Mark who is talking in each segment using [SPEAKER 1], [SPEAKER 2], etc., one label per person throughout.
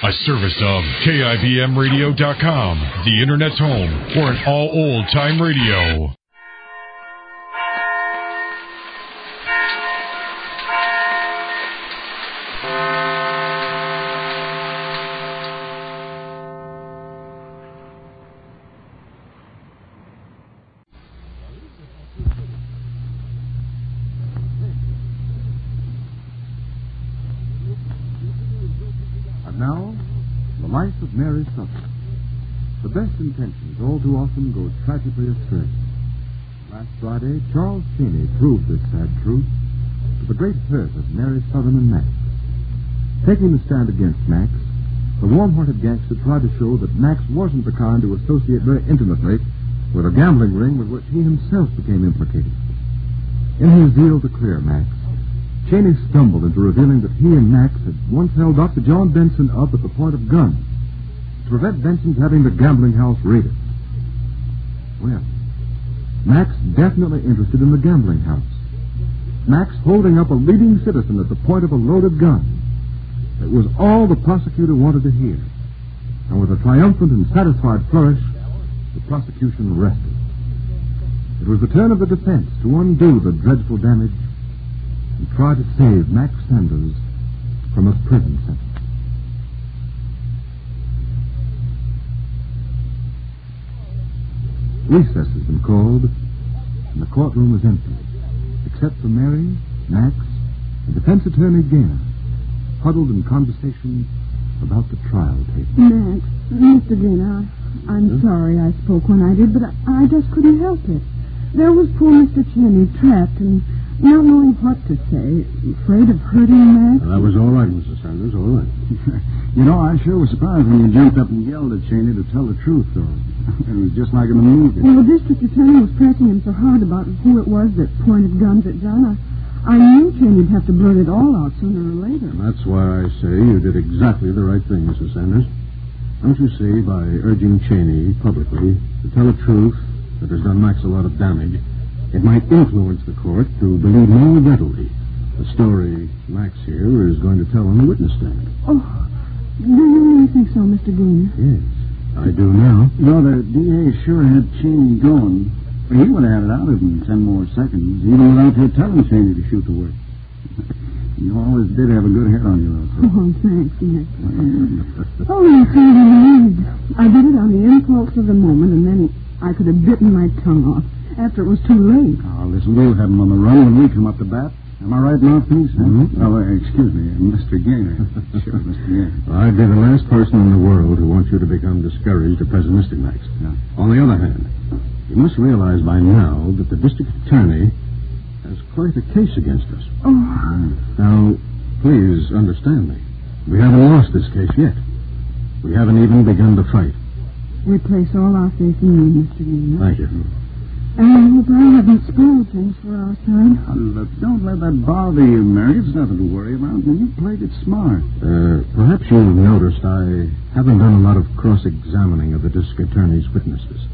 [SPEAKER 1] A service of KIBMradio.com, the Internet's home for an all old-time radio.
[SPEAKER 2] Now, the life of Mary Sothern. The best intentions all too often go tragically astray. Last Friday, Charles Cheney proved this sad truth to the great hurt of Mary Sothern and Max. Taking the stand against Max, the warm-hearted gangster tried to show that Max wasn't the kind to associate very intimately with a gambling ring with which he himself became implicated. In his zeal to clear Max, Cheney stumbled into revealing that he and Max had once held Dr. John Benson up at the point of guns to prevent Benson's having the gambling house raided. Well, Max definitely interested in the gambling house. Max holding up a leading citizen at the point of a loaded gun. It was all the prosecutor wanted to hear. And with a triumphant and satisfied flourish, the prosecution rested. It was the turn of the defense to undo the dreadful damage and try to save Max Sanders from a prison sentence. Recess has been called, and the courtroom is empty, except for Mary, Max, and defense attorney Vienna, huddled in conversation about the trial table.
[SPEAKER 3] Max, Mr. Vienna, I'm sorry I spoke when I did, but I just couldn't help it. There was poor Mr. Cheney trapped and not knowing what to say, afraid of hurting Max.
[SPEAKER 4] That was all right, Mrs. Sanders, all right. You know, I sure was surprised when you jumped up and yelled at Cheney to tell the truth, though. It was just like in a movie.
[SPEAKER 3] Well, the district attorney was pressing him so hard about who it was that pointed guns at John. I knew Cheney'd have to blurt it all out sooner or later.
[SPEAKER 4] And that's why I say you did exactly the right thing, Mrs. Sanders. Don't you see, by urging Cheney publicly to tell a truth that has done Max a lot of damage, it might influence the court to believe more readily the story Max here is going to tell on the witness stand.
[SPEAKER 3] Oh, do you really think so, Mr. Green?
[SPEAKER 4] Yes, I do now.
[SPEAKER 5] No, the DA sure had Cheney going. He would have had it out of him in 10 more seconds, even without you telling Cheney to shoot the word. You always did have a good head on you, though.
[SPEAKER 3] Oh, thanks, Nick. Oh, that's all I need. I did it on the impulse of the moment, and then I could have bitten my tongue off after it was too late.
[SPEAKER 5] Oh, listen, we'll have him on the run when we come up to bat. Am I right, Mouthpiece?
[SPEAKER 4] Mm-hmm.
[SPEAKER 5] Oh, excuse me, Mr. Gaynor. Sure, Mr. Gaynor.
[SPEAKER 4] I'd be the last person in the world who wants you to become discouraged or pessimistic, Max.
[SPEAKER 5] Yeah.
[SPEAKER 4] On the other hand, you must realize by now that the district attorney has quite a case against us.
[SPEAKER 3] Oh.
[SPEAKER 4] Now, please understand me. We haven't lost this case yet. We haven't even begun to fight.
[SPEAKER 3] We place all our faith in you, Mr. Green.
[SPEAKER 4] Thank you.
[SPEAKER 3] And I hope I haven't spoiled things for our side.
[SPEAKER 5] Don't let that bother you, Mary. It's nothing to worry about. You played it smart.
[SPEAKER 4] Perhaps you've noticed I haven't done a lot of cross-examining of the district attorney's witnesses.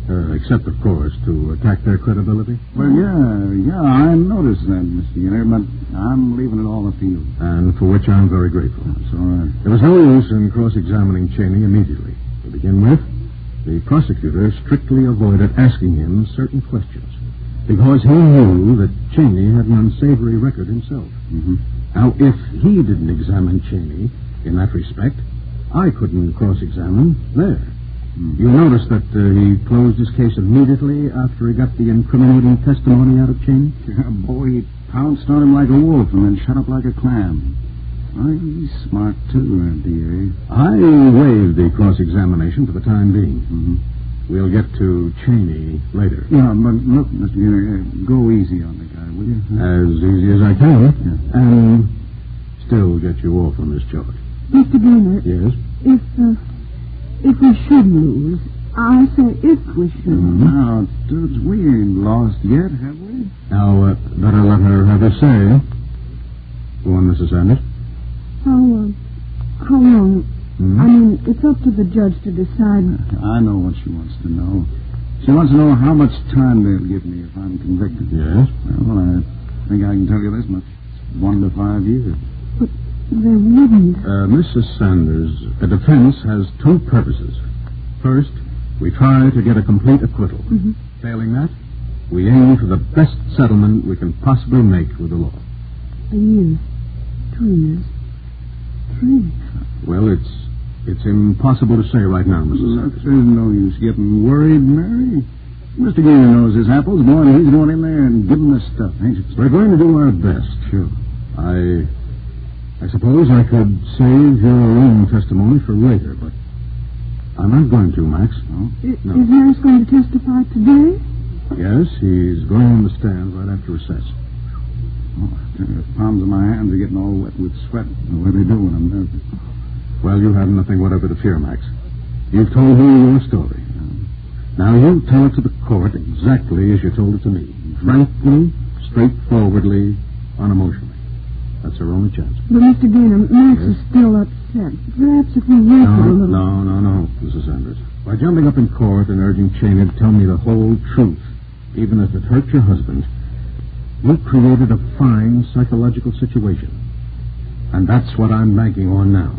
[SPEAKER 4] Except, of course, to attack their credibility.
[SPEAKER 5] Well, yeah, I noticed that, Mr. Gaynor, but I'm leaving it all up to you.
[SPEAKER 4] And for which I'm very grateful.
[SPEAKER 5] That's all right.
[SPEAKER 4] There was no use in cross-examining Cheney immediately. To begin with, the prosecutor strictly avoided asking him certain questions because he knew that Cheney had an unsavory record himself.
[SPEAKER 5] Mm-hmm.
[SPEAKER 4] Now, if he didn't examine Cheney in that respect, I couldn't cross-examine there.
[SPEAKER 5] Mm-hmm.
[SPEAKER 4] You notice that he closed his case immediately after he got the incriminating testimony out of Cheney?
[SPEAKER 5] Yeah, boy, he pounced on him like a wolf and then shut up like a clam. He's smart, too, D.A.
[SPEAKER 4] I waived the cross-examination for the time being.
[SPEAKER 5] Mm-hmm.
[SPEAKER 4] We'll get to Cheney later.
[SPEAKER 5] Yeah, but look, Mr. Gaynor, go easy on the guy, will you?
[SPEAKER 4] As easy as I can. Yeah. And still get you off on this charge.
[SPEAKER 3] Mr. Gaynor.
[SPEAKER 4] Yes?
[SPEAKER 3] If we should lose, I say if we should.
[SPEAKER 4] Mm-hmm.
[SPEAKER 5] Now, dudes, we ain't lost yet, have we?
[SPEAKER 4] Now, better let her have her say. Go on, Mrs. Sanders.
[SPEAKER 3] How long?
[SPEAKER 4] Mm-hmm.
[SPEAKER 3] I mean, it's up to the judge to decide.
[SPEAKER 5] I know what she wants to know. She wants to know how much time they'll give me if I'm convicted.
[SPEAKER 4] Yes?
[SPEAKER 5] Well, I think I can tell you this much. It's 1 to 5 years.
[SPEAKER 3] But, They wouldn't.
[SPEAKER 4] Mrs. Sanders, a defense has two purposes. First, we try to get a complete acquittal.
[SPEAKER 3] Mm-hmm.
[SPEAKER 4] Failing that, we aim for the best settlement we can possibly make with the law.
[SPEAKER 3] A year. 2 years. 3.
[SPEAKER 4] Well, it's impossible to say right now, Mrs. Sanders.
[SPEAKER 5] There's no use getting worried, Mary. Mr. Gainer knows his apples, boy, and he's going in there and giving the stuff, ain't you?
[SPEAKER 4] We're going to do our best.
[SPEAKER 5] Sure.
[SPEAKER 4] I suppose I could save your own testimony for later, but I'm not going to, Max.
[SPEAKER 5] No?
[SPEAKER 4] No.
[SPEAKER 3] Is Max going to testify today?
[SPEAKER 4] Yes, he's going on the stand right after recess.
[SPEAKER 5] Oh, the palms of my hands are getting all wet with sweat, the way they do when I'm nervous.
[SPEAKER 4] Well, you have nothing whatever to fear, Max. You've told me your story. Now you tell it to the court exactly as you told it to me. Frankly, straightforwardly, unemotionally. That's our only chance.
[SPEAKER 3] But, Mr. Gainer, Max is still upset. Perhaps if we wait for a little...
[SPEAKER 4] No, Mrs. Sanders. By jumping up in court and urging Cheney to tell me the whole truth, even if it hurt your husband, you created a fine psychological situation. And that's what I'm banking on now.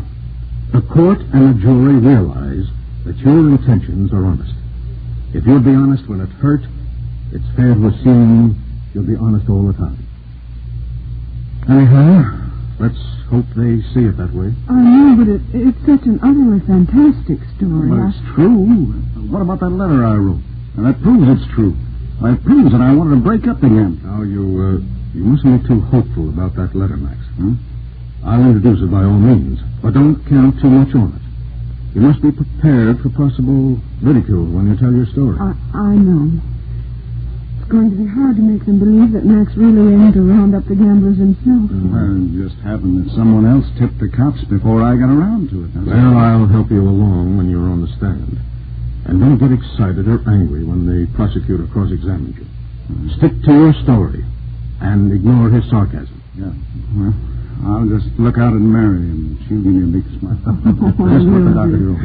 [SPEAKER 4] The court and the jury realize that your intentions are honest. If you'll be honest when it hurt, it's fair to assume you'll be honest all the time. Anyhow, let's hope they see it that way.
[SPEAKER 3] I know, but it's such an utterly fantastic story.
[SPEAKER 5] Well, it's true. What about that letter I wrote? And that proves it's true. It proves that I wanted to break up again.
[SPEAKER 4] Now, you mustn't be too hopeful about that letter, Max.
[SPEAKER 5] Hmm?
[SPEAKER 4] I'll introduce it by all means, but don't count too much on it. You must be prepared for possible ridicule when you tell your story.
[SPEAKER 3] I know. It's going to be hard to make them believe that Max really aimed to round up the gamblers himself.
[SPEAKER 5] Well, it just happened that someone else tipped the cops before I got around to it.
[SPEAKER 4] Well, I'll help you along when you're on the stand. And don't get excited or angry when the prosecutor cross-examines you. Stick to your story and ignore his sarcasm.
[SPEAKER 5] Yeah. Well, I'll just look out at Mary and she'll give me a big smile.
[SPEAKER 4] Just what the doctor do.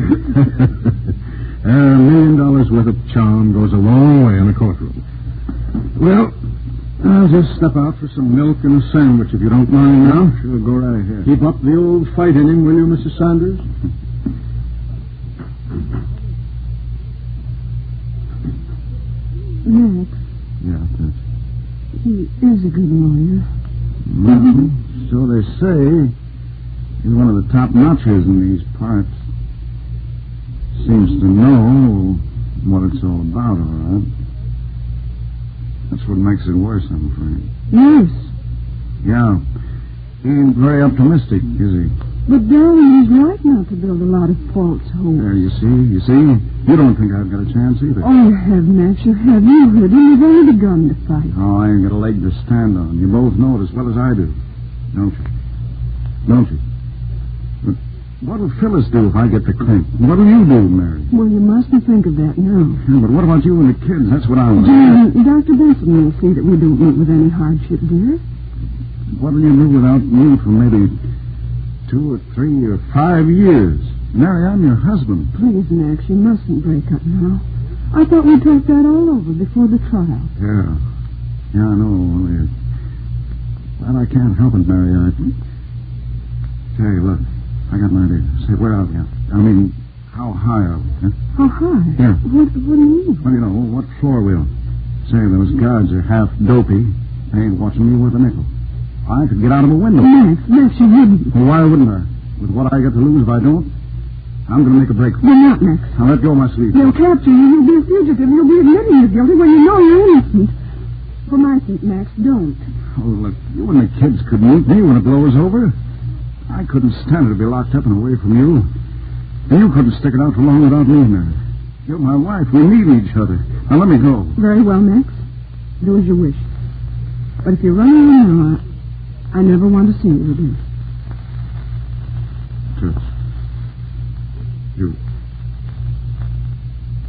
[SPEAKER 4] $1 million worth of charm goes a long way in a courtroom. Well, I'll just step out for some milk and a sandwich, if you don't mind now.
[SPEAKER 5] Sure, go right ahead.
[SPEAKER 4] Keep up the old fight in him, will you, Mrs. Sanders?
[SPEAKER 3] Max,
[SPEAKER 5] Yeah,
[SPEAKER 3] he is a good lawyer.
[SPEAKER 5] Mm-hmm. So they say. He's one of the top notchers in these parts. Seems to know what it's all about, all right. That's what makes it worse, I'm afraid.
[SPEAKER 3] Yes.
[SPEAKER 5] Yeah. He ain't very optimistic, is he?
[SPEAKER 3] But, darling, he's right not to build a lot of false hopes.
[SPEAKER 5] There, you see? You don't think I've got a chance either.
[SPEAKER 3] Oh, you have, Max. You have. You heard him. You've only begun to fight.
[SPEAKER 5] Oh, I ain't got a leg to stand on. You both know it as well as I do. Don't you? Don't you? But what'll Phyllis do if I get the clink? What'll you do, Mary?
[SPEAKER 3] Well, you mustn't think of that now.
[SPEAKER 5] Yeah, but what about you and the kids? That's what I want.
[SPEAKER 3] John, Dr. Benson will see that we don't meet with any hardship, dear.
[SPEAKER 5] What'll you do without me for maybe 2 or 3 or 5 years? Mary, I'm your husband.
[SPEAKER 3] Please, Max, you mustn't break up now. I thought we talked that all over before the trial.
[SPEAKER 5] Yeah. Yeah, I know. Only, well, I can't help it, Mary. Hey, look. I got an idea. Say, where are we at? I mean, how high are we? Huh?
[SPEAKER 3] How high?
[SPEAKER 5] Yeah.
[SPEAKER 3] What do you mean?
[SPEAKER 5] Well, you know, what floor are we on? Say, those guards are half dopey. They ain't watching me worth a nickel. I could get out of a window.
[SPEAKER 3] Max, you wouldn't.
[SPEAKER 5] Well, why wouldn't I? With what I got to lose if I don't? I'm going to make a break.
[SPEAKER 3] You're not, Max.
[SPEAKER 5] Now, let go of my sleeve.
[SPEAKER 3] They'll capture you. You'll be a fugitive. You'll be admitting you're guilty when you know you're innocent. For my sake, Max, don't.
[SPEAKER 5] Oh, look, you and the kids could meet me when it blows over. I couldn't stand it to be locked up and away from you. And you couldn't stick it out for long without me, Mary. You're my wife. We need each other. Now, let me go.
[SPEAKER 3] Very well, Max. Do as you wish. But if you run away now, I never want to see you again.
[SPEAKER 5] Toots.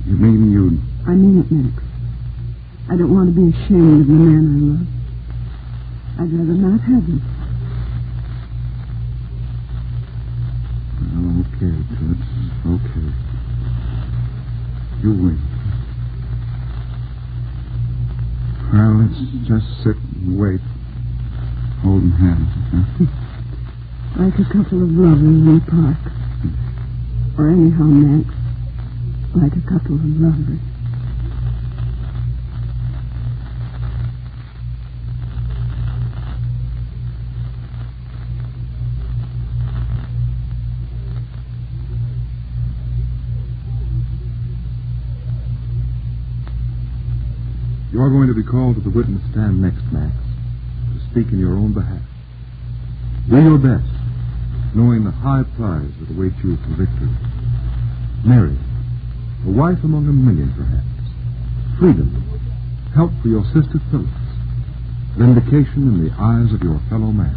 [SPEAKER 5] You mean you...
[SPEAKER 3] I mean it, Max. I don't want to be ashamed of the man I love. I'd rather not have him.
[SPEAKER 5] Okay, Toots. Okay. You win. Well, let's just sit and wait. Holding hands, huh?
[SPEAKER 3] Like a couple of lovers in the park. Or anyhow, Max, like a couple of lovers.
[SPEAKER 2] You are going to be called to the witness stand next, Max, to speak in your own behalf. Do your best, knowing the high prize that awaits you for victory. Mary, a wife among a million, perhaps. Freedom, help for your sister Phyllis. Vindication in the eyes of your fellow man.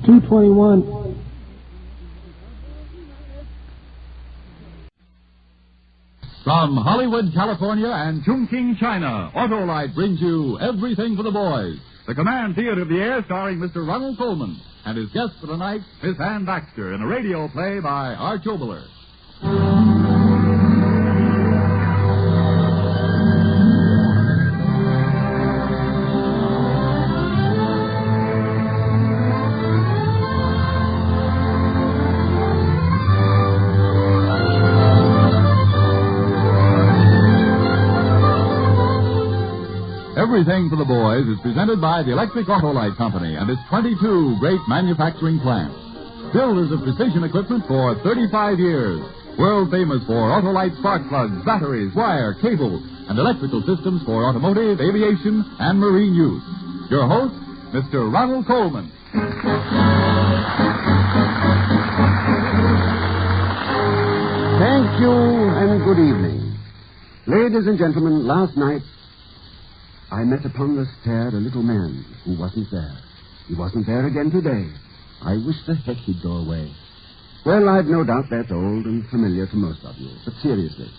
[SPEAKER 6] $2.21.
[SPEAKER 7] From Hollywood, California, and Chongqing, China, Autolite brings you Everything for the Boys, the Command Theater of the Air starring Mr. Ronald Colman and his guest for the night, Miss Ann Baxter, in a radio play by Arch Oboler. Everything for the Boys is presented by the Electric Autolite Company and its 22 great manufacturing plants. Builders of precision equipment for 35 years. World famous for Autolite spark plugs, batteries, wire, cables, and electrical systems for automotive, aviation, and marine use. Your host, Mr. Ronald Colman.
[SPEAKER 8] Thank you, and good evening. Ladies and gentlemen, last night I met upon the stair a little man who wasn't there. He wasn't there again today. I wish the heck he'd go away. Well, I've no doubt that's old and familiar to most of you. But seriously,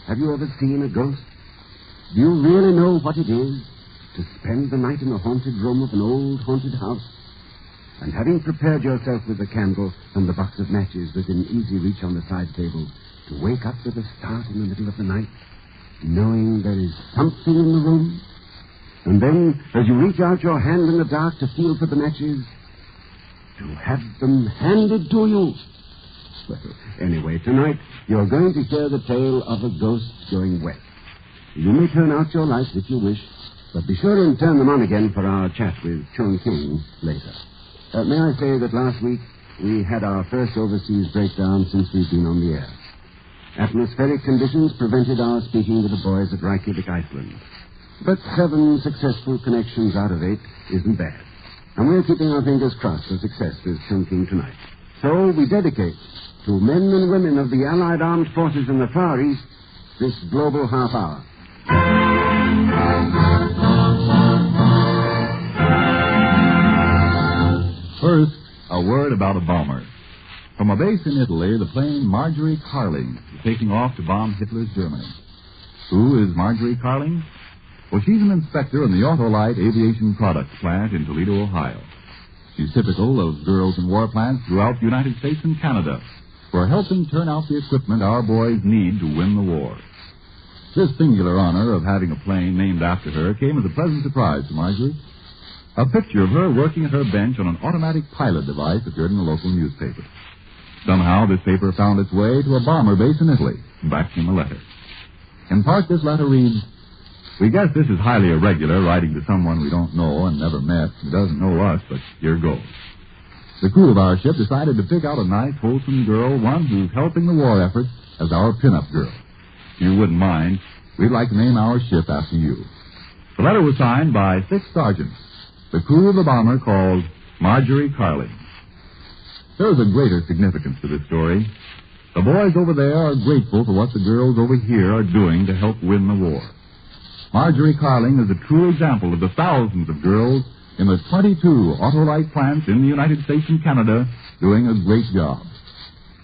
[SPEAKER 8] have you ever seen a ghost? Do you really know what it is to spend the night in a haunted room of an old haunted house? And having prepared yourself with a candle and the box of matches within easy reach on the side table, to wake up with a start in the middle of the night, knowing there is something in the room? And then, as you reach out your hand in the dark to feel for the matches, to have them handed to you. Well, anyway, tonight you're going to hear the tale of a ghost going west. You may turn out your lights if you wish, but be sure and turn them on again for our chat with Chongqing later. May I say that last week we had our first overseas breakdown since we've been on the air. Atmospheric conditions prevented our speaking with the boys at Reykjavik, Iceland. But 7 successful connections out of 8 isn't bad. And we're keeping our fingers crossed for success with Chongqing tonight. So we dedicate to men and women of the Allied Armed Forces in the Far East this global half hour.
[SPEAKER 7] First, a word about a bomber. From a base in Italy, the plane Marjorie Carling is taking off to bomb Hitler's Germany. Who is Marjorie Carling? Well, she's an inspector in the Autolite Aviation Products plant in Toledo, Ohio. She's typical of girls in war plants throughout the United States and Canada for helping turn out the equipment our boys need to win the war. This singular honor of having a plane named after her came as a pleasant surprise to Marjorie. A picture of her working at her bench on an automatic pilot device appeared in a local newspaper. Somehow this paper found its way to a bomber base in Italy, and back came a letter. In part, this letter reads, "We guess this is highly irregular, writing to someone we don't know and never met, who doesn't know us, but here goes. The crew of our ship decided to pick out a nice, wholesome girl, one who's helping the war effort, as our pin-up girl. If you wouldn't mind, we'd like to name our ship after you." The letter was signed by 6 sergeants, the crew of the bomber called Marjorie Carling. There is a greater significance to this story. The boys over there are grateful for what the girls over here are doing to help win the war. Marjorie Carling is a true example of the thousands of girls in the 22 Autolite plants in the United States and Canada doing a great job.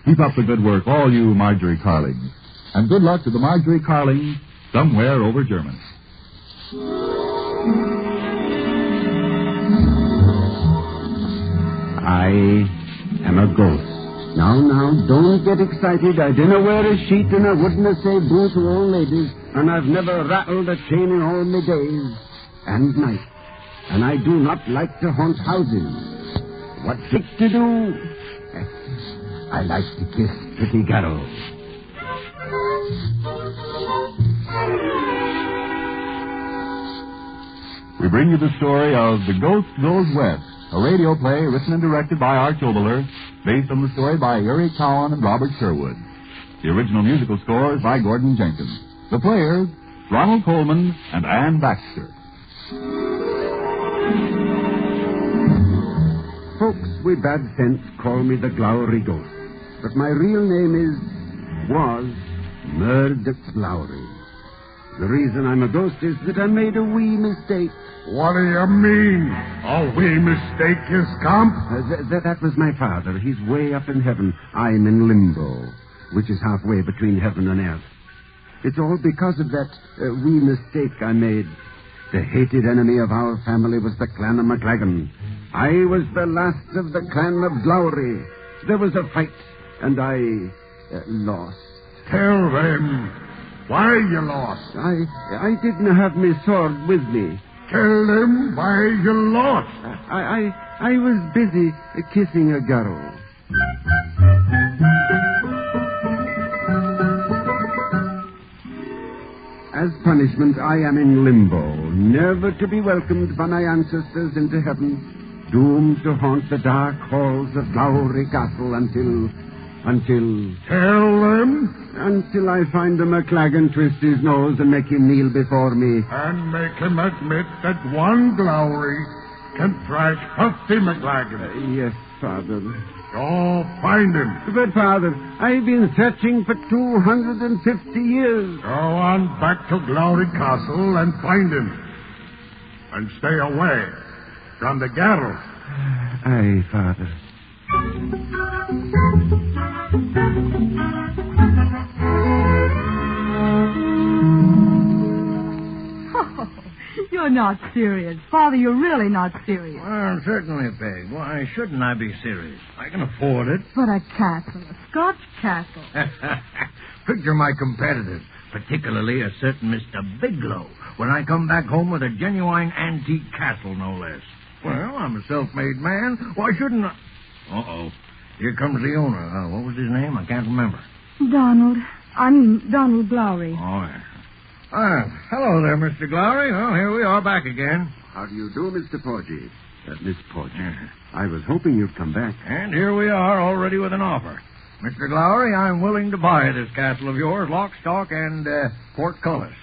[SPEAKER 7] Keep up the good work, all you Marjorie Carlings. And good luck to the Marjorie Carling somewhere over Germany.
[SPEAKER 8] I am a ghost. Now, don't get excited. I didn't wear a sheet and I wouldn't have said boo to old ladies. and I've never rattled a chain in all my days and nights. And I do not like to haunt houses. What fit to do? I like to kiss pretty girls.
[SPEAKER 7] We bring you the story of The Ghost Goes West, a radio play written and directed by Arch Oboler, based on the story by Erie Cowan and Robert Sherwood. The original musical score is by Gordon Jenkins. The players, Ronald Coleman and Ann Baxter.
[SPEAKER 8] Folks with bad sense call me the Glowry Ghost, but my real name was Murdoch Glowry. The reason I'm a ghost is that I made a wee mistake.
[SPEAKER 5] What do you mean? A wee mistake is comp?
[SPEAKER 8] That was my father. He's way up in heaven. I'm in limbo, which is halfway between heaven and earth. It's all because of that wee mistake I made. The hated enemy of our family was the clan of McLagan. I was the last of the clan of Glowry. There was a fight, and I lost.
[SPEAKER 5] Tell them why you lost.
[SPEAKER 8] I didn't have my sword with me.
[SPEAKER 5] Tell them why you lost.
[SPEAKER 8] I was busy kissing a girl. As punishment, I am in limbo, never to be welcomed by my ancestors into heaven, doomed to haunt the dark halls of Glowry Castle until...
[SPEAKER 5] Tell them?
[SPEAKER 8] Until I find a McLagan, twist his nose, and make him kneel before me.
[SPEAKER 5] And make him admit that one Glowry can thrash 50 McLagan.
[SPEAKER 8] Yes, Father.
[SPEAKER 5] Oh, find him.
[SPEAKER 8] But, Father, I've been searching for 250 years.
[SPEAKER 5] Go on back to Glowry Castle and find him. And stay away from the gallows.
[SPEAKER 8] Aye, Father.
[SPEAKER 3] Oh, you're not serious. Father, you're really not serious.
[SPEAKER 6] Well, certainly, Peg. Why shouldn't I be serious? I can afford it.
[SPEAKER 3] But a castle, a Scotch castle.
[SPEAKER 6] Picture my competitors, particularly a certain Mr. Biglow, when I come back home with a genuine antique castle, no less. Well, I'm a self-made man. Why shouldn't I... Uh-oh. Here comes the owner. What was his name? I can't remember.
[SPEAKER 3] Donald Glowry.
[SPEAKER 6] Oh, yeah. Hello there, Mr. Glowry. Well, here we are back again.
[SPEAKER 8] How do you do, Mr. Porgy? Miss Porgy. I was hoping you'd come back.
[SPEAKER 6] And here we are, already with an offer. Mr. Glowry, I'm willing to buy this castle of yours, lock, stock, and portcullis.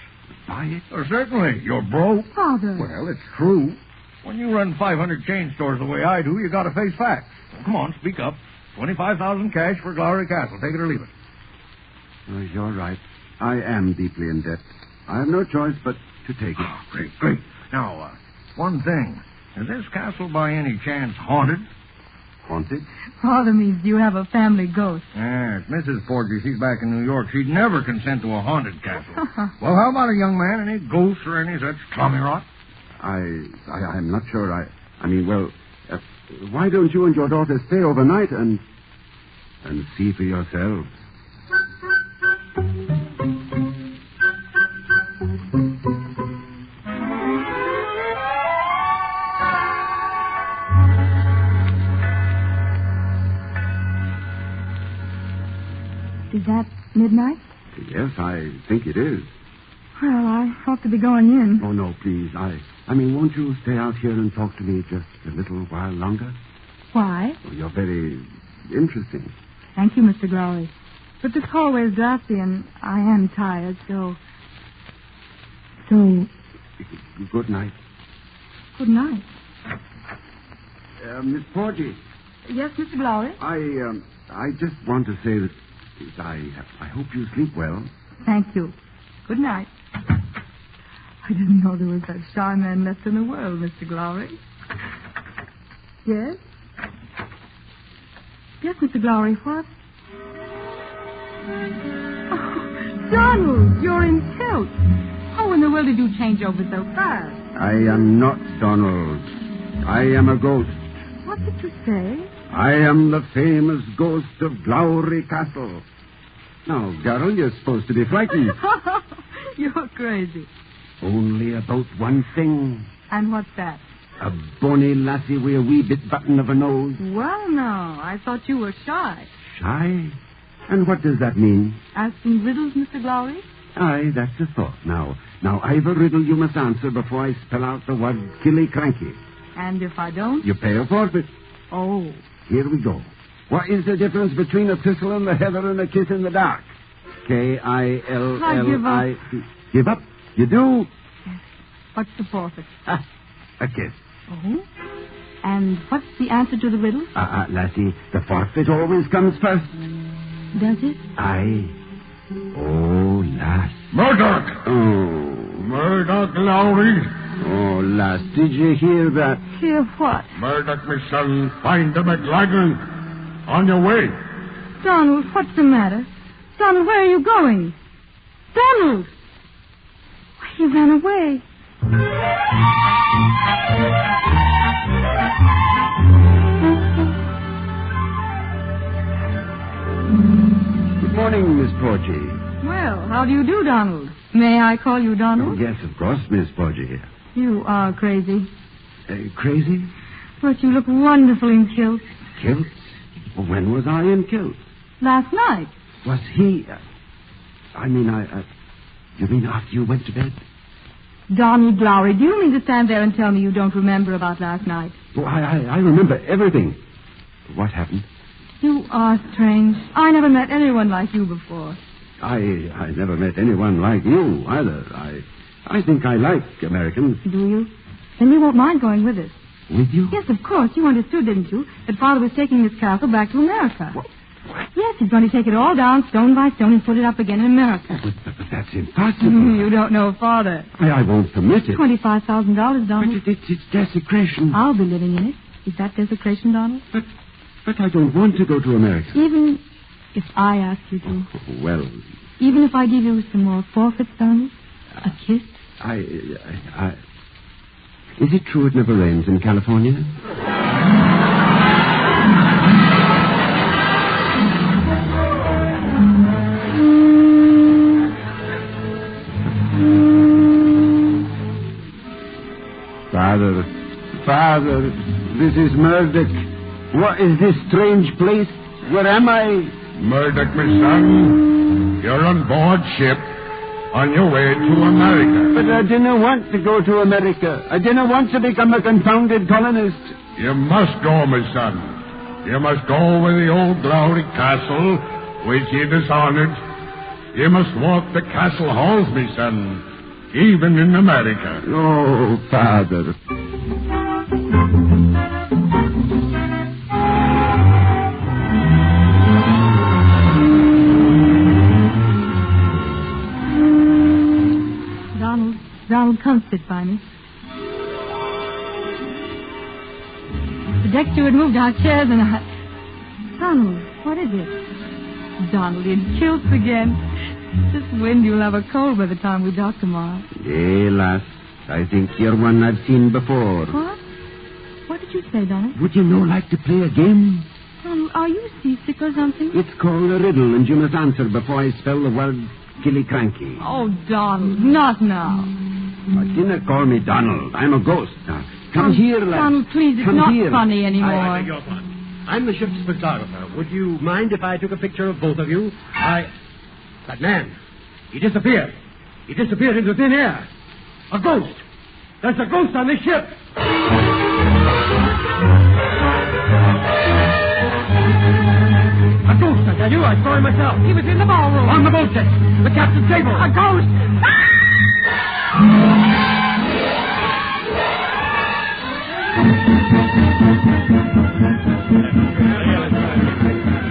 [SPEAKER 8] Buy it?
[SPEAKER 6] Oh, certainly. You're broke.
[SPEAKER 3] Father.
[SPEAKER 6] Well, it's true. When you run 500 chain stores the way I do, you got to face facts. Well, come on, speak up. 25,000 cash for Glowry Castle. Take it or leave it.
[SPEAKER 8] Oh, you're right. I am deeply in debt. I have no choice but to take it.
[SPEAKER 6] Oh, great. Now, one thing. Is this castle by any chance haunted?
[SPEAKER 8] Haunted?
[SPEAKER 3] Father means you have a family ghost.
[SPEAKER 6] Yes, Mrs. Porgy, she's back in New York. She'd never consent to a haunted castle. Well, how about a young man? Any ghosts or any such tommy rot?
[SPEAKER 8] I'm not sure. I mean, why don't you and your daughter stay overnight and see for yourselves?
[SPEAKER 3] Is that midnight?
[SPEAKER 8] Yes, I think it is.
[SPEAKER 3] Well, I ought to be going in.
[SPEAKER 8] Oh, no, please. I mean, won't you stay out here and talk to me just a little while longer?
[SPEAKER 3] Why?
[SPEAKER 8] Well, you're very interesting.
[SPEAKER 3] Thank you, Mr. Glowry. But this hallway is drafty, and I am tired, so...
[SPEAKER 8] Good night.
[SPEAKER 3] Good night.
[SPEAKER 8] Miss Porgy.
[SPEAKER 3] Yes, Mr. Glowry?
[SPEAKER 8] I just want to say that I hope you sleep well.
[SPEAKER 3] Thank you. Good night. I didn't know there was that shy man left in the world, Mr. Glowry. Yes? Yes, Mr. Glowry, what? Oh, Donald, you're in tilt. How in the world did you change over so fast?
[SPEAKER 8] I am not Donald. I am a ghost.
[SPEAKER 3] What did you say?
[SPEAKER 8] I am the famous ghost of Glowry Castle. Now, girl, you're supposed to be frightened.
[SPEAKER 3] You're crazy.
[SPEAKER 8] Only about one thing.
[SPEAKER 3] And what's that?
[SPEAKER 8] A bony lassie with a wee bit button of a nose.
[SPEAKER 3] Well, no. I thought you were shy.
[SPEAKER 8] Shy? And what does that mean?
[SPEAKER 3] Asking riddles, Mr. Glowry?
[SPEAKER 8] Aye, that's a thought. Now, I've a riddle you must answer before I spell out the word killy-cranky.
[SPEAKER 3] And if I don't?
[SPEAKER 8] You pay a forfeit.
[SPEAKER 3] Oh.
[SPEAKER 8] Here we go. What is the difference between a thistle in the heather and a kiss in the dark? K-I-L-L-I...
[SPEAKER 3] I give up.
[SPEAKER 8] Give up? You do?
[SPEAKER 3] Yes. What's the forfeit?
[SPEAKER 8] A kiss.
[SPEAKER 3] Oh? And what's the answer to the riddle?
[SPEAKER 8] Lassie, the forfeit always comes first.
[SPEAKER 3] Does it?
[SPEAKER 8] Aye. Oh, lass.
[SPEAKER 6] Murdoch!
[SPEAKER 8] Oh.
[SPEAKER 6] Murdoch Lowry!
[SPEAKER 8] Oh, lass, did you hear that?
[SPEAKER 3] Hear what?
[SPEAKER 6] Murdoch, my son, find the McLagan. On your way.
[SPEAKER 3] Donald, what's the matter? Donald, where are you going? Donald! Why, he ran away.
[SPEAKER 8] Good morning, Miss Porgy.
[SPEAKER 3] Well, how do you do, Donald? May I call you Donald?
[SPEAKER 8] Yes, of course, Miss Porgy.
[SPEAKER 3] You are crazy.
[SPEAKER 8] Crazy?
[SPEAKER 3] But you look wonderful in kilts.
[SPEAKER 8] Kilts? When was I in kilts?
[SPEAKER 3] Last night.
[SPEAKER 8] Was he... you mean after you went to bed?
[SPEAKER 3] Donald Glowry, do you mean to stand there and tell me you don't remember about last night?
[SPEAKER 8] Oh, I remember everything. What happened?
[SPEAKER 3] You are strange. I never met anyone like you before.
[SPEAKER 8] I never met anyone like you, either. I think I like Americans.
[SPEAKER 3] Do you? Then you won't mind going with us.
[SPEAKER 8] With you?
[SPEAKER 3] Yes, of course. You understood, didn't you, that Father was taking this castle back to America.
[SPEAKER 8] What?
[SPEAKER 3] Yes, he's going to take it all down stone by stone and put it up again in America.
[SPEAKER 8] But that's impossible.
[SPEAKER 3] You don't know Father.
[SPEAKER 8] I won't permit it.
[SPEAKER 3] $25,000, Donald.
[SPEAKER 8] But it's desecration.
[SPEAKER 3] I'll be living in it. Is that desecration, Donald?
[SPEAKER 8] But I don't want to go to America.
[SPEAKER 3] Even if I ask you to.
[SPEAKER 8] Well...
[SPEAKER 3] Even if I give you some more forfeits, Donald? A kiss?
[SPEAKER 8] Is it true it never rains in California? Father, this is Murdoch. What is this strange place? Where am I?
[SPEAKER 6] Murdoch, my son, you're on board ship on your way to America.
[SPEAKER 8] But I didn't want to go to America. I didn't want to become a confounded colonist.
[SPEAKER 6] You must go, my son. You must go with the old Glowry Castle, which you dishonored. You must walk the castle halls, my son, even in America.
[SPEAKER 8] Oh, Father.
[SPEAKER 3] Donald, come sit by me. The deck steward moved our chairs and I... Donald, what is it? Donald, in kilts again. This wind, you'll have a cold by the time we dock tomorrow.
[SPEAKER 8] Hey, lass, I think you're one I've seen before.
[SPEAKER 3] What? What did you say, Donald?
[SPEAKER 8] Would you like to play a game?
[SPEAKER 3] Donald, are you seasick or something?
[SPEAKER 8] It's called a riddle, and you must answer before I spell the word killy-cranky.
[SPEAKER 3] Oh, Donald, not now.
[SPEAKER 8] Dinna call me Donald. I'm a ghost. Now, come here, lass.
[SPEAKER 3] Donald, please, it's
[SPEAKER 8] come
[SPEAKER 3] not
[SPEAKER 8] here.
[SPEAKER 3] funny anymore.
[SPEAKER 9] I beg your pardon. I'm the ship's photographer. Would you mind if I took a picture of both of you? That man, he disappeared. He disappeared into thin air. A ghost. There's a ghost on this ship. A ghost, I tell you. I saw him myself. He was in the ballroom. On the boat deck. The captain's table. A ghost.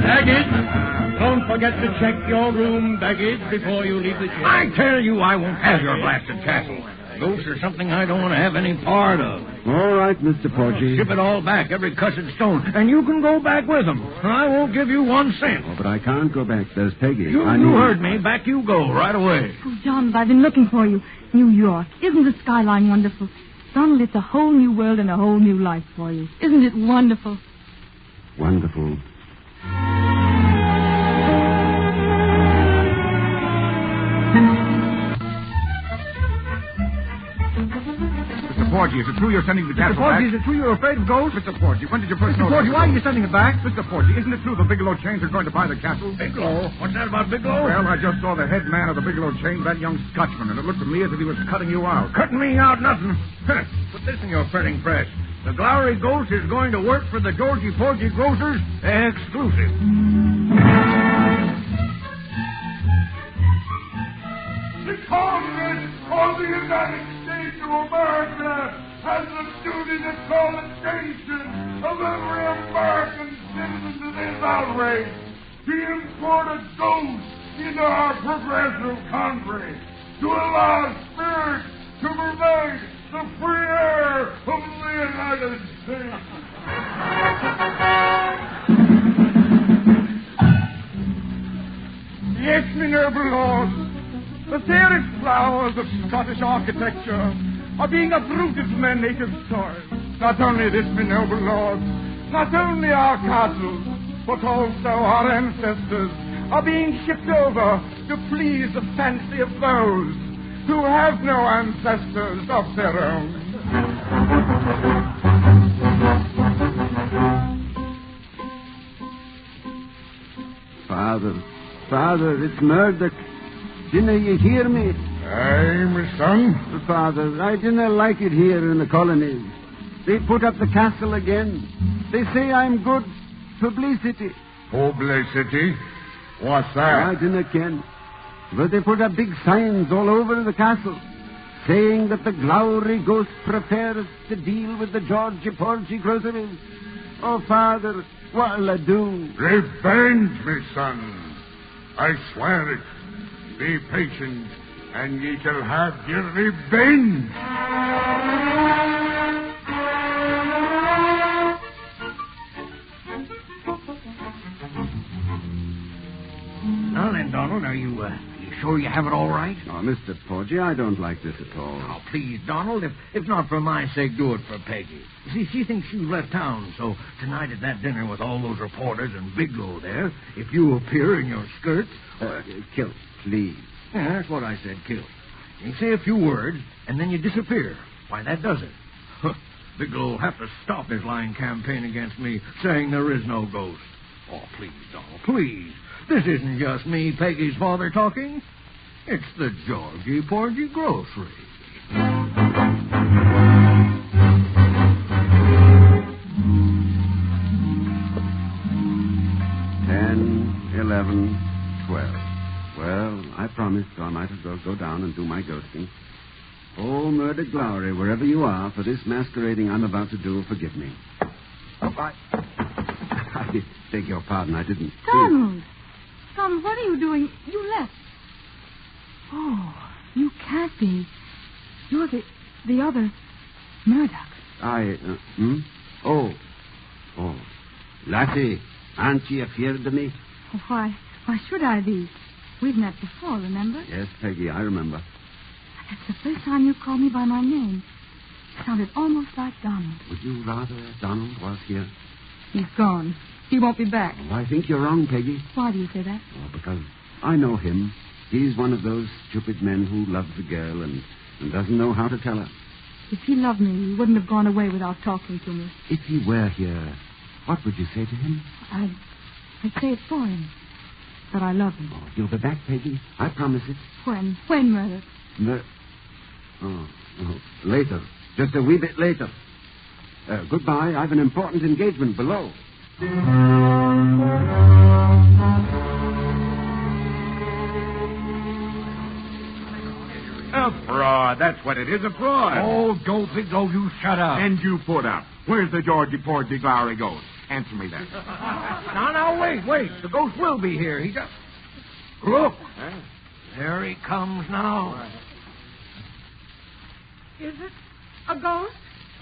[SPEAKER 9] Baggage. Don't forget to check your room baggage before you leave the ship.
[SPEAKER 6] I tell you, I won't have your blasted castle. Ghosts are something I don't want to have any part of.
[SPEAKER 8] All right, Mr. Porgy.
[SPEAKER 6] Ship it all back, every cussed stone, and you can go back with them. I won't give you 1 cent.
[SPEAKER 8] Oh, but I can't go back. There's Peggy.
[SPEAKER 6] You heard me. Back you go, right away.
[SPEAKER 3] Oh, Donald, I've been looking for you. New York. Isn't the skyline wonderful? Donald, it's a whole new world and a whole new life for you. Isn't it wonderful?
[SPEAKER 8] Wonderful.
[SPEAKER 5] Porgy, is it true you're sending the castle back?
[SPEAKER 9] Porgy, is it true you're afraid of ghosts?
[SPEAKER 5] Mr. Porgy, when did you first know...
[SPEAKER 9] Mr. Porgy, why are you sending it back?
[SPEAKER 5] Mr. Porgy, isn't it true the Bigelow chains are going to buy the castle?
[SPEAKER 6] Bigelow? What's that about Bigelow?
[SPEAKER 5] Well, I just saw the head man of the Bigelow chain, that young Scotchman, and it looked to me as if he was cutting you out.
[SPEAKER 6] Cutting me out, nothing. Put this in your printing press. The Glowery Ghost is going to work for the Georgie Porgy Grocers exclusive.
[SPEAKER 10] The Congress of the United States of America has the duty to call attention of every American citizen to this outrage. The import of ghosts into our progressive country to allow spirits to pervade the free air of the United States. Yes, my noble lords, the fairest flowers of Scottish architecture are being uprooted from their native soil. Not only this, my noble lords, not only our castles, but also our ancestors are being shipped over to please the fancy of those who have no ancestors of their own.
[SPEAKER 8] Father, it's Murdoch. Didn't you hear me?
[SPEAKER 10] Aye, my son.
[SPEAKER 8] Father, I didn't like it here in the colonies. They put up the castle again. They say I'm good publicity.
[SPEAKER 10] Publicity? What's that?
[SPEAKER 8] I didn't ken. But they put up big signs all over the castle saying that the Glowery Ghost prepares to deal with the Georgie Porgy groceries. Oh, Father, what'll I do?
[SPEAKER 10] Revenge, my son. I swear it. Be patient, and ye shall have your revenge.
[SPEAKER 6] Now then, Donald, are you sure you have it all right?
[SPEAKER 8] Oh, Mr. Porgy, I don't like this at all.
[SPEAKER 6] Oh, please, Donald, if not for my sake, do it for Peggy. You see, she thinks you left town, so tonight at that dinner with all those reporters and Bigelow there, if you appear in your skirts...
[SPEAKER 8] Kill, please.
[SPEAKER 6] Yeah, that's what I said, kill. You say a few words, and then you disappear. Why, that does it. Huh. Bigelow will have to stop his lying campaign against me, saying there is no ghost. Oh, please, Donald, please. This isn't just me, Peggy's father, talking. It's the Georgie Porgy Grocery.
[SPEAKER 8] 10, 11, 12. Well, I promised, so I might as well go down and do my ghosting. Oh, Murder Glowery, wherever you are, for this masquerading I'm about to do, forgive me. Oh, I beg your pardon, I didn't...
[SPEAKER 3] Donald! Donald, what are you doing? You left. Oh, you can't be. You're the other Murdoch.
[SPEAKER 8] Oh. Lassie, aren't you afraid of me?
[SPEAKER 3] Oh, why should I be? We've met before, remember?
[SPEAKER 8] Yes, Peggy, I remember.
[SPEAKER 3] That's the first time you called me by my name. It sounded almost like Donald.
[SPEAKER 8] Would you rather Donald was here?
[SPEAKER 3] He's gone. He won't be back.
[SPEAKER 8] Oh, I think you're wrong, Peggy.
[SPEAKER 3] Why do you say that?
[SPEAKER 8] Oh, because I know him. He's one of those stupid men who loves a girl and doesn't know how to tell her.
[SPEAKER 3] If he loved me, he wouldn't have gone away without talking to me.
[SPEAKER 8] If he were here, what would you say to him?
[SPEAKER 3] I'd say it for him. That I love him.
[SPEAKER 8] Oh, you'll be back, Peggy. I promise it.
[SPEAKER 3] When? When, Murdoch?
[SPEAKER 8] Later. Just a wee bit later. Goodbye. I've an important engagement below.
[SPEAKER 5] A fraud. That's what it is, a fraud.
[SPEAKER 6] Oh, don't Bigelow, you shut up.
[SPEAKER 5] And you put up. Where's the Georgie Porgy Glowery Ghost? Answer me that.
[SPEAKER 6] Now, wait. The ghost will be here. He just... Look. There he comes now.
[SPEAKER 3] Is it a ghost?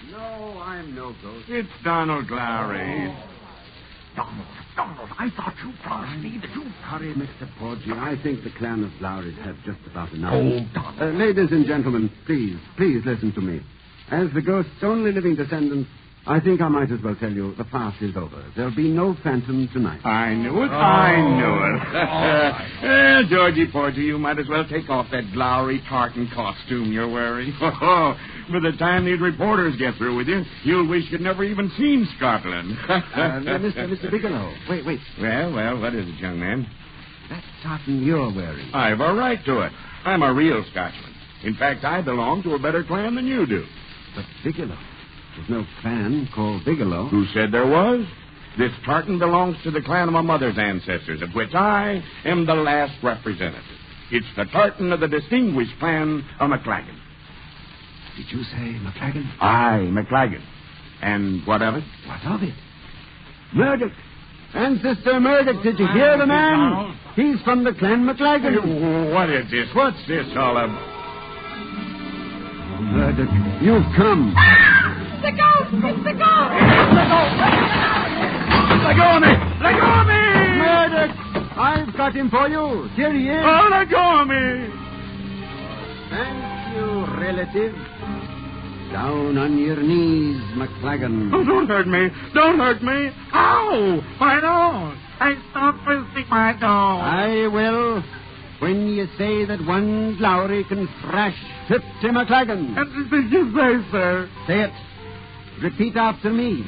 [SPEAKER 8] No, I'm no ghost.
[SPEAKER 5] It's Donald Glowery.
[SPEAKER 6] Donald, I thought you promised me that you...
[SPEAKER 8] Hurry, Mr. Porgy. I think the clan of Glowerys have just about enough.
[SPEAKER 6] Oh, Donald.
[SPEAKER 8] Ladies and gentlemen, please listen to me. As the ghost's only living descendant, I think I might as well tell you the farce is over. There'll be no Phantom tonight.
[SPEAKER 11] I knew it. Georgie Porter, you might as well take off that glowery tartan costume you're wearing. By the time these reporters get through with you, you'll wish you'd never even seen Scotland.
[SPEAKER 8] Mr. Bigelow, wait.
[SPEAKER 11] Well, what is it, young man?
[SPEAKER 8] That tartan you're wearing.
[SPEAKER 11] I've a right to it. I'm a real Scotchman. In fact, I belong to a better clan than you do.
[SPEAKER 8] But Bigelow, there's no clan called Bigelow.
[SPEAKER 11] Who said there was? This tartan belongs to the clan of my mother's ancestors, of which I am the last representative. It's the tartan of the distinguished clan of McLagan.
[SPEAKER 8] Did you say McLagan?
[SPEAKER 11] Aye, McLagan. And what of it?
[SPEAKER 8] What of it? Murdoch. Ancestor Murdoch, did you hear the man? He's from the clan McLagan.
[SPEAKER 11] What is this? What's this all about?
[SPEAKER 8] Oh, Murdoch, you've come.
[SPEAKER 3] The ghost! It's the ghost!
[SPEAKER 11] Let go of me! Let go of me!
[SPEAKER 8] Murdoch, I've got him for you. Here he is.
[SPEAKER 11] Oh, let go of me!
[SPEAKER 8] Thank you, relative. Down on your knees, McLagan.
[SPEAKER 11] Oh, don't hurt me. Don't hurt me. Ow! My nose. Stop twisting my nose.
[SPEAKER 8] I will. When you say that one Lowry can thrash 50 McLagan.
[SPEAKER 11] What did you say, sir?
[SPEAKER 8] Say it. Repeat after me.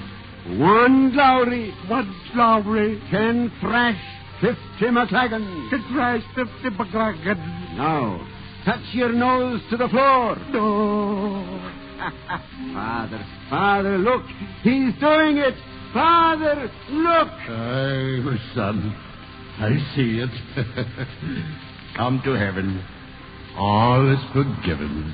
[SPEAKER 8] One Lowry.
[SPEAKER 11] One Lowry.
[SPEAKER 8] Can thrash 50 McLagan.
[SPEAKER 11] Can thrash 50 McLagan.
[SPEAKER 8] Now, touch your nose to the floor.
[SPEAKER 11] No.
[SPEAKER 8] Father, look. He's doing it. Father, look.
[SPEAKER 6] Aye, my son. I see it. Come to heaven. All is forgiven.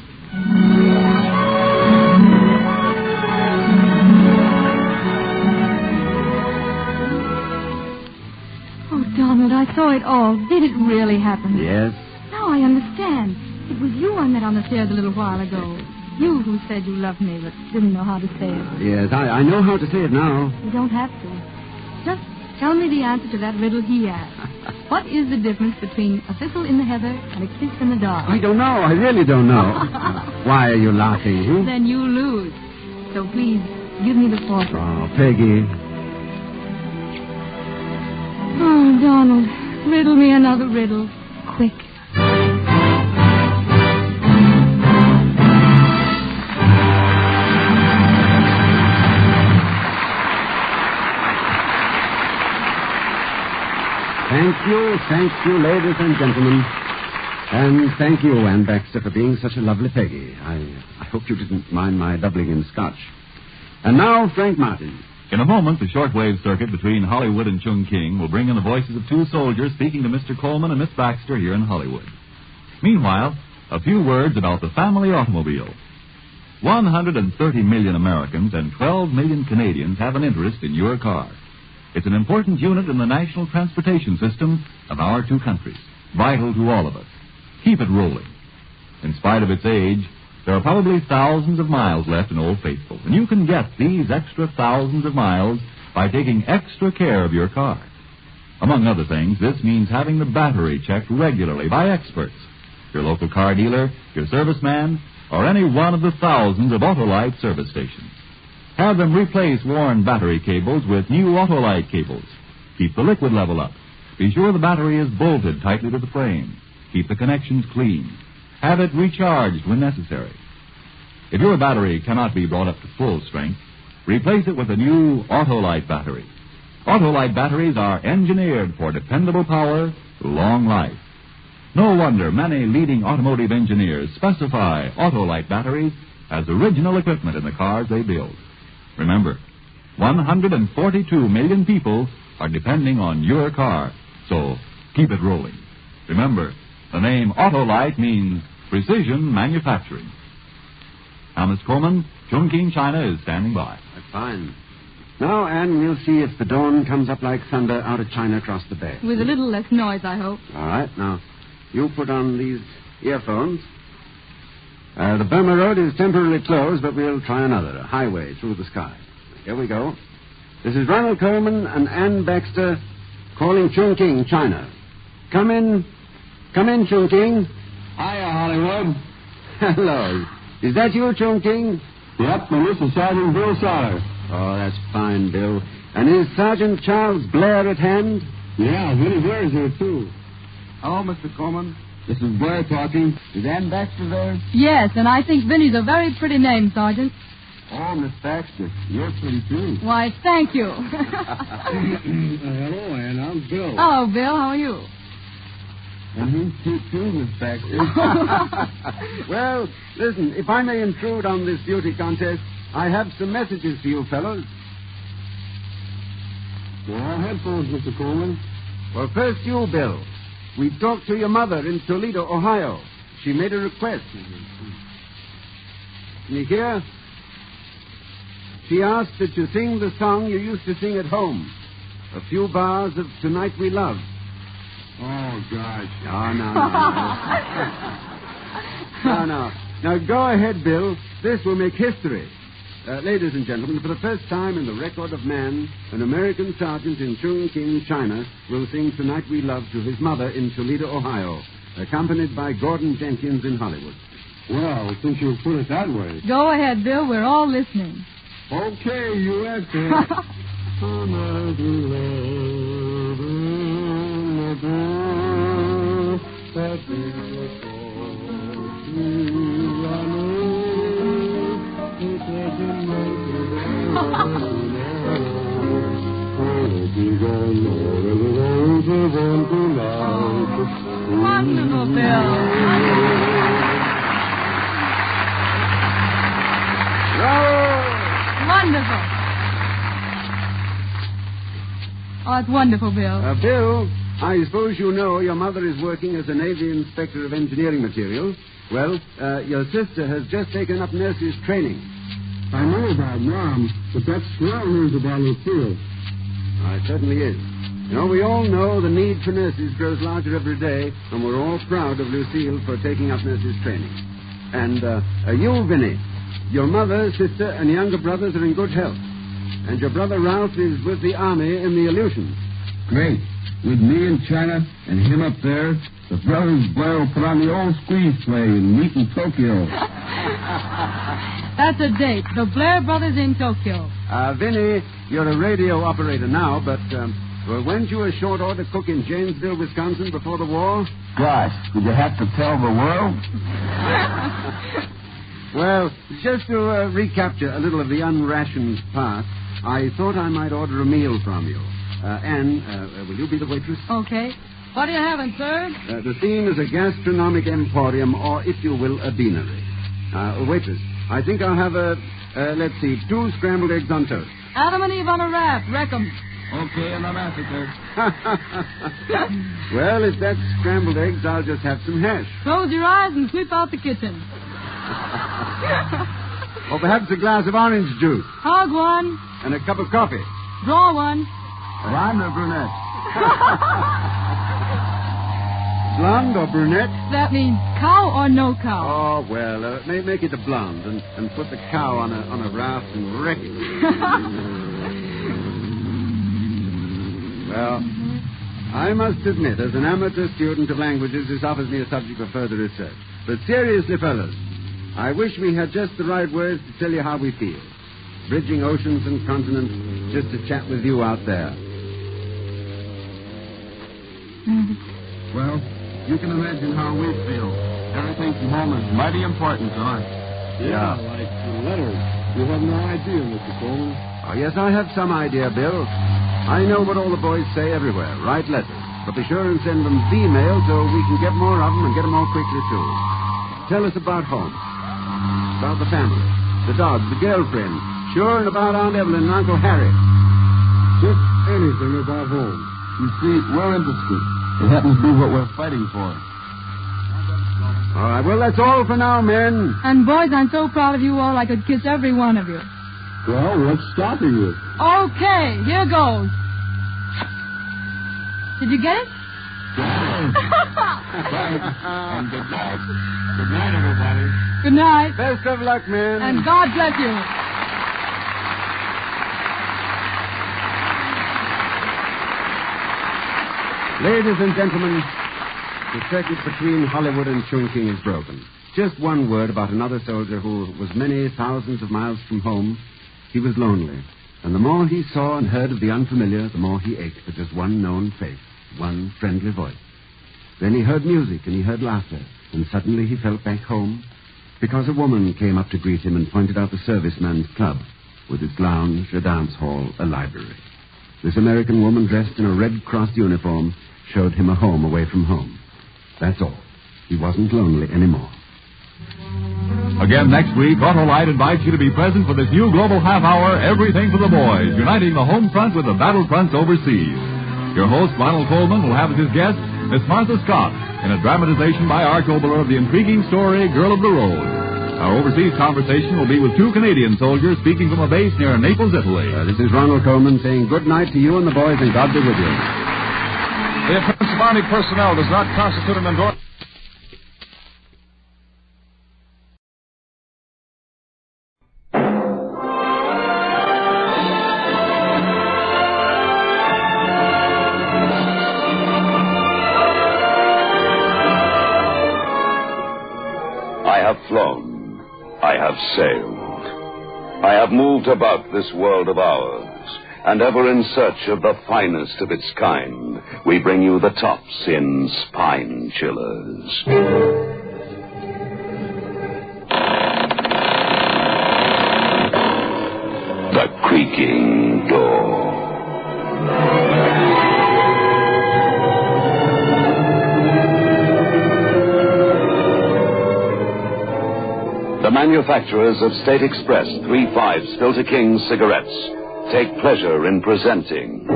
[SPEAKER 12] Oh, Donald, I saw it all. Did it really happen?
[SPEAKER 8] Yes.
[SPEAKER 12] Now I understand. It was you I met on the stairs a little while ago. You who said you loved me, but didn't know how to say it.
[SPEAKER 8] Yes, I know how to say it now.
[SPEAKER 12] You don't have to. Just tell me the answer to that riddle he asked. What is the difference between a thistle in the heather and a kiss in the dark?
[SPEAKER 8] I don't know. I really don't know. Why are you laughing?
[SPEAKER 12] Then you lose. So please, give me the forfeit.
[SPEAKER 8] Oh, Peggy.
[SPEAKER 12] Oh, Donald, riddle me another riddle. Quick.
[SPEAKER 8] Thank you, ladies and gentlemen. And thank you, Ann Baxter, for being such a lovely Peggy. I hope you didn't mind my doubling in Scotch. And now, Frank Martin.
[SPEAKER 7] In a moment, the shortwave circuit between Hollywood and Chungking will bring in the voices of two soldiers speaking to Mr. Coleman and Miss Baxter here in Hollywood. Meanwhile, a few words about the family automobile. 130 million Americans and 12 million Canadians have an interest in your car. It's an important unit in the national transportation system of our two countries, vital to all of us. Keep it rolling. In spite of its age, there are probably thousands of miles left in Old Faithful, and you can get these extra thousands of miles by taking extra care of your car. Among other things, this means having the battery checked regularly by experts, your local car dealer, your serviceman, or any one of the thousands of Autolite service stations. Have them replace worn battery cables with new Autolite cables. Keep the liquid level up. Be sure the battery is bolted tightly to the frame. Keep the connections clean. Have it recharged when necessary. If your battery cannot be brought up to full strength, replace it with a new Autolite battery. Autolite batteries are engineered for dependable power, long life. No wonder many leading automotive engineers specify Autolite batteries as original equipment in the cars they build. Remember, 142 million people are depending on your car, so keep it rolling. Remember, the name Autolite means precision manufacturing. Now, Miss Coleman, Chungking, China is standing by.
[SPEAKER 8] That's fine. Now, Anne, we'll see if the dawn comes up like thunder out of China across the bay.
[SPEAKER 12] With a little less noise, I hope.
[SPEAKER 8] All right. Now, you put on these earphones. The Burma Road is temporarily closed, but we'll try another, a highway through the sky. Here we go. This is Ronald Coleman and Ann Baxter calling Chungking, China. Come in, Chungking.
[SPEAKER 13] Hiya, Hollywood.
[SPEAKER 8] Hello. Is that you, Chungking?
[SPEAKER 13] Yep, and this is Sergeant Bill Sauter.
[SPEAKER 8] Oh, that's fine, Bill. And is Sergeant Charles Blair at hand?
[SPEAKER 13] Yeah, Vinny Blair's here, too.
[SPEAKER 11] Hello, Mr. Coleman. This is Blair talking. Is Ann Baxter there?
[SPEAKER 12] Yes, and I think Vinny's a very pretty name, Sergeant.
[SPEAKER 11] Oh, Miss Baxter, you're pretty, too.
[SPEAKER 12] Why, thank you.
[SPEAKER 13] Hello, Ann. I'm Bill.
[SPEAKER 12] Oh, Bill, how are you?
[SPEAKER 11] And he's cute, too, Miss Baxter.
[SPEAKER 8] Well, listen, if I may intrude on this beauty contest, I have some messages for you fellows.
[SPEAKER 13] Well, headphones, Mr. Coleman.
[SPEAKER 8] Well, first you, Bill. We talked to your mother in Toledo, Ohio. She made a request. Can you hear? She asked that you sing the song you used to sing at home. A few bars of Tonight We Love.
[SPEAKER 13] Oh, gosh.
[SPEAKER 8] Oh, no. Now, go ahead, Bill. This will make history. Ladies and gentlemen, for the first time in the record of man, an American sergeant in Chongqing, China, will sing Tonight We Love to his mother in Toledo, Ohio, accompanied by Gordon Jenkins in Hollywood.
[SPEAKER 13] Well, since you put it that way.
[SPEAKER 12] Go ahead, Bill. We're all listening.
[SPEAKER 13] Okay, you answer.
[SPEAKER 12] Wonderful, Bill. Wonderful. Oh, it's wonderful, Bill.
[SPEAKER 8] Bill, I suppose you know your mother is working as a Navy Inspector of Engineering Materials. Well, your sister has just taken up nurse's training.
[SPEAKER 13] I know about Mom, but that's swell news about Lucille.
[SPEAKER 8] It certainly is. You know, we all know the need for nurses grows larger every day, and we're all proud of Lucille for taking up nurse's training. And you, Vinny, your mother, sister, and younger brothers are in good health. And your brother Ralph is with the Army in the Aleutians.
[SPEAKER 13] Great. With me in China and him up there, the brothers Blair will put on the old squeeze play and meet in Tokyo.
[SPEAKER 12] That's a date. The Blair brothers in Tokyo.
[SPEAKER 8] Vinny, you're a radio operator now, but weren't you a short order cook in Janesville, Wisconsin before the war?
[SPEAKER 13] Gosh, did you have to tell the world?
[SPEAKER 8] Well, just to recapture a little of the unrationed part, I thought I might order a meal from you. Anne, will you be the waitress?
[SPEAKER 12] Okay. What are you having, sir?
[SPEAKER 8] The theme is a gastronomic emporium, or, if you will, a beanery. Waitress, I think I'll have 2 scrambled eggs on toast.
[SPEAKER 12] Adam and Eve on a raft. Wreck 'em.
[SPEAKER 13] Okay, and I'm after, sir.
[SPEAKER 8] Well, if that's scrambled eggs, I'll just have some hash.
[SPEAKER 12] Close your eyes and sweep out the kitchen.
[SPEAKER 8] Or perhaps a glass of orange juice.
[SPEAKER 12] Hog one.
[SPEAKER 8] And a cup of coffee.
[SPEAKER 12] Draw one.
[SPEAKER 8] Blonde or brunette? Blonde or brunette?
[SPEAKER 12] That means cow or no cow.
[SPEAKER 8] Oh, well, make it a blonde and put the cow on a raft and wreck it. Well, I must admit, as an amateur student of languages, this offers me a subject for further research. But seriously, fellas, I wish we had just the right words to tell you how we feel. Bridging oceans and continents just to chat with you out there.
[SPEAKER 13] Well, you can imagine how we feel. Everything from home is mighty important to us.
[SPEAKER 8] Yeah.
[SPEAKER 13] Like the letters. You have no idea, Mr. Coleman.
[SPEAKER 8] Oh, yes, I have some idea, Bill. I know what all the boys say everywhere. Write letters. But be sure and send them V-mail so we can get more of them and get them more quickly, too. Tell us about home. About the family. The dogs, the girlfriend. Sure, and about Aunt Evelyn and Uncle Harry.
[SPEAKER 13] Just anything about home. You see, we're interested. It happens to be what we're fighting for.
[SPEAKER 8] All right, well, that's all for now, men.
[SPEAKER 12] And, boys, I'm so proud of you all I could kiss every one of you.
[SPEAKER 13] Well, what's stopping you?
[SPEAKER 12] Okay, here goes. Did you get it?
[SPEAKER 13] And good night. Good night, everybody.
[SPEAKER 12] Good night.
[SPEAKER 8] Best of luck, men.
[SPEAKER 12] And God bless you.
[SPEAKER 8] Ladies and gentlemen, the circuit between Hollywood and Chongqing is broken. Just one word about another soldier who was many thousands of miles from home. He was lonely. And the more he saw and heard of the unfamiliar, the more he ached for just one known face, one friendly voice. Then he heard music and he heard laughter, and suddenly he felt back home because a woman came up to greet him and pointed out the serviceman's club with its lounge, a dance hall, a library. This American woman dressed in a Red Cross uniform showed him a home away from home. That's all. He wasn't lonely anymore.
[SPEAKER 7] Again next week, Autolite invites you to be present for this new global half-hour, Everything for the Boys, uniting the home front with the battle fronts overseas. Your host, Ronald Coleman, will have as his guest Miss Martha Scott in a dramatization by Art Oboler of the intriguing story, Girl of the Road. Our overseas conversation will be with 2 Canadian soldiers speaking from a base near Naples, Italy.
[SPEAKER 8] This is Ronald Coleman saying good night to you and the boys, and God be with you.
[SPEAKER 14] The offense of Army personnel does not constitute an endorsement.
[SPEAKER 15] I have flown. I have sailed. I have moved about this world of ours, and ever in search of the finest of its kind, we bring you the tops in spine chillers. The Creaking Door. The manufacturers of State Express 3-5 Filter King cigarettes take pleasure in presenting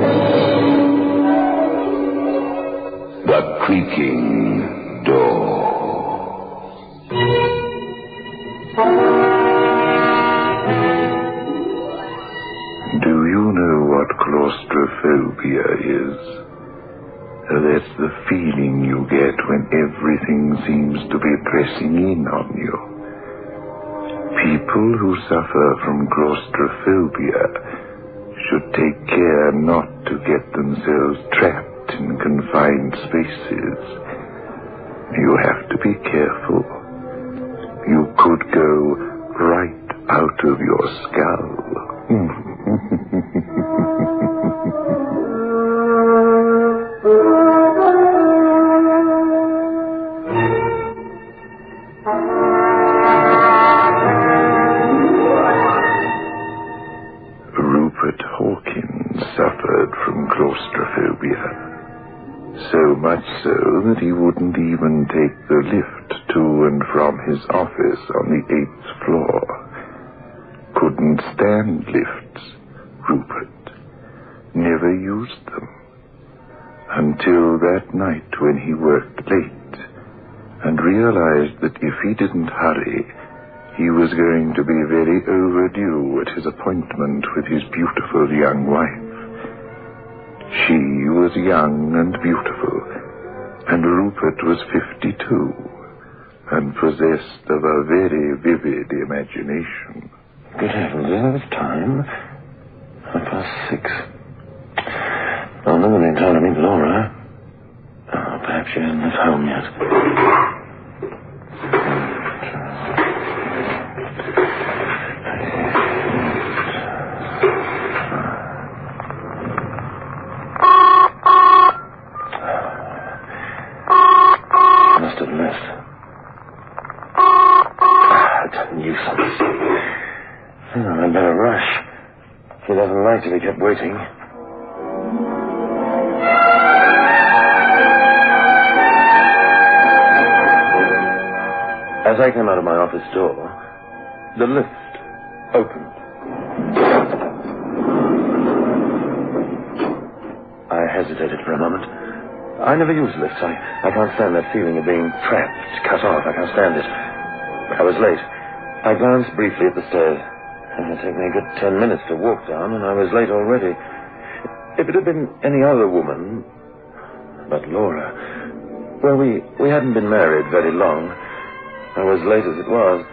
[SPEAKER 15] The Creaking Door.
[SPEAKER 10] Do you know what claustrophobia is? That's the feeling you get when everything seems to be pressing in on you. People who suffer from claustrophobia should take care not to get themselves trapped in confined spaces. You have to be careful. You could go right out of your skull. Suffered from claustrophobia. So much so that he wouldn't even take the lift to and from his office on the 8th floor. Couldn't stand lifts, Rupert. Never used them. Until that night when he worked late and realized that if he didn't hurry, he was going to be very overdue at his appointment with his beautiful young wife. She was young and beautiful, and Rupert was 52, and possessed of a very vivid imagination.
[SPEAKER 16] Good heavens, is that time? 6:30. Oh, no one in time to meet Laura. Oh, perhaps she isn't at home yet. I'd better rush. He doesn't like to be kept waiting. As I came out of my office door, the lift opened. I hesitated for a moment. I never use lifts. I can't stand that feeling of being trapped, cut off. I can't stand it. I was late. I glanced briefly at the stairs. It would take me a good 10 minutes to walk down, and I was late already. If it had been any other woman... But Laura... Well, we hadn't been married very long. I was late as it was.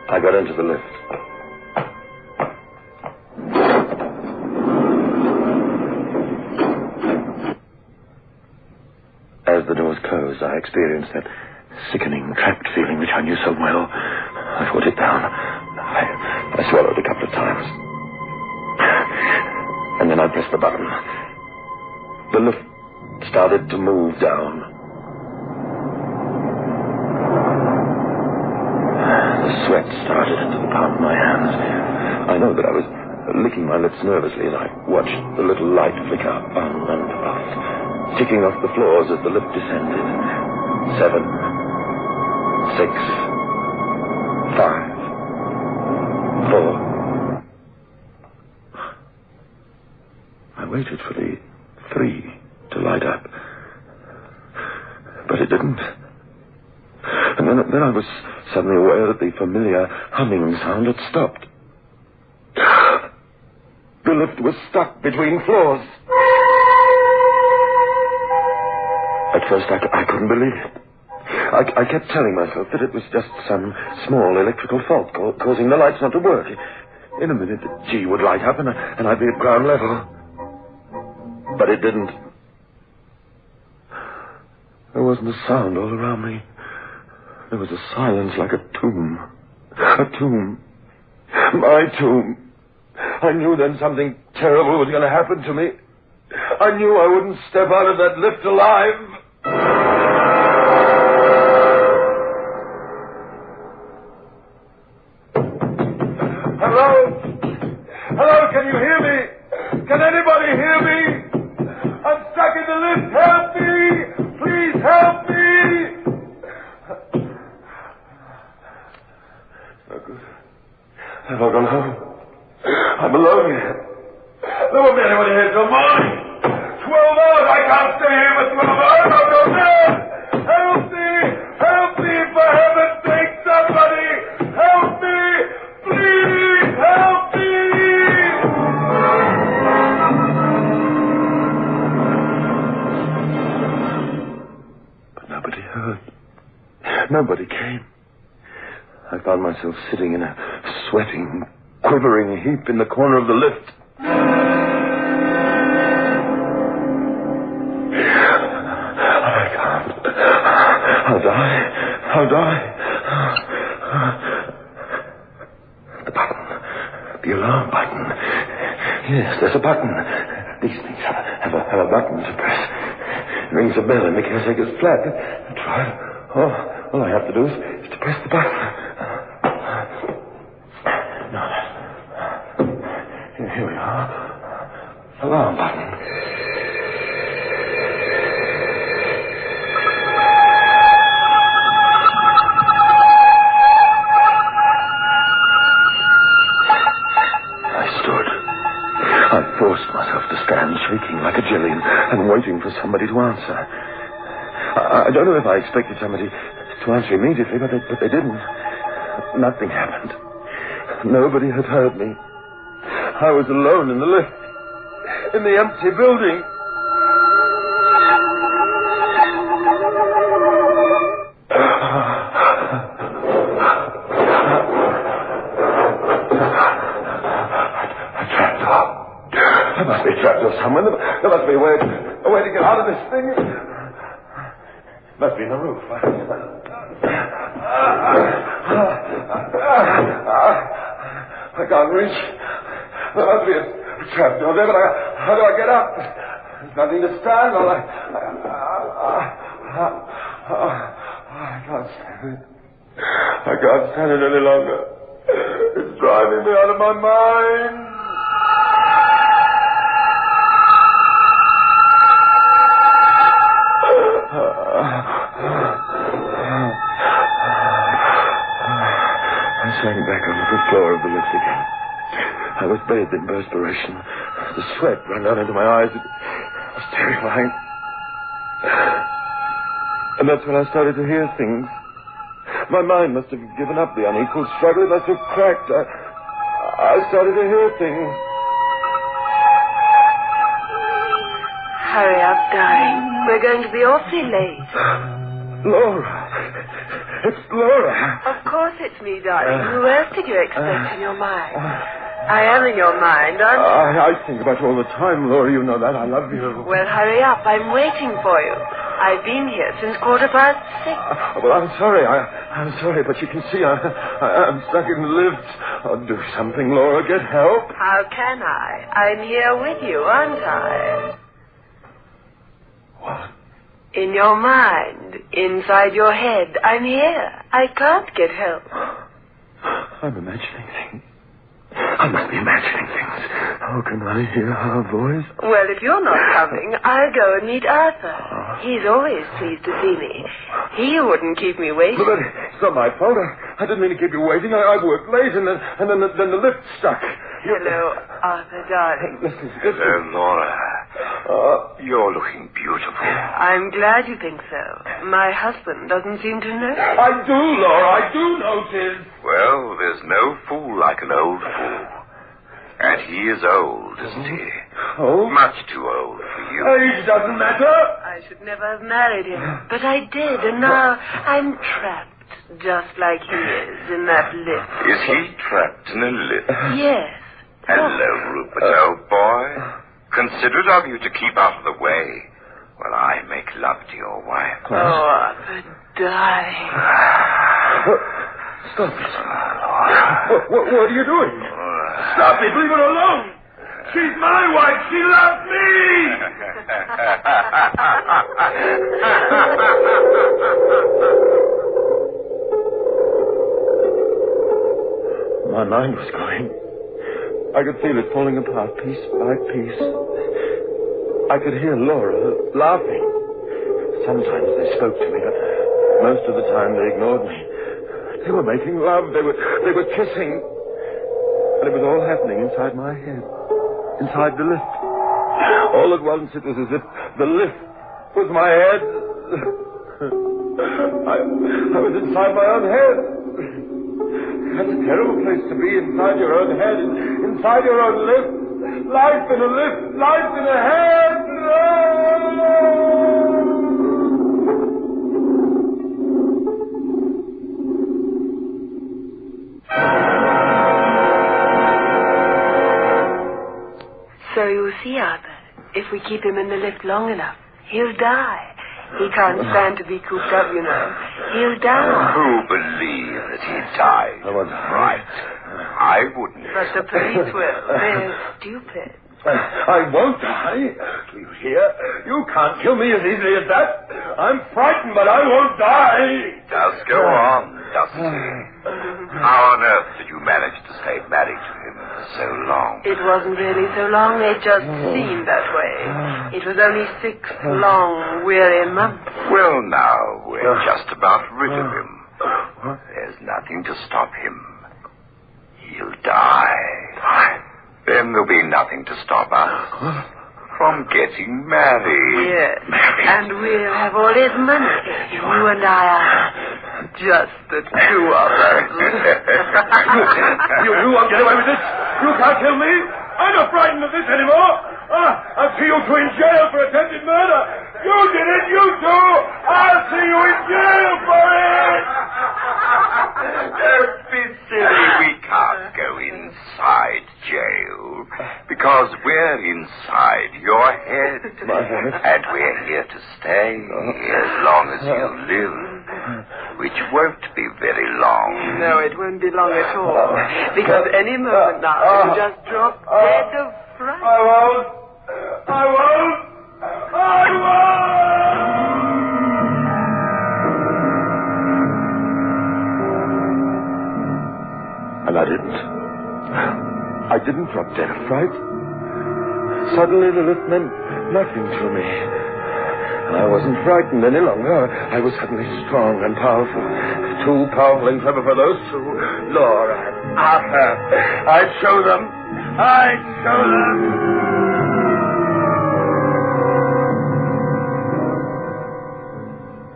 [SPEAKER 16] I got into the lift. As the doors closed, I experienced that sickening, trapped feeling which I knew so well. I put it down. I swallowed a couple of times. And then I pressed the button. The lift started to move down. The sweat started to the palm of my hands. I know that I was licking my lips nervously, and I watched the little light flicker on and off, ticking off the floors as the lift descended. 7, 6, 5, 4. I waited for the 3 to light up, but it didn't. And then I was suddenly aware that the familiar humming sound had stopped. The lift was stuck between floors. At first, I couldn't believe it. I kept telling myself that it was just some small electrical fault causing the lights not to work. In a minute, the G would light up and I'd be at ground level. But it didn't. There wasn't a sound all around me. There was a silence like a tomb. A tomb. My tomb. I knew then something terrible was going to happen to me. I knew I wouldn't step out of that lift alive.
[SPEAKER 10] Hello? Hello, can you hear me? Can anybody hear me? I'm stuck in the lift. Help me! Please help me! No good. Have I gone home? I'm alone here. There won't be anyone here till morning. 12 hours. I can't stay here for 12 hours. I'm not there. Help me! Help me! For heaven's sake, somebody! Help me! Please help me! But nobody heard. Nobody came. I found myself sitting in a sweating, quivering heap in the corner of the lift. I can't. I'll die. I'll die. The button. The alarm button. Yes, there's a button. These things have a button to press. It rings a bell in the caretaker's flat. Try it. All I have to do is to press the button. Here we are. Alarm button. I stood. I forced myself to stand shaking like a jelly and waiting for somebody to answer. I don't know if I expected somebody to answer immediately, but they didn't. Nothing happened. Nobody had heard me. I was alone in the lift, in the empty building. A trapdoor. There must be a trapdoor somewhere. There must be a way to get out of this thing. It must be in the roof. I can't reach. There must be a trapdoor there, but how do I get up? There's nothing to stand on. I can't stand it. I can't stand it any longer. It's driving me out of my mind. I sank back onto the floor of the lift again. I was bathed in perspiration. The sweat ran down into my eyes. It was terrifying. And that's when I started to hear things. My mind must have given up the unequal struggle. It must have cracked. I started to hear things.
[SPEAKER 17] Hurry up, darling. We're going to be awfully late.
[SPEAKER 10] Laura. It's Laura.
[SPEAKER 17] Of course it's me, darling. Who else did you expect in your mind? I am in your mind, aren't you?
[SPEAKER 10] I think about you all the time, Laura. You know that. I love you.
[SPEAKER 17] Well, hurry up. I'm waiting for you. I've been here since 6:15.
[SPEAKER 18] Well, I'm sorry. I'm sorry, but you can see I'm stuck in the lift. Oh, do something, Laura. Get help.
[SPEAKER 17] How can I? I'm here with you, aren't I?
[SPEAKER 18] What?
[SPEAKER 17] In your mind, inside your head. I'm here. I can't get help.
[SPEAKER 18] I'm imagining things. I must be imagining things. How can I hear her voice?
[SPEAKER 17] Well, if you're not coming, I'll go and meet Arthur. He's always pleased to see me. He wouldn't keep me waiting.
[SPEAKER 18] But it's not my fault. I didn't mean to keep you waiting. I worked late, and then the lift stuck.
[SPEAKER 17] Hello, Arthur, darling.
[SPEAKER 18] Listen.
[SPEAKER 15] Hello, Laura. You're looking beautiful.
[SPEAKER 17] I'm glad you think so. My husband doesn't seem to know.
[SPEAKER 18] I do, Laura. I do notice.
[SPEAKER 15] Well, there's no fool like an old fool. And he is old, isn't he?
[SPEAKER 18] Old?
[SPEAKER 15] Much too old for you.
[SPEAKER 18] Age doesn't matter.
[SPEAKER 17] I should never have married him. But I did, and now I'm trapped, just like he is, in that lift.
[SPEAKER 15] Is he trapped in a lift?
[SPEAKER 17] Yes.
[SPEAKER 15] Hello, Rupert, old boy. Considerate of you to keep out of the way while I make love to your wife.
[SPEAKER 17] Oh, Arthur, darling.
[SPEAKER 18] Stop it. What are you doing? Stop it. Leave her alone. She's my wife. She loves me. My mind was going. I could feel it falling apart piece by piece. I could hear Laura laughing. Sometimes they spoke to me, but most of the time they ignored me. They were making love. They were kissing. And it was all happening inside my head. Inside the lift. All at once it was as if the lift was my head. I was inside my own head. That's a terrible place to be, inside your own head, inside your own lift. Life in a lift, life in a head.
[SPEAKER 17] So you see, Arthur, if we keep him in the lift long enough, he'll die. He can't stand to be cooped up, you know. He'll die.
[SPEAKER 15] Who believed that he died? Right. I wouldn't.
[SPEAKER 17] But the police will. They're stupid.
[SPEAKER 18] I won't die. Do you hear? You can't kill me as easily as that. I'm frightened, but I won't die.
[SPEAKER 15] Does go on, doesn't he? How on earth did you manage to stay married to him for so long?
[SPEAKER 17] It wasn't really so long. It just seemed that way. It was only 6 long, weary months.
[SPEAKER 15] Well, now, we're just about rid of him. There's nothing to stop him. He'll die. Then there'll be nothing to stop us from getting married.
[SPEAKER 17] Yes, and we'll have all his money. You and I are just the two of us.
[SPEAKER 18] You won't get away with this. You can't kill me. I'm not frightened of this anymore. I'll see you two in jail for attempted murder. You did it, you two. I'll see you in jail for it.
[SPEAKER 15] Don't be silly. We can't go inside jail because we're inside your head.
[SPEAKER 18] My head?
[SPEAKER 15] And we're here to stay as long as you live, which won't be very long.
[SPEAKER 17] No, it won't be long at all. Because any moment now, you'll just drop dead of fright.
[SPEAKER 18] I won't. I won't. I won't. And I didn't drop dead of fright. Suddenly the lift meant nothing to me. And I wasn't frightened any longer. I was suddenly strong and powerful. Too powerful and clever for those two. Laura and Arthur. I'd show them. I'd show them.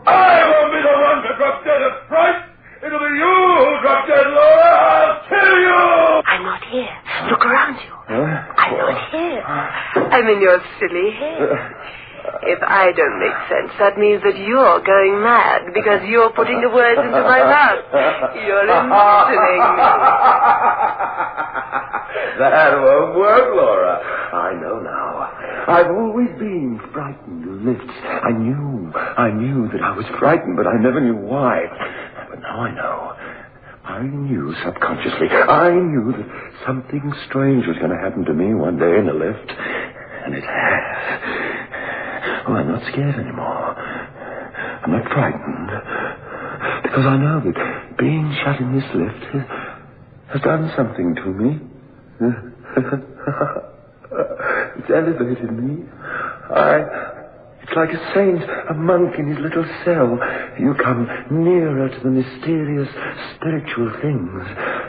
[SPEAKER 18] I won't be the one to drop dead of fright. It'll be you who drop dead, Laura. I'll kill you.
[SPEAKER 17] I'm not here. Look around you. I'm not here. I'm in your silly head. If I don't make sense, that means that you're going mad because you're putting the words into my mouth. You're imprisoning me.
[SPEAKER 18] That won't work, Laura. I know now. I've always been frightened of lifts. I knew that I was frightened, but I never knew why. But now I know. I knew subconsciously. I knew that something strange was going to happen to me one day in the lift. And it has. Oh, I'm not scared anymore. I'm not frightened. Because I know that being shut in this lift has done something to me. It's elevated me. It's like a saint, a monk in his little cell. You come nearer to the mysterious spiritual things.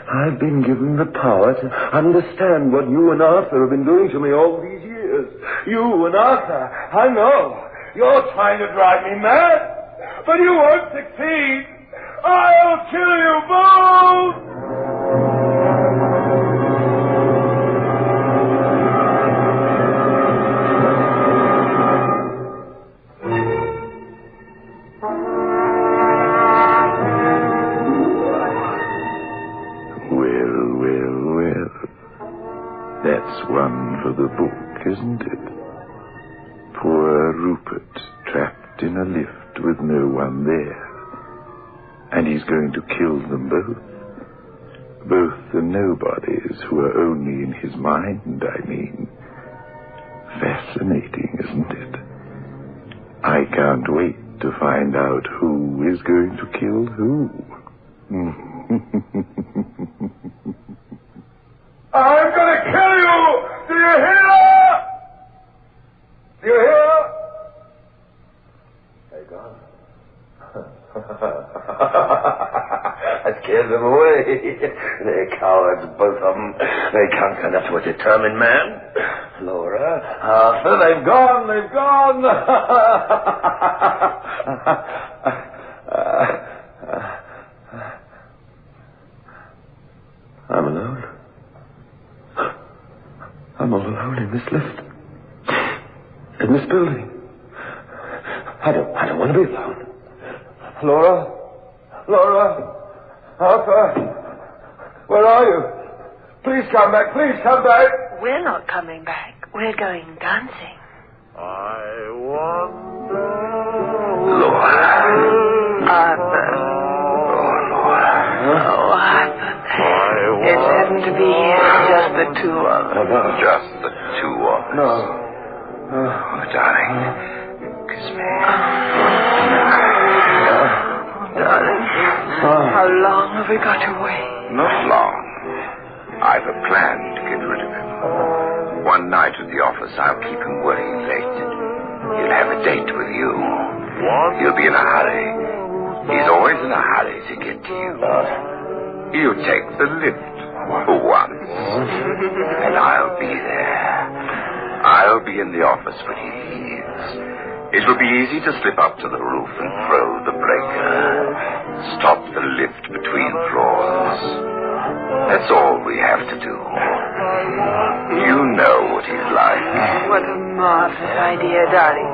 [SPEAKER 18] I've been given the power to understand what you and Arthur have been doing to me all these years. You and Arthur, I know. You're trying to drive me mad, but you won't succeed. I'll kill you both!
[SPEAKER 19] That's one for the book, isn't it? Poor Rupert, trapped in a lift with no one there. And he's going to kill them both. Both the nobodies who are only in his mind, I mean. Fascinating, isn't it? I can't wait to find out who is going to kill who.
[SPEAKER 10] I'm gonna kill you! Do you hear? Do you hear?
[SPEAKER 18] They're gone. I scared them away. They're cowards, both of them. They can't stand up to a determined man. Laura, Arthur, they've gone, they've gone. I'm alone. I'm all alone in this lift. In this building. I don't want to be alone. Laura? Arthur? Where are you? Please come back. Please come back.
[SPEAKER 17] We're not coming back. We're going dancing.
[SPEAKER 10] I wonder...
[SPEAKER 18] Laura.
[SPEAKER 17] Arthur. Oh, Arthur. It's heaven to be here. Just the two of us.
[SPEAKER 19] Just the two of us.
[SPEAKER 18] No.
[SPEAKER 19] Oh, darling. Kiss me.
[SPEAKER 17] Darling, how long have we got to wait?
[SPEAKER 19] Not long. I've a plan to get rid of him. One night at the office, I'll keep him working late. He'll have a date with you. He'll be in a hurry. He's always in a hurry to get to you. You take the lift once, and I'll be there. I'll be in the office when he leaves. It will be easy to slip up to the roof and throw the breaker. Stop the lift between floors. That's all we have to do. You know what he's like.
[SPEAKER 17] What a marvelous idea, darling.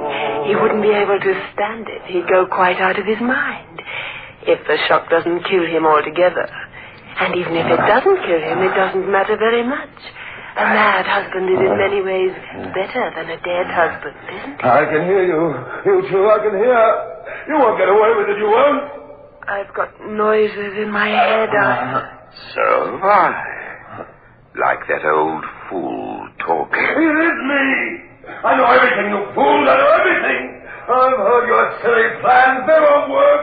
[SPEAKER 17] He wouldn't be able to stand it. He'd go quite out of his mind. If the shock doesn't kill him altogether. And even if it doesn't kill him, it doesn't matter very much. A mad husband is in many ways better than a dead husband, isn't he?
[SPEAKER 18] I can hear you. You two, I can hear. You won't get away with it, you won't.
[SPEAKER 17] I've got noises in my head, Arthur.
[SPEAKER 19] So have I. Like that old fool talking.
[SPEAKER 10] It is me! I know everything, you fool. I know everything. I've heard your silly plans. They won't work.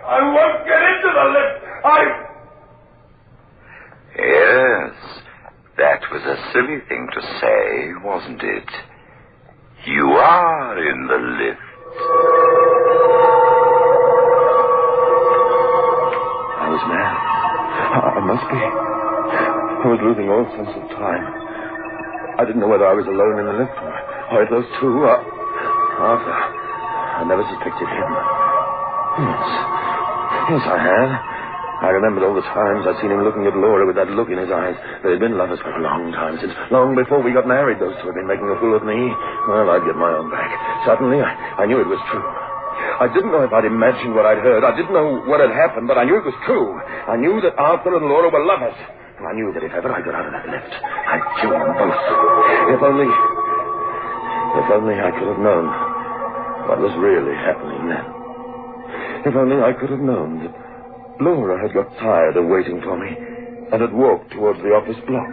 [SPEAKER 10] I won't get into the lift.
[SPEAKER 19] Yes, that was a silly thing to say, wasn't it? You are in the lift.
[SPEAKER 18] I was mad. I must be. I was losing all sense of time. I didn't know whether I was alone in the lift or if those two were... Arthur. I never suspected him. Yes, I had. I remembered all the times I'd seen him looking at Laura with that look in his eyes. They had been lovers for a long time, since long before we got married, those two had been making a fool of me. Well, I'd get my own back. Suddenly, I knew it was true. I didn't know if I'd imagined what I'd heard. I didn't know what had happened, but I knew it was true. I knew that Arthur and Laura were lovers. And I knew that if ever I got out of that lift, I'd kill them both. If only I could have known. what was really happening then. If only I could have known that Laura had got tired of waiting for me and had walked towards the office block.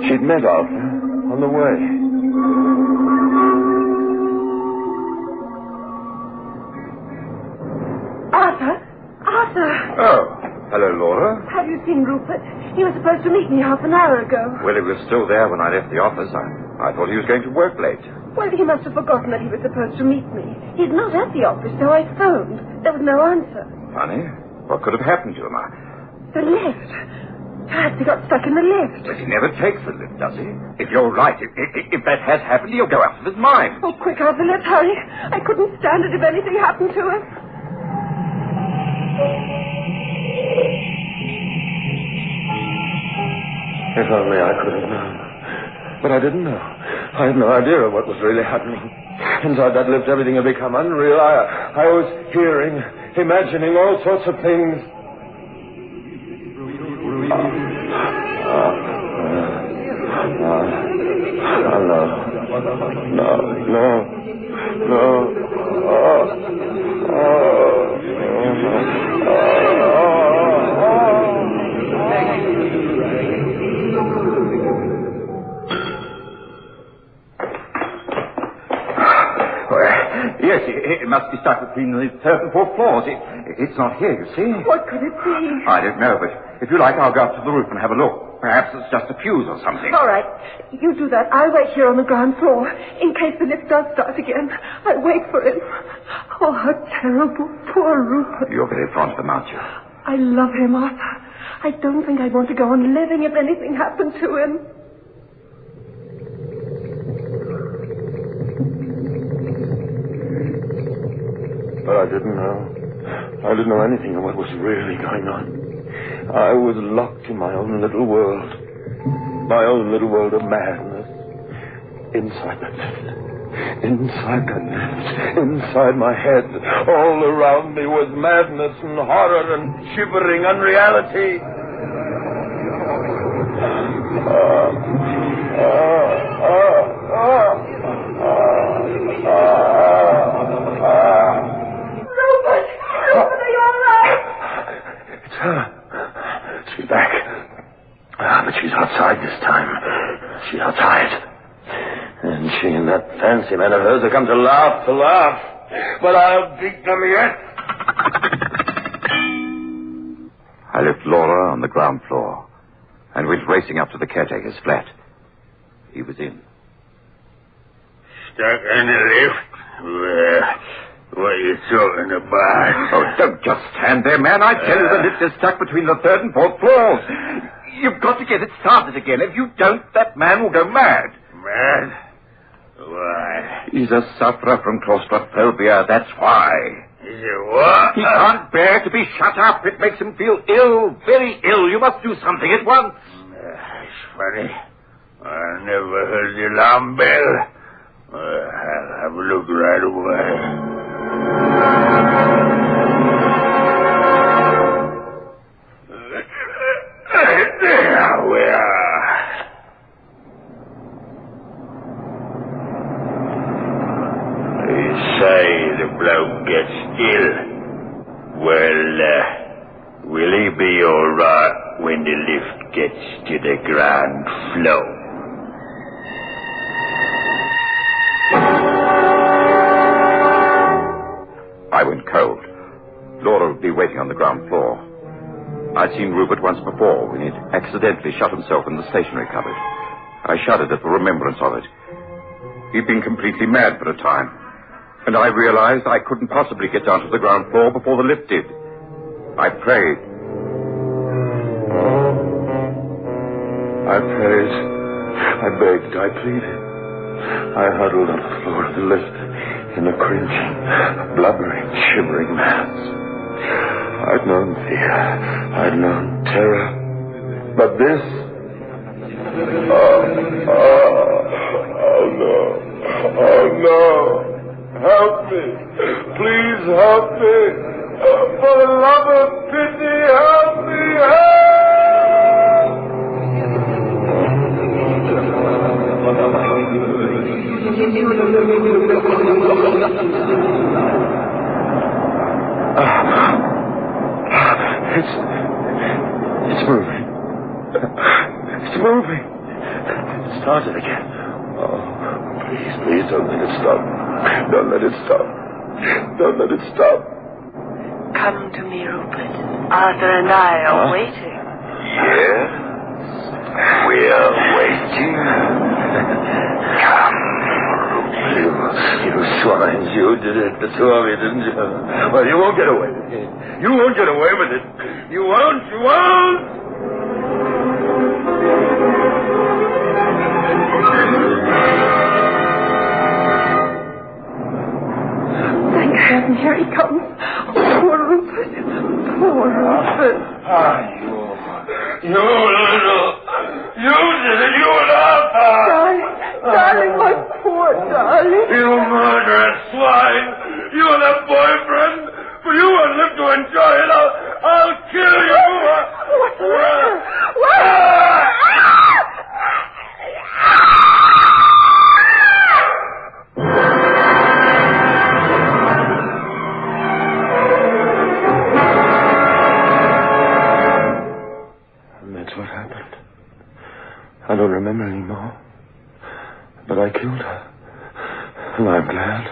[SPEAKER 18] She'd met Arthur on the way.
[SPEAKER 17] Arthur!
[SPEAKER 19] Oh, hello, Laura.
[SPEAKER 17] Have you seen Rupert? He was supposed to meet me half an hour ago.
[SPEAKER 19] Well, he was still there when I left the office. I thought he was going to work late.
[SPEAKER 17] Well, he must have forgotten that he was supposed to meet me. He's not at the office, so I phoned. There was no answer.
[SPEAKER 19] Funny. What could have happened to him?
[SPEAKER 17] The lift. Perhaps he got stuck in the lift.
[SPEAKER 19] But he never takes the lift, does he? If you're right, if that has happened, he'll go out of his mind.
[SPEAKER 17] Oh, quick, Arthur, let's hurry. I couldn't stand it if anything happened to him.
[SPEAKER 18] If only I could have known. But I didn't know. I had no idea of what was really happening. Inside that lift, everything had become unreal. I was hearing, imagining all sorts of things.
[SPEAKER 19] Yes, it must be stuck between the third and fourth floors. It's not here, you see.
[SPEAKER 17] What could it be?
[SPEAKER 19] I don't know, but if you like, I'll go up to the roof and have a look. Perhaps it's just a fuse or something.
[SPEAKER 17] All right. You do that. I'll wait here on the ground floor. In case the lift does start again, I'll wait for him. Oh, how terrible. Poor Rupert.
[SPEAKER 19] You're very fond of him, aren't you?
[SPEAKER 17] I love him, Arthur. I don't think I'd want to go on living if anything happened to him.
[SPEAKER 18] But I didn't know. I didn't know anything of what was really going on. I was locked in my own little world. My own little world of madness. Inside that lift. Inside that lift. Inside my head. All around me was madness and horror and shivering unreality. She's back. But she's outside this time. She's outside. And she and that fancy man of hers have come to laugh. But I'll beat them yet.
[SPEAKER 19] I left Laura on the ground floor and went racing up to the caretaker's flat. He was in.
[SPEAKER 10] Stuck in the lift? What are you talking about?
[SPEAKER 19] Oh, don't just stand there, man. I tell you the lift is stuck between the third and fourth floors. You've got to get it started again. If you don't, that man will go mad.
[SPEAKER 10] Mad? Why?
[SPEAKER 19] He's a sufferer from claustrophobia, that's why.
[SPEAKER 10] Is it what?
[SPEAKER 19] He can't bear to be shut up. It makes him feel ill, very ill. You must do something at once.
[SPEAKER 10] It's funny. I never heard the alarm bell. I'll have a look right away. There we are. They say the bloke gets ill. Well, will he be all right when the lift gets to the ground floor?
[SPEAKER 19] I went cold. Laura would be waiting on the ground floor. I'd seen Rupert once before when he'd accidentally shut himself in the stationery cupboard. I shuddered at the remembrance of it. He'd been completely mad for a time, and I realized I couldn't possibly get down to the ground floor before the lift did. I prayed.
[SPEAKER 18] I prayed. I begged. I pleaded. I huddled on the floor of the lift in a cringing, blubbering, shivering mass. I'd known fear. I'd known terror. But this... Oh, no. Help me. Please help me. For the love of pity, help me. moving. It started again. Oh, please, don't let it stop. Don't let it stop. Don't let it stop.
[SPEAKER 17] Come to me, Rupert. Arthur and I are waiting.
[SPEAKER 19] Yes, we are waiting. Come,
[SPEAKER 18] You swine, you did it. The two of you, didn't you? Well, you won't get away with it. You won't get away with it. You won't. You won't.
[SPEAKER 17] Thank heaven, here he comes. Oh, poor Rupert. Poor Rupert.
[SPEAKER 18] You little. You did it. You and Arthur.
[SPEAKER 17] Darling, my poor darling.
[SPEAKER 18] You murderous swine. You and that boyfriend. For you won't live to enjoy it. I'll kill you.
[SPEAKER 17] What's the matter? What?
[SPEAKER 18] That's what happened. I don't remember anymore. But I killed her. And I'm glad.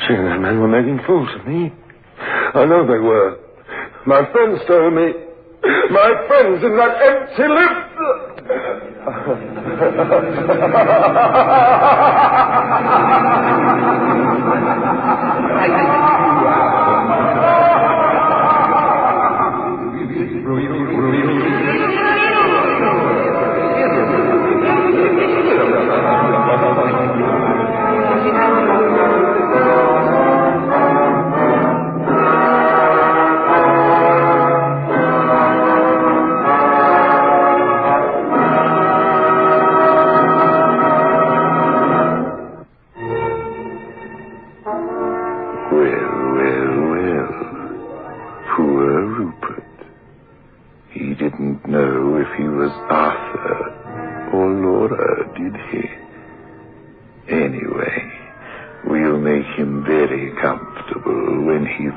[SPEAKER 18] She and that man were making fools of me. I know they were. My friends told me. My friends in that empty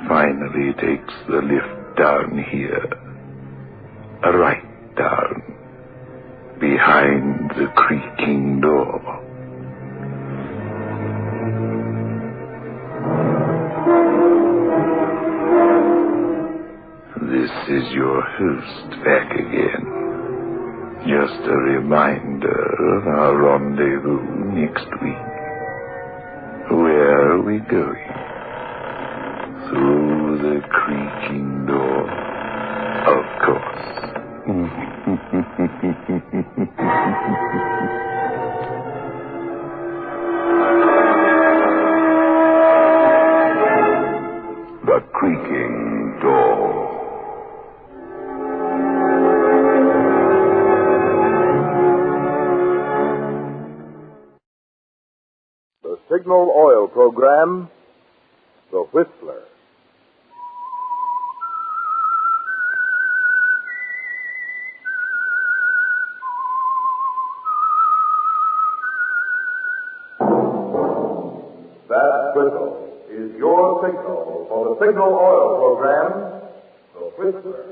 [SPEAKER 19] finally takes the lift down here. Right down. Behind the creaking door. This is your host back again. Just a reminder of our rendezvous next week. Where are we going? Through the creaking door, of course. The creaking door.
[SPEAKER 20] The Signal Oil Program, The Whistler. That whistle is your signal for the Signal Oil Program, The Whistler.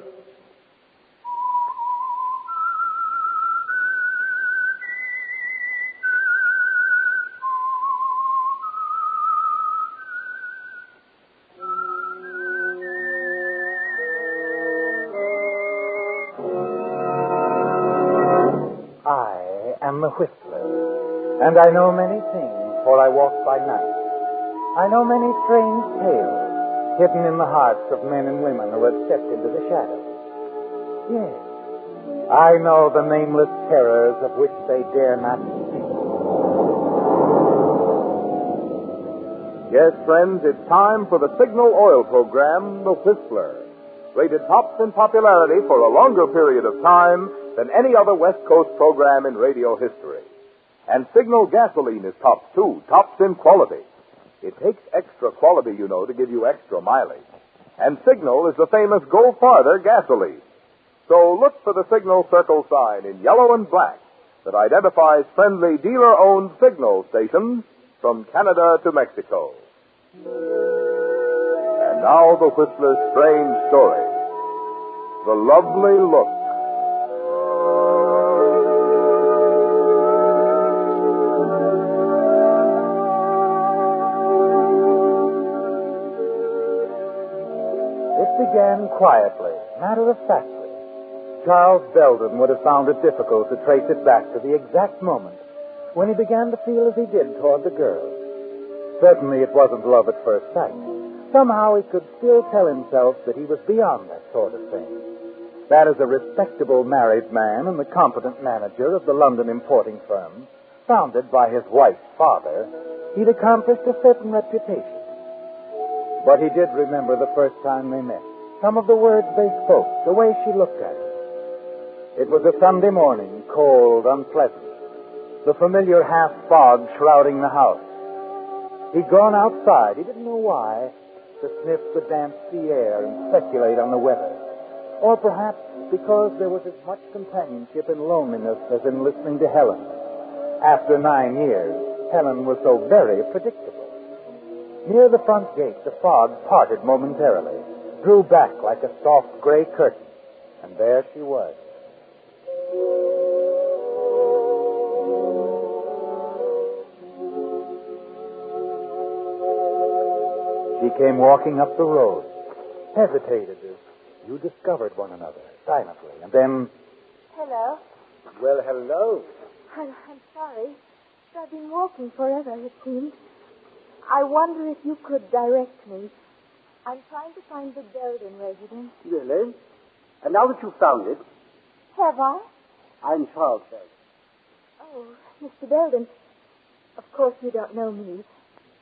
[SPEAKER 21] I am the Whistler, and I know many things, for I walk by night. I know many strange tales hidden in the hearts of men and women who have stepped into the shadows. Yes, I know the nameless terrors of which they dare not speak.
[SPEAKER 20] Yes, friends, it's time for the Signal Oil Program, The Whistler. Rated tops in popularity for a longer period of time than any other West Coast program in radio history. And Signal gasoline is tops, too, tops in quality. It takes extra quality, you know, to give you extra mileage. And Signal is the famous Go Farther gasoline. So look for the Signal circle sign in yellow and black that identifies friendly dealer-owned Signal stations from Canada to Mexico. And now the Whistler's strange story. The Lovely Look.
[SPEAKER 21] quietly, matter-of-factly, Charles Belden would have found it difficult to trace it back to the exact moment when he began to feel as he did toward the girl. Certainly it wasn't love at first sight. Somehow he could still tell himself that he was beyond that sort of thing. That as a respectable married man and the competent manager of the London importing firm, founded by his wife's father, he'd accomplished a certain reputation. But he did remember the first time they met, some of the words they spoke, the way she looked at him. It was a Sunday morning, cold, unpleasant, the familiar half fog shrouding the house. He'd gone outside, he didn't know why, to sniff the damp sea air and speculate on the weather. Or perhaps because there was as much companionship in loneliness as in listening to Helen. After 9 years, Helen was so very predictable. Near the front gate, the fog parted momentarily, drew back like a soft gray curtain, and there she was. She came walking up the road, hesitated as you discovered one another, silently, and then...
[SPEAKER 1] Hello.
[SPEAKER 21] Well, hello.
[SPEAKER 1] I'm sorry. I've been walking forever, it seems. I wonder if you could direct me. I'm trying to find the Belden residence.
[SPEAKER 22] Really? And now that you've found it...
[SPEAKER 1] Have I?
[SPEAKER 22] I'm Charles Belden.
[SPEAKER 1] Oh, Mr. Belden. Of course you don't know me,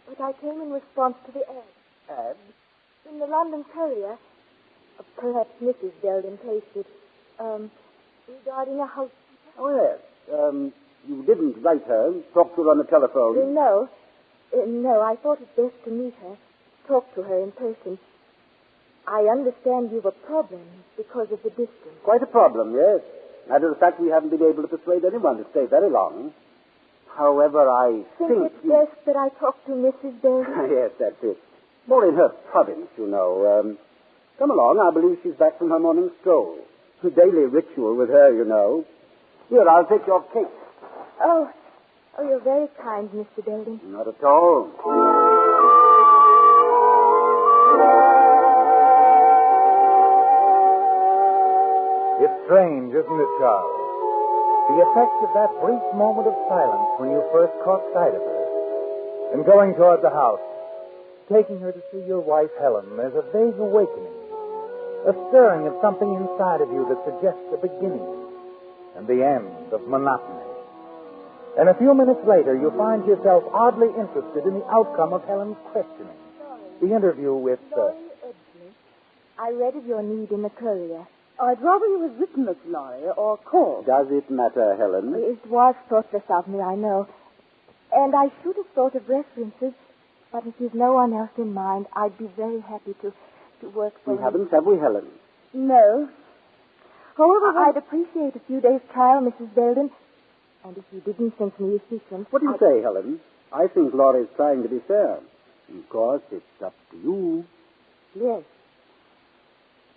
[SPEAKER 1] but I came in response to the ad.
[SPEAKER 22] Ad?
[SPEAKER 1] In the London Courier. Perhaps Mrs. Belden placed it. Regarding a housekeeper.
[SPEAKER 22] Oh, yes. You didn't write her, talk to her on the telephone?
[SPEAKER 1] No. No, I thought it best to meet her, talk to her in person. I understand you've a problem because of the distance.
[SPEAKER 22] Quite a problem, yes. Matter of fact, we haven't been able to persuade anyone to stay very long. However, I think
[SPEAKER 1] it's best that I talk to Mrs. Belden?
[SPEAKER 22] Yes, that's it. More in her province, you know. Come along. I believe she's back from her morning stroll. A daily ritual with her, you know. Here, I'll take your cake.
[SPEAKER 1] Oh, you're very kind, Mr. Belden.
[SPEAKER 22] Not at all.
[SPEAKER 21] It's strange, isn't it, Charles? The effect of that brief moment of silence when you first caught sight of her. And going toward the house, taking her to see your wife, Helen, there's a vague awakening. A stirring of something inside of you that suggests the beginning and the end of monotony. And a few minutes later, you find yourself oddly interested in the outcome of Helen's questioning. The interview with...
[SPEAKER 1] I read of your need in the Courier.
[SPEAKER 23] I'd rather you had written it, Laurie, or called.
[SPEAKER 22] Does it matter, Helen?
[SPEAKER 1] It was thoughtless of me, I know. And I should have thought of references, but if you've no one else in mind, I'd be very happy to work for you.
[SPEAKER 22] We haven't, have we, Helen?
[SPEAKER 1] No. However, I'd appreciate a few days' trial, Mrs. Belden. And if you didn't think me efficient...
[SPEAKER 22] What do you say, Helen? I think Laurie's trying to be fair. Of course, it's up to you.
[SPEAKER 1] Yes.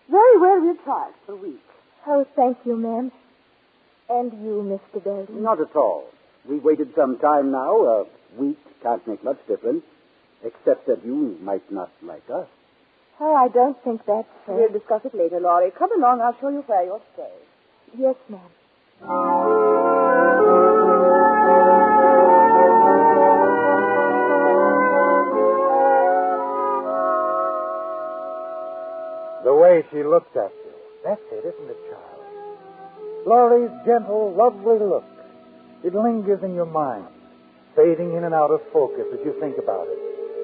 [SPEAKER 23] Very well, we'll try it for a week.
[SPEAKER 1] Oh, thank you, ma'am. And you, Mr. Belden.
[SPEAKER 22] Not at all. We've waited some time now. A week can't make much difference. Except that you might not like us.
[SPEAKER 1] Oh, I don't think that's fair.
[SPEAKER 23] We'll discuss it later, Laurie. Come along, I'll show you where you'll stay.
[SPEAKER 1] Yes, ma'am.
[SPEAKER 21] The way she looked at you. That's it, isn't it, Charles? Laurie's gentle, lovely look. It lingers in your mind, fading in and out of focus as you think about it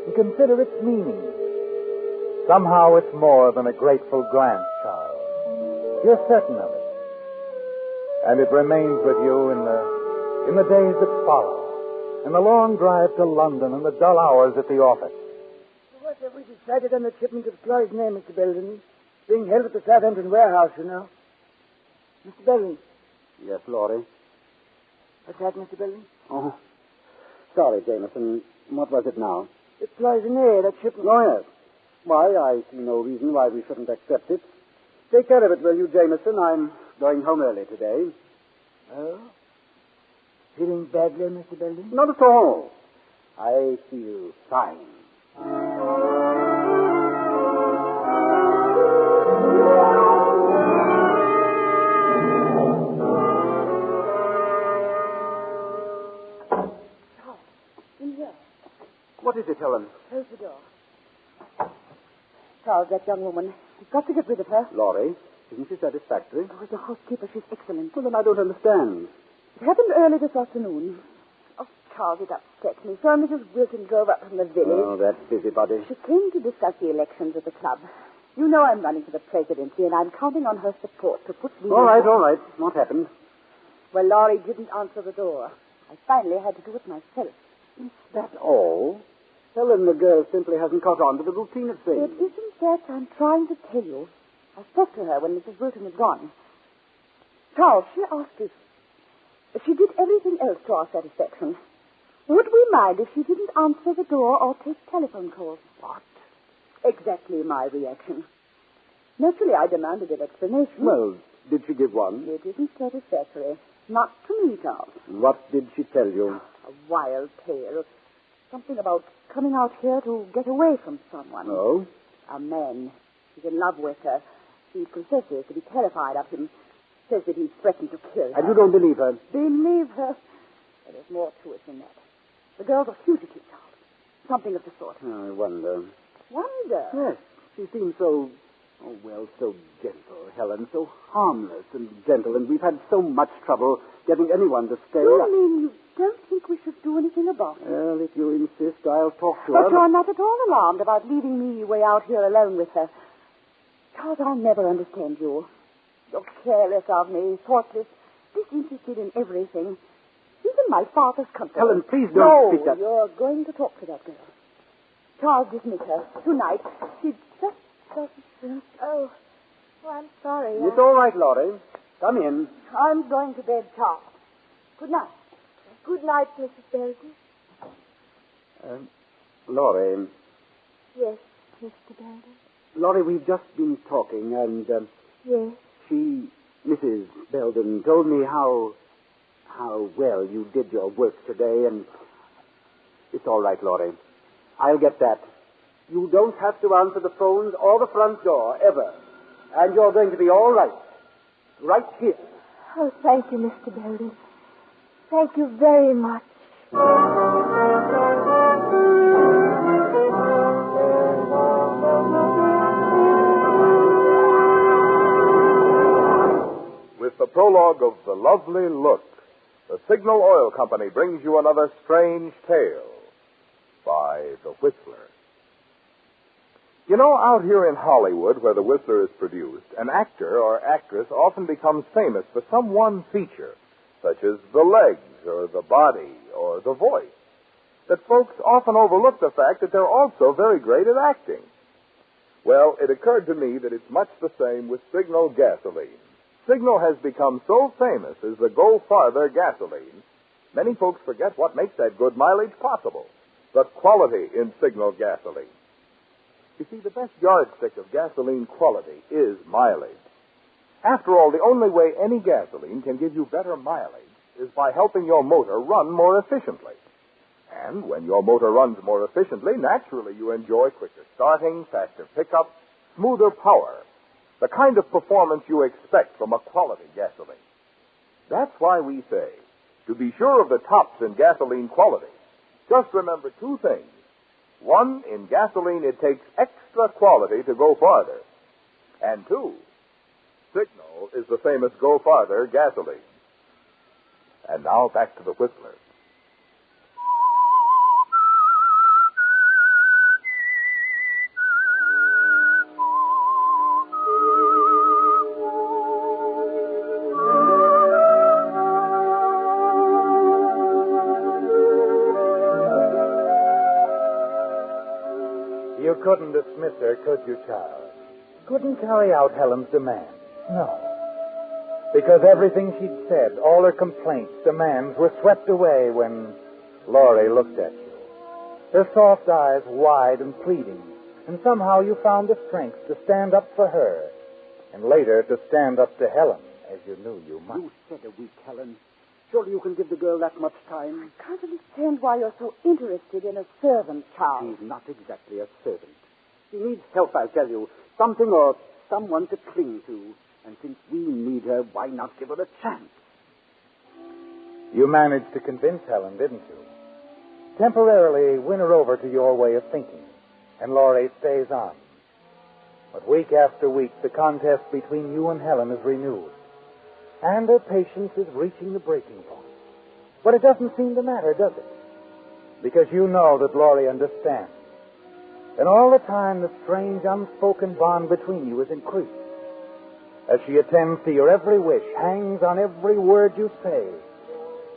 [SPEAKER 21] and consider its meaning. Somehow it's more than a grateful glance, Charles. You're certain of it. And it remains with you in the days that follow, in the long drive to London and the dull hours at the office.
[SPEAKER 23] What have we decided on the shipment of Cloy's name, Mr. Belden? Being held at the Southampton warehouse, you know. Mr. Belden.
[SPEAKER 22] Yes, Laurie?
[SPEAKER 23] What's that, Mr. Belden?
[SPEAKER 22] Oh, sorry, Jameson. What was it now?
[SPEAKER 23] It's Cloy's that shipment.
[SPEAKER 22] Oh, yes. Why, I see no reason why we shouldn't accept it. Take care of it, will you, Jameson? I'm going home early today.
[SPEAKER 23] Oh? Feeling badly, Mr. Belden?
[SPEAKER 22] Not at all. I feel fine. What is it, Helen?
[SPEAKER 1] Close the door. Charles, that young woman. You've got to get rid of her.
[SPEAKER 22] Laurie, isn't she satisfactory?
[SPEAKER 1] Oh, as a housekeeper, she's excellent.
[SPEAKER 22] Well, then I don't understand.
[SPEAKER 1] It happened early this afternoon. Oh, Charles, it upset me. So Mrs. Wilton drove up from the village.
[SPEAKER 22] Oh, that busybody.
[SPEAKER 1] She came to discuss the elections at the club. You know I'm running for the presidency, and I'm counting on her support to put me...
[SPEAKER 22] All right. What happened?
[SPEAKER 1] Well, Laurie didn't answer the door. I finally had to do it myself.
[SPEAKER 22] Is that all? Helen, the girl, simply hasn't caught on to the routine of things.
[SPEAKER 1] It isn't that I'm trying to tell you. I spoke to her when Mrs. Wilton had gone. Charles, she asked if she did everything else to our satisfaction. Would we mind if she didn't answer the door or take telephone calls?
[SPEAKER 22] What?
[SPEAKER 1] Exactly my reaction. Naturally, I demanded an explanation.
[SPEAKER 22] Well, did she give one?
[SPEAKER 1] It isn't satisfactory. Not to me, Charles.
[SPEAKER 22] What did she tell you?
[SPEAKER 1] A wild tale. Something about coming out here to get away from someone.
[SPEAKER 22] Oh?
[SPEAKER 1] A man. He's in love with her. She professes to be terrified of him. Says that he's threatened to kill her.
[SPEAKER 22] And you don't believe her?
[SPEAKER 1] Believe her? There's more to it than that. The girl's a fugitive, Charles. Something of the sort.
[SPEAKER 22] I wonder.
[SPEAKER 1] Wonder?
[SPEAKER 22] Yes. She seems so gentle, Helen. So harmless and gentle. And we've had so much trouble getting anyone to stay.
[SPEAKER 1] You mean you don't think we should do anything about it?
[SPEAKER 22] Well, if you insist, I'll talk to her.
[SPEAKER 1] But you're not at all alarmed about leaving me way out here alone with her. Charles, I'll never understand you. You're careless of me, thoughtless, disinterested in everything. Even my father's comfort.
[SPEAKER 22] Helen, please don't speak that.
[SPEAKER 1] No, you're going to talk to that girl. Charles, dismiss her. Tonight. She just doesn't... Oh, I'm sorry.
[SPEAKER 22] It's all right, Laurie. Come in.
[SPEAKER 1] I'm going to bed, Charles. Good night. Good night, Mrs. Belton.
[SPEAKER 22] Laurie.
[SPEAKER 1] Yes, Mr. Belton.
[SPEAKER 22] Laurie, we've just been talking, and...
[SPEAKER 1] Yes?
[SPEAKER 22] Mrs. Belden, told me how well you did your work today, and it's all right, Laurie. I'll get that. You don't have to answer the phones or the front door, ever. And you're going to be all right. Right here.
[SPEAKER 1] Oh, thank you, Mr. Belden. Thank you very much.
[SPEAKER 20] With the prologue of The Lovely Look, the Signal Oil Company brings you another strange tale by The Whistler. You know, out here in Hollywood, where The Whistler is produced, an actor or actress often becomes famous for some one feature, such as the legs or the body or the voice, that folks often overlook the fact that they're also very great at acting. Well, it occurred to me that it's much the same with Signal gasoline. Signal has become so famous as the Go Farther gasoline, many folks forget what makes that good mileage possible. The quality in Signal gasoline. You see, the best yardstick of gasoline quality is mileage. After all, the only way any gasoline can give you better mileage is by helping your motor run more efficiently. And when your motor runs more efficiently, naturally you enjoy quicker starting, faster pickup, smoother power. The kind of performance you expect from a quality gasoline. That's why we say, to be sure of the tops in gasoline quality, just remember two things. One, in gasoline it takes extra quality to go farther. And two, Signal is the famous Go Farther gasoline. And now back to the Whistler.
[SPEAKER 21] You couldn't dismiss her, could you, Charles? Couldn't carry out Helen's demand. No. Because everything she'd said, all her complaints, demands, were swept away when Laurie looked at you. Her soft eyes wide and pleading, and somehow you found the strength to stand up for her, and later to stand up to Helen, as you knew you must.
[SPEAKER 22] You said a week, Helen. Surely you can give the girl that much time.
[SPEAKER 1] I can't understand why you're so interested in a servant, Charles.
[SPEAKER 22] She's not exactly a servant. She needs help, I tell you. Something or someone to cling to. And since we need her, why not give her a chance?
[SPEAKER 21] You managed to convince Helen, didn't you? temporarily win her over to your way of thinking, and Laurie stays on. But week after week, the contest between you and Helen is renewed, and her patience is reaching the breaking point. But it doesn't seem to matter, does it? Because you know that Laurie understands. And all the time, the strange, unspoken bond between you is increased. As she attends to your every wish, hangs on every word you say,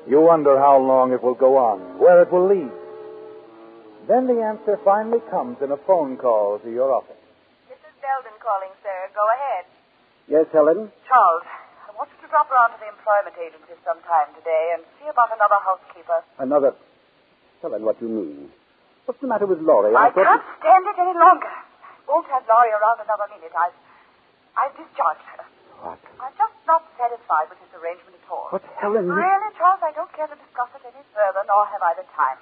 [SPEAKER 21] you wonder how long it will go on, where it will lead. Then the answer finally comes in a phone call to your office.
[SPEAKER 2] Mrs. Belden calling, sir. Go ahead.
[SPEAKER 22] Yes, Helen?
[SPEAKER 2] Charles, I want you to drop around to the employment agency sometime today and see about another housekeeper.
[SPEAKER 22] Another... Helen, what do you mean? What's the matter with Laurie?
[SPEAKER 2] I can't stand it any longer. Won't have Laurie around another minute. I've discharged her.
[SPEAKER 22] What?
[SPEAKER 2] I'm just not satisfied with this arrangement at all.
[SPEAKER 22] But, Helen...
[SPEAKER 2] Really, Charles, I don't care to discuss it any further, nor have I the time.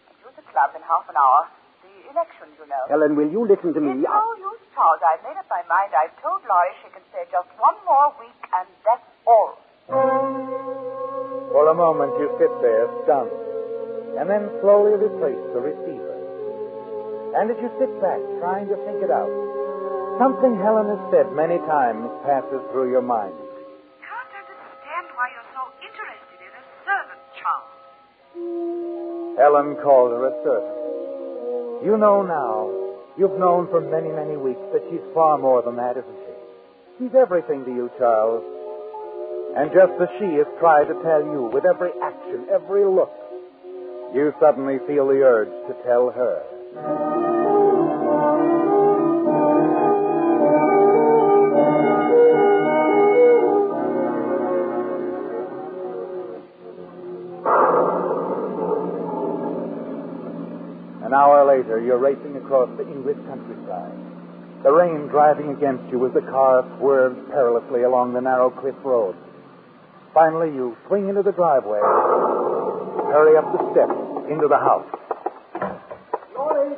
[SPEAKER 2] I'm due at the club in half an hour. The elections, you know.
[SPEAKER 22] Helen, will you listen to me?
[SPEAKER 2] It's no use, Charles. I've made up my mind. I've told Laurie she can stay just one more week, and that's all.
[SPEAKER 21] For a moment, you sit there, stunned, and then slowly replace the receiver. And as you sit back, trying to think it out, something Helen has said many times passes through your mind.
[SPEAKER 2] Can't understand why you're so interested in a servant, Charles.
[SPEAKER 21] Helen called her a servant. You know now, you've known for many, many weeks that she's far more than that, isn't she? She's everything to you, Charles. And just as she has tried to tell you with every action, every look, you suddenly feel the urge to tell her. An hour later, you're racing across the English countryside. The rain driving against you as the car swerves perilously along the narrow cliff road. Finally, you swing into the driveway, hurry up the steps into the house.
[SPEAKER 23] Laurie!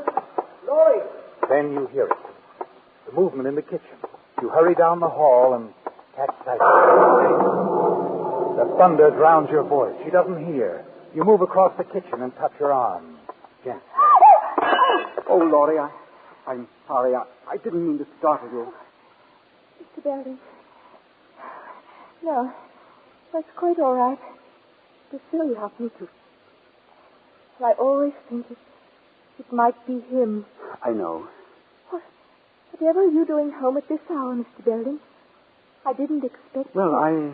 [SPEAKER 23] Laurie!
[SPEAKER 21] Then you hear it. The movement in the kitchen. You hurry down the hall and catch sight of her. The thunder drowns your voice. She doesn't hear. You move across the kitchen and touch her arm. Gently.
[SPEAKER 22] Oh, Laurie, I'm sorry. I didn't mean to startle you.
[SPEAKER 1] Mr. Belden. No, that's quite all right. But still, you helped me to. I always think it might be him.
[SPEAKER 22] I know.
[SPEAKER 1] Whatever are you doing home at this hour, Mr. Belden? I didn't expect...
[SPEAKER 22] Well, I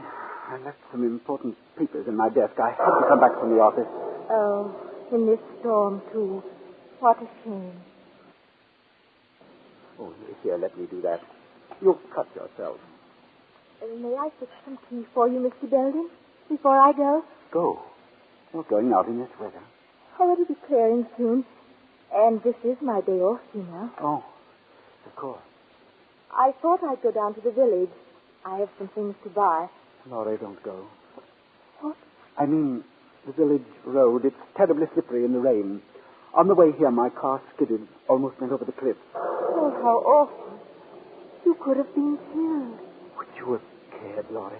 [SPEAKER 22] left some important papers in my desk. I had to come back from the office.
[SPEAKER 1] Oh, in this storm, too. What a shame.
[SPEAKER 22] Oh, here, let me do that. You'll cut yourself.
[SPEAKER 1] May I fix some tea for you, Mr. Belden, before I go?
[SPEAKER 22] Go. You're going out in this weather.
[SPEAKER 1] Oh, it'll be clearing soon. And this is my day off, you know.
[SPEAKER 22] Oh, of course.
[SPEAKER 1] I thought I'd go down to the village. I have some things to buy.
[SPEAKER 22] Laurie, don't go.
[SPEAKER 1] What?
[SPEAKER 22] I mean, the village road. It's terribly slippery in the rain. On the way here, my car skidded, almost went over the cliff.
[SPEAKER 1] Oh, how awful. You could have been killed.
[SPEAKER 22] Would you have cared, Laurie?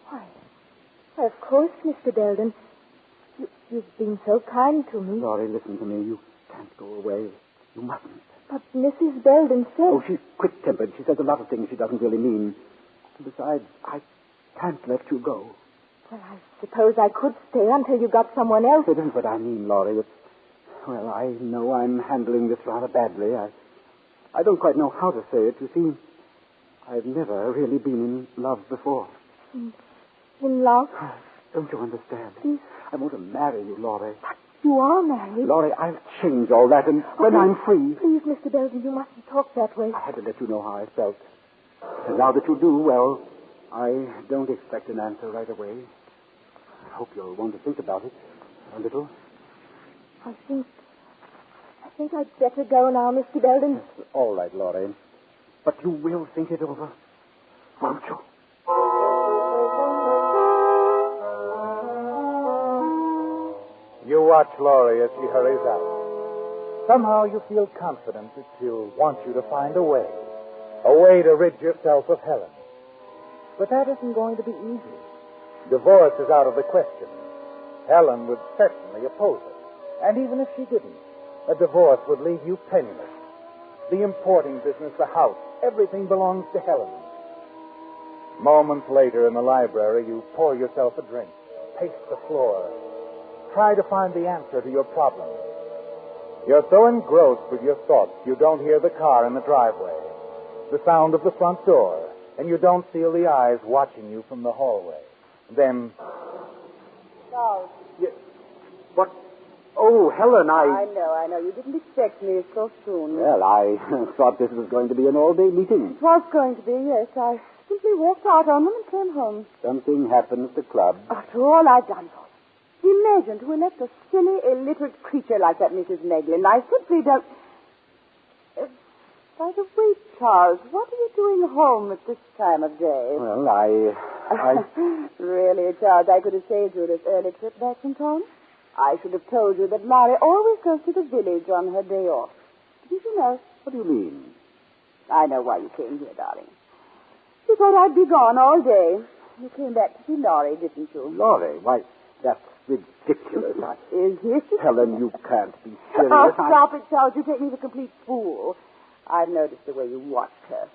[SPEAKER 1] Why, of course, Mr. Belden. You've been so kind to me.
[SPEAKER 22] Laurie, listen to me. You can't go away. You mustn't.
[SPEAKER 1] But Mrs. Belden said...
[SPEAKER 22] Oh, she's quick-tempered. She says a lot of things she doesn't really mean. And besides, I can't let you go.
[SPEAKER 1] Well, I suppose I could stay until you got someone else.
[SPEAKER 22] It isn't what I mean, Laurie. Well, I know I'm handling this rather badly. I don't quite know how to say it. You see, I've never really been in love before.
[SPEAKER 1] In love?
[SPEAKER 22] Don't you understand?
[SPEAKER 1] Please.
[SPEAKER 22] I want to marry you, Laurie.
[SPEAKER 1] But you are married.
[SPEAKER 22] Laurie, I'll change all that, and when I'm free...
[SPEAKER 1] Please, Mr. Belden, you mustn't talk that way.
[SPEAKER 22] I had to let you know how I felt. And now that you do, well, I don't expect an answer right away. I hope you'll want to think about it a little.
[SPEAKER 1] I think I'd better go now, Mr. Belden.
[SPEAKER 22] Yes, all right, Laurie. But you will think it over, won't you?
[SPEAKER 21] You watch Laurie as she hurries out. Somehow you feel confident that she'll want you to find a way to rid yourself of Helen. But that isn't going to be easy. Divorce is out of the question. Helen would certainly oppose it. And even if she didn't, a divorce would leave you penniless. The importing business, the house, everything belongs to Helen. Moments later in the library, you pour yourself a drink, pace the floor, try to find the answer to your problem. You're so engrossed with your thoughts, you don't hear the car in the driveway, the sound of the front door, and you don't feel the eyes watching you from the hallway. Then...
[SPEAKER 1] Charles.
[SPEAKER 22] Yes. What? Oh, Helen,
[SPEAKER 1] I know. You didn't expect me so soon.
[SPEAKER 22] Well, I thought this was going to be an all-day meeting.
[SPEAKER 1] It was going to be, yes. I simply walked out on them and came home.
[SPEAKER 22] Something happened at the club.
[SPEAKER 1] After all I've done for them. Imagine to elect a silly, illiterate creature like that Mrs. Meglin. I simply don't... By the way, Charles, what are you doing home at this time of day?
[SPEAKER 22] Well, I...
[SPEAKER 1] Really, Charles, I could have saved you this early trip back from town. I should have told you that Laurie always goes to the village on her day off. Didn't you know?
[SPEAKER 22] What do you mean?
[SPEAKER 1] I know why you came here, darling. You thought I'd be gone all day. You came back to see Laurie, didn't you?
[SPEAKER 22] Laurie? Why, that's ridiculous.
[SPEAKER 1] Is it?
[SPEAKER 22] Helen, you can't be serious.
[SPEAKER 1] Oh, stop it, Charles. You take me for a complete fool. I've noticed the way you watched her.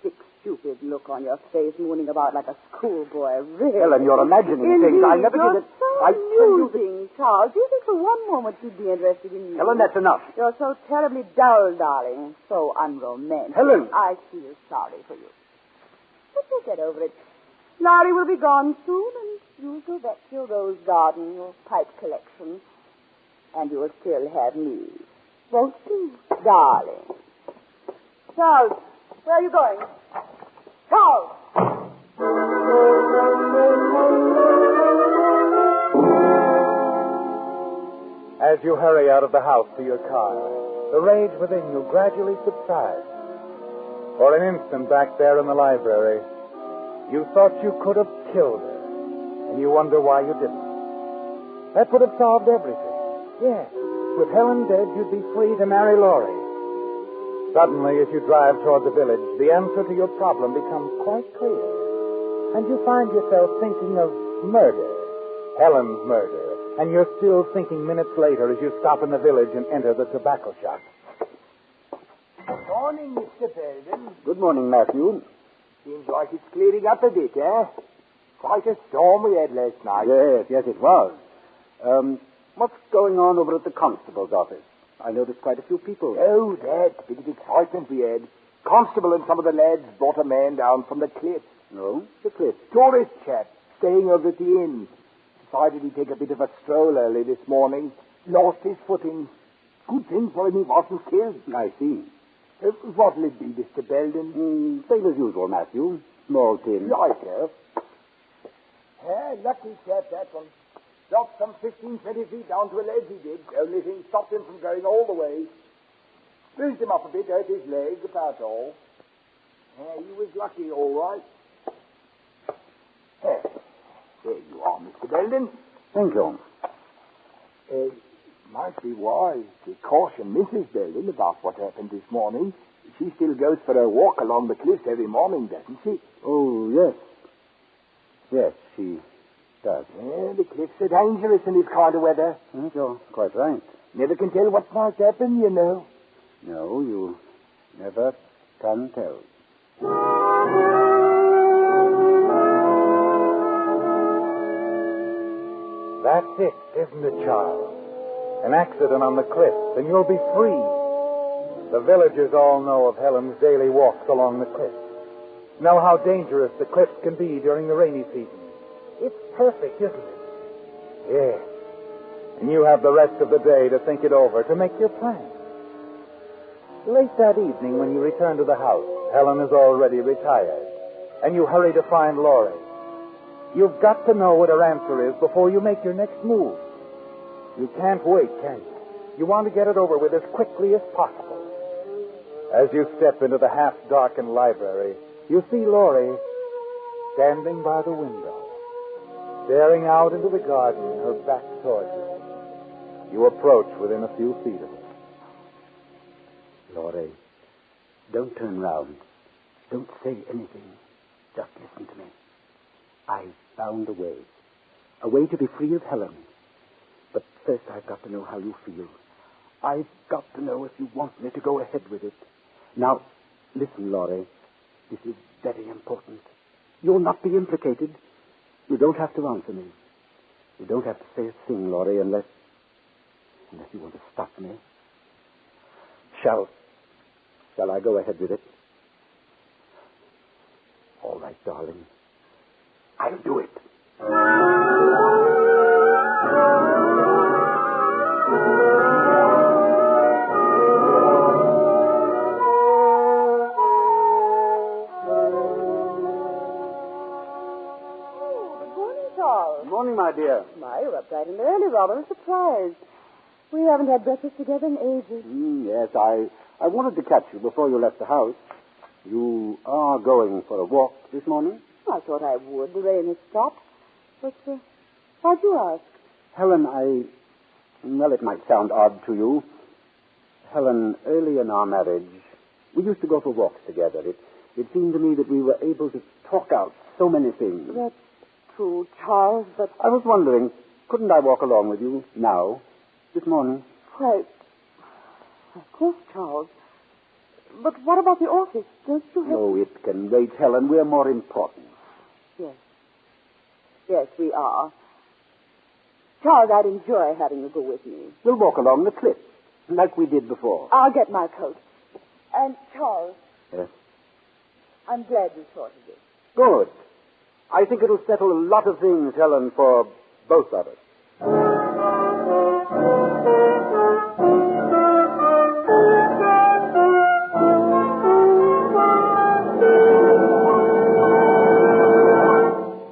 [SPEAKER 1] Sick, stupid look on your face, mooning about like a schoolboy. Really.
[SPEAKER 22] Helen, you're imagining things. I never did it.
[SPEAKER 1] So amusing, Charles. Do you think for one moment she'd be interested in you?
[SPEAKER 22] Helen, that's enough.
[SPEAKER 1] You're so terribly dull, darling. So unromantic.
[SPEAKER 22] Helen!
[SPEAKER 1] I feel sorry for you. But you'll get over it. Laurie will be gone soon, and you'll go back to your rose garden, your pipe collection. And you'll still have me. Won't you, darling? Charles, where are you going? Charles!
[SPEAKER 21] As you hurry out of the house to your car, the rage within you gradually subsides. For an instant back there in the library, you thought you could have killed her, and you wonder why you didn't. That would have solved everything. Yes, with Helen dead, you'd be free to marry Laurie. Suddenly, as you drive toward the village, the answer to your problem becomes quite clear. And you find yourself thinking of murder, Helen's murder. And you're still thinking minutes later as you stop in the village and enter the tobacco shop.
[SPEAKER 4] Good morning, Mr. Belden.
[SPEAKER 22] Good morning, Matthew.
[SPEAKER 4] Seems like it's clearing up a bit, eh? Quite a storm we had last night.
[SPEAKER 22] Yes, it was. What's going on over at the constable's office? I noticed quite a few people.
[SPEAKER 4] Oh, that bit of excitement we had. Constable and some of the lads brought a man down from the cliff.
[SPEAKER 22] No? The cliff?
[SPEAKER 4] Tourist chap, staying over at the inn. Decided he'd take a bit of a stroll early this morning. Lost his footing. Good thing for him he wasn't killed.
[SPEAKER 22] I see.
[SPEAKER 4] What'll it be, Mr. Belden?
[SPEAKER 22] Same as usual, Matthew. Small tin.
[SPEAKER 4] Right, sir. Lucky chap, that one. Dropped some 15, 20 feet down to a ledge, he did. The only thing stopped him from going all the way. Bruised him up a bit, hurt his leg, about all. He was lucky, all right. There you are, Mr. Belden.
[SPEAKER 22] Thank you.
[SPEAKER 4] Might be wise to caution Mrs. Belden about what happened this morning. She still goes for her walk along the cliffs every morning, doesn't she?
[SPEAKER 22] Oh, yes. Yes, she does.
[SPEAKER 4] The cliffs are dangerous in this kind of weather.
[SPEAKER 22] Yes, you're quite right.
[SPEAKER 4] Never can tell what might happen, you know.
[SPEAKER 22] No, you never can tell.
[SPEAKER 21] That's it, isn't it, Charles? An accident on the cliffs, and you'll be free. The villagers all know of Helen's daily walks along the cliffs. Know how dangerous the cliffs can be during the rainy season. It's perfect, isn't it? Yes. And you have the rest of the day to think it over, to make your plans. Late that evening, when you return to the house, Helen is already retired, and you hurry to find Laurie. You've got to know what her answer is before you make your next move. You can't wait, can you? You want to get it over with as quickly as possible. As you step into the half-darkened library, you see Laurie standing by the window, staring out into the garden, her back toward you. You approach within a few feet of her.
[SPEAKER 22] Laurie, don't turn round. Don't say anything. Just listen to me. I found a way to be free of Helen. But first I've got to know how you feel. I've got to know if you want me to go ahead with it. Now, listen, Laurie. This is very important. You'll not be implicated. You don't have to answer me. You don't have to say a thing, Laurie, unless you want to stop me. Shall I go ahead with it? All right, darling. I'll do it.
[SPEAKER 1] Morning,
[SPEAKER 22] my dear.
[SPEAKER 1] My, you're up bright and early, Robin. A surprise. We haven't had breakfast together in ages.
[SPEAKER 22] Yes, I wanted to catch you before you left the house. You are going for a walk this morning?
[SPEAKER 1] I thought I would. The rain has stopped. But why'd you ask?
[SPEAKER 22] Helen, well, it might sound odd to you. Helen, early in our marriage, we used to go for walks together. It seemed to me that we were able to talk out so many things.
[SPEAKER 1] That's true, Charles, but...
[SPEAKER 22] I was wondering, couldn't I walk along with you now, this morning?
[SPEAKER 1] Why, of course, Charles. But what about the office? Don't you have...
[SPEAKER 22] No, it can wait, Helen. We're more important.
[SPEAKER 1] Yes. Yes, we are. Charles, I'd enjoy having you go with me.
[SPEAKER 22] We'll walk along the cliff, like we did before.
[SPEAKER 1] I'll get my coat. And, Charles...
[SPEAKER 22] Yes?
[SPEAKER 1] I'm glad you thought of this.
[SPEAKER 22] Good. I think it'll settle a lot of things, Helen, for both of us.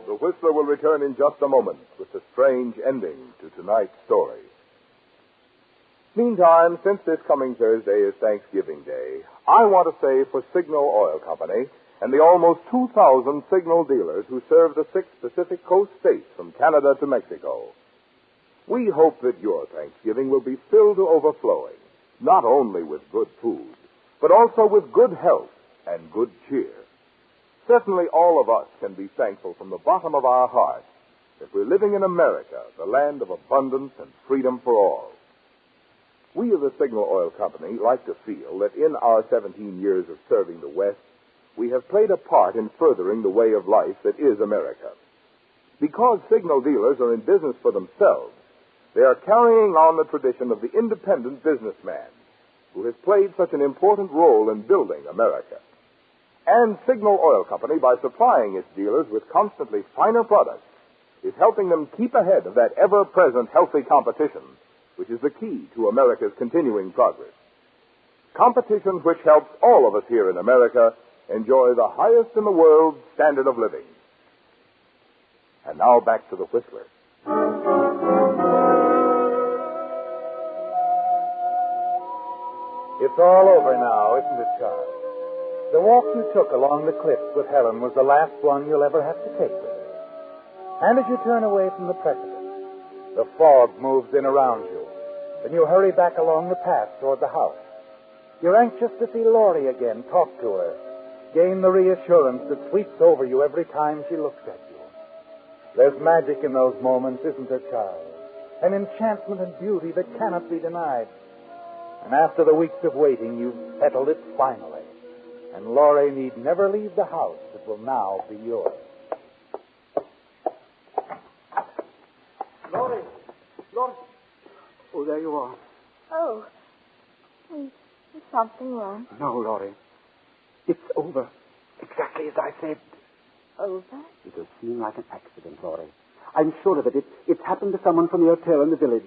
[SPEAKER 20] The Whistler will return in just a moment with the strange ending to tonight's story. Meantime, since this coming Thursday is Thanksgiving Day, I want to say for Signal Oil Company and the almost 2,000 Signal dealers who serve the 6 Pacific Coast states from Canada to Mexico, we hope that your Thanksgiving will be filled to overflowing, not only with good food, but also with good health and good cheer. Certainly all of us can be thankful from the bottom of our hearts that we're living in America, the land of abundance and freedom for all. We of the Signal Oil Company like to feel that in our 17 years of serving the West, we have played a part in furthering the way of life that is America. Because Signal dealers are in business for themselves, they are carrying on the tradition of the independent businessman who has played such an important role in building America. And Signal Oil Company, by supplying its dealers with constantly finer products, is helping them keep ahead of that ever-present healthy competition, which is the key to America's continuing progress. Competition which helps all of us here in America enjoy the highest in the world standard of living. And now back to the Whistler.
[SPEAKER 21] It's all over now, isn't it, Charles? The walk you took along the cliffs with Helen was the last one you'll ever have to take with her. And as you turn away from the precipice, the fog moves in around you, and you hurry back along the path toward the house. You're anxious to see Laurie again, talk to her, gain the reassurance that sweeps over you every time she looks at you. There's magic in those moments, isn't there, Charles? An enchantment and beauty that cannot be denied. And after the weeks of waiting, you've settled it finally. And Laurie need never leave the house that will now be yours.
[SPEAKER 22] Laurie! Oh, there you are.
[SPEAKER 3] Oh. Is something wrong?
[SPEAKER 22] No, Laurie. It's over. Exactly as I said.
[SPEAKER 3] Over?
[SPEAKER 22] It'll seem like an accident, Laurie. I'm sure of it. It's happened to someone from the hotel in the village.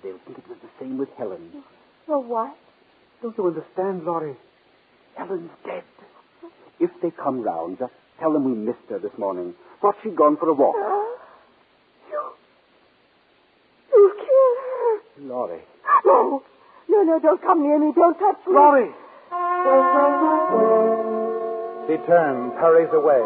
[SPEAKER 22] They'll think it was the same with Helen.
[SPEAKER 3] Well, what?
[SPEAKER 22] Don't you understand, Laurie? Helen's dead. If they come round, just tell them we missed her this morning. Thought she'd gone for a walk.
[SPEAKER 3] You killed her.
[SPEAKER 22] Laurie.
[SPEAKER 3] No, don't come near me. Don't touch me.
[SPEAKER 22] Laurie!
[SPEAKER 21] She turns, hurries away.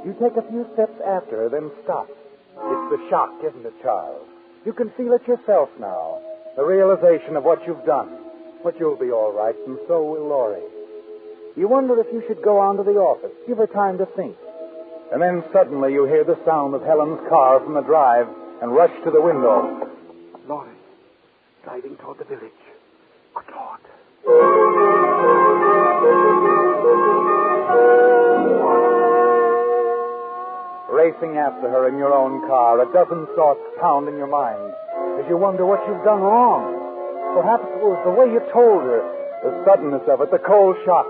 [SPEAKER 21] You take a few steps after her, then stop. It's the shock, isn't it, Charles? You can feel it yourself now. The realization of what you've done. But you'll be all right, and so will Laurie. You wonder if you should go on to the office, give her time to think. And then suddenly you hear the sound of Helen's car from the drive and rush to the window.
[SPEAKER 22] Laurie. hiding toward the village. Good Lord.
[SPEAKER 21] Racing after her in your own car, a dozen thoughts pound in your mind as you wonder what you've done wrong. Perhaps it was the way you told her, the suddenness of it, the cold shock.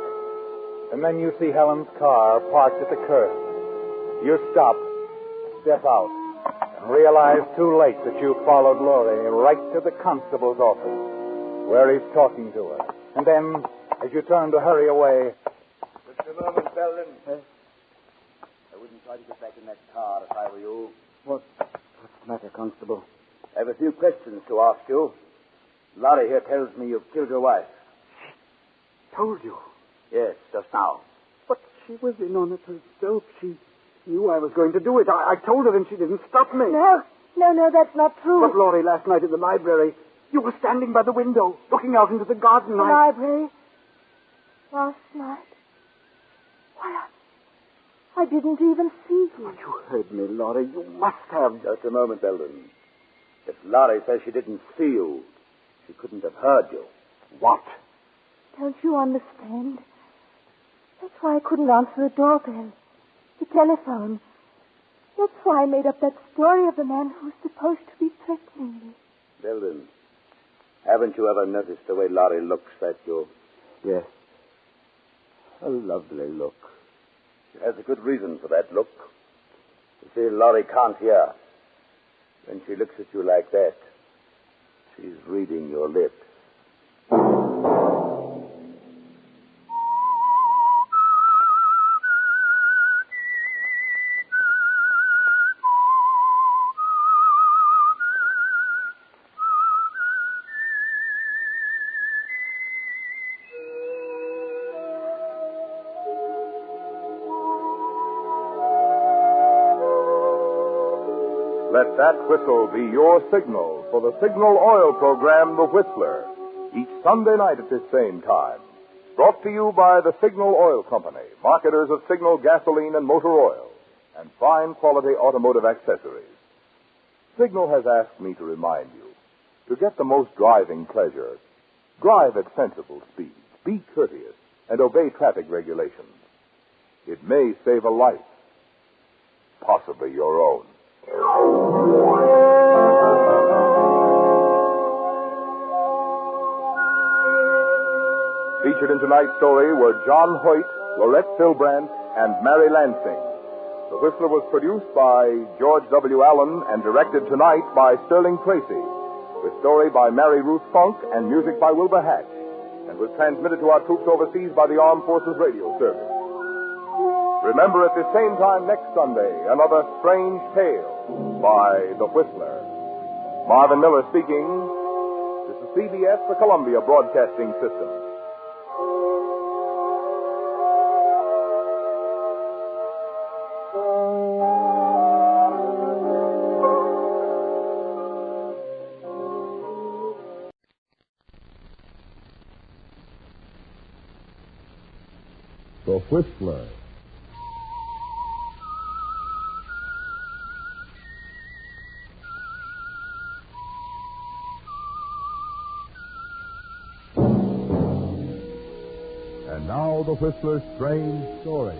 [SPEAKER 21] And then you see Helen's car parked at the curb. You stop, step out, and realize too late that you followed Laurie right to the constable's office, where he's talking to her. And then, as you turn to hurry away...
[SPEAKER 4] Just a moment, Belden. I wouldn't try to get back in that car if I were you.
[SPEAKER 22] What's the matter, Constable?
[SPEAKER 4] I have a few questions to ask you. Laurie here tells me you've killed your wife.
[SPEAKER 22] Told you?
[SPEAKER 4] Yes, just now.
[SPEAKER 22] But she was in on it herself. She knew I was going to do it. I told her and she didn't stop me.
[SPEAKER 3] No, that's not true.
[SPEAKER 22] But, Laurie, last night in the library, you were standing by the window, looking out into the garden.
[SPEAKER 3] The library? Last night? Why, I didn't even see you.
[SPEAKER 22] But you heard me, Laurie. You must have.
[SPEAKER 4] Just a moment, Belden. If Laurie says she didn't see you, she couldn't have heard you.
[SPEAKER 22] What?
[SPEAKER 3] Don't you understand? That's why I couldn't answer the doorbell, the telephone. That's why I made up that story of the man who's supposed to be threatening me.
[SPEAKER 4] Belden, haven't you ever noticed the way Laurie looks at you?
[SPEAKER 22] Yes.
[SPEAKER 4] A lovely look. She has a good reason for that look. You see, Laurie can't hear. When she looks at you like that, she's reading your lips.
[SPEAKER 20] Let that whistle be your signal for the Signal Oil program, The Whistler, each Sunday night at this same time. Brought to you by the Signal Oil Company, marketers of Signal gasoline and motor oil, and fine quality automotive accessories. Signal has asked me to remind you, to get the most driving pleasure, drive at sensible speeds, be courteous, and obey traffic regulations. It may save a life, possibly your own. Featured in tonight's story were John Hoyt, Laurette Silbrand, and Mary Lansing. The Whistler was produced by George W. Allen and directed tonight by Sterling Tracy, with story by Mary Ruth Funk and music by Wilbur Hatch, and was transmitted to our troops overseas by the Armed Forces Radio Service. Remember at the same time next Sunday, another strange tale by The Whistler. Marvin Miller speaking. This is CBS, the Columbia Broadcasting System.
[SPEAKER 7] The Whistler. And now the Whistler's strange story.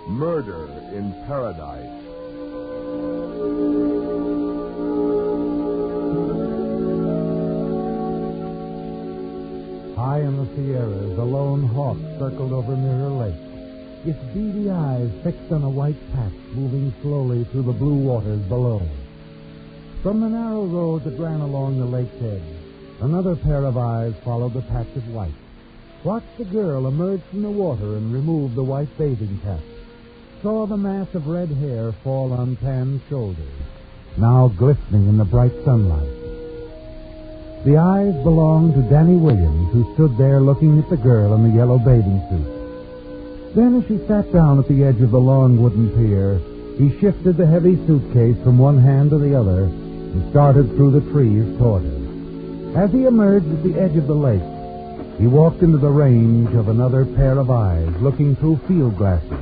[SPEAKER 7] Murder in Paradise.
[SPEAKER 5] High in the Sierras, a lone hawk circled over Mirror Lake, its beady eyes fixed on a white patch moving slowly through the blue waters below. From the narrow road that ran along the lake's edge, another pair of eyes followed the patch of white. Watched the girl emerge from the water and remove the white bathing cap. Saw the mass of red hair fall on tanned shoulders, now glistening in the bright sunlight. The eyes belonged to Danny Williams, who stood there looking at the girl in the yellow bathing suit. Then, as she sat down at the edge of the long wooden pier, he shifted the heavy suitcase from one hand to the other and started through the trees toward her. As he emerged at the edge of the lake, he walked into the range of another pair of eyes, looking through field glasses,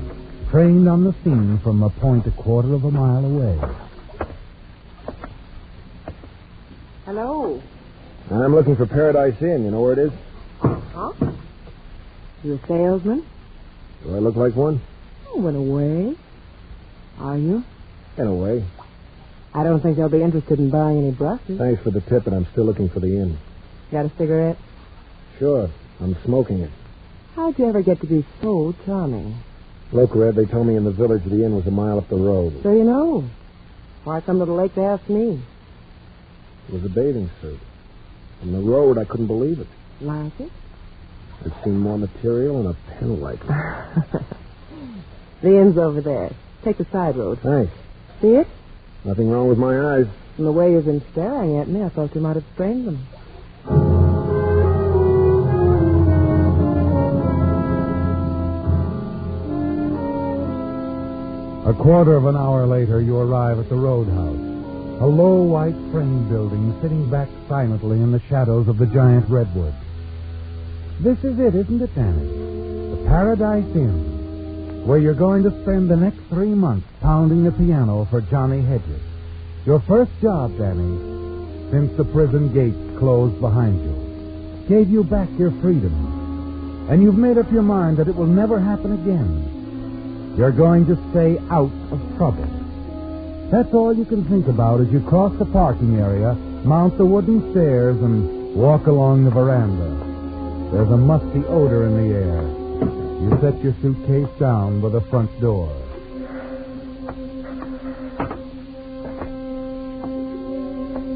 [SPEAKER 5] trained on the scene from a point a quarter of a mile away.
[SPEAKER 3] Hello.
[SPEAKER 6] I'm looking for Paradise Inn. You know where it is?
[SPEAKER 9] Huh? You a salesman?
[SPEAKER 6] Do I look like one?
[SPEAKER 9] Oh, in a way. Are you?
[SPEAKER 6] In a way.
[SPEAKER 9] I don't think they'll be interested in buying any brushes.
[SPEAKER 6] Thanks for the tip, but I'm still looking for the inn.
[SPEAKER 9] Got a cigarette?
[SPEAKER 6] Sure. I'm smoking it.
[SPEAKER 9] How'd you ever get to be so charming?
[SPEAKER 6] Look, Red, they told me in the village the inn was a mile up the road.
[SPEAKER 9] So you know. Why come to the lake to ask me?
[SPEAKER 6] It was a bathing suit. From the road, I couldn't believe it.
[SPEAKER 9] Like it?
[SPEAKER 6] I'd seen more material and a pen like it.
[SPEAKER 9] The inn's over there. Take the side road.
[SPEAKER 6] Thanks.
[SPEAKER 9] See it?
[SPEAKER 6] Nothing wrong with my eyes.
[SPEAKER 9] From the way you've been staring at me, I thought you might have sprained them.
[SPEAKER 5] A quarter of an hour later, you arrive at the roadhouse. A low white frame building sitting back silently in the shadows of the giant redwoods. This is it, isn't it, Danny? The Paradise Inn, where you're going to spend the next 3 months pounding the piano for Johnny Hedges. Your first job, Danny, since the prison gates closed behind you. Gave you back your freedom. And you've made up your mind that it will never happen again. You're going to stay out of trouble. That's all you can think about as you cross the parking area, mount the wooden stairs, and walk along the veranda. There's a musty odor in the air. You set your suitcase down by the front door.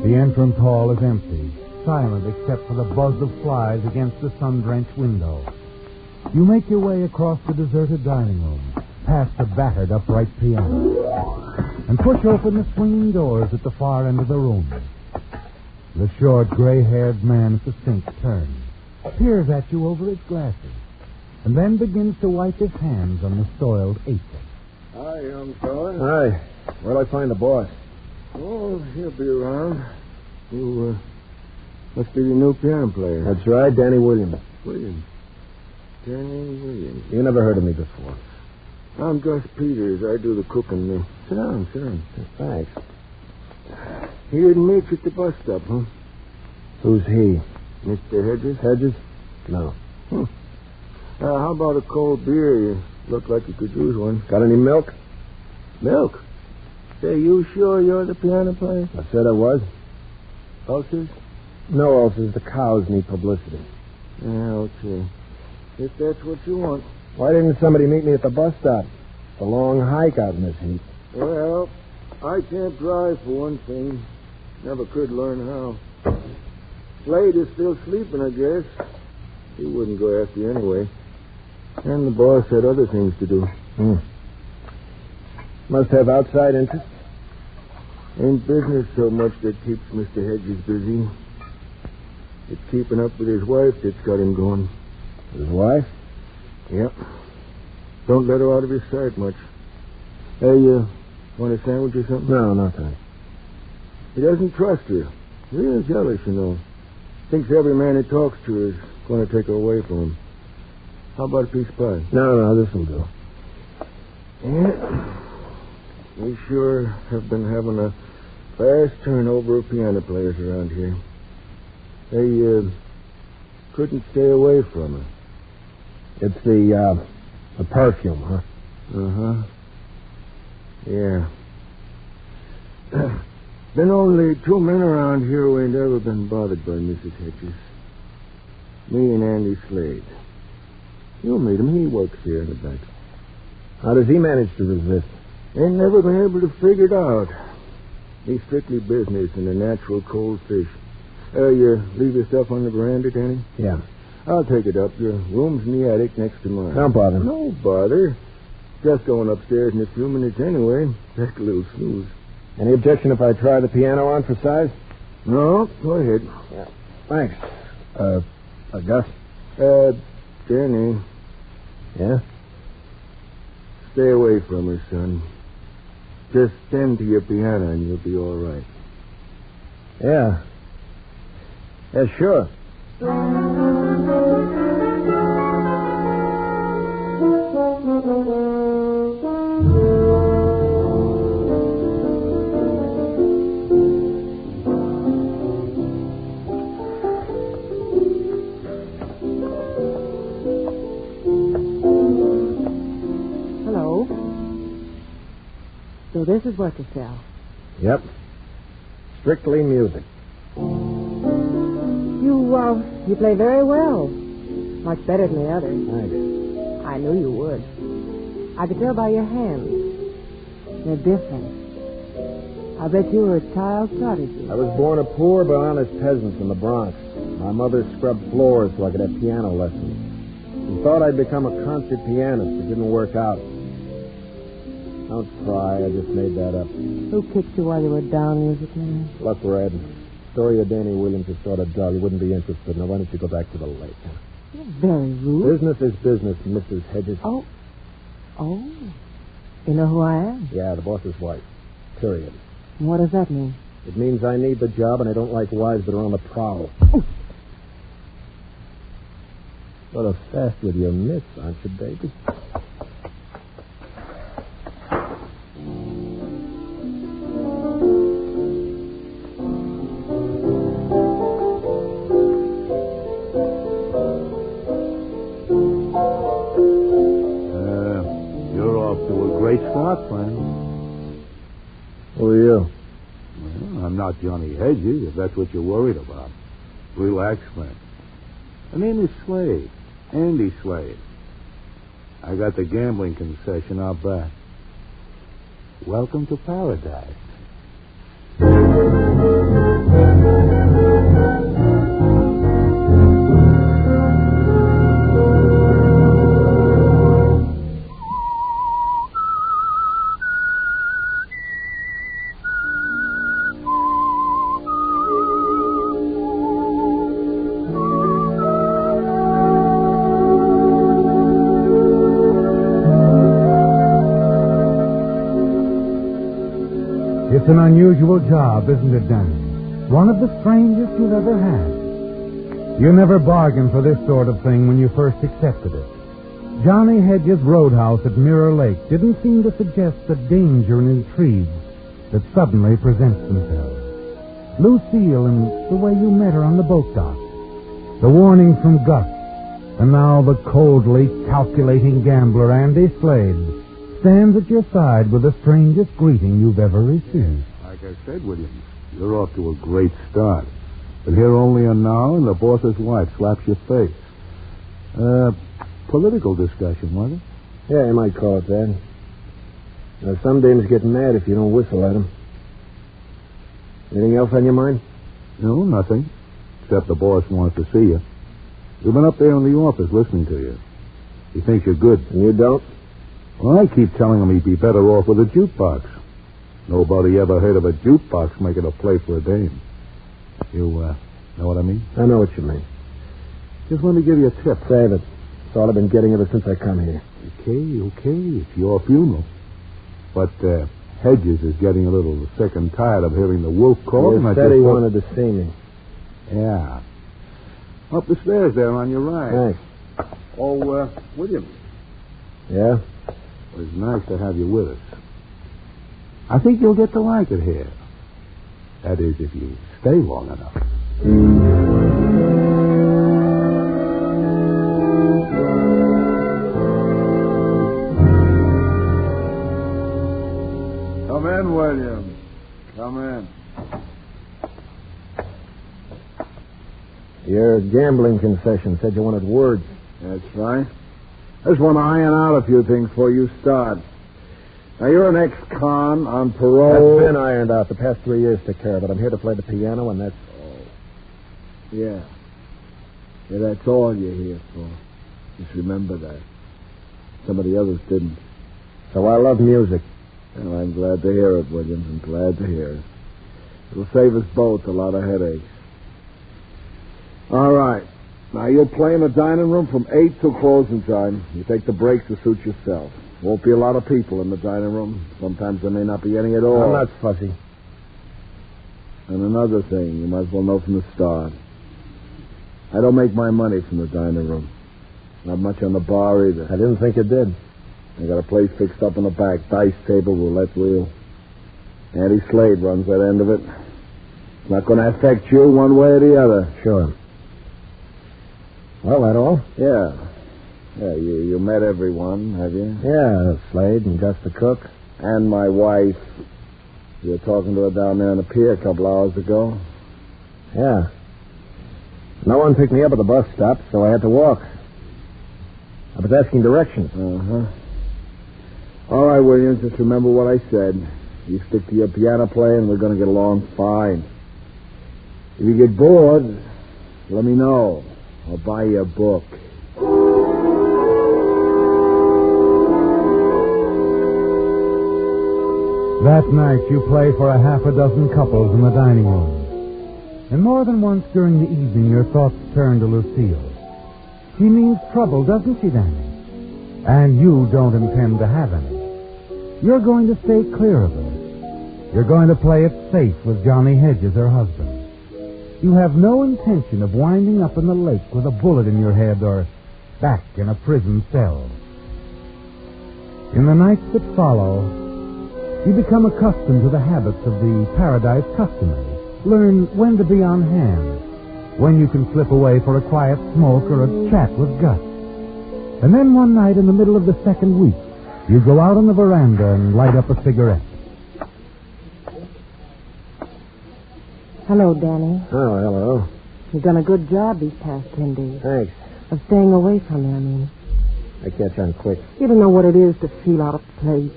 [SPEAKER 5] The entrance hall is empty, silent except for the buzz of flies against the sun-drenched window. You make your way across the deserted dining room, past the battered upright piano, and push open the swinging doors at the far end of the room. The short, gray-haired man at the sink turns, peers at you over his glasses, and then begins to wipe his hands on the soiled apron.
[SPEAKER 4] Hi, young fella.
[SPEAKER 6] Hi. Where'll I find the boss?
[SPEAKER 4] Oh, he'll be around. You, must be the new piano player.
[SPEAKER 6] That's right, Danny Williams.
[SPEAKER 4] Williams. Danny Williams.
[SPEAKER 6] You never heard of me before.
[SPEAKER 4] I'm Gus Peters. I do the cooking. Sit down, sit down.
[SPEAKER 6] Thanks.
[SPEAKER 4] He didn't meet you at the bus stop, huh?
[SPEAKER 6] Who's he?
[SPEAKER 4] Mr. Hedges?
[SPEAKER 6] Hedges? No.
[SPEAKER 4] How about a cold beer? You look like you could use one.
[SPEAKER 6] Got any milk?
[SPEAKER 4] Milk? Say, you sure you're the piano player?
[SPEAKER 6] I said I was.
[SPEAKER 4] Ulcers?
[SPEAKER 6] No ulcers. The cows need publicity.
[SPEAKER 4] Yeah, okay. If that's what you want.
[SPEAKER 6] Why didn't somebody meet me at the bus stop? It's a long hike out in this heat.
[SPEAKER 4] Well, I can't drive for one thing. Never could learn how. Slade is still sleeping, I guess. He wouldn't go after you anyway. And the boss had other things to do.
[SPEAKER 6] Must have outside interest.
[SPEAKER 4] Ain't business so much that keeps Mr. Hedges busy. It's keeping up with his wife that's got him going.
[SPEAKER 6] His wife?
[SPEAKER 4] Yep. Don't let her out of his sight much. Hey, want a sandwich or something?
[SPEAKER 6] No, no thanks.
[SPEAKER 4] He doesn't trust her. Real jealous, you know. Thinks every man he talks to is going to take her away from him. How about a piece of pie?
[SPEAKER 6] No, this'll do.
[SPEAKER 4] Yeah. We sure have been having a fast turnover of piano players around here. They couldn't stay away from her.
[SPEAKER 6] It's the perfume, huh?
[SPEAKER 4] Uh-huh. Yeah. Been only 2 men around here who ain't ever been bothered by Mrs. Hedges. Me and Andy Slade. You'll meet him. He works here in the back.
[SPEAKER 6] How does he manage to resist?
[SPEAKER 4] Ain't never been able to figure it out. He's strictly business and a natural cold fish. You leave your stuff on the veranda, Danny?
[SPEAKER 6] Yeah.
[SPEAKER 4] I'll take it up. Your room's in the attic next to mine.
[SPEAKER 6] Don't bother.
[SPEAKER 4] No bother. Just going upstairs in a few minutes anyway. Take a little snooze.
[SPEAKER 6] Any objection if I try the piano on for size?
[SPEAKER 4] No, go ahead.
[SPEAKER 6] Yeah. Thanks. Gus?
[SPEAKER 4] Danny.
[SPEAKER 6] Yeah?
[SPEAKER 4] Stay away from her, son. Just tend to your piano and you'll be all right.
[SPEAKER 6] Yeah. Yeah, sure.
[SPEAKER 9] So this is what you sell.
[SPEAKER 6] Yep. Strictly music.
[SPEAKER 9] You play very well. Much better than the others.
[SPEAKER 6] Thanks.
[SPEAKER 9] I knew you would. I could tell by your hands. They're different. I bet you were a child prodigy.
[SPEAKER 6] I was born a poor but honest peasant from the Bronx. My mother scrubbed floors so I could have piano lessons. She thought I'd become a concert pianist. It didn't work out. Don't cry. I just made that up.
[SPEAKER 9] Who kicked you while you were down, music man?
[SPEAKER 6] Luck, Red. Story of Danny Williams is sort of dull. You wouldn't be interested. Now, why don't you go back to the lake?
[SPEAKER 9] You're very rude.
[SPEAKER 6] Business is business, Mrs. Hedges.
[SPEAKER 9] Oh. You know who I am?
[SPEAKER 6] Yeah, the boss's wife. Period.
[SPEAKER 9] What does that mean?
[SPEAKER 6] It means I need the job and I don't like wives that are on the prowl. Sort of fast with your mitts, aren't you, baby?
[SPEAKER 11] You're off to a great start, friend.
[SPEAKER 6] Who are you?
[SPEAKER 11] Well, I'm not Johnny Hedges, if that's what you're worried about. Relax, friend. My name is Slade. Andy Slade. I got the gambling concession out back. Welcome to paradise.
[SPEAKER 5] It's an unusual job, isn't it, Danny? One of the strangest you've ever had. You never bargained for this sort of thing when you first accepted it. Johnny Hedges' roadhouse at Mirror Lake didn't seem to suggest the danger and intrigue that suddenly presents themselves. Lucille and the way you met her on the boat dock. The warning from Gus. And now the coldly calculating gambler, Andy Slade, stands at your side with the strangest greeting you've ever received.
[SPEAKER 11] Like I said, Williams, you're off to a great start. But here only an hour, and the boss's wife slaps your face. Political discussion, wasn't it?
[SPEAKER 6] Yeah, you might call it that. Now, some dames get mad if you don't whistle at them. Anything else on your mind?
[SPEAKER 11] No, nothing. Except the boss wants to see you. We've been up there in the office listening to you. He thinks you're good.
[SPEAKER 6] And you don't?
[SPEAKER 11] Well, I keep telling him he'd be better off with a jukebox. Nobody ever heard of a jukebox making a play for a dame. You, know what I mean?
[SPEAKER 6] I know what you mean.
[SPEAKER 11] Just let me give you a tip.
[SPEAKER 6] Save it. That's all I've been getting ever since I come here.
[SPEAKER 11] Okay. It's your funeral. But, Hedges is getting a little sick and tired of hearing the wolf call.
[SPEAKER 6] You said he wanted to see me.
[SPEAKER 11] Yeah. Up the stairs there on your right.
[SPEAKER 6] Thanks.
[SPEAKER 11] Oh, William.
[SPEAKER 6] Yeah?
[SPEAKER 11] It was nice to have you with us. I think you'll get to like it here. That is, if you stay long enough.
[SPEAKER 10] Come in, William. Come in.
[SPEAKER 6] Your gambling concession said you wanted words.
[SPEAKER 10] That's right. I just want to iron out a few things before you start. Now, you're an ex-con on parole.
[SPEAKER 6] That's been ironed out. The past 3 years took care of it. I'm here to play the piano, and that's all.
[SPEAKER 10] Yeah. Yeah, that's all you're here for. Just remember that. Some of the others didn't.
[SPEAKER 6] So I love music.
[SPEAKER 10] Well, I'm glad to hear it, Williams. I'm glad to hear it. It'll save us both a lot of headaches. All right. Now, you'll play in the dining room from 8 till closing time. You take the breaks to suit yourself. Won't be a lot of people in the dining room. Sometimes there may not be any at all.
[SPEAKER 6] I'm not fussy.
[SPEAKER 10] And another thing, you might as well know from the start. I don't make my money from the dining room. Not much on the bar either.
[SPEAKER 6] I didn't think you did.
[SPEAKER 10] I got a place fixed up in the back. Dice table, roulette wheel. Andy Slade runs that end of it. It's not going to affect you one way or the other.
[SPEAKER 6] Sure. Well, that all?
[SPEAKER 10] Yeah. Yeah, you met everyone, have you?
[SPEAKER 6] Yeah, Slade and Gus the cook. And my wife. You were talking to her down there on the pier a couple hours ago. Yeah. No one picked me up at the bus stop, so I had to walk. I was asking directions. All right, Williams, just remember what I said. You stick to your piano playing, we're going to get along fine. If you get bored, let me know. I'll buy you a book.
[SPEAKER 5] That night, you play for a half a dozen couples in the dining room. And more than once during the evening, your thoughts turn to Lucille. She means trouble, doesn't she, Danny? And you don't intend to have any. You're going to stay clear of her. You're going to play it safe with Johnny Hedges, her husband. You have no intention of winding up in the lake with a bullet in your head or back in a prison cell. In the nights that follow, you become accustomed to the habits of the Paradise customers. Learn when to be on hand, when you can slip away for a quiet smoke or a chat with Gus. And then one night in the middle of the second week, you go out on the veranda and light up a cigarette.
[SPEAKER 9] Hello, Danny.
[SPEAKER 6] Oh, hello.
[SPEAKER 9] You've done a good job these past 10 days.
[SPEAKER 6] Thanks.
[SPEAKER 9] Of staying away from me, I mean.
[SPEAKER 6] I catch on quick.
[SPEAKER 9] You don't know what it is to feel out of place.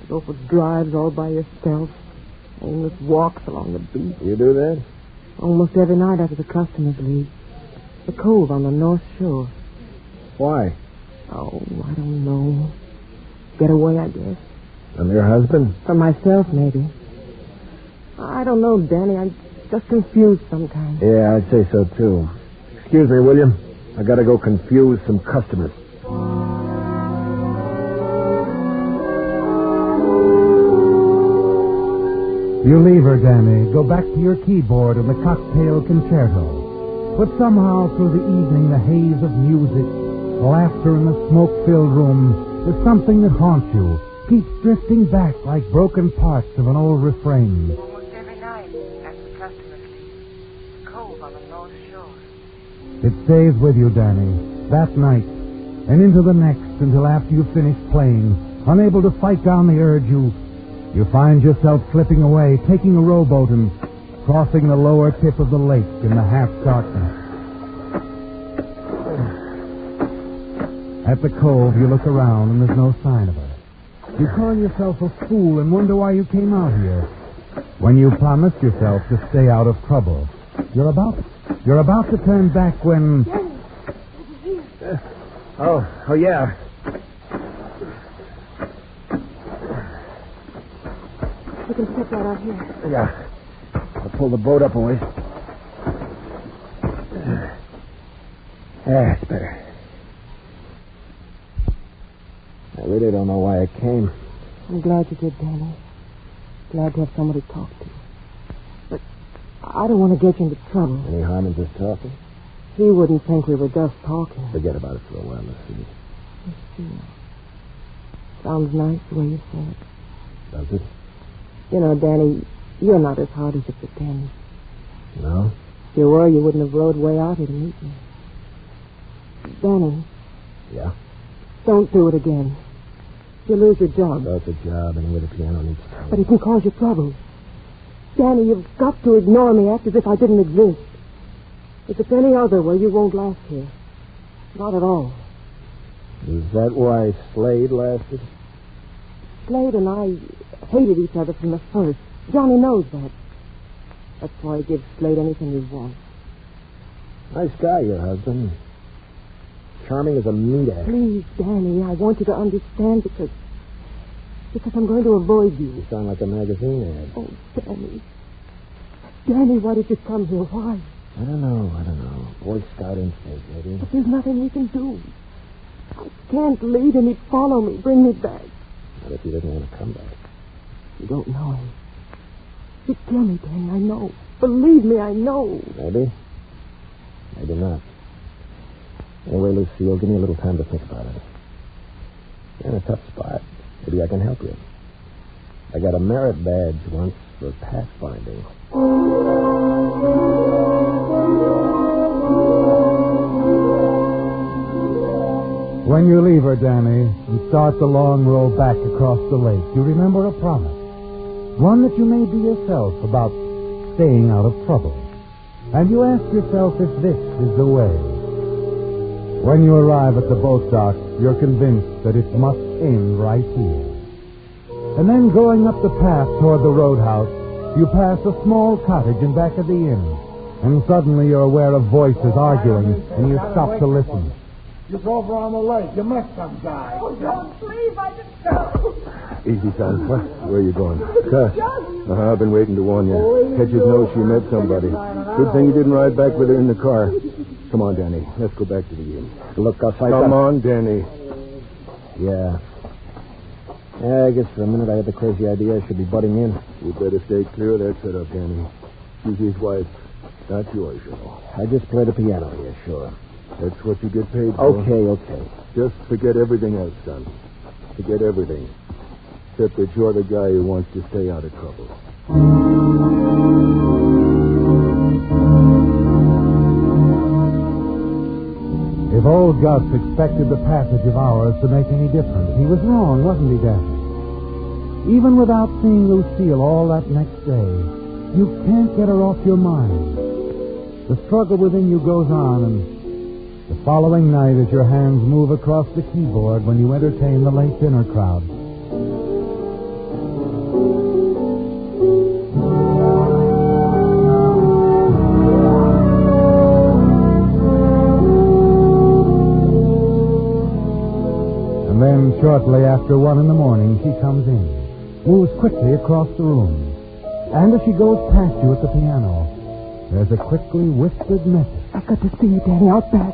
[SPEAKER 9] To go for drives all by yourself. Aimless walks along the beach.
[SPEAKER 6] You do that?
[SPEAKER 9] Almost every night after the customers leave. The cove on the North Shore.
[SPEAKER 6] Why?
[SPEAKER 9] Oh, I don't know. Get away, I guess.
[SPEAKER 6] From your husband?
[SPEAKER 9] From myself, maybe. I don't know, Danny. I'm just confused sometimes.
[SPEAKER 6] Yeah, I'd say so, too. Excuse me, William. I gotta go confuse some customers.
[SPEAKER 5] You leave her, Danny, go back to your keyboard and the cocktail concerto. But somehow through the evening, the haze of music, laughter in the smoke-filled room, is something that haunts you, keeps drifting back like broken parts of an old refrain.
[SPEAKER 17] Almost every night after the customers leave, the cove on the North Shore.
[SPEAKER 5] It stays with you, Danny, that night, and into the next until after you finish playing, unable to fight down the urge, you find yourself slipping away, taking a rowboat and crossing the lower tip of the lake in the half-darkness. At the cove, you look around and there's no sign of her. You call yourself a fool and wonder why you came out here, when you promised yourself to stay out of trouble. You're about to turn back when...
[SPEAKER 6] Oh, yeah.
[SPEAKER 9] You can step right out here.
[SPEAKER 6] Yeah. I'll pull the boat up a ways. That's better. I really don't know why I came.
[SPEAKER 9] I'm glad you did, Danny. Glad to have somebody to talk to. But I don't want to get you into trouble.
[SPEAKER 6] Any harm in just talking?
[SPEAKER 9] He wouldn't think we were just talking.
[SPEAKER 6] Forget about it for a while. Let's see.
[SPEAKER 9] Let's see. Sounds nice the way you say it.
[SPEAKER 6] Does it?
[SPEAKER 9] You know, Danny, you're not as hard as you pretend.
[SPEAKER 6] No?
[SPEAKER 9] If you were, you wouldn't have rode way out here to meet me. Danny.
[SPEAKER 6] Yeah?
[SPEAKER 9] Don't do it again. You'll lose your job.
[SPEAKER 6] So it's a job, and with a piano needs time.
[SPEAKER 9] But it can cause you trouble. Danny, you've got to ignore me, act as if I didn't exist. If it's any other way, you won't last here. Not at all.
[SPEAKER 6] Is that why Slade lasted?
[SPEAKER 9] Slade and I hated each other from the first. Johnny knows that. That's why he gives Slade anything he wants.
[SPEAKER 6] Nice guy, your husband. Charming as a meat axe.
[SPEAKER 9] Please, Danny, I want you to understand because I'm going to avoid you.
[SPEAKER 6] You sound like a magazine ad.
[SPEAKER 9] Oh, Danny. Danny, why did you come here? Why?
[SPEAKER 6] I don't know. Boy Scout instinct, maybe.
[SPEAKER 9] But there's nothing we can do. I can't leave him. He'd follow me, bring me back.
[SPEAKER 6] Not if he doesn't want to come back.
[SPEAKER 9] You don't know him. He'd kill me, Danny, I know. Believe me, I know.
[SPEAKER 6] Maybe. Maybe not. Anyway, Lucille, give me a little time to think about it. You're in a tough spot. Maybe I can help you. I got a merit badge once for pathfinding.
[SPEAKER 5] When you leave her, Danny, and start the long row back across the lake, you remember a promise. One that you made to yourself about staying out of trouble. And you ask yourself if this is the way. When you arrive at the boat dock, you're convinced that it must end right here. And then going up the path toward the roadhouse, you pass a small cottage in back of the inn. And suddenly you're aware of voices arguing, and you stop to listen.
[SPEAKER 4] You drove around the lake. You met some guy.
[SPEAKER 3] Oh, don't leave. I just go.
[SPEAKER 6] Easy, son. What? Where are you going? I've been waiting to warn you. Hedges knows she met somebody. Good thing you didn't ride back with her in the car. Come on, Danny. Let's go back to the inn.
[SPEAKER 8] Look, Gus,
[SPEAKER 6] Come on, Danny.
[SPEAKER 8] Yeah, I guess for a minute I had the crazy idea I should be butting in.
[SPEAKER 6] You better stay clear of that setup, Danny. She's his wife. Not yours, you know.
[SPEAKER 8] I just play the piano here, sure.
[SPEAKER 6] That's what you get paid for.
[SPEAKER 8] Okay.
[SPEAKER 6] Just forget everything else, son. Forget everything. Except that you're the guy who wants to stay out of trouble.
[SPEAKER 5] If old Gus expected the passage of hours to make any difference, he was wrong, wasn't he, Danny? Even without seeing Lucille all that next day, you can't get her off your mind. The struggle within you goes on, and the following night, as your hands move across the keyboard when you entertain the late dinner crowd, and then shortly after 1 a.m, she comes in, moves quickly across the room, and as she goes past you at the piano, there's a quickly whispered message.
[SPEAKER 9] I've got to see you, Danny, out back.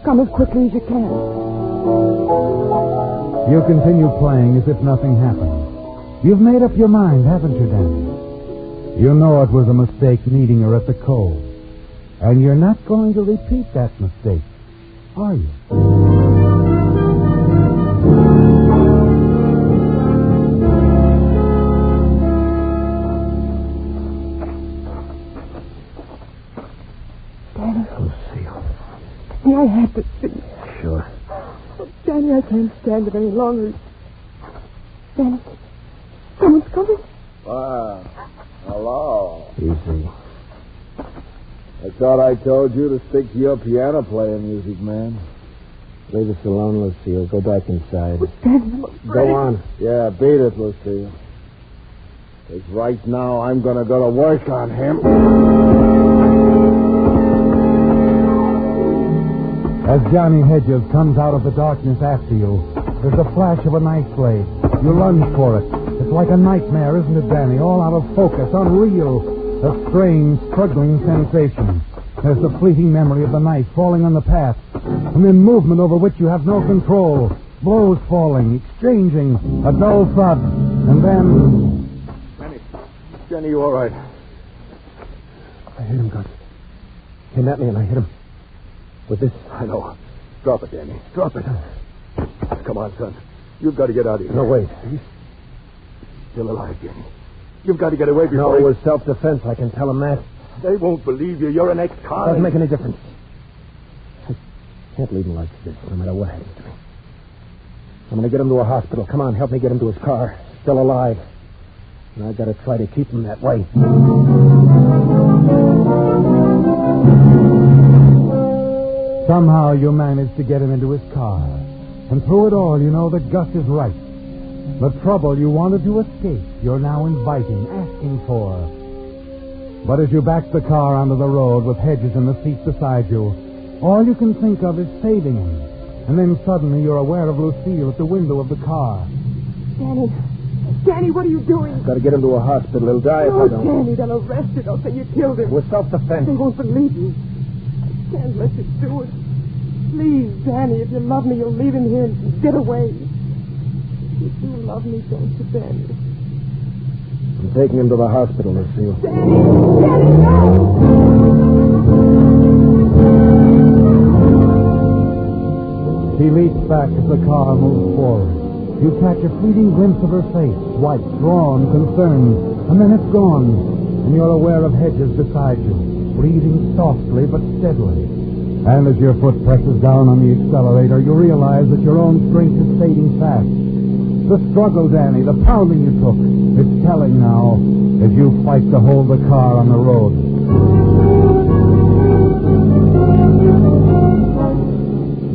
[SPEAKER 9] Come as quickly as you can.
[SPEAKER 5] You continue playing as if nothing happened. You've made up your mind, haven't you, Danny? You know it was a mistake meeting her at the Cove. And you're not going to repeat that mistake, are you?
[SPEAKER 9] I have to see.
[SPEAKER 8] Sure.
[SPEAKER 9] Oh, Danny, I can't stand it any longer. Danny, someone's coming.
[SPEAKER 6] Hello.
[SPEAKER 8] Easy.
[SPEAKER 6] I thought I told you to stick to your piano playing music, man.
[SPEAKER 8] Leave us alone, Lucille. Go back inside.
[SPEAKER 9] Oh, Danny, I'm afraid.
[SPEAKER 6] Go on. Yeah, beat it, Lucille. Because right now I'm going to go to work on him.
[SPEAKER 5] As Johnny Hedges comes out of the darkness after you, there's a flash of a knife blade. You lunge for it. It's like a nightmare, isn't it, Danny? All out of focus, unreal. A strange, struggling sensation. There's the fleeting memory of the knife falling on the path, and then movement over which you have no control. Blows falling, exchanging, a dull thud, and then...
[SPEAKER 6] Jenny, you all right?
[SPEAKER 8] I hit him, Gus. He met me and I hit him. With this?
[SPEAKER 6] I know. Drop it, Danny. Drop it. Come on, son. You've got to get out of here.
[SPEAKER 8] No, wait.
[SPEAKER 6] He's still alive, Danny. You've got to get away before...
[SPEAKER 8] No, it was self-defense. I can tell him that.
[SPEAKER 6] They won't believe you. You're an ex-con.
[SPEAKER 8] Doesn't make any difference. I can't leave him like this, no matter what happens to me. I'm going to get him to a hospital. Come on, help me get him to his car. Still alive. And I've got to try to keep him that way.
[SPEAKER 5] Somehow you manage to get him into his car. And through it all, you know that Gus is right. The trouble you wanted to escape, you're now inviting, asking for. But as you back the car onto the road with Hedges in the seat beside you, all you can think of is saving him. And then suddenly you're aware of Lucille at the window of the car.
[SPEAKER 9] Danny, what are you doing?
[SPEAKER 8] Got to get him to a hospital. He'll die if I don't.
[SPEAKER 9] Danny, they'll arrest you. They'll say you killed him.
[SPEAKER 8] It was self-defense.
[SPEAKER 9] They won't believe you. I can't let you do it. Please, Danny, if you love me, you'll leave him here and get away. You do love me, don't you, Danny?
[SPEAKER 8] I'm taking him to the hospital, Lucille.
[SPEAKER 9] Danny, no!
[SPEAKER 5] She leaps back as the car moves forward. You catch a fleeting glimpse of her face, white, drawn, concerned, and then it's gone, and you're aware of Hedges beside you, breathing softly but steadily. And as your foot presses down on the accelerator, you realize that your own strength is fading fast. The struggle, Danny, the pounding you took, it's telling now as you fight to hold the car on the road.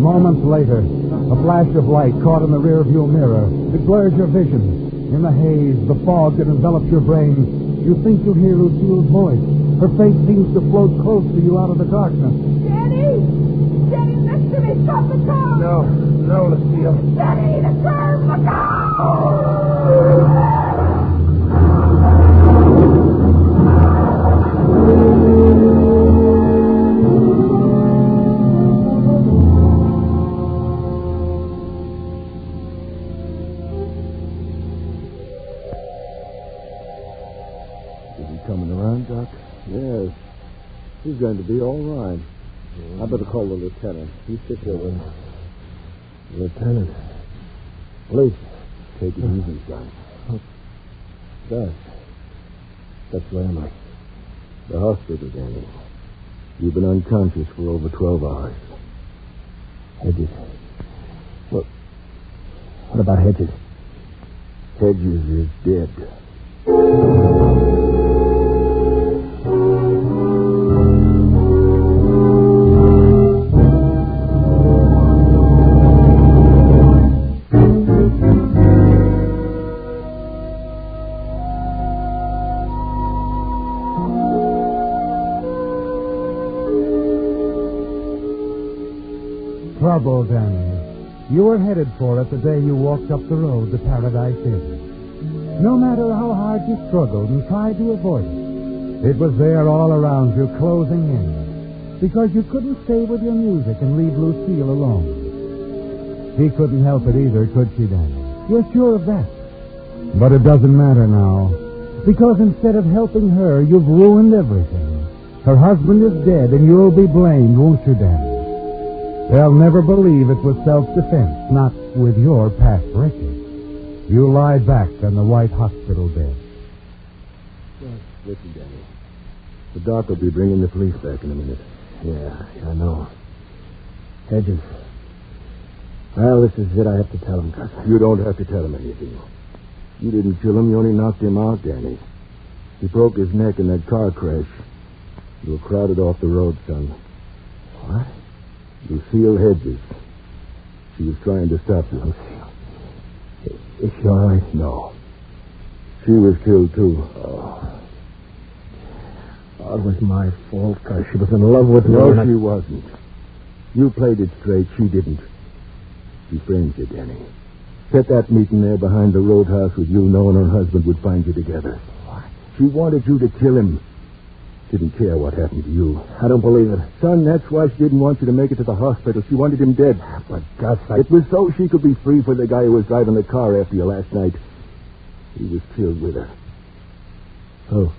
[SPEAKER 5] Moments later, a flash of light caught in the rearview mirror. It blurs your vision. In the haze, the fog that envelops your brain, you think you hear Lucille's voice. Her face seems to float close to you out of the darkness.
[SPEAKER 3] Danny! Danny, next to me! Stop the car!
[SPEAKER 8] No, Lucille.
[SPEAKER 3] Danny, the curve! Look out!
[SPEAKER 6] Coming around, Doc? Yes. He's going to be all right. I better call the lieutenant. You sit here with him. Lieutenant. Please. Take it easy, son. Gus. Where am I? The hospital, Danny. You've been unconscious for over 12 hours. Hedges. What about Hedges? Hedges is dead.
[SPEAKER 5] Trouble, Danny. You were headed for it the day you walked up the road to Paradise Inn. No matter how hard you struggled and tried to avoid it, it was there all around you, closing in. Because you couldn't stay with your music and leave Lucille alone. She couldn't help it either, could she, Danny? You're sure of that. But it doesn't matter now. Because instead of helping her, you've ruined everything. Her husband is dead, and you'll be blamed, won't you, Danny? They'll never believe it was self-defense, not with your past record. You lie back on the white hospital bed.
[SPEAKER 6] Well, listen, Danny. The doc will be bringing the police back in a minute. Yeah, I know. Hedges. Well, this is it. I have to tell him, Gus. You don't have to tell him anything. You didn't kill him. You only knocked him out, Danny. He broke his neck in that car crash. You were crowded off the road, son. What? Lucille Hedges. She was trying to stop you. Lucille. Is she all right? No. She was killed, too. Oh, it was my fault, because she was in love with me. No, she wasn't. You played it straight. She didn't. She framed you, Danny. Set that meeting there behind the roadhouse with you knowing her husband would find you together. What? She wanted you to kill him. Didn't care what happened to you. I don't believe it. Son, that's why she didn't want you to make it to the hospital. She wanted him dead. But, Gus, It was so she could be free for the guy who was driving the car after you last night. He was killed with her. Oh,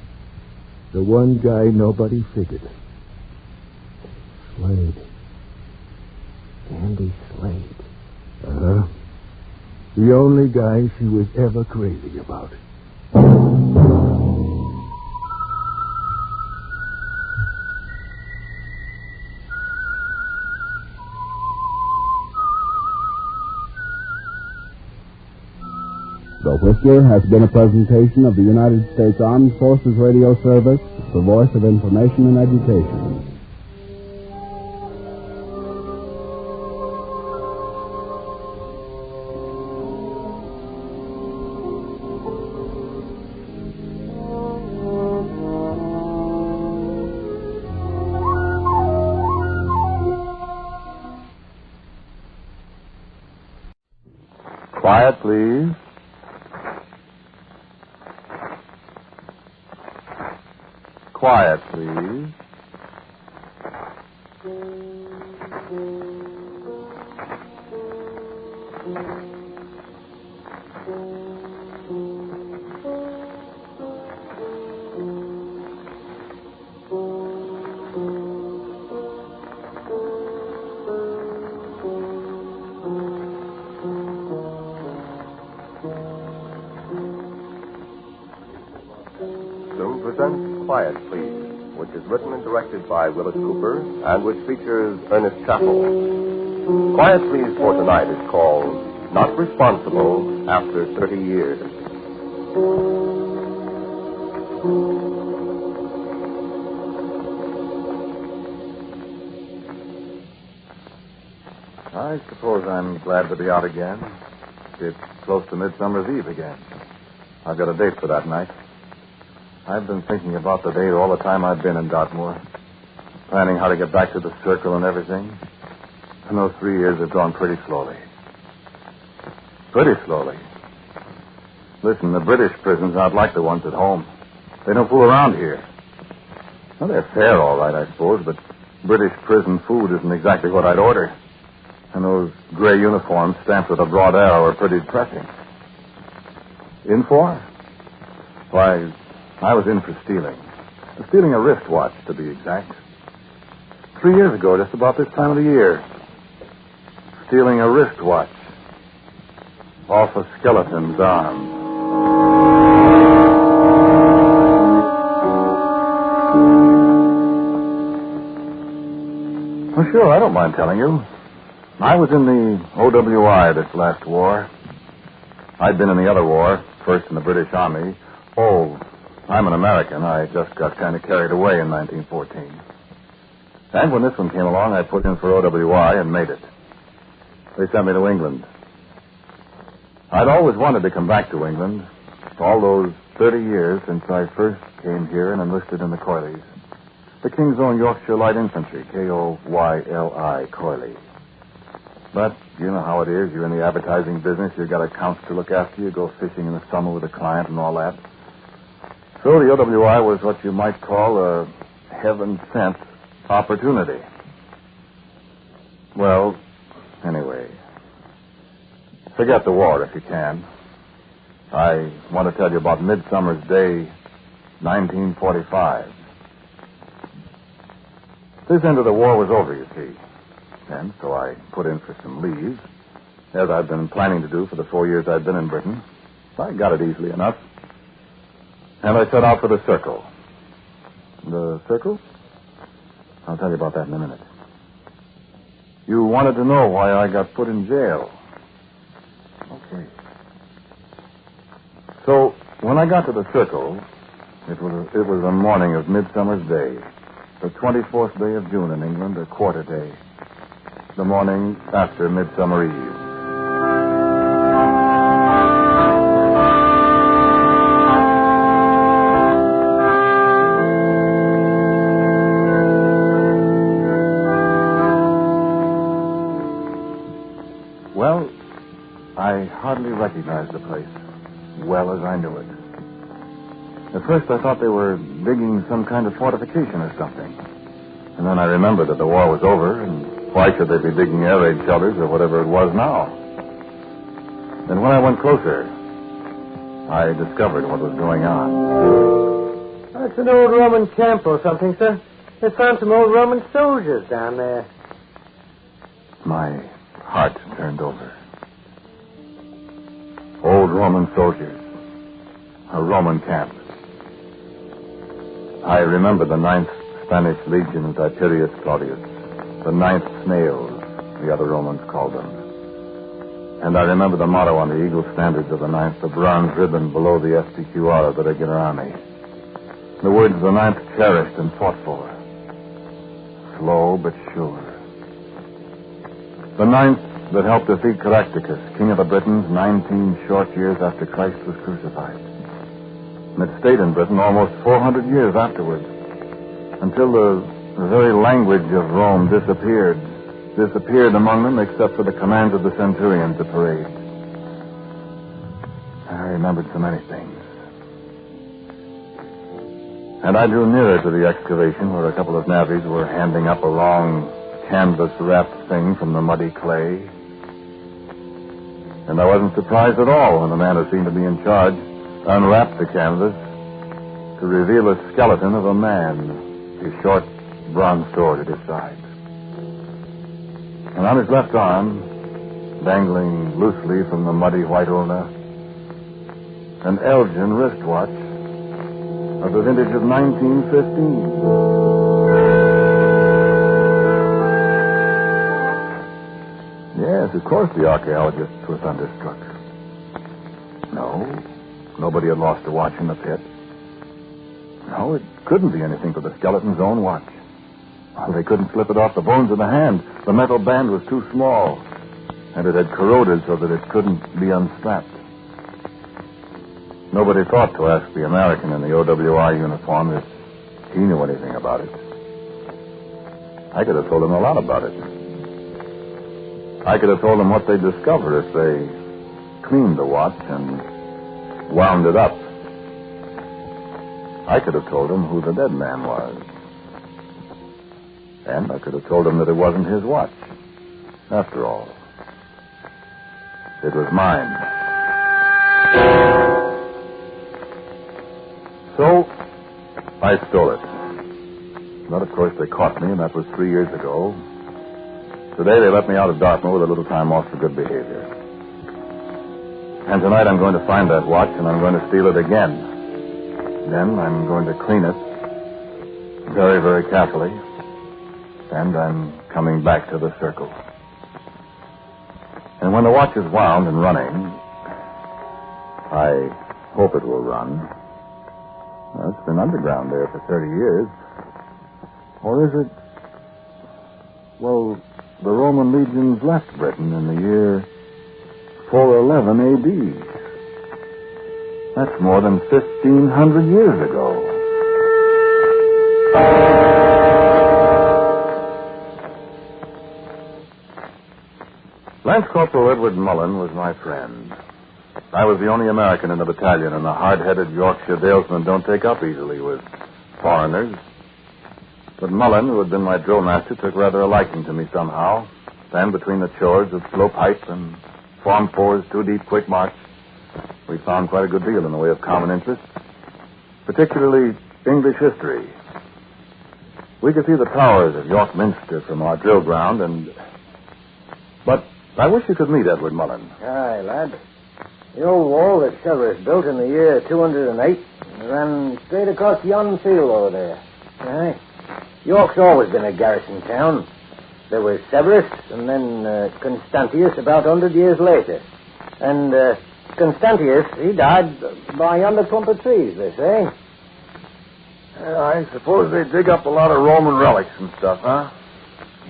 [SPEAKER 6] the one guy nobody figured. Slade. Andy Slade. Uh-huh. The only guy she was ever crazy about.
[SPEAKER 12] The Whistler has been a presentation of the United States Armed Forces Radio Service, the voice of information and education.
[SPEAKER 11] Quiet, please. Quiet, please. So present Quiet, Please,
[SPEAKER 13] which is written and directed by Willis Cooper and which features Ernest Chappell. Quiet Please for Tonight is called Not Responsible After 30 Years.
[SPEAKER 14] I suppose I'm glad to be out again. It's close to Midsummer's Eve again. I've got a date for that night. I've been thinking about the date all the time I've been in Dartmoor, planning how to get back to the circle and everything. And those 3 years have gone pretty slowly. Pretty slowly. Listen, the British prisons aren't like the ones at home. They don't fool around here. Well, they're fair, all right, I suppose, but British prison food isn't exactly what I'd order. And those gray uniforms stamped with a broad arrow are pretty depressing. In for? Why, I was in for stealing. Stealing a wristwatch, to be exact. 3 years ago, just about this time of the year. Stealing a wristwatch off a skeleton's arm. Well, sure, I don't mind telling you. I was in the OWI this last war. I'd been in the other war, first in the British Army. Oh, I'm an American. I just got kind of carried away in 1914. And when this one came along, I put in for OWI and made it. They sent me to England. I'd always wanted to come back to England. All those 30 years since I first came here and enlisted in the Coilies. The King's Own Yorkshire Light Infantry, Koyli, Coily. But you know how it is. You're in the advertising business. You've got accounts to look after. You go fishing in the summer with a client and all that. So the OWI was what you might call a heaven-sent opportunity. Well, anyway, forget the war if you can. I want to tell you about Midsummer's Day, 1945. This end of the war was over, you see. And so I put in for some leave, as I've been planning to do for the 4 years I've been in Britain. I got it easily enough. And I set out for the circle. The circle? I'll tell you about that in a minute. You wanted to know why I got put in jail. Okay. So, when I got to the circle, it was a morning of Midsummer's Day, the 24th day of June in England, a quarter day. The morning after Midsummer Eve. Well, I hardly recognized the place, well as I knew it. At first I thought they were digging some kind of fortification or something. And then I remembered that the war was over, and why should they be digging air raid shelters or whatever it was now? And when I went closer, I discovered what was going on.
[SPEAKER 16] That's an old Roman camp or something, sir. They found some old Roman soldiers down there.
[SPEAKER 14] My heart turned over. Old Roman soldiers. A Roman camp. I remember the 9th Spanish Legion of Tiberius Claudius. The 9th Snails, the other Romans called them. And I remember the motto on the eagle standards of the 9th, the bronze ribbon below the SPQR of the regular army. The words the 9th cherished and fought for. Slow but sure. The 9th that helped defeat Caractacus, king of the Britons, 19 short years after Christ was crucified. And it stayed in Britain almost 400 years afterwards, until the very language of Rome disappeared among them except for the commands of the centurions to parade. I remembered so many things. And I drew nearer to the excavation where a couple of navvies were handing up a long canvas-wrapped thing from the muddy clay. And I wasn't surprised at all when the man who seemed to be in charge unwrapped the canvas to reveal a skeleton of a man, his short bronze sword at his side. And on his left arm, dangling loosely from the muddy white ulna, an Elgin wristwatch of the vintage of 1915. Yes, of course the archaeologists were thunderstruck. No, nobody had lost a watch in the pit. No, it couldn't be anything but the skeleton's own watch. Well, they couldn't slip it off the bones of the hand. The metal band was too small, and it had corroded so that it couldn't be unstrapped. Nobody thought to ask the American in the OWI uniform if he knew anything about it. I could have told him a lot about it. I could have told him what they'd discover if they cleaned the watch and wound it up. I could have told him who the dead man was. And I could have told him that it wasn't his watch. After all, it was mine. So, I stole it. But, of course, they caught me, and that was 3 years ago. Today, they let me out of Dartmoor with a little time off for good behavior. And tonight, I'm going to find that watch, and I'm going to steal it again. Then I'm going to clean it very, very carefully. And I'm coming back to the circle. And when the watch is wound and running, I hope it will run. Well, it's been underground there for 30 years. Or is it... Well, the Roman legions left Britain in the year 411 A.D. That's more than 1,500 years ago. Lance Corporal Edward Mullen was my friend. I was the only American in the battalion, and the hard-headed Yorkshire dalesmen don't take up easily with foreigners. But Mullen, who had been my drill master, took rather a liking to me somehow. Then, between the chores of slow pipe and Form 4's 2-deep quick march, we found quite a good deal in the way of common interests, particularly English history. We could see the towers of York Minster from our drill ground, But I wish you could meet Edward Mullen.
[SPEAKER 8] Aye, lad. The old wall that Severus built in the year 208 ran straight across yon field over there. Aye. York's always been a garrison town. There was Severus, and then Constantius about 100 years later. And Constantius, he died by yonder clump of trees, they say.
[SPEAKER 14] I suppose they dig up a lot of Roman relics and stuff, huh?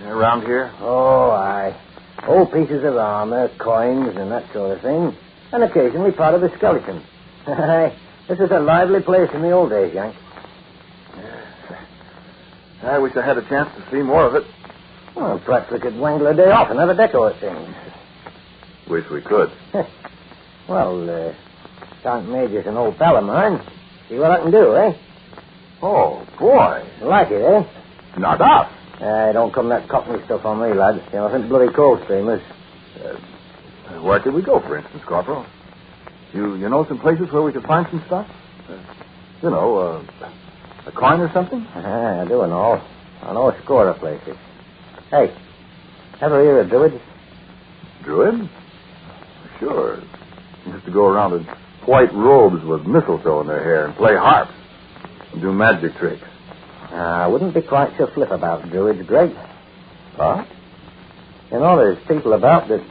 [SPEAKER 14] Around here?
[SPEAKER 8] Oh, aye. Old pieces of armor, coins, and that sort of thing. And occasionally part of a skeleton. This is a lively place in the old days, Yank.
[SPEAKER 14] I wish I had a chance to see more of it.
[SPEAKER 8] Well, perhaps we could wangle a day off and have a deco of things.
[SPEAKER 14] Wish we could.
[SPEAKER 8] Well, Sergeant Major's an old pal of mine. See what I can do, eh?
[SPEAKER 14] Oh, boy.
[SPEAKER 8] You like it, eh?
[SPEAKER 14] Not us.
[SPEAKER 8] Don't come that cockney stuff on me, lad. You know, I think bloody coal streamers.
[SPEAKER 14] Where could we go, for instance, Corporal? You know some places where we could find some stuff? A coin or something?
[SPEAKER 8] I do know. I know a score of places. Hey, ever hear of Druids?
[SPEAKER 14] Druid? Sure. Used to go around in white robes with mistletoe in their hair and play harps and do magic tricks.
[SPEAKER 8] I wouldn't be quite so flip about Druids, Greg.
[SPEAKER 14] Huh?
[SPEAKER 8] You know, there's people about that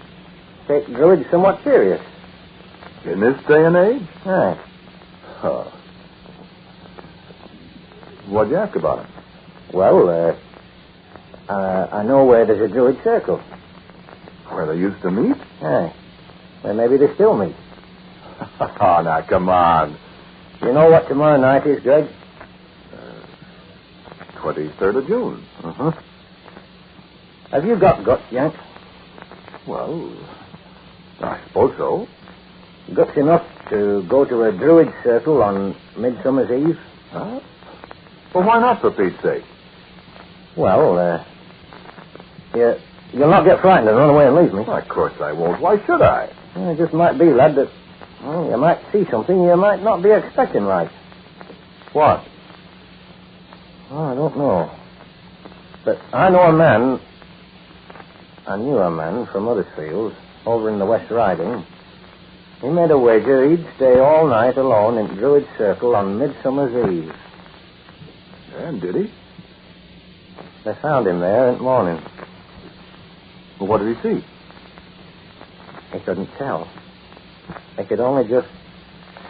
[SPEAKER 8] take Druids somewhat serious.
[SPEAKER 14] In this day and age?
[SPEAKER 8] Aye.
[SPEAKER 14] Huh. What'd you ask about it?
[SPEAKER 8] Well, I know where there's a Druid circle.
[SPEAKER 14] Where they used to meet?
[SPEAKER 8] Aye. Well, maybe they still meet.
[SPEAKER 14] Oh, now, come on.
[SPEAKER 8] You know what tomorrow night is, Greg?
[SPEAKER 14] 23rd of June.
[SPEAKER 8] Uh-huh. Have you got guts, Yank?
[SPEAKER 14] Well, I suppose so.
[SPEAKER 8] Guts enough to go to a Druid circle on Midsummer's Eve?
[SPEAKER 14] Huh? Well, why not, for Pete's sake?
[SPEAKER 8] Well, you'll not get frightened and run away and leave me.
[SPEAKER 14] Well, of course I won't. Why should I?
[SPEAKER 8] It just might be, lad, that you might see something you might not be expecting right.
[SPEAKER 14] What?
[SPEAKER 8] Oh, I don't know. But I knew a man from Huddersfield over in the West Riding.
[SPEAKER 15] He made a wager he'd stay all night alone in Druid Circle on Midsummer's Eve.
[SPEAKER 14] And did he?
[SPEAKER 15] They found him there in the morning.
[SPEAKER 14] Well, what did he see?
[SPEAKER 15] He couldn't tell. He could only just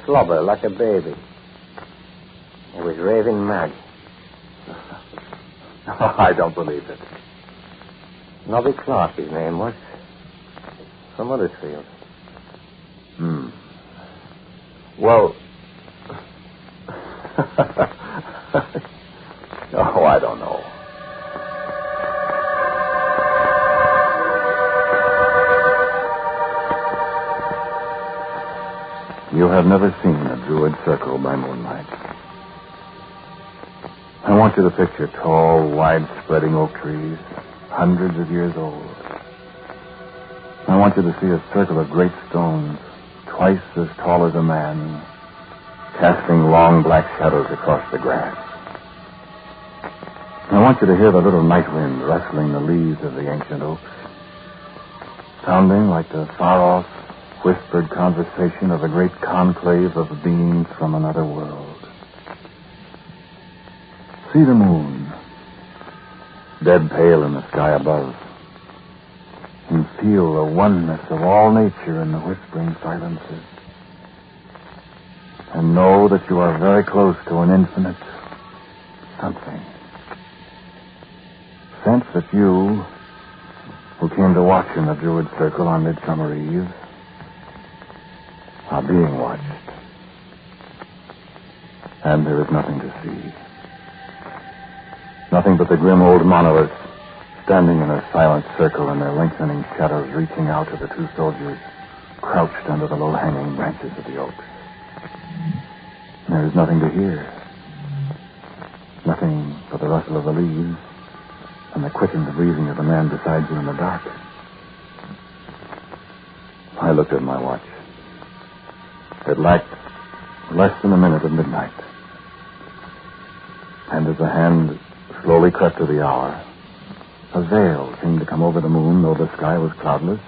[SPEAKER 15] slobber like a baby. He was raving mad.
[SPEAKER 14] I don't believe it.
[SPEAKER 15] Nobby Clark, his name was. From Huddersfield.
[SPEAKER 14] Well... oh, I don't know. You have never seen a Druid Circle by moonlight. I want you to picture tall, wide-spreading oak trees, hundreds of years old. I want you to see a circle of great stones, twice as tall as a man, casting long black shadows across the grass. I want you to hear the little night wind rustling the leaves of the ancient oaks, sounding like the far-off, whispered conversation of a great conclave of beings from another world. See the moon, dead pale in the sky above, and feel the oneness of all nature in the whispering silences. And know that you are very close to an infinite something. Sense that you, who came to watch in the Druid Circle on Midsummer Eve, are being watched. And there is nothing to see. Nothing but the grim old monoliths standing in a silent circle and their lengthening shadows reaching out to the two soldiers crouched under the low-hanging branches of the oaks. There is nothing to hear. Nothing but the rustle of the leaves and the quickened breathing of the man beside you in the dark. I looked at my watch. It lacked less than a minute of midnight. And as the hand slowly crept to the hour, a veil seemed to come over the moon, though the sky was cloudless.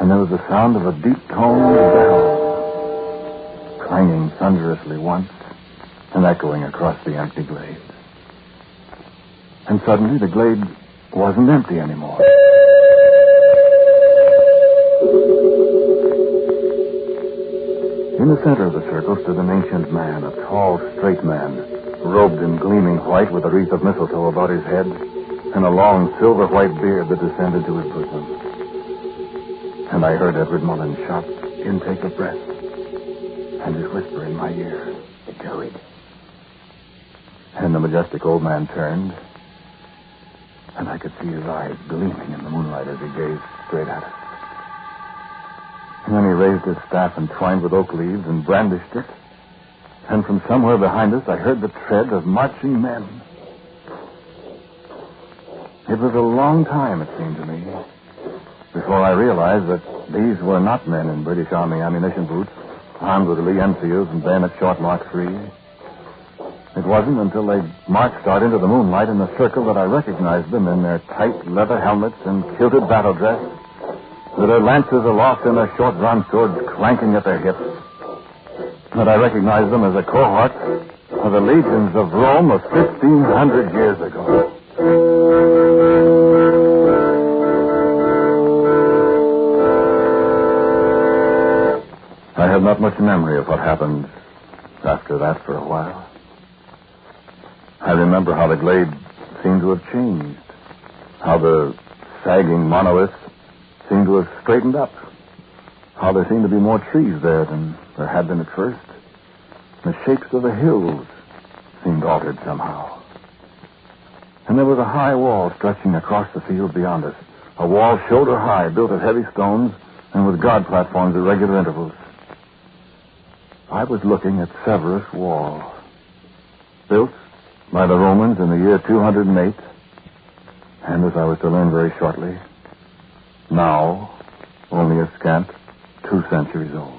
[SPEAKER 14] And there was the sound of a deep-toned bell, clanging thunderously once and echoing across the empty glade. And suddenly the glade wasn't empty anymore. In the center of the circle stood an ancient man, a tall, straight man, robed in gleaming white with a wreath of mistletoe about his head and a long silver-white beard that descended to his bosom. And I heard Edward Mullen's sharp intake of breath and his whisper in my ear, "The Druid." And the majestic old man turned, and I could see his eyes gleaming in the moonlight as he gazed straight at us. And then he raised his staff entwined with oak leaves and brandished it. And from somewhere behind us, I heard the tread of marching men. It was a long time, it seemed to me, before I realized that these were not men in British Army ammunition boots, armed with Lee Enfields and bayonet short Mark III. It wasn't until they marched out into the moonlight in the circle that I recognized them in their tight leather helmets and kilted battle dress, with their lances aloft and their short bronze swords clanking at their hips. That I recognized them as a cohort of the legions of Rome of 1,500 years ago. I have not much memory of what happened after that for a while. I remember how the glade seemed to have changed, how the sagging monoliths seemed to have straightened up, how there seemed to be more trees there than there had been at first. The shapes of the hills seemed altered somehow. And there was a high wall stretching across the field beyond us, a wall shoulder high, built of heavy stones and with guard platforms at regular intervals. I was looking at Severus Wall, built by the Romans in the year 208, and as I was to learn very shortly, now only a scant 2 centuries old.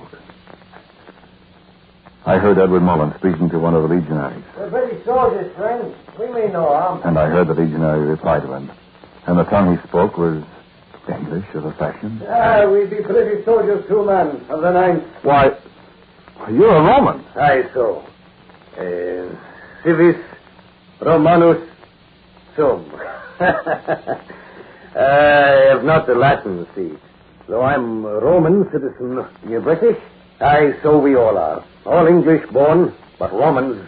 [SPEAKER 14] I heard Edward Mullen speaking to one of the legionaries.
[SPEAKER 16] We're British soldiers, friends. We mean no harm.
[SPEAKER 14] And I heard the legionary reply to him. And the tongue he spoke was English of a fashion.
[SPEAKER 2] We be British soldiers, too, man, of the 9th.
[SPEAKER 14] Why, you're a Roman.
[SPEAKER 2] Aye, so. Civis Romanus sum. I have not the Latin, see. Though I'm a Roman citizen, you're British? Aye, so we all are. All English born, but Romans.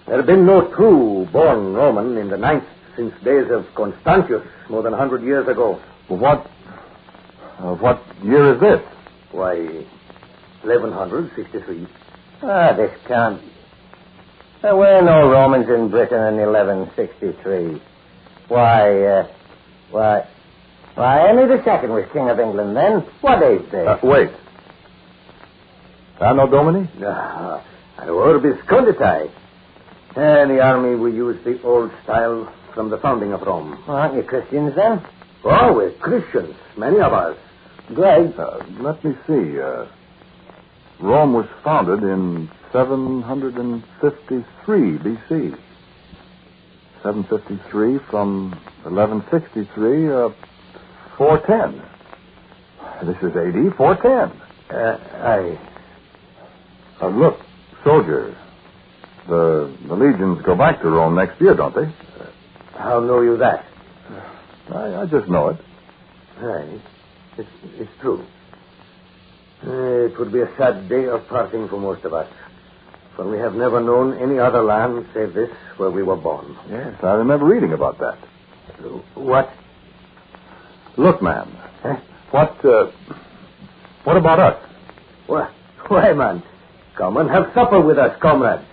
[SPEAKER 2] There have been no true born Roman in the 9th since days of Constantius, more than 100 years ago.
[SPEAKER 14] What year is this?
[SPEAKER 2] Why, 1163.
[SPEAKER 15] This can't. There were no Romans in Britain in 1163. Why, Henry II was King of England then. What age they?
[SPEAKER 14] Wait. Anno Domini?
[SPEAKER 2] No, Orbis Conditae. The army we use the old style from the founding of Rome.
[SPEAKER 15] Well, aren't you Christians then?
[SPEAKER 2] Oh, we're Christians, many of us.
[SPEAKER 15] Great.
[SPEAKER 14] Let me see. Rome was founded in 753 B.C. 753 from 1163, 410. This is AD 410. Look, soldier. The legions go back to Rome next year, don't they?
[SPEAKER 2] How know you that?
[SPEAKER 14] I just know it.
[SPEAKER 2] Aye, it's true. It would be a sad day of parting for most of us, for we have never known any other land save this where we were born.
[SPEAKER 14] Yes, I remember reading about that.
[SPEAKER 2] What?
[SPEAKER 14] Look, man. What about us?
[SPEAKER 2] Why, man, come and have supper with us, comrades.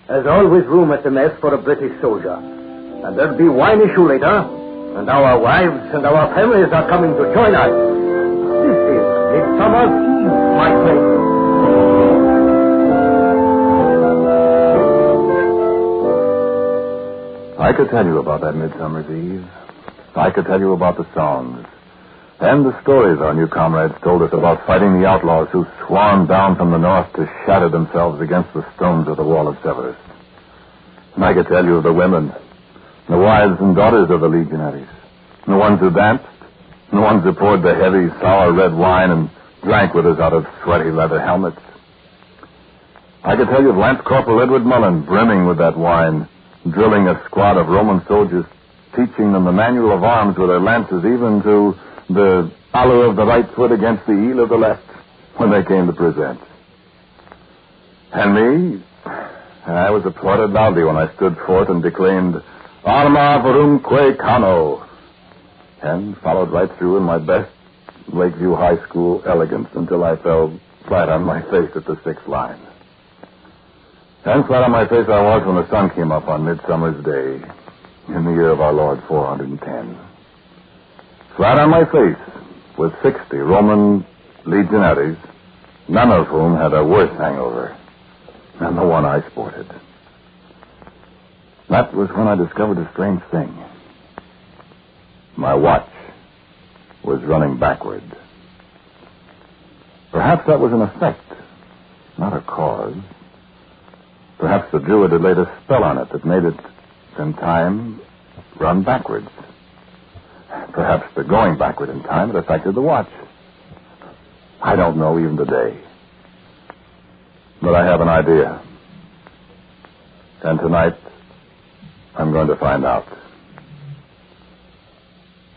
[SPEAKER 2] There's always room at the mess for a British soldier. And there'll be wine issue later. And our wives and our families are coming to join us. This is Midsummer's Eve, my friend.
[SPEAKER 14] I could tell you about that Midsummer's Eve. I could tell you about the songs. And the stories our new comrades told us about fighting the outlaws who swarmed down from the north to shatter themselves against the stones of the Wall of Severus. And I could tell you of the women, the wives and daughters of the legionaries, the ones who danced, the ones who poured the heavy, sour red wine and drank with us out of sweaty leather helmets. I could tell you of Lance Corporal Edward Mullen brimming with that wine, drilling a squad of Roman soldiers, teaching them the manual of arms with their lances, even to the aloe of the right foot against the heel of the left when they came to present. And me, I was applauded loudly when I stood forth and declaimed, Arma Verumque Cano, and followed right through in my best Lakeview High School elegance until I fell flat on my face at the 6th line. And flat on my face I was when the sun came up on Midsummer's Day in the year of our Lord 410. Flat on my face with 60 Roman legionaries, none of whom had a worse hangover than the one I sported. That was when I discovered a strange thing. My watch was running backward. Perhaps that was an effect, not a cause. Perhaps the druid had laid a spell on it that made it, in time, run backwards. Perhaps the going backward in time had affected the watch. I don't know even today. But I have an idea. And tonight, I'm going to find out.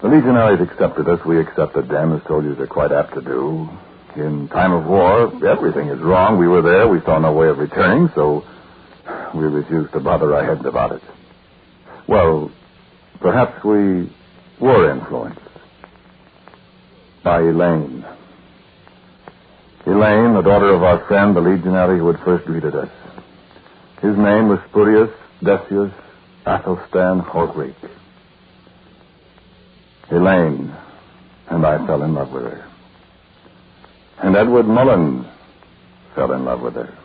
[SPEAKER 14] The legionaries accepted us. We accepted them, as soldiers are quite apt to do. In time of war, everything is wrong. We were there. We saw no way of returning, so we refused to bother our heads about it. Well, perhaps we were influenced by Elaine. Elaine, the daughter of our friend, the legionary who had first greeted us. His name was Spurius Decius Athelstan Horgreek. Elaine, and I fell in love with her. And Edward Mullen fell in love with her.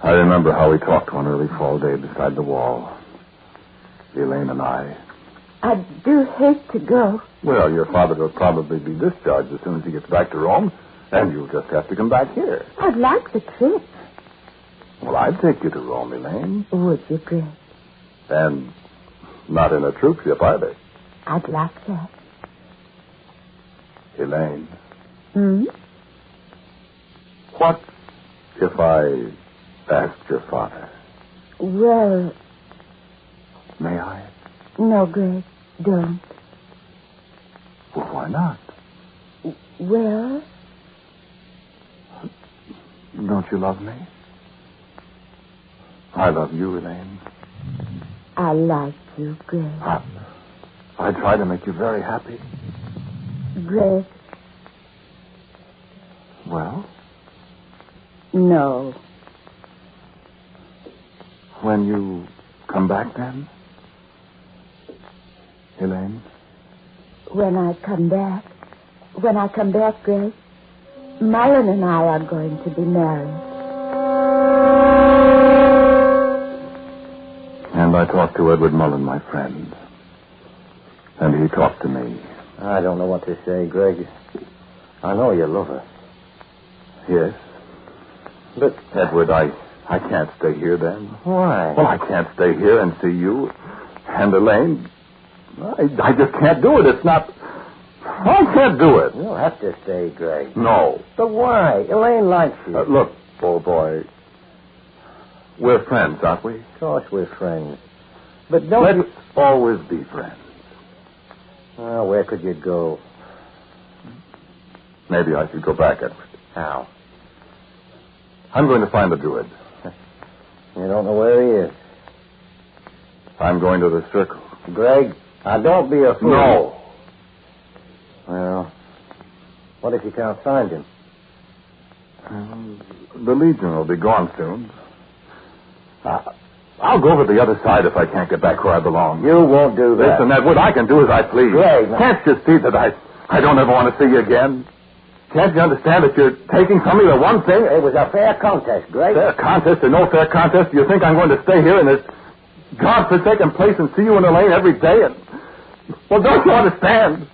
[SPEAKER 14] I remember how we talked one early fall day beside the wall, Elaine and I.
[SPEAKER 3] I do hate to go.
[SPEAKER 14] Well, your father will probably be discharged as soon as he gets back to Rome, and you'll just have to come back here.
[SPEAKER 3] I'd like the trip.
[SPEAKER 14] Well, I'd take you to Rome, Elaine.
[SPEAKER 3] Would you, Greg?
[SPEAKER 14] And not in a troop ship either.
[SPEAKER 3] I'd like that.
[SPEAKER 14] Elaine.
[SPEAKER 1] Hmm?
[SPEAKER 14] What if I asked your father?
[SPEAKER 1] Well,
[SPEAKER 14] May I?
[SPEAKER 1] no, Greg, don't.
[SPEAKER 14] Well, why not?
[SPEAKER 1] Well,
[SPEAKER 14] Don't you love me? I love you, Elaine.
[SPEAKER 1] I like you, Greg.
[SPEAKER 14] I try to make you very happy.
[SPEAKER 1] Greg,
[SPEAKER 14] Well,
[SPEAKER 1] no.
[SPEAKER 14] when you come back then? Elaine?
[SPEAKER 1] When I come back, Greg, Mullen and I are going to be married.
[SPEAKER 14] And I talked to Edward Mullen, my friend. And he talked to me.
[SPEAKER 15] I don't know what to say, Greg. I know you love her.
[SPEAKER 14] Yes. But, Edward, I can't stay here then.
[SPEAKER 15] Why?
[SPEAKER 14] Well, I can't stay here and see you and Elaine. I just can't do it. It's not... I can't do it.
[SPEAKER 15] You'll have to stay, Greg.
[SPEAKER 14] No.
[SPEAKER 15] But why? Elaine likes you.
[SPEAKER 14] Look, old boy. We're friends, aren't we?
[SPEAKER 15] Of course we're friends. But don't
[SPEAKER 14] Let's always be friends.
[SPEAKER 15] Well, where could you go?
[SPEAKER 14] Maybe I should go back, Edward.
[SPEAKER 15] How?
[SPEAKER 14] I'm going to find the druid.
[SPEAKER 15] You don't know where he is.
[SPEAKER 14] I'm going to the circle.
[SPEAKER 15] Greg, now don't be a fool.
[SPEAKER 14] No.
[SPEAKER 15] Well, what if you can't find him?
[SPEAKER 14] The Legion will be gone soon. I'll go over the other side if I can't get back where I belong.
[SPEAKER 15] You won't do that.
[SPEAKER 14] Listen, Edward, I can do as I please.
[SPEAKER 15] Greg,
[SPEAKER 14] Can't you see that I don't ever want to see you again? Can't you understand that you're taking from me the one thing?
[SPEAKER 15] It was a fair contest, Greg.
[SPEAKER 14] Fair contest or no fair contest? Do you think I'm going to stay here in this godforsaken place and see you in Elaine every day? Well, don't you understand?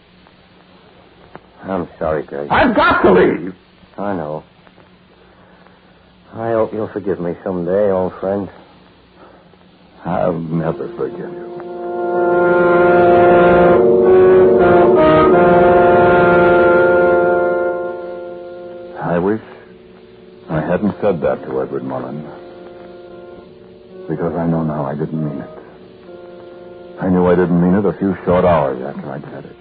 [SPEAKER 15] I'm sorry, Greg.
[SPEAKER 14] I've got to leave.
[SPEAKER 15] I know. I hope you'll forgive me someday, old friend.
[SPEAKER 14] I'll never forgive you. I wish I hadn't said that to Edward Mullen. Because I know now I didn't mean it. I knew I didn't mean it a few short hours after I'd said it.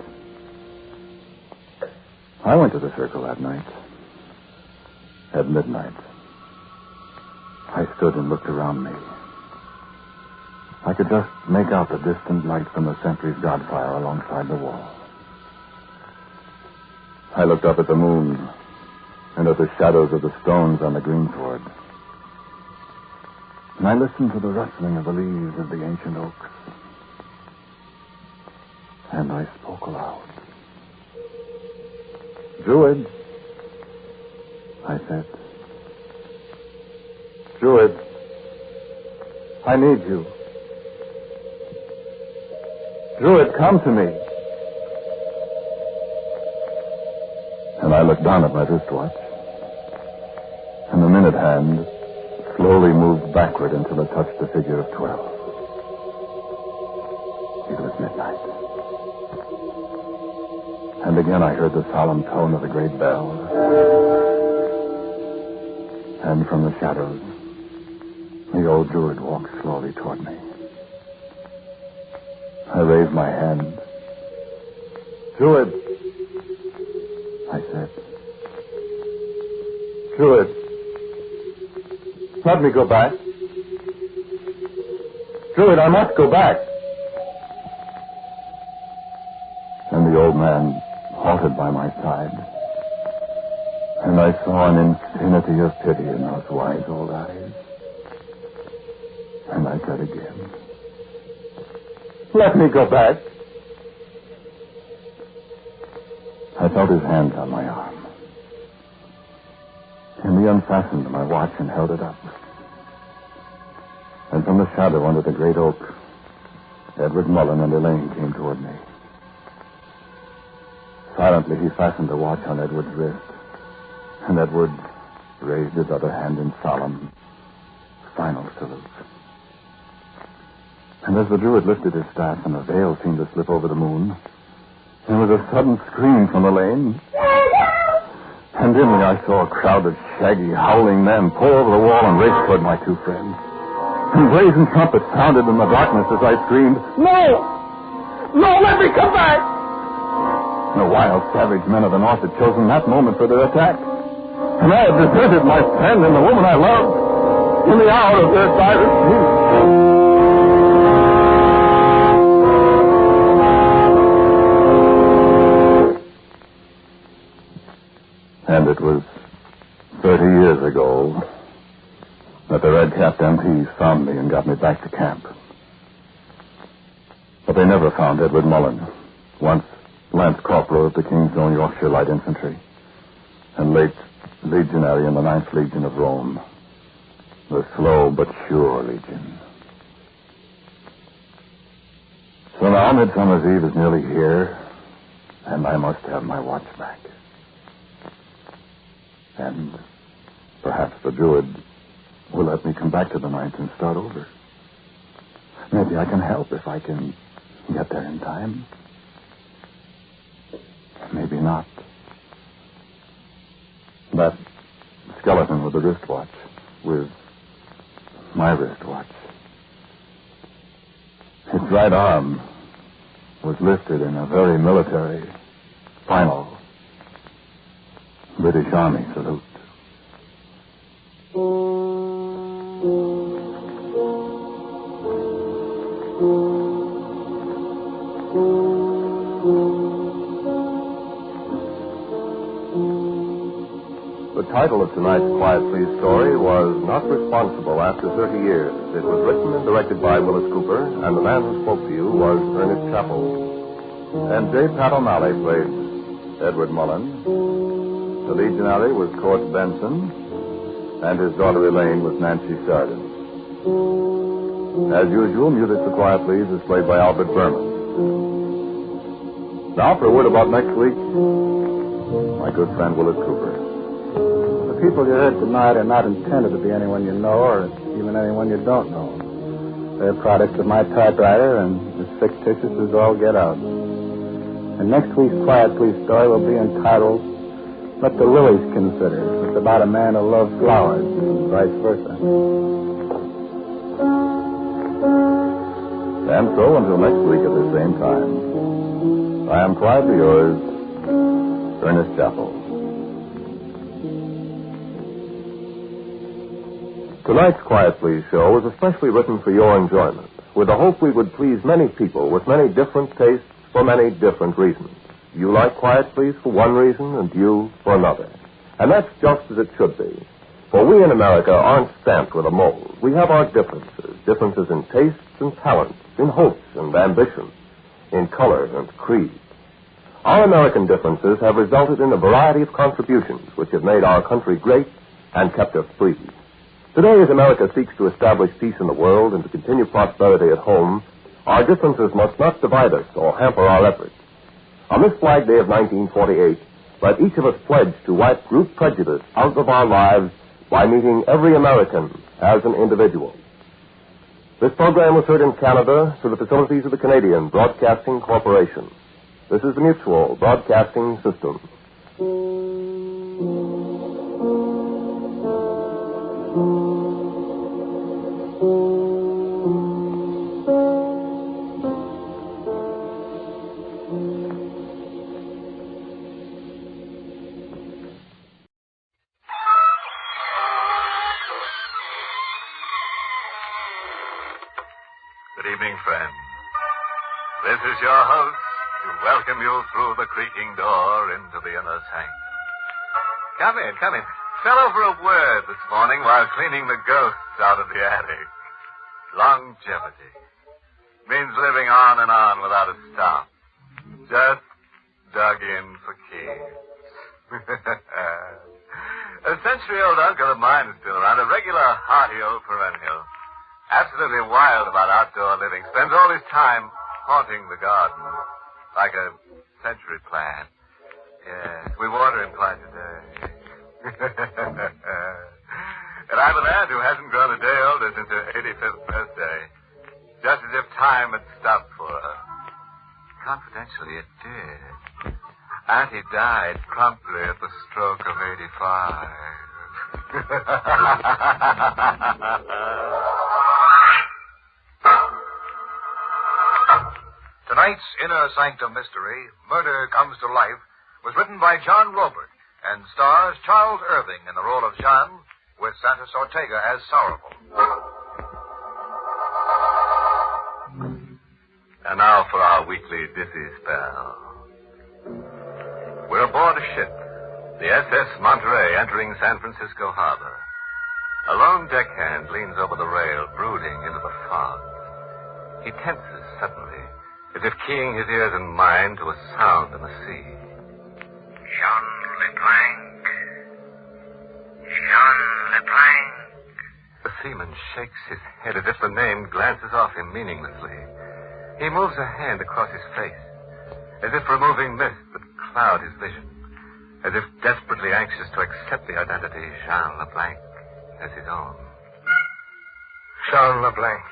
[SPEAKER 14] I went to the circle that night. At midnight. I stood and looked around me. I could just make out the distant light from the sentry's god fire alongside the wall. I looked up at the moon and at the shadows of the stones on the greensward. And I listened to the rustling of the leaves of the ancient oaks. And I spoke aloud. Druid, I said. Druid, I need you. Druid, come to me. And I looked down at my wristwatch. And the minute hand slowly moved backward until it touched the figure of 12. It was midnight. And again I heard the solemn tone of the great bell. And from the shadows, the old druid walked slowly toward me. I raised my hand. Druid, I said. Druid, let me go back. Druid, I must go back. And the old man halted by my side. And I saw an infinity of pity in those wise old eyes. And I said again, let me go back. I felt his hand on my arm. And he unfastened my watch and held it up. And from the shadow under the great oak, Edward Mullen and Elaine came toward me. Silently, he fastened the watch on Edward's wrist. And Edward raised his other hand in solemn, final salute. And as the druid lifted his staff and the veil seemed to slip over the moon, There was a sudden scream from the lane. And dimly I saw a crowd of shaggy, howling men pull over the wall and race toward my two friends. And brazen trumpets sounded in the darkness as I screamed, "No! No, let me come back!" The wild, savage men of the North had chosen that moment for their attack. And I had deserted my friend and the woman I loved in the hour of their direst need. And it was 30 years ago that the red-capped MPs found me and got me back to camp. But they never found Edward Mullen, once Lance Corporal of the King's Own Yorkshire Light Infantry, and late legionary in the 9th Legion of Rome, the slow but sure legion. So now Midsummer's Eve is nearly here, and I must have my watch back. And perhaps the Druid will let me come back to the 9th and start over. Maybe I can help if I can get there in time. Maybe not. That skeleton with the wristwatch, with my wristwatch. Its right arm was lifted in a very military, final British Army salute.
[SPEAKER 13] The title of tonight's Quiet Please story was Not Responsible After 30 Years. It was written and directed by Willis Cooper, and the man who spoke to you was Ernest Chappell. And J. Pat O'Malley played Edward Mullen. The legionary was Court Benson, and his daughter Elaine was Nancy Sarden. As usual, music for Quiet Please is played by Albert Berman. Now for a word about next week, my good friend Willis Cooper.
[SPEAKER 18] The people you heard tonight are not intended to be anyone you know or even anyone you don't know. They're products of my typewriter and as fictitious as all get out. And next week's Quiet Please story will be entitled What the Lilies Consider. It's about a man who loves flowers and vice versa.
[SPEAKER 13] And so, until next week at the same time, I am quietly yours, Ernest Chappell. Tonight's Quiet Please show was especially written for your enjoyment, with the hope we would please many people with many different tastes for many different reasons. You like Quiet Please for one reason, and you for another. And that's just as it should be. For we in America aren't stamped with a mold. We have our differences in tastes and talents, in hopes and ambitions, in color and creed. Our American differences have resulted in a variety of contributions which have made our country great and kept us free. Today, as America seeks to establish peace in the world and to continue prosperity at home, our differences must not divide us or hamper our efforts. On this Flag Day of 1948, let each of us pledge to wipe group prejudice out of our lives by meeting every American as an individual. This program was heard in Canada through the facilities of the Canadian Broadcasting Corporation. This is the Mutual Broadcasting System.
[SPEAKER 19] Good evening, friends. This is your host to welcome you through the creaking door into the inner sanctum. Come in. Fell over a word this morning while cleaning the ghosts out of the attic. Longevity. Means living on and on without a stop. Just dug in for keys. A century-old uncle of mine is still around, a regular hearty old perennial. Absolutely wild about outdoor living. Spends all his time haunting the garden. Like a century plant. Yes, we water him twice a day. And I have an aunt who hasn't grown a day older since her 85th birthday. Just as if time had stopped for her. confidentially, it did. Auntie died promptly at the stroke of 85.
[SPEAKER 21] Tonight's Inner Sanctum Mystery, Murder Comes to Life, was written by John Robert and stars Charles Irving in the role of John, with Santos Ortega as Sorrowful.
[SPEAKER 19] And now for our weekly Dizzy spell. We're aboard a ship, the SS Monterey, entering San Francisco Harbor. A lone deckhand leans over the rail, brooding into the fog. He tenses suddenly, as if keying his ears and mind to a sound in the sea.
[SPEAKER 22] Jean LeBlanc. Jean LeBlanc.
[SPEAKER 19] The seaman shakes his head as if the name glances off him meaninglessly. He moves a hand across his face, as if removing mist that cloud his vision, as if desperately anxious to accept the identity Jean LeBlanc as his own.
[SPEAKER 22] Jean LeBlanc.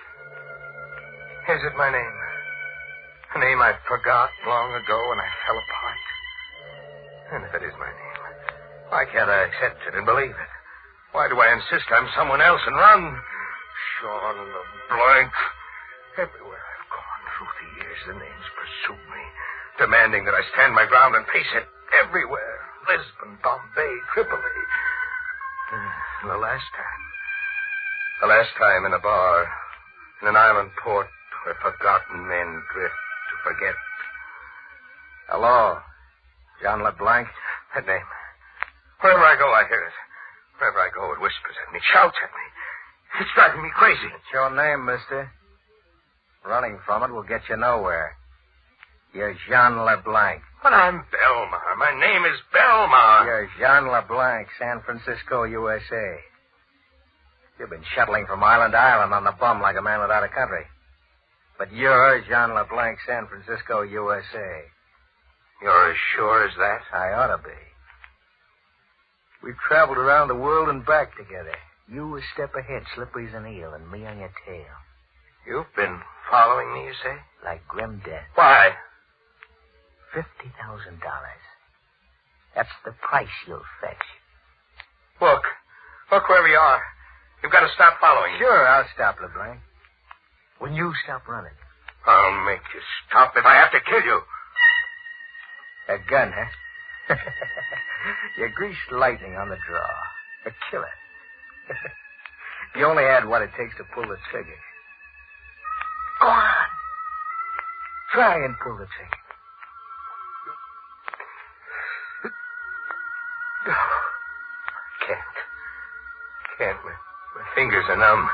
[SPEAKER 22] Is it my name? A name I forgot long ago when I fell apart. And if it is my name, why can't I accept it and believe it? Why do I insist I'm someone else and run? Jean LeBlanc. Everywhere I've gone through the years, the name's pursued me, demanding that I stand my ground and face it everywhere. Lisbon, Bombay, Tripoli. And the last time in a bar, in an island port where forgotten men drift to forget. Hello, Jean LeBlanc. That name. Wherever I go, I hear it. Wherever I go, it whispers at me, shouts at me. It's driving me crazy.
[SPEAKER 15] It's your name, mister. Running from it will get you nowhere. You're Jean LeBlanc.
[SPEAKER 22] But I'm Belmar. My name is Belmar.
[SPEAKER 15] You're Jean LeBlanc, San Francisco, USA. You've been shuttling from island to island on the bum like a man without a country. But you're Jean LeBlanc, San Francisco, USA.
[SPEAKER 22] You're as sure as that?
[SPEAKER 15] I ought to be. We've traveled around the world and back together. You a step ahead, slippery as an eel, and me on your tail.
[SPEAKER 22] You've been following me, you say?
[SPEAKER 15] Like grim death.
[SPEAKER 22] Why?
[SPEAKER 15] $50,000. That's the price you'll fetch.
[SPEAKER 22] Look wherever you are. You've got to stop following me.
[SPEAKER 15] Sure, I'll stop, LeBlanc. When you stop running.
[SPEAKER 22] I'll make you stop if I have to kill you.
[SPEAKER 15] A gun, huh? You greased lightning on the draw. A killer. You only had what it takes to pull the trigger. Go on. Try and pull the trigger.
[SPEAKER 22] Can't. My fingers are numb.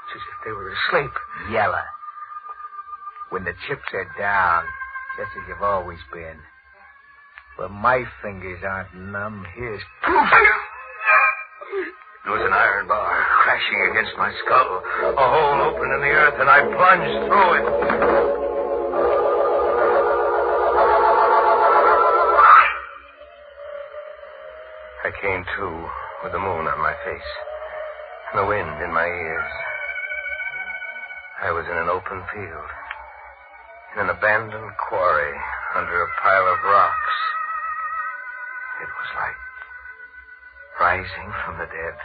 [SPEAKER 22] It's as if they were asleep.
[SPEAKER 15] Yella. When the chips are down, just as you've always been. But my fingers aren't numb. Here's...
[SPEAKER 22] There was an iron bar crashing against my skull. A hole opened in the earth, and I plunged through it. I came to with the moon on my face and the wind in my ears. I was in an open field, in an abandoned quarry under a pile of rocks. It was like rising from the dead.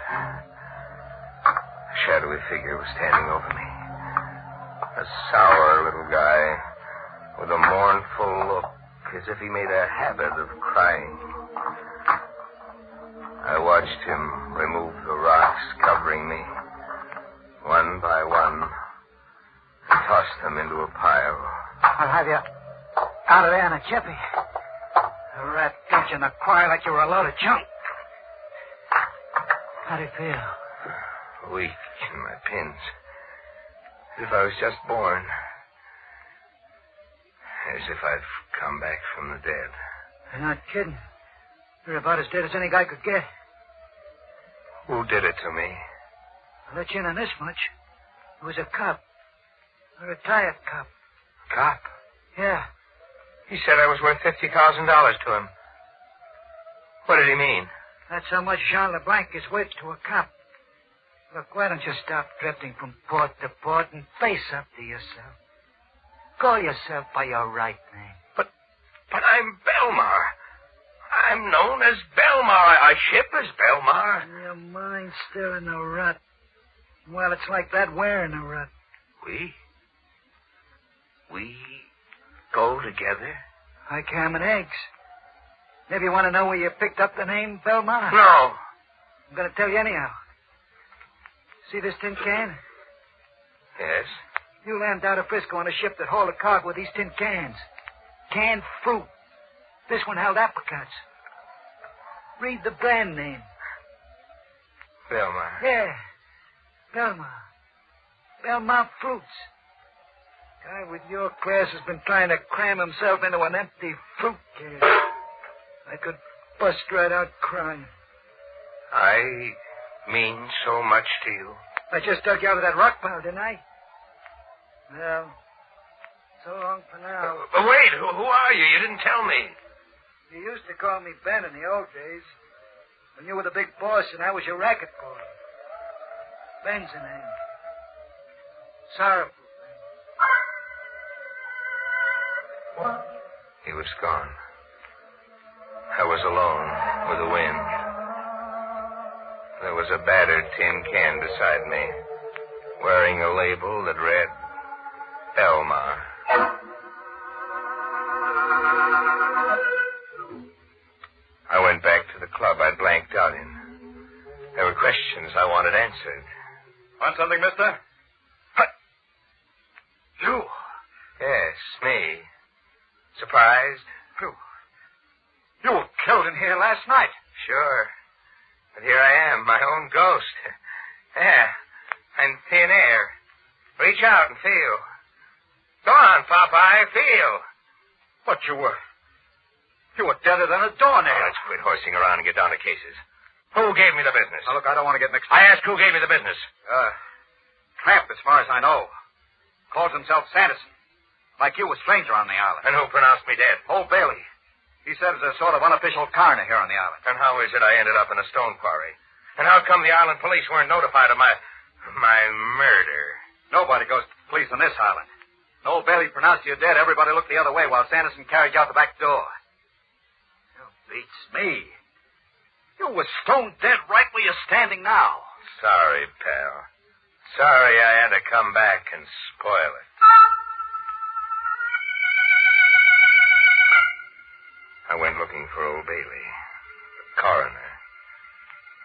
[SPEAKER 22] A shadowy figure was standing over me. A sour little guy with a mournful look, as if he made a habit of crying. I watched him remove the rocks covering me, one by one, and toss them into a pile.
[SPEAKER 23] I'll have you out of there in a jiffy. A rat got you in the choir like you were a load of junk. How do you feel?
[SPEAKER 22] Weak in my pins. As if I was just born. As if I've come back from the dead.
[SPEAKER 23] You're not kidding. You're about as dead as any guy could get.
[SPEAKER 22] Who did it to me?
[SPEAKER 23] I'll let you in on this much. It was a cop. A retired cop.
[SPEAKER 22] Cop?
[SPEAKER 23] Yeah.
[SPEAKER 22] He said I was worth $50,000 to him. What did he mean?
[SPEAKER 23] That's how much Jean LeBlanc is worth to a cop. Look, why don't you stop drifting from port to port and face up to yourself? Call yourself by your right name.
[SPEAKER 22] But I'm Belmar. I'm known as Belmar. I ship as Belmar.
[SPEAKER 23] Your mind's still in a rut. Well, it's like that we're in a rut.
[SPEAKER 22] We go together?
[SPEAKER 23] Like ham and eggs. Maybe you want to know where you picked up the name Belmar?
[SPEAKER 22] No.
[SPEAKER 23] I'm going to tell you anyhow. See this tin can?
[SPEAKER 22] Yes.
[SPEAKER 23] You landed out of Frisco on a ship that hauled a cargo with these tin cans. Canned fruit. This one held apricots. Read the brand name.
[SPEAKER 22] Belmar.
[SPEAKER 23] Yeah. Belmar. Belmar Fruits. Guy with your class has been trying to cram himself into an empty fruit can. I could bust right out crying.
[SPEAKER 22] I mean so much to you.
[SPEAKER 23] I just dug you out of that rock pile, didn't I? Well, so long for now.
[SPEAKER 22] Wait, who are you? You didn't tell me.
[SPEAKER 23] You used to call me Ben in the old days. When you were the big boss and I was your racket boy. Ben's the name. Sorrowful Ben.
[SPEAKER 22] He was gone. I was alone with the wind. There was a battered tin can beside me, wearing a label that read Belmar. I went back to the club I'd blanked out in. There were questions I wanted answered.
[SPEAKER 21] Want something, mister?
[SPEAKER 22] You? Yes, me. Surprised?
[SPEAKER 23] You were killed in here last night.
[SPEAKER 22] Sure. But here I am, my own ghost. Yeah, I'm thin air. Reach out and feel. Go on, Popeye, feel.
[SPEAKER 23] But you were deader than a doornail.
[SPEAKER 22] Oh, let's quit horsing around and get down to cases. Who gave me the business?
[SPEAKER 23] Now, look, I don't want to get mixed up.
[SPEAKER 22] I asked who gave me the business.
[SPEAKER 23] Tramp, as far as I know. Calls himself Sanderson. Like you, a stranger on the island.
[SPEAKER 22] And who pronounced me dead?
[SPEAKER 23] Old Bailey. He serves as a sort of unofficial coroner here on the island.
[SPEAKER 22] And how is it I ended up in a stone quarry? And how come the island police weren't notified of my murder?
[SPEAKER 23] Nobody goes to the police on this island. When Old Bailey pronounced you dead, everybody looked the other way while Sanderson carried you out the back door. You beats me. You were stone dead right where you're standing now.
[SPEAKER 22] Sorry, pal. Sorry I had to come back and spoil it. I went looking for Old Bailey, the coroner.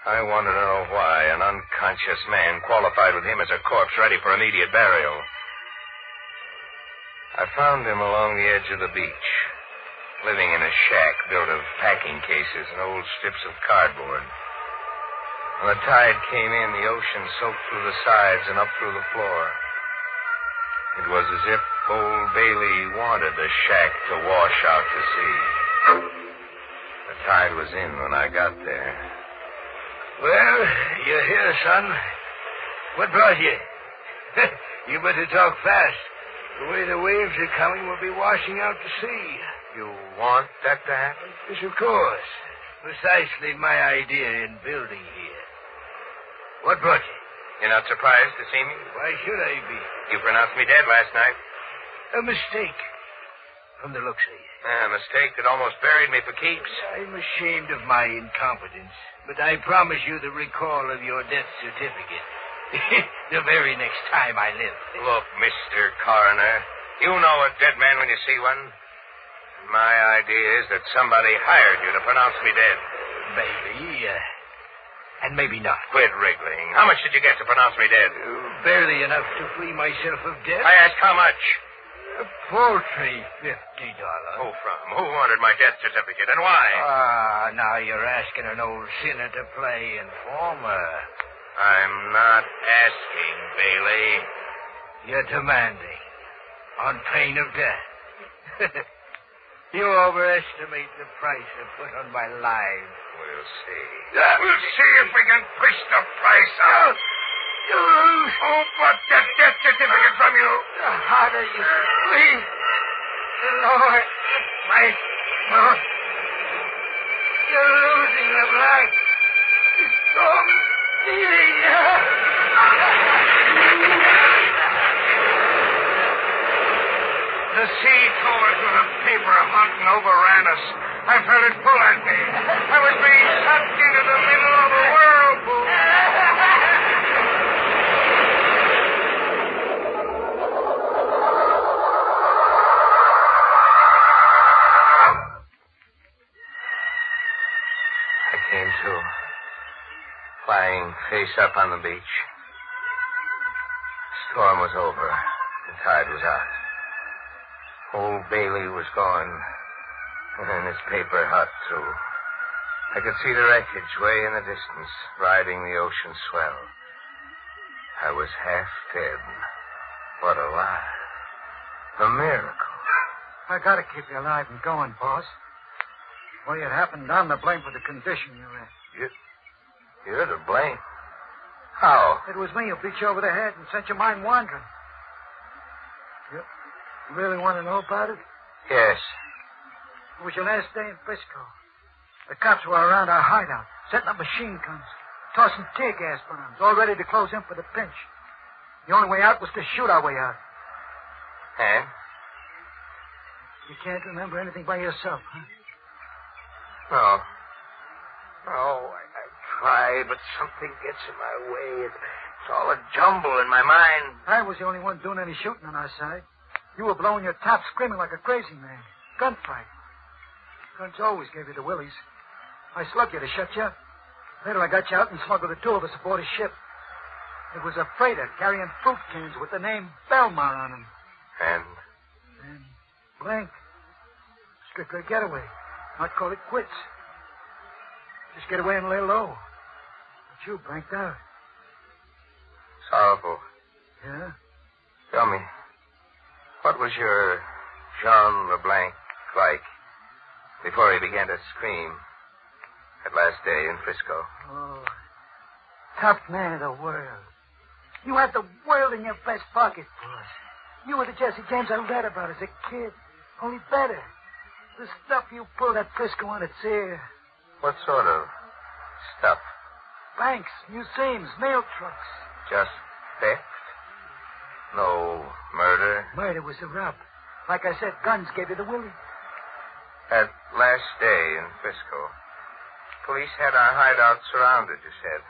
[SPEAKER 22] I wanted to know why an unconscious man qualified with him as a corpse ready for immediate burial. I found him along the edge of the beach, living in a shack built of packing cases and old strips of cardboard. When the tide came in, the ocean soaked through the sides and up through the floor. It was as if Old Bailey wanted the shack to wash out to sea. The tide was in when I got there.
[SPEAKER 7] Well, you're here, son. What brought you? You better talk fast. The way the waves are coming, we'll be washing out to sea.
[SPEAKER 22] You want that to happen?
[SPEAKER 7] Yes, of course. Precisely my idea in building here. What brought you?
[SPEAKER 22] You're not surprised to see me?
[SPEAKER 7] Why should I be?
[SPEAKER 22] You pronounced me dead last night.
[SPEAKER 7] A mistake. From the looks of you.
[SPEAKER 22] A mistake that almost buried me for keeps.
[SPEAKER 7] I'm ashamed of my incompetence, but I promise you the recall of your death certificate. The very next time I live.
[SPEAKER 22] Look, Mr. Coroner, you know a dead man when you see one. My idea is that somebody hired you to pronounce me dead.
[SPEAKER 7] Maybe, and maybe not.
[SPEAKER 22] Quit wriggling. How much did you get to pronounce me dead?
[SPEAKER 7] Barely enough to free myself of death.
[SPEAKER 22] I asked how much.
[SPEAKER 7] A paltry $50.
[SPEAKER 22] Who from? Who wanted my death certificate, and why?
[SPEAKER 7] Now you're asking an old sinner to play informer.
[SPEAKER 22] I'm not asking, Bailey.
[SPEAKER 7] You're demanding. On pain of death. You overestimate the price I put on my life.
[SPEAKER 22] We'll see.
[SPEAKER 7] We'll see if we can push the price out. You lose.
[SPEAKER 22] Who bought that death certificate from you?
[SPEAKER 7] The harder you squeeze, the lower the price goes. You're losing the black. Stop stealing. The sea tore us with a paper hot and overran us. I felt it pull at me. I was being sucked into the middle of a whirlpool.
[SPEAKER 22] I came to, lying face up on the beach. The storm was over. The tide was out. Old Bailey was gone, and in his paper hut, too. I could see the wreckage way in the distance, riding the ocean swell. I was half dead, but alive. A miracle.
[SPEAKER 10] I gotta keep you alive and going, boss. Well, it happened, I'm to blame for the condition you're in.
[SPEAKER 22] You're to blame. How?
[SPEAKER 10] It was me who beat you over the head and sent your mind wandering. You really want to know about it?
[SPEAKER 22] Yes.
[SPEAKER 10] It was your last day in Frisco. The cops were around our hideout, setting up machine guns, tossing tear gas bombs, all ready to close in for the pinch. The only way out was to shoot our way out.
[SPEAKER 22] And?
[SPEAKER 10] You can't remember anything by yourself, huh?
[SPEAKER 22] No. No, I try, but something gets in my way. It's all a jumble in my mind.
[SPEAKER 10] I was the only one doing any shooting on our side. You were blowing your top, screaming like a crazy man. Gunfight. Guns always gave you the willies. I slugged you to shut you up. Later I got you out and smuggled the two of us aboard a ship. It was a freighter carrying fruit cans with the name Belmar on them.
[SPEAKER 22] And?
[SPEAKER 10] And blank. Strictly getaway. I'd call it quits. Just get away and lay low. But you blanked out.
[SPEAKER 22] Sorrowful.
[SPEAKER 10] Yeah?
[SPEAKER 22] Tell me, what was your Jean LeBlanc like before he began to scream that last day in Frisco?
[SPEAKER 10] Oh, top man of the world. You had the world in your vest pocket, boss. You were the Jesse James I read about as a kid, only better. The stuff you pulled at Frisco on its ear.
[SPEAKER 22] What sort of stuff?
[SPEAKER 10] Banks, museums, mail trucks.
[SPEAKER 22] Just theft? No murder?
[SPEAKER 10] Murder was the rub. Like I said, guns gave you the willie.
[SPEAKER 22] That last day in Frisco, police had our hideout surrounded, you said.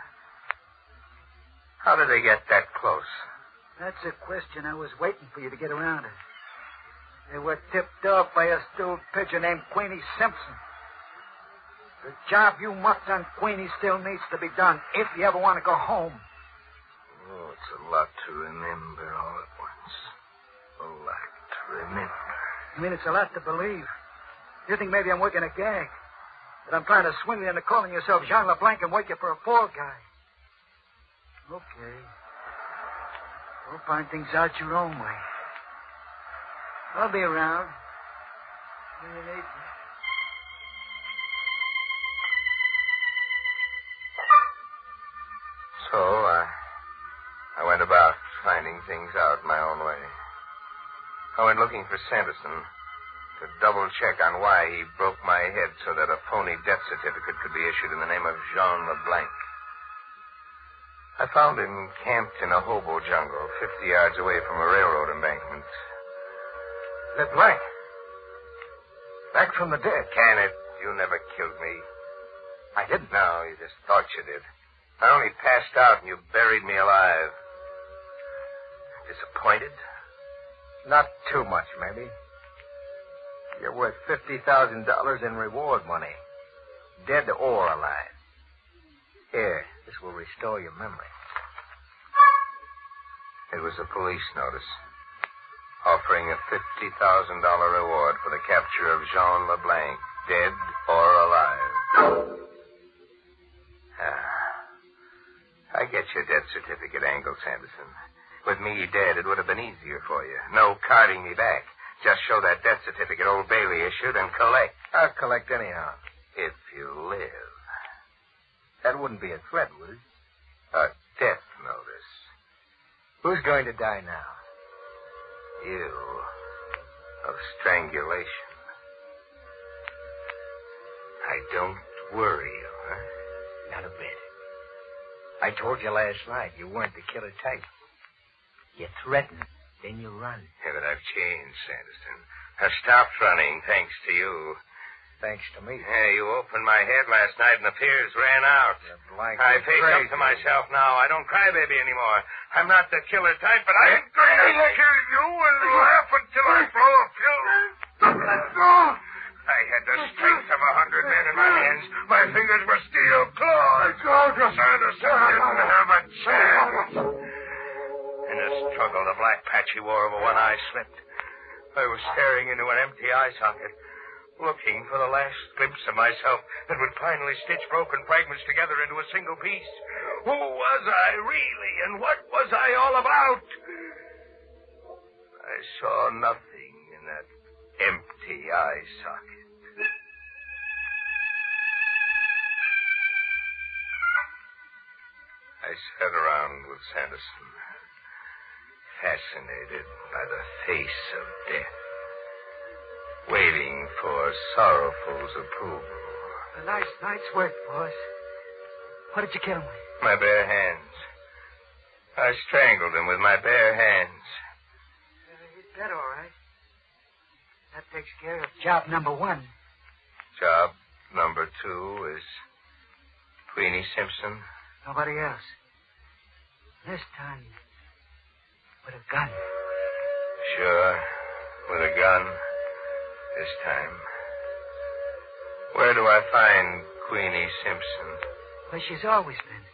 [SPEAKER 22] How did they get that close?
[SPEAKER 10] That's a question I was waiting for you to get around to. They were tipped off by a stewed pigeon named Queenie Simpson. The job you mucked on Queenie still needs to be done if you ever want to go home.
[SPEAKER 22] Oh, it's a lot to remember all at once. A lot to remember.
[SPEAKER 10] I mean, it's a lot to believe. You think maybe I'm working a gag. But I'm trying to swing you into calling yourself Jean LeBlanc and wait you for a fall guy. Okay. We'll find things out your own way. I'll be around when you need me.
[SPEAKER 22] So, I went about finding things out my own way. I went looking for Sanderson to double-check on why he broke my head so that a phony death certificate could be issued in the name of Jean LeBlanc. I found him camped in a hobo jungle 50 yards away from a railroad embankment.
[SPEAKER 15] LeBlanc. Back from the dead.
[SPEAKER 22] Can it? You never killed me.
[SPEAKER 15] I didn't.
[SPEAKER 22] No, you just thought you did. I only passed out and you buried me alive. Disappointed?
[SPEAKER 15] Not too much, maybe. You're worth $50,000 in reward money. Dead or alive. Here, this will restore your memory.
[SPEAKER 22] It was a police notice offering a $50,000 reward for the capture of Jean LeBlanc, dead or alive. I get your death certificate angle, Sanderson. With me dead, it would have been easier for you. No carting me back. Just show that death certificate old Bailey issued and collect.
[SPEAKER 15] I'll collect anyhow.
[SPEAKER 22] If you live.
[SPEAKER 15] That wouldn't be a threat, would it?
[SPEAKER 22] A death notice.
[SPEAKER 15] Who's going to die now?
[SPEAKER 22] You. Of strangulation. I don't worry you, huh?
[SPEAKER 15] Not a bit. I told you last night you weren't the killer type. You threatened. Then you run.
[SPEAKER 22] Yeah, but I've changed, Sanderson. I've stopped running, thanks to you.
[SPEAKER 15] Thanks to me.
[SPEAKER 22] Yeah, you opened my head last night and the fears ran out. I face up to myself now. I don't cry baby anymore. I'm not the killer type, but I ain't going to kill you and laugh until I blow a fuse. Let go. I had the strength of 100 men in my hands. My fingers were steel claws. Sanderson didn't have a chance. In the struggle, the black patch he wore over one eye slipped. I was staring into an empty eye socket, looking for the last glimpse of myself that would finally stitch broken fragments together into a single piece. Who was I really, and what was I all about? I saw nothing in that empty eye socket. I sat around with Sanderson, fascinated by the face of death, waiting for Sorrowful's approval.
[SPEAKER 10] A nice night's work, boss. What did you kill him with?
[SPEAKER 22] My bare hands. I strangled him with my bare hands.
[SPEAKER 10] He's dead, all right. That takes care of job number 1.
[SPEAKER 22] Job number 2 is Queenie Simpson.
[SPEAKER 10] Nobody else. This time, with a gun.
[SPEAKER 22] Sure, with a gun. This time. Where do I find Queenie Simpson?
[SPEAKER 10] Where she's always been.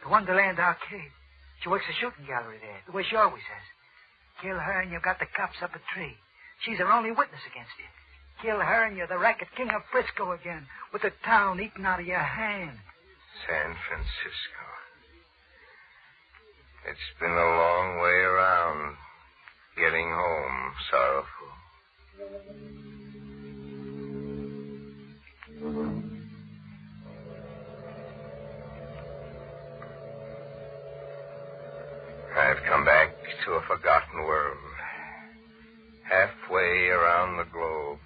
[SPEAKER 10] The Wonderland Arcade. She works a shooting gallery there, the way she always has. Kill her and you've got the cops up a tree. She's her only witness against you. Kill her and you're the racket king of Frisco again, with the town eating out of your hand.
[SPEAKER 22] San Francisco. It's been a long way around getting home, Sorrowful. I've come back to a forgotten world, halfway around the globe,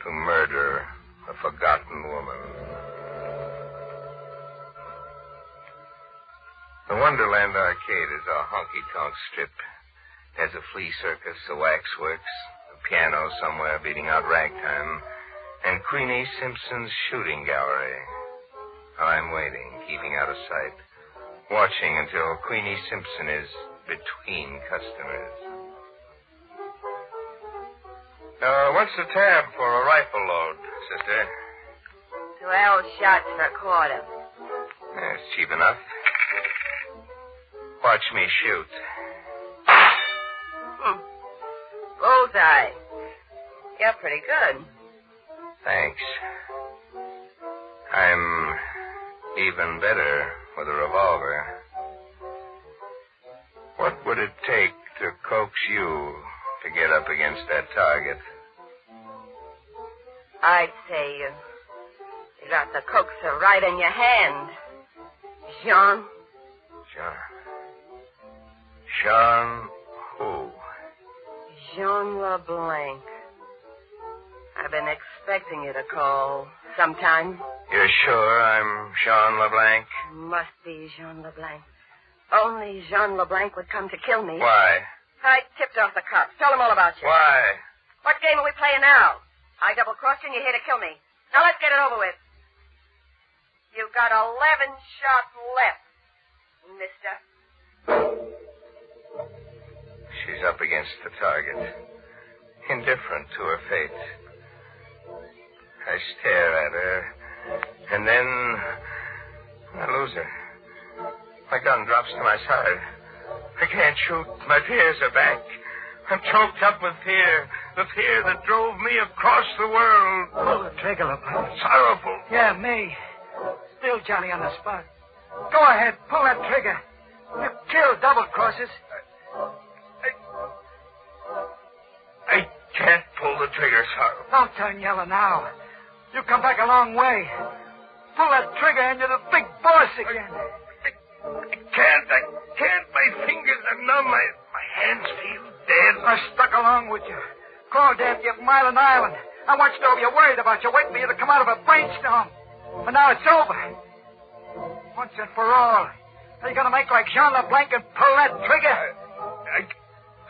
[SPEAKER 22] to murder a forgotten woman. The Wonderland Arcade is a honky-tonk strip. There's a flea circus, a waxworks, a piano somewhere beating out ragtime, and Queenie Simpson's shooting gallery. I'm waiting, keeping out of sight, watching until Queenie Simpson is between customers. What's the tab for a rifle load, sister?
[SPEAKER 4] 12 shots for a quarter.
[SPEAKER 22] That's cheap enough. Watch me shoot.
[SPEAKER 4] Bullseye. You're pretty good.
[SPEAKER 22] Thanks. I'm even better with a revolver. What would it take to coax you to get up against that target?
[SPEAKER 4] I'd say you got the coaxer right in your hand. Jean?
[SPEAKER 22] Jean who?
[SPEAKER 4] Jean LeBlanc. I've been expecting you to call sometime.
[SPEAKER 22] You're sure I'm Jean LeBlanc?
[SPEAKER 4] Must be Jean LeBlanc. Only Jean LeBlanc would come to kill me.
[SPEAKER 22] Why?
[SPEAKER 4] Hyde tipped off the cops. Tell them all about you.
[SPEAKER 22] Why?
[SPEAKER 4] What game are we playing now? I double-crossed you and you're here to kill me. Now let's get it over with. You've got 11 shots left, mister.
[SPEAKER 22] She's up against the target, indifferent to her fate. I stare at her, and then I lose her. My gun drops to my side. I can't shoot. My fears are back. I'm choked up with fear. The fear that drove me across the world.
[SPEAKER 10] Pull the trigger, LeBlanc.
[SPEAKER 22] Sorrowful.
[SPEAKER 10] Yeah, me. Still Johnny on the spot. Go ahead, pull that trigger. You killed double-crosses.
[SPEAKER 22] I can't pull the trigger, Sorrowful.
[SPEAKER 10] Don't turn yellow now. You come back a long way. Pull that trigger and you're the big boss again.
[SPEAKER 22] I can't. My fingers are numb. My hands feel dead.
[SPEAKER 10] I stuck along with you. Crawled after you from Island Island. I watched over you, worried about you, waiting for you to come out of a brainstorm. But now it's over. Once and for all. Are you going to make like Jean LeBlanc and pull that trigger?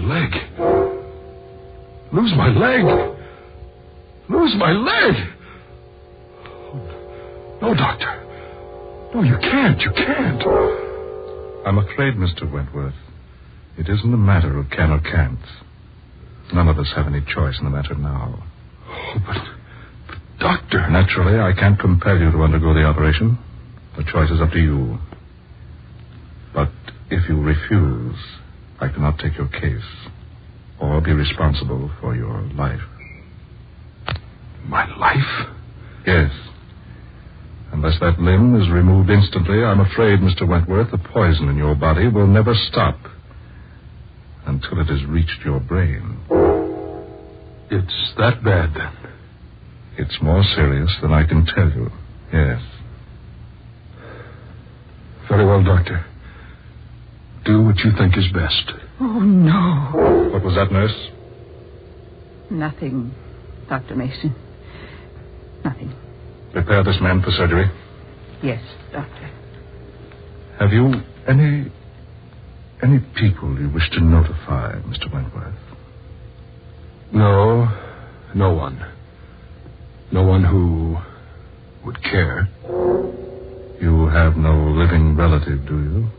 [SPEAKER 17] leg. Lose my leg. Lose my leg. No, Doctor. No, you can't. You can't.
[SPEAKER 14] I'm afraid, Mr. Wentworth, it isn't a matter of can or can't. None of us have any choice in the matter now.
[SPEAKER 17] Oh, but Doctor...
[SPEAKER 14] Naturally, I can't compel you to undergo the operation. The choice is up to you. But if you refuse, I cannot take your case or be responsible for your life.
[SPEAKER 17] My life?
[SPEAKER 14] Yes. Unless that limb is removed instantly, I'm afraid, Mr. Wentworth, the poison in your body will never stop until it has reached your brain.
[SPEAKER 17] It's that bad, then?
[SPEAKER 14] It's more serious than I can tell you. Yes.
[SPEAKER 17] Very well, Doctor. Do what you think is best.
[SPEAKER 9] Oh, no.
[SPEAKER 14] What was that, nurse?
[SPEAKER 9] Nothing, Dr. Mason. Nothing.
[SPEAKER 14] Prepare this man for surgery.
[SPEAKER 9] Yes, Doctor.
[SPEAKER 14] Have you any people you wish to notify, Mr. Wentworth?
[SPEAKER 17] No, no one. No one who would care.
[SPEAKER 14] You have no living relative, do you?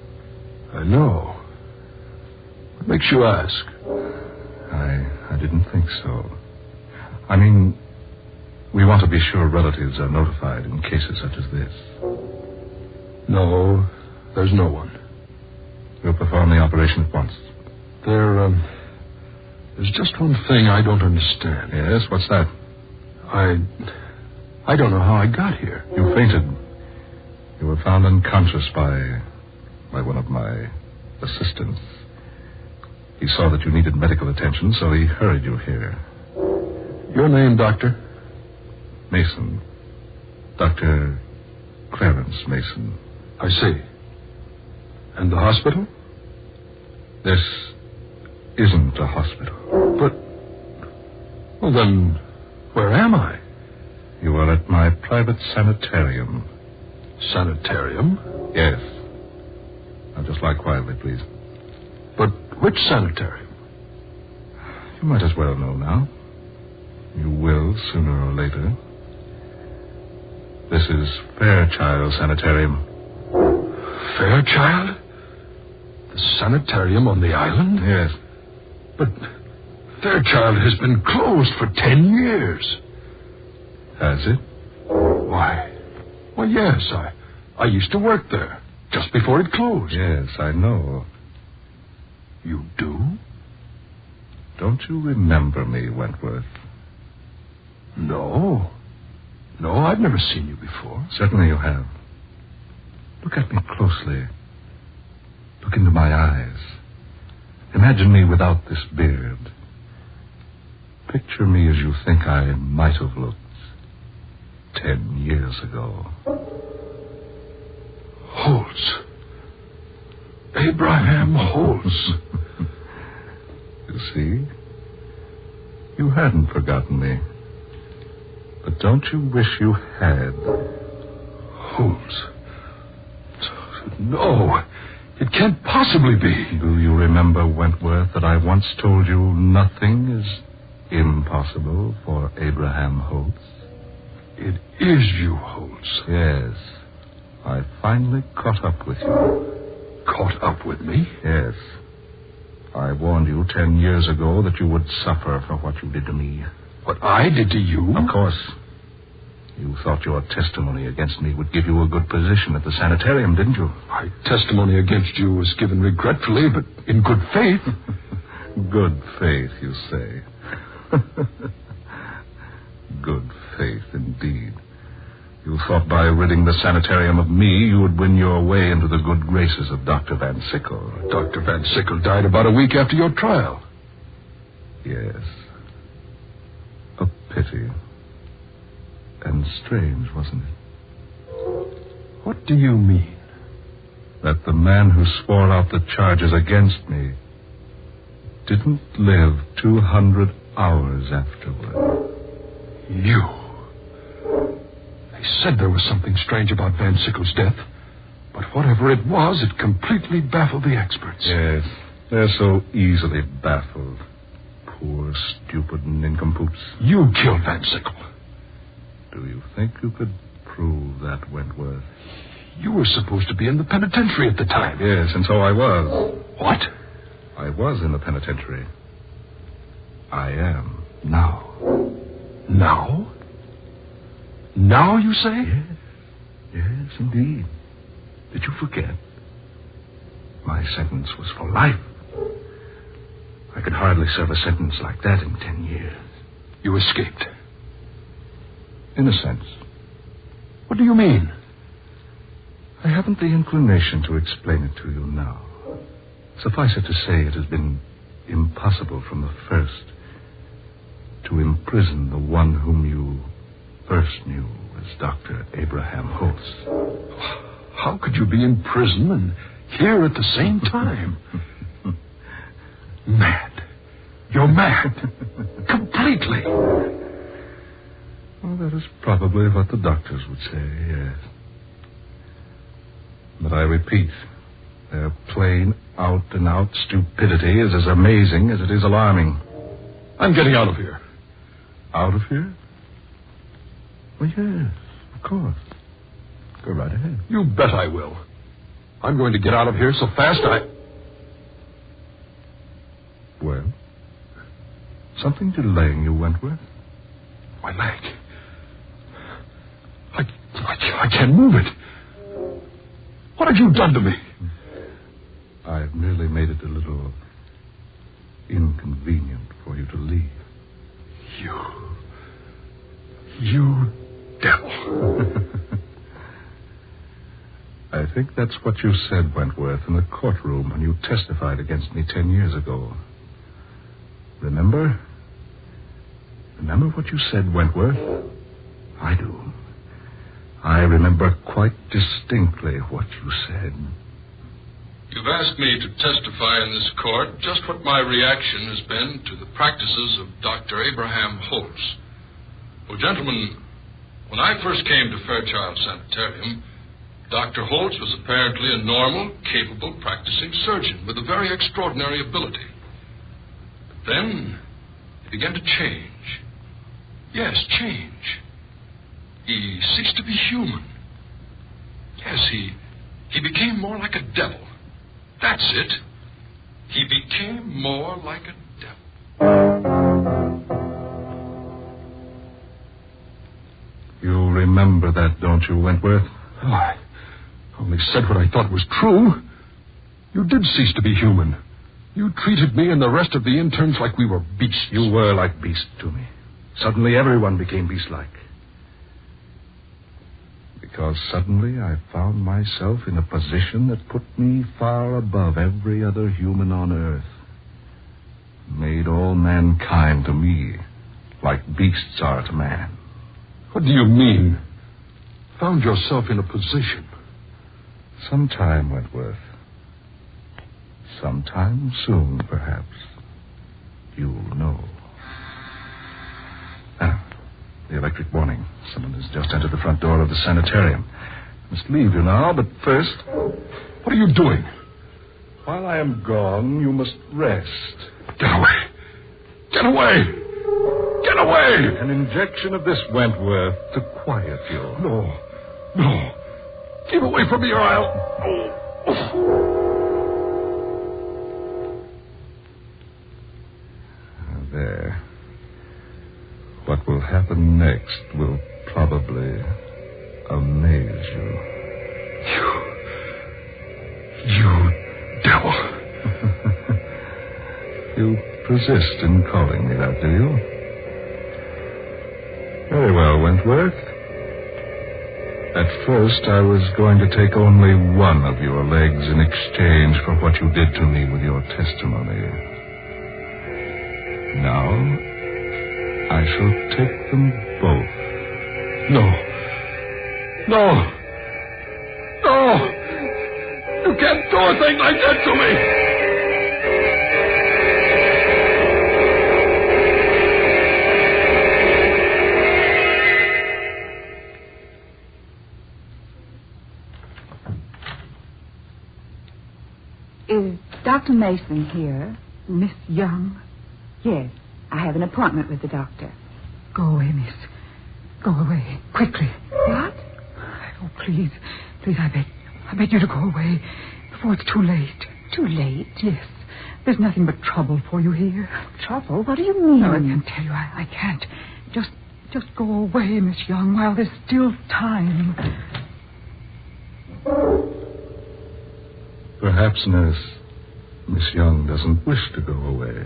[SPEAKER 17] No. What makes you ask?
[SPEAKER 14] I didn't think so. I mean, we want to be sure relatives are notified in cases such as this.
[SPEAKER 17] No, there's no one.
[SPEAKER 14] We'll perform the operation at once.
[SPEAKER 17] There's just one thing I don't understand.
[SPEAKER 14] Yes, what's that?
[SPEAKER 17] I don't know how I got here.
[SPEAKER 14] You fainted. You were found unconscious by one of my assistants. He saw that you needed medical attention, so he hurried you here.
[SPEAKER 17] Your name, Doctor?
[SPEAKER 14] Mason. Dr. Clarence Mason.
[SPEAKER 17] I see. And the hospital?
[SPEAKER 14] This isn't a hospital.
[SPEAKER 17] But... Well, then, where am I?
[SPEAKER 14] You are at my private sanitarium.
[SPEAKER 17] Sanitarium?
[SPEAKER 14] Yes. Now, just lie quietly, please.
[SPEAKER 17] But which sanitarium?
[SPEAKER 14] You might as well know now. You will, sooner or later. This is Fairchild Sanitarium.
[SPEAKER 17] Fairchild? The sanitarium on the island?
[SPEAKER 14] Yes.
[SPEAKER 17] But Fairchild has been closed for 10 years.
[SPEAKER 14] Has it?
[SPEAKER 17] Why, yes. I used to work there just before it closed.
[SPEAKER 14] Yes, I know.
[SPEAKER 17] You do?
[SPEAKER 14] Don't you remember me, Wentworth?
[SPEAKER 17] No, I've never seen you before.
[SPEAKER 14] Certainly you have. Look at me closely. Look into my eyes. Imagine me without this beard. Picture me as you think I might have looked 10 years ago.
[SPEAKER 17] Holtz. Abraham Holtz.
[SPEAKER 14] You see? You hadn't forgotten me. But don't you wish you had?
[SPEAKER 17] Holmes. No, it can't possibly be.
[SPEAKER 14] Do you remember, Wentworth, that I once told you nothing is impossible for Abraham Holtz?
[SPEAKER 17] It is you, Holtz.
[SPEAKER 14] Yes. I finally caught up with you.
[SPEAKER 17] Caught up with me?
[SPEAKER 14] Yes. I warned you 10 years ago that you would suffer for what you did to me.
[SPEAKER 17] What I did to you?
[SPEAKER 14] Of course. You thought your testimony against me would give you a good position at the sanitarium, didn't you?
[SPEAKER 17] My testimony against you was given regretfully, but in good faith.
[SPEAKER 14] Good faith, you say. Good faith, indeed. You thought by ridding the sanitarium of me, you would win your way into the good graces of Dr. Van Sickle.
[SPEAKER 17] Dr. Van Sickle died about a week after your trial.
[SPEAKER 14] Yes. A pity. And strange, wasn't it?
[SPEAKER 17] What do you mean?
[SPEAKER 14] That the man who swore out the charges against me didn't live 200 hours afterward.
[SPEAKER 17] You? They said there was something strange about Van Sickle's death. But whatever it was, it completely baffled the experts.
[SPEAKER 14] Yes.
[SPEAKER 17] They're so easily baffled. Poor, stupid nincompoops.
[SPEAKER 5] You killed Van Sickle.
[SPEAKER 17] Do you think you could prove that, Wentworth?
[SPEAKER 5] You were supposed to be in the penitentiary at the time.
[SPEAKER 17] Yes, and so I was.
[SPEAKER 5] What?
[SPEAKER 17] I was in the penitentiary. I am now.
[SPEAKER 5] Now? Now, you say?
[SPEAKER 17] Yes. Yes, indeed. Did you forget? My sentence was for life. I could hardly serve a sentence like that in 10 years.
[SPEAKER 5] You escaped?
[SPEAKER 17] In a sense.
[SPEAKER 5] What do you mean?
[SPEAKER 17] I haven't the inclination to explain it to you now. Suffice it to say, it has been impossible from the first to imprison the one whom you first knew as Dr. Abraham Holtz.
[SPEAKER 5] How could you be in prison and here at the same time? Mad. You're mad. Completely.
[SPEAKER 17] Well, that is probably what the doctors would say, yes. But I repeat, their plain, out-and-out stupidity is as amazing as it is alarming.
[SPEAKER 5] I'm getting out of here.
[SPEAKER 17] Out of here? Well, yes, of course. Go right ahead.
[SPEAKER 5] You bet I will. I'm going to get out of here so fast
[SPEAKER 17] Well? Something delaying you, Wentworth?
[SPEAKER 5] My leg. I can't move it. What have you done to me?
[SPEAKER 17] I've merely made it a little inconvenient for you to leave.
[SPEAKER 5] You devil.
[SPEAKER 17] I think that's what you said, Wentworth, in the courtroom when you testified against me 10 years ago. Remember? Remember what you said, Wentworth? I do. I remember quite distinctly what you said. You've asked me to testify in this court just what my reaction has been to the practices of Dr. Abraham Holtz. Well, gentlemen, when I first came to Fairchild Sanitarium, Dr. Holtz was apparently a normal, capable, practicing surgeon with a very extraordinary ability. But then he began to change. Yes, change. He ceased to be human. Yes, he became more like a devil. That's it. He became more like a devil. You remember that, don't you, Wentworth?
[SPEAKER 5] Oh, I only said what I thought was true. You did cease to be human. You treated me and the rest of the interns like we were beasts.
[SPEAKER 17] You were like beasts to me. Suddenly everyone became beast-like. Because suddenly I found myself in a position that put me far above every other human on earth. Made all mankind to me like beasts are to man.
[SPEAKER 5] What do you mean? Found yourself in a position?
[SPEAKER 17] Sometime, Wentworth. Sometime soon, perhaps. You'll know. The electric warning. Someone has just entered the front door of the sanitarium. I must leave you now, but first...
[SPEAKER 5] What are you doing?
[SPEAKER 17] While I am gone, you must rest.
[SPEAKER 5] Get away! Get away! Get away!
[SPEAKER 17] An injection of this Wentworth to quiet you.
[SPEAKER 5] No. Keep away from me or I'll...
[SPEAKER 17] There. What will happen next will probably amaze you.
[SPEAKER 5] You devil.
[SPEAKER 17] You persist in calling me that, do you? Very well, Wentworth. At first, I was going to take only one of your legs in exchange for what you did to me with your testimony. Now, I shall take them both.
[SPEAKER 5] No. You can't do a thing like that to me.
[SPEAKER 6] Is Dr.
[SPEAKER 9] Dr. Mason here. Miss Young? Yes, I have an appointment with the doctor.
[SPEAKER 6] Go away, miss. Go away, quickly.
[SPEAKER 9] What?
[SPEAKER 6] Oh, please, I beg you to go away before it's too late.
[SPEAKER 9] Too late?
[SPEAKER 6] Yes. There's nothing but trouble for you here.
[SPEAKER 9] Trouble? What do you mean?
[SPEAKER 6] No, I can't tell you. I can't. Just go away, Miss Young, while there's still time.
[SPEAKER 5] Perhaps, nurse, Miss Young doesn't wish to go away.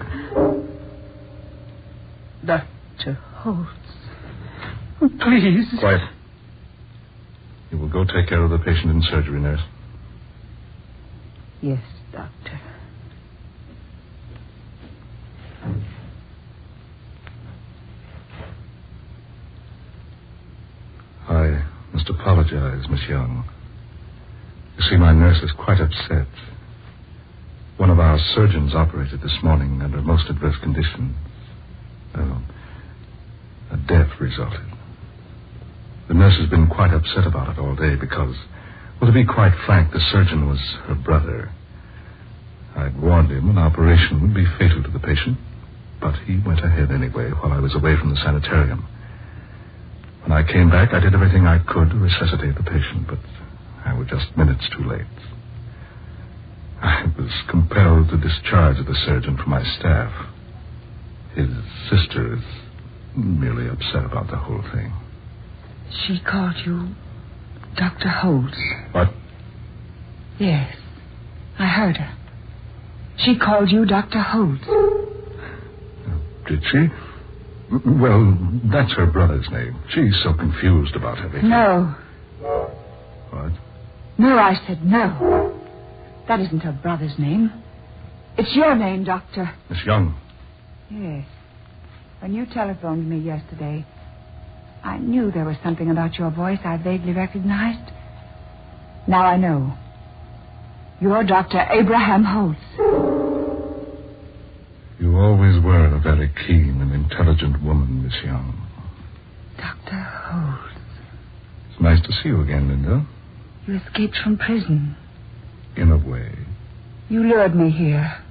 [SPEAKER 6] Dr. Holtz. Oh, please.
[SPEAKER 5] Quiet. You will go take care of the patient in surgery, nurse.
[SPEAKER 9] Yes, doctor.
[SPEAKER 5] I must apologize, Miss Young. You see, my nurse is quite upset. One of our surgeons operated this morning under most adverse conditions. A death resulted. The nurse has been quite upset about it all day because, well, to be quite frank, the surgeon was her brother. I'd warned him an operation would be fatal to the patient, but he went ahead anyway while I was away from the sanitarium. When I came back, I did everything I could to resuscitate the patient, but I was just minutes too late. I was compelled to discharge the surgeon from my staff. His sister is merely upset about the whole thing.
[SPEAKER 9] She called you Dr. Holtz.
[SPEAKER 5] What?
[SPEAKER 9] Yes, I heard her. She called you Dr. Holtz.
[SPEAKER 5] Did she? Well, that's her brother's name. She's so confused about everything.
[SPEAKER 9] No.
[SPEAKER 5] What?
[SPEAKER 9] No, I said no. That isn't her brother's name. It's your name, Doctor.
[SPEAKER 5] Miss Young.
[SPEAKER 9] Yes. When you telephoned me yesterday, I knew there was something about your voice I vaguely recognized. Now I know. You're Dr. Abraham Holtz.
[SPEAKER 5] You always were a very keen and intelligent woman, Miss Young.
[SPEAKER 9] Dr. Holtz.
[SPEAKER 5] It's nice to see you again, Linda.
[SPEAKER 9] You escaped from prison.
[SPEAKER 5] In a way.
[SPEAKER 9] You lured me here.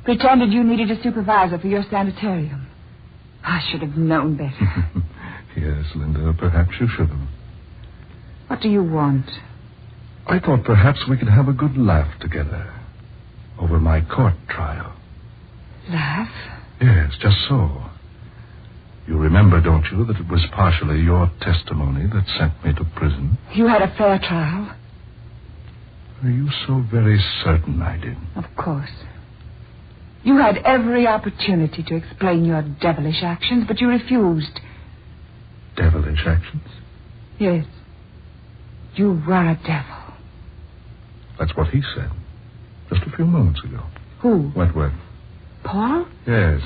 [SPEAKER 9] Pretended you needed a supervisor for your sanitarium. I should have known better.
[SPEAKER 5] Yes, Linda, perhaps you should have.
[SPEAKER 9] What do you want?
[SPEAKER 5] I thought perhaps we could have a good laugh together over my court trial.
[SPEAKER 9] Laugh?
[SPEAKER 5] Yes, just so. You remember, don't you, that it was partially your testimony that sent me to prison?
[SPEAKER 9] You had a fair trial?
[SPEAKER 5] Are you so very certain I did?
[SPEAKER 9] Of course. You had every opportunity to explain your devilish actions, but you refused.
[SPEAKER 5] Devilish actions?
[SPEAKER 9] Yes. You were a devil.
[SPEAKER 5] That's what he said. Just a few moments ago.
[SPEAKER 9] Who?
[SPEAKER 5] Wentworth.
[SPEAKER 9] Paul?
[SPEAKER 5] Yes.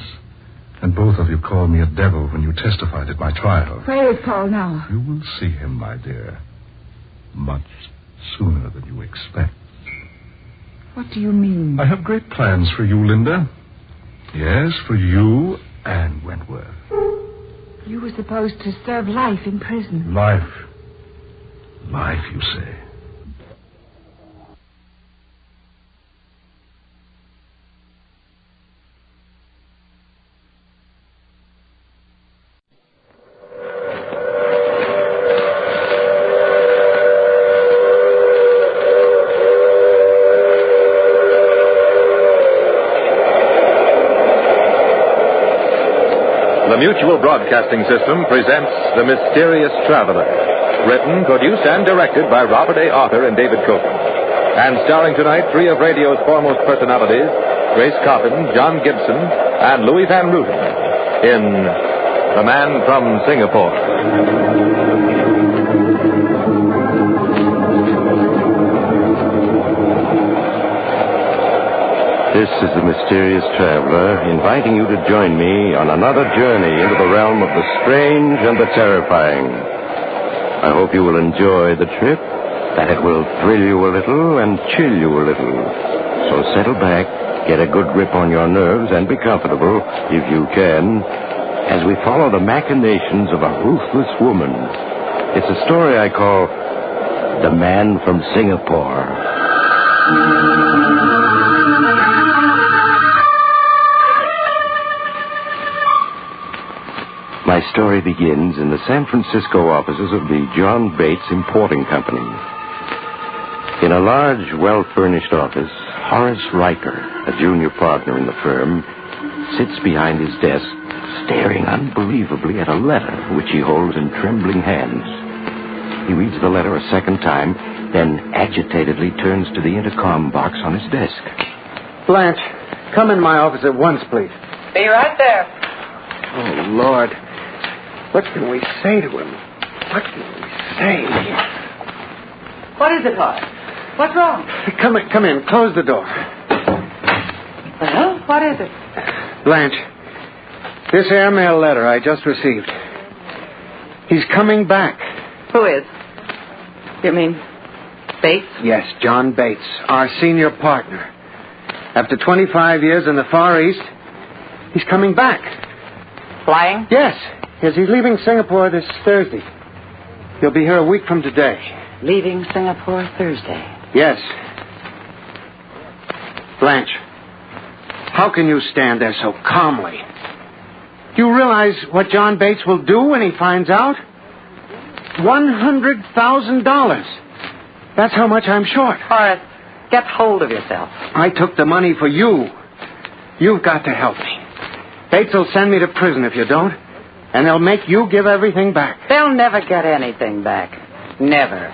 [SPEAKER 5] And both of you called me a devil when you testified at my trial.
[SPEAKER 9] Where is Paul now?
[SPEAKER 5] You will see him, my dear. Much sooner than you expect.
[SPEAKER 9] What do you mean?
[SPEAKER 5] I have great plans for you, Linda. Yes, for you and Wentworth.
[SPEAKER 9] You were supposed to serve life in prison.
[SPEAKER 5] Life. Life, you say.
[SPEAKER 19] The Mutual Broadcasting System presents The Mysterious Traveler. Written, produced, and directed by Robert A. Arthur and David Copeland. And starring tonight three of radio's foremost personalities, Grace Coppin, John Gibson, and Louis Van Ruten, in The Man from Singapore.
[SPEAKER 12] This is the Mysterious Traveler, inviting you to join me on another journey into the realm of the strange and the terrifying. I hope you will enjoy the trip, that it will thrill you a little and chill you a little. So settle back, get a good grip on your nerves, and be comfortable, if you can, as we follow the machinations of a ruthless woman. It's a story I call The Man from Singapore. My story begins in the San Francisco offices of the John Bates Importing Company. In a large, well-furnished office, Horace Riker, a junior partner in the firm, sits behind his desk, staring unbelievably at a letter which he holds in trembling hands. He reads the letter a second time, then agitatedly turns to the intercom box on his desk.
[SPEAKER 2] Blanche, come in my office at once, please.
[SPEAKER 4] Be right there.
[SPEAKER 2] Oh, Lord. What can we say to him? What can we say?
[SPEAKER 4] What is it, Horace? What's wrong?
[SPEAKER 2] Come in. Close the door.
[SPEAKER 4] Well, what is it?
[SPEAKER 2] Blanche, this airmail letter I just received. He's coming back.
[SPEAKER 4] Who is? You mean Bates?
[SPEAKER 2] Yes, John Bates, our senior partner. After 25 years in the Far East, he's coming back.
[SPEAKER 4] Flying?
[SPEAKER 2] Yes, he's leaving Singapore this Thursday. He'll be here a week from today.
[SPEAKER 4] Leaving Singapore Thursday?
[SPEAKER 2] Yes. Blanche, how can you stand there so calmly? Do you realize what John Bates will do when he finds out? $100,000. That's how much I'm short.
[SPEAKER 4] Horace, get hold of yourself.
[SPEAKER 2] I took the money for you. You've got to help me. Bates will send me to prison if you don't, and they'll make you give everything back.
[SPEAKER 4] They'll never get anything back. Never.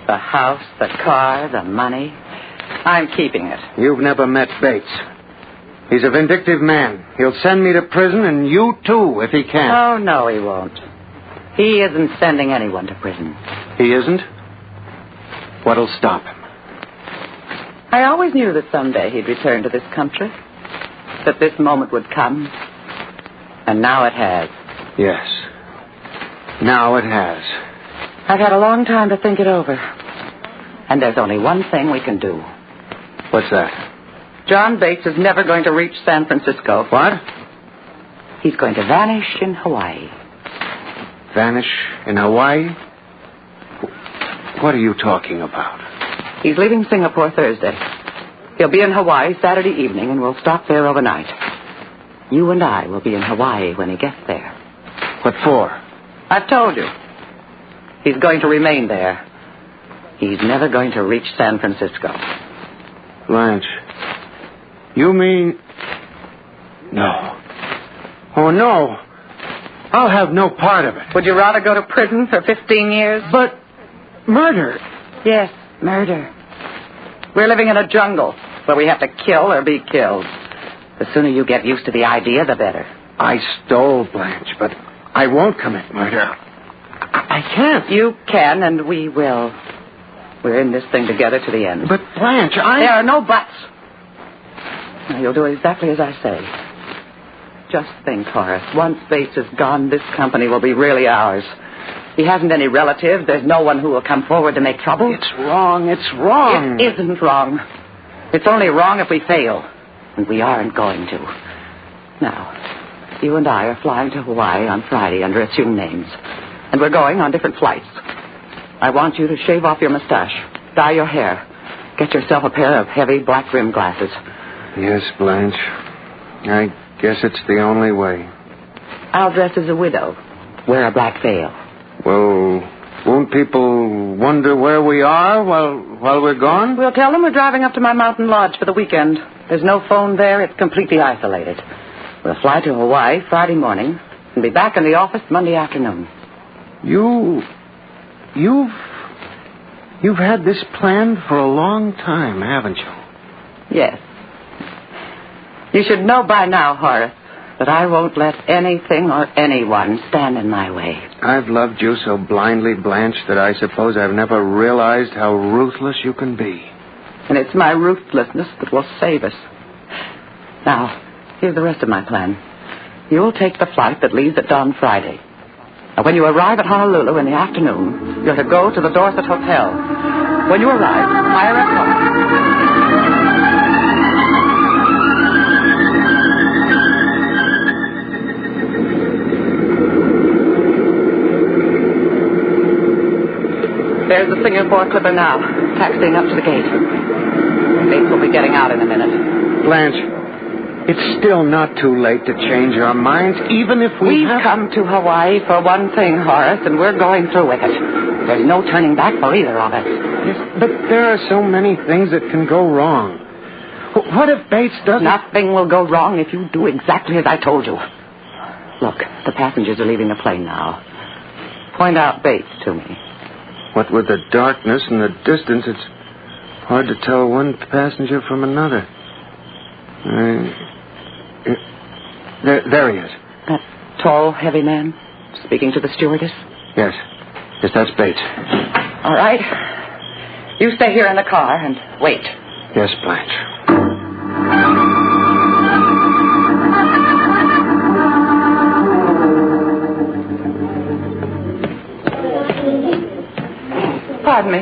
[SPEAKER 4] The house, the car, the money. I'm keeping it.
[SPEAKER 2] You've never met Bates. He's a vindictive man. He'll send me to prison, and you too, if he can.
[SPEAKER 4] Oh, no, he won't. He isn't sending anyone to prison.
[SPEAKER 2] He isn't? What'll stop him?
[SPEAKER 4] I always knew that someday he'd return to this country. That this moment would come. And now it has.
[SPEAKER 2] Yes. Now it has.
[SPEAKER 4] I've had a long time to think it over. And there's only one thing we can do.
[SPEAKER 2] What's that?
[SPEAKER 4] John Bates is never going to reach San Francisco.
[SPEAKER 2] What?
[SPEAKER 4] He's going to vanish in Hawaii.
[SPEAKER 2] Vanish in Hawaii? What are you talking about?
[SPEAKER 4] He's leaving Singapore Thursday. He'll be in Hawaii Saturday evening, and we'll stop there overnight. You and I will be in Hawaii when he gets there.
[SPEAKER 2] What for?
[SPEAKER 4] I've told you. He's going to remain there. He's never going to reach San Francisco.
[SPEAKER 2] Blanche, you mean... No. Oh, no. I'll have no part of it.
[SPEAKER 4] Would you rather go to prison for 15 years?
[SPEAKER 2] But murder.
[SPEAKER 4] Yes, murder. We're living in a jungle where we have to kill or be killed. The sooner you get used to the idea, the better.
[SPEAKER 2] I stole, Blanche, but I won't commit murder. I can't.
[SPEAKER 4] You can, and we will. We're in this thing together to the end.
[SPEAKER 2] But, Blanche,
[SPEAKER 4] There are no buts. Now, you'll do exactly as I say. Just think, Horace. Once Bates is gone, this company will be really ours. He hasn't any relatives. There's no one who will come forward to make trouble.
[SPEAKER 2] It's wrong. It's wrong.
[SPEAKER 4] It isn't wrong. It's only wrong if we fail. And we aren't going to. Now, you and I are flying to Hawaii on Friday under assumed names. And we're going on different flights. I want you to shave off your mustache, dye your hair, get yourself a pair of heavy black rim glasses.
[SPEAKER 2] Yes, Blanche. I guess it's the only way.
[SPEAKER 4] I'll dress as a widow. Wear a black veil.
[SPEAKER 2] Well, won't people wonder where we are while we're gone?
[SPEAKER 4] We'll tell them we're driving up to my mountain lodge for the weekend. There's no phone there. It's completely isolated. We'll fly to Hawaii Friday morning and be back in the office Monday afternoon.
[SPEAKER 2] You've had this planned for a long time, haven't you?
[SPEAKER 4] Yes. You should know by now, Horace, that I won't let anything or anyone stand in my way.
[SPEAKER 2] I've loved you so blindly, Blanche, that I suppose I've never realized how ruthless you can be.
[SPEAKER 4] And it's my ruthlessness that will save us. Now, here's the rest of my plan. You'll take the flight that leaves at dawn Friday. Now, when you arrive at Honolulu in the afternoon, you're to go to the Dorset Hotel. When you arrive, hire a car. There's the Singapore Clipper now, taxiing up to the gate. Bates will be getting out in a minute.
[SPEAKER 8] Blanche, it's still not too late to change our minds, even if
[SPEAKER 4] We've come to Hawaii for one thing, Horace, and we're going through with it. There's no turning back for either of us.
[SPEAKER 8] Yes, but there are so many things that can go wrong. What if Bates doesn't...
[SPEAKER 4] Nothing will go wrong if you do exactly as I told you. Look, the passengers are leaving the plane now. Point out Bates to me.
[SPEAKER 8] What with the darkness and the distance, it's hard to tell one passenger from another. There he is.
[SPEAKER 4] That tall, heavy man speaking to the stewardess?
[SPEAKER 8] Yes. Yes, that's Bates.
[SPEAKER 4] All right. You stay here in the car and wait.
[SPEAKER 8] Yes, Blanche.
[SPEAKER 4] Pardon me.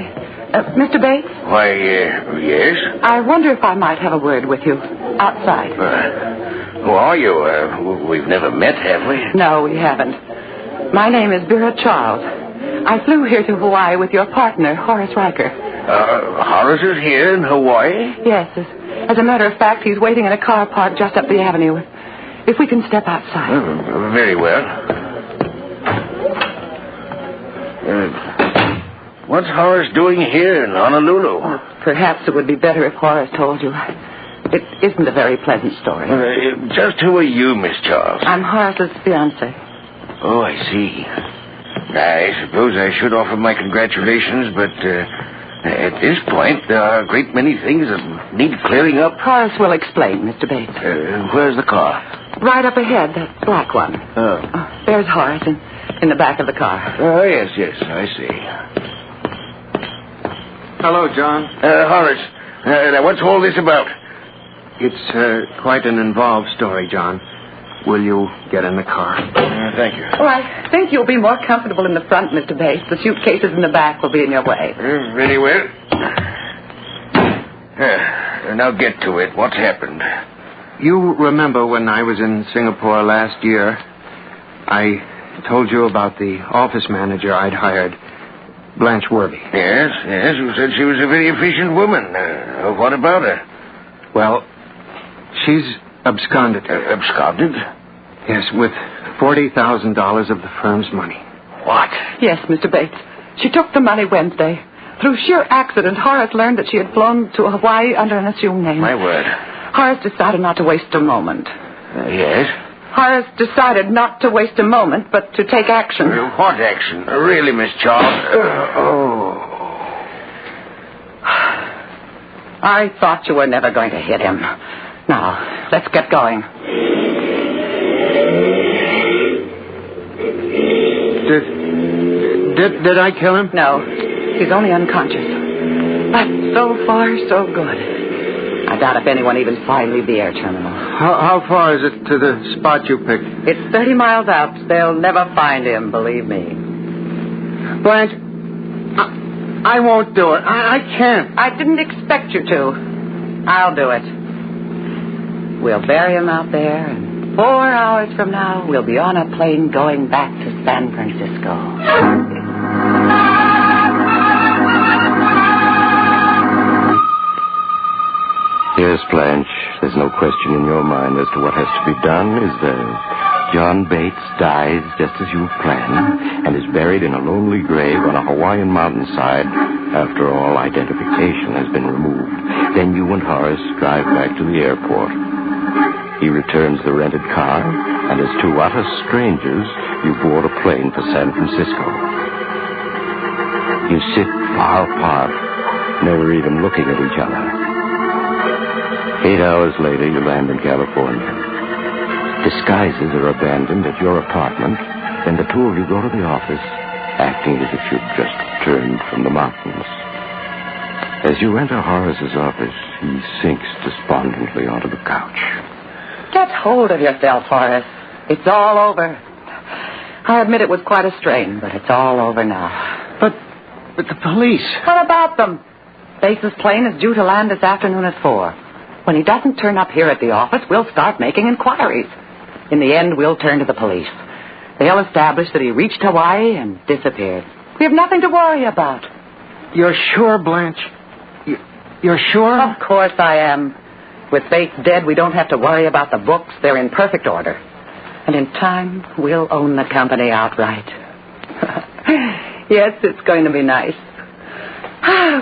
[SPEAKER 4] Mr. Bates?
[SPEAKER 22] Why, yes?
[SPEAKER 4] I wonder if I might have a word with you outside.
[SPEAKER 22] Who are you? We've never met, have we?
[SPEAKER 4] No, we haven't. My name is Vera Charles. I flew here to Hawaii with your partner, Horace Riker.
[SPEAKER 22] Horace is here in Hawaii?
[SPEAKER 4] Yes. As a matter of fact, he's waiting in a car parked just up the avenue. If we can step outside.
[SPEAKER 22] Very well. What's Horace doing here in Honolulu?
[SPEAKER 4] Perhaps it would be better if Horace told you. It isn't a very pleasant story.
[SPEAKER 22] Just who are you, Miss Charles?
[SPEAKER 4] I'm Horace's fiancée.
[SPEAKER 22] Oh, I see. I suppose I should offer my congratulations, but at this point, there are a great many things that need clearing up.
[SPEAKER 4] Horace will explain, Mr. Bates.
[SPEAKER 22] Where's the car?
[SPEAKER 4] Right up ahead, that black one.
[SPEAKER 22] Oh.
[SPEAKER 4] There's Horace in the back of the car.
[SPEAKER 22] Oh, yes, I see.
[SPEAKER 8] Hello, John.
[SPEAKER 22] Horace, now what's all this about?
[SPEAKER 8] It's quite an involved story, John. Will you get in the car?
[SPEAKER 22] Thank you.
[SPEAKER 4] Oh, I think you'll be more comfortable in the front, Mr. Bates. The suitcases in the back will be in your way.
[SPEAKER 22] Very well. Now get to it. What's happened?
[SPEAKER 8] You remember when I was in Singapore last year, I told you about the office manager I'd hired, Blanche Worby.
[SPEAKER 22] Yes. You said she was a very efficient woman. What about her?
[SPEAKER 8] Well, she's absconded.
[SPEAKER 22] Absconded?
[SPEAKER 8] Yes, with $40,000 of the firm's money.
[SPEAKER 22] What?
[SPEAKER 4] Yes, Mr. Bates. She took the money Wednesday. Through sheer accident, Horace learned that she had flown to Hawaii under an assumed name.
[SPEAKER 22] My word.
[SPEAKER 4] Horace decided not to waste a moment.
[SPEAKER 22] Yes?
[SPEAKER 4] Horace decided not to waste a moment, but to take action.
[SPEAKER 22] What action? Really, Miss Charles?
[SPEAKER 4] I thought you were never going to hit him. Now, let's get going.
[SPEAKER 8] Did I kill him?
[SPEAKER 4] No. He's only unconscious. But so far, so good. I doubt if anyone even saw him leave the air terminal.
[SPEAKER 8] How far is it to the spot you picked?
[SPEAKER 4] It's 30 miles out. They'll never find him, believe me.
[SPEAKER 8] Blanche, I won't do it. I can't.
[SPEAKER 4] I didn't expect you to. I'll do it. We'll bury him out there, and 4 hours from now, we'll be on a plane going back to San Francisco.
[SPEAKER 12] Yes, Blanche, there's no question in your mind as to what has to be done, is there? John Bates dies just as you planned and is buried in a lonely grave on a Hawaiian mountainside after all identification has been removed. Then you and Horace drive back to the airport. He returns the rented car, and as two utter strangers, you board a plane for San Francisco. You sit far apart, never even looking at each other. 8 hours later, you land in California. Disguises are abandoned at your apartment, and the two of you go to the office, acting as if you'd just returned from the mountains. As you enter Horace's office, he sinks despondently onto the couch.
[SPEAKER 4] Get hold of yourself, Horace. It's all over. I admit it was quite a strain, but it's all over now.
[SPEAKER 8] But the police...
[SPEAKER 4] What about them? Bates' plane is due to land this afternoon at 4. When he doesn't turn up here at the office, we'll start making inquiries. In the end, we'll turn to the police. They'll establish that he reached Hawaii and disappeared. We have nothing to worry about.
[SPEAKER 8] You're sure, Blanche? You're sure?
[SPEAKER 4] Of course I am. With Bates dead, we don't have to worry about the books. They're in perfect order. And in time, we'll own the company outright. Yes, it's going to be nice.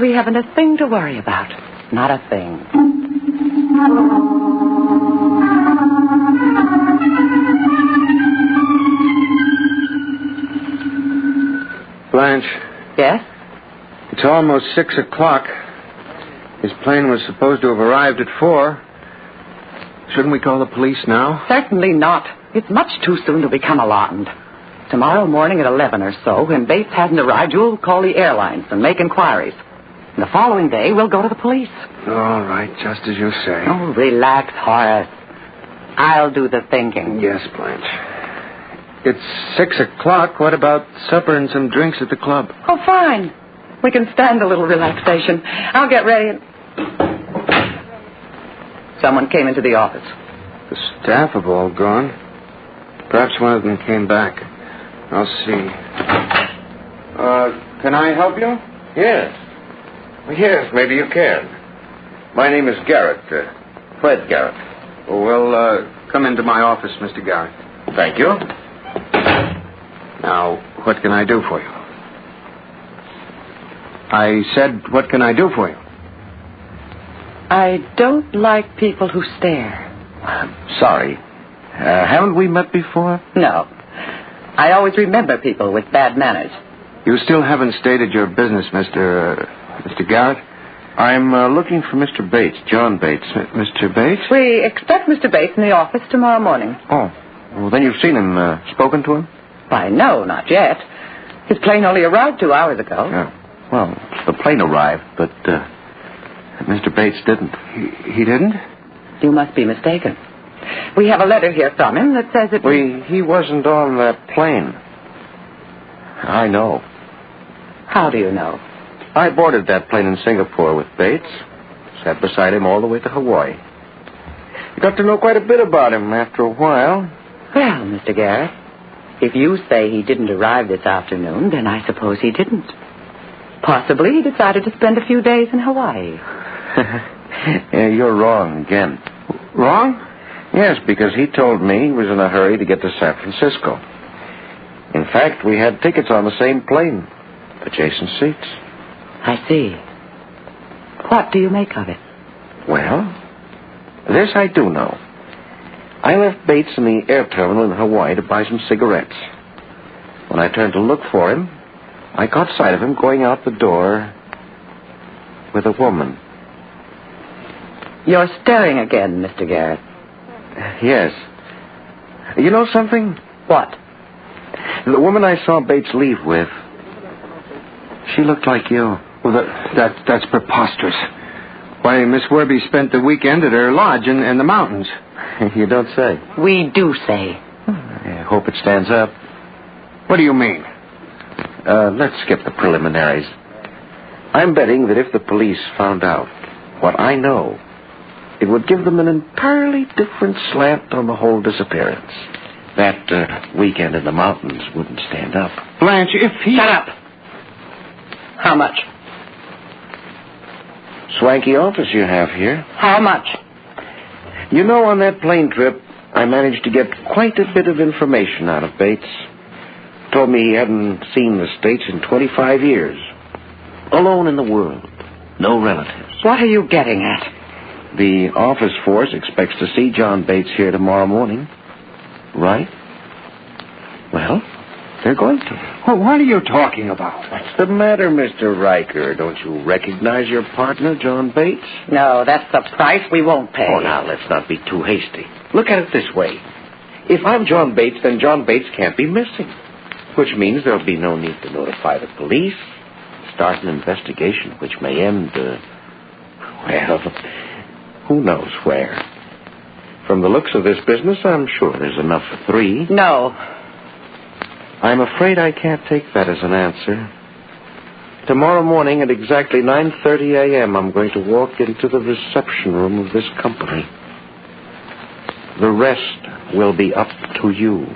[SPEAKER 4] We haven't a thing to worry about. Not a thing.
[SPEAKER 8] Blanche.
[SPEAKER 4] Yes?
[SPEAKER 8] It's almost 6 o'clock. His plane was supposed to have arrived at 4. Shouldn't we call the police now?
[SPEAKER 4] Certainly not. It's much too soon to become alarmed. Tomorrow morning at 11 or so, when Bates hasn't arrived, you'll call the airlines and make inquiries. And the following day, we'll go to the police.
[SPEAKER 8] All right, just as you say.
[SPEAKER 4] Oh, relax, Horace. I'll do the thinking.
[SPEAKER 8] Yes, Blanche. It's 6 o'clock. What about supper and some drinks at the club?
[SPEAKER 4] Oh, fine. We can stand a little relaxation. I'll get ready and... Someone came into the office.
[SPEAKER 8] The staff have all gone. Perhaps one of them came back. I'll see. Can I help you?
[SPEAKER 12] Yes. Yes, maybe you can. My name is Garrett. Fred Garrett.
[SPEAKER 8] Oh, well, come into my office, Mr. Garrett.
[SPEAKER 12] Thank you.
[SPEAKER 8] Now, what can I do for you? I said, what can I do for you?
[SPEAKER 4] I don't like people who stare.
[SPEAKER 12] I'm sorry. Haven't we met before?
[SPEAKER 4] No. I always remember people with bad manners.
[SPEAKER 8] You still haven't stated your business, Mr. Garrett?
[SPEAKER 12] I'm looking for Mr. Bates, John Bates.
[SPEAKER 8] Mr. Bates?
[SPEAKER 4] We expect Mr. Bates in the office tomorrow morning.
[SPEAKER 12] Oh. Well, then you've seen him, spoken to him?
[SPEAKER 4] Why, no, not yet. His plane only arrived 2 hours ago.
[SPEAKER 12] Yeah. Well, the plane arrived, but Mr. Bates didn't.
[SPEAKER 8] He didn't?
[SPEAKER 4] You must be mistaken. We have a letter here from him that says that...
[SPEAKER 12] He wasn't on that plane. I know.
[SPEAKER 4] How do you know?
[SPEAKER 12] I boarded that plane in Singapore with Bates. Sat beside him all the way to Hawaii. Got to know quite a bit about him after a while.
[SPEAKER 4] Well, Mr. Garrett, if you say he didn't arrive this afternoon, then I suppose he didn't. Possibly he decided to spend a few days in Hawaii.
[SPEAKER 12] Yeah, you're wrong again.
[SPEAKER 8] Wrong?
[SPEAKER 12] Yes, because he told me he was in a hurry to get to San Francisco. In fact, we had tickets on the same plane. Adjacent seats.
[SPEAKER 4] I see. What do you make of it?
[SPEAKER 12] Well, this I do know. I left Bates in the air terminal in Hawaii to buy some cigarettes. When I turned to look for him, I caught sight of him going out the door with a woman.
[SPEAKER 4] You're staring again, Mr. Garrett.
[SPEAKER 12] Yes. You know something?
[SPEAKER 4] What?
[SPEAKER 12] The woman I saw Bates leave with, she looked like you.
[SPEAKER 8] Well, that's preposterous. Why, Miss Werby spent the weekend at her lodge in the mountains.
[SPEAKER 12] You don't say.
[SPEAKER 4] We do say.
[SPEAKER 12] I hope it stands up.
[SPEAKER 8] What do you mean?
[SPEAKER 12] Let's skip the preliminaries. I'm betting that if the police found out what I know, it would give them an entirely different slant on the whole disappearance. That weekend in the mountains wouldn't stand up.
[SPEAKER 8] Blanche, if he...
[SPEAKER 4] Shut up. How much?
[SPEAKER 12] Swanky office you have here.
[SPEAKER 4] How much?
[SPEAKER 12] You know, on that plane trip, I managed to get quite a bit of information out of Bates. Told me he hadn't seen the States in 25 years. Alone in the world. No relatives.
[SPEAKER 4] What are you getting at?
[SPEAKER 12] The office force expects to see John Bates here tomorrow morning. Right? Well, they're going to.
[SPEAKER 8] Well, what are you talking about?
[SPEAKER 12] What's the matter, Mr. Riker? Don't you recognize your partner, John Bates?
[SPEAKER 4] No, that's the price we won't pay.
[SPEAKER 12] Oh, now, let's not be too hasty. Look at it this way. If I'm John Bates, then John Bates can't be missing. Which means there'll be no need to notify the police, start an investigation which may end, well, who knows where. From the looks of this business, I'm sure there's enough for 3.
[SPEAKER 4] No.
[SPEAKER 12] I'm afraid I can't take that as an answer. Tomorrow morning at exactly 9:30 a.m., I'm going to walk into the reception room of this company. The rest will be up to you.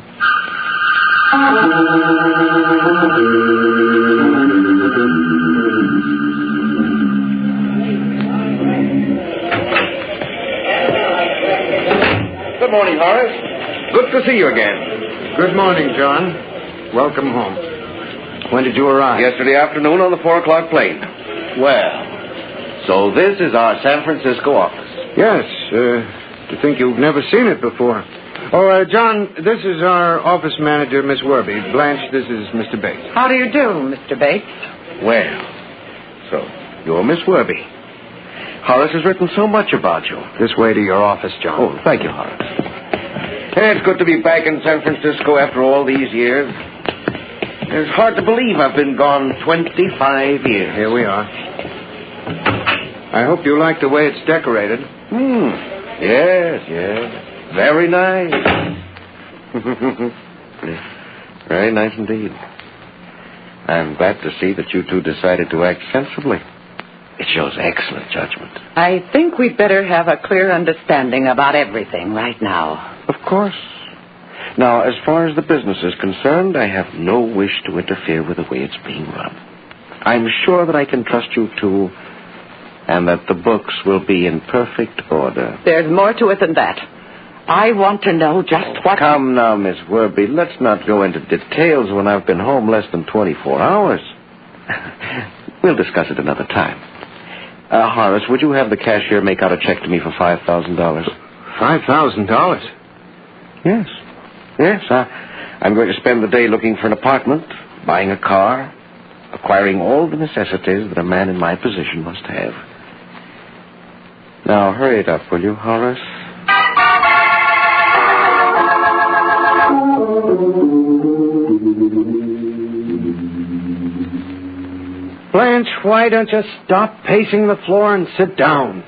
[SPEAKER 8] Good morning, Horace. Good to see you again.
[SPEAKER 3] Good morning, John. Welcome home. When did you arrive?
[SPEAKER 8] Yesterday afternoon on the 4 o'clock plane. Well, so this is our San Francisco office.
[SPEAKER 3] Yes. To think you've never seen it before. Oh, John, this is our office manager, Miss Werby. Blanche, this is Mr. Bates.
[SPEAKER 4] How do you do, Mr. Bates?
[SPEAKER 8] Well, so you're Miss Werby. Horace has written so much about you.
[SPEAKER 3] This way to your office, John.
[SPEAKER 8] Oh, thank you, Horace. Hey, it's good to be back in San Francisco after all these years. It's hard to believe I've been gone 25 years.
[SPEAKER 3] Here we are. I hope you like the way it's decorated.
[SPEAKER 8] Yes. Very nice. Very nice indeed. I'm glad to see that you two decided to act sensibly. It shows excellent judgment.
[SPEAKER 4] I think we'd better have a clear understanding about everything right now.
[SPEAKER 8] Of course. Now, as far as the business is concerned, I have no wish to interfere with the way it's being run. I'm sure that I can trust you two, and that the books will be in perfect order.
[SPEAKER 4] There's more to it than that. I want to know just what...
[SPEAKER 8] Come now, Miss Werby. Let's not go into details when I've been home less than 24 hours. We'll discuss it another time. Horace, would you have the cashier make out a check to me for $5,000?
[SPEAKER 3] $5,000?
[SPEAKER 8] Yes. I'm going to spend the day looking for an apartment, buying a car, acquiring all the necessities that a man in my position must have. Now, hurry it up, will you, Horace?
[SPEAKER 3] Blanche, why don't you stop pacing the floor and sit down?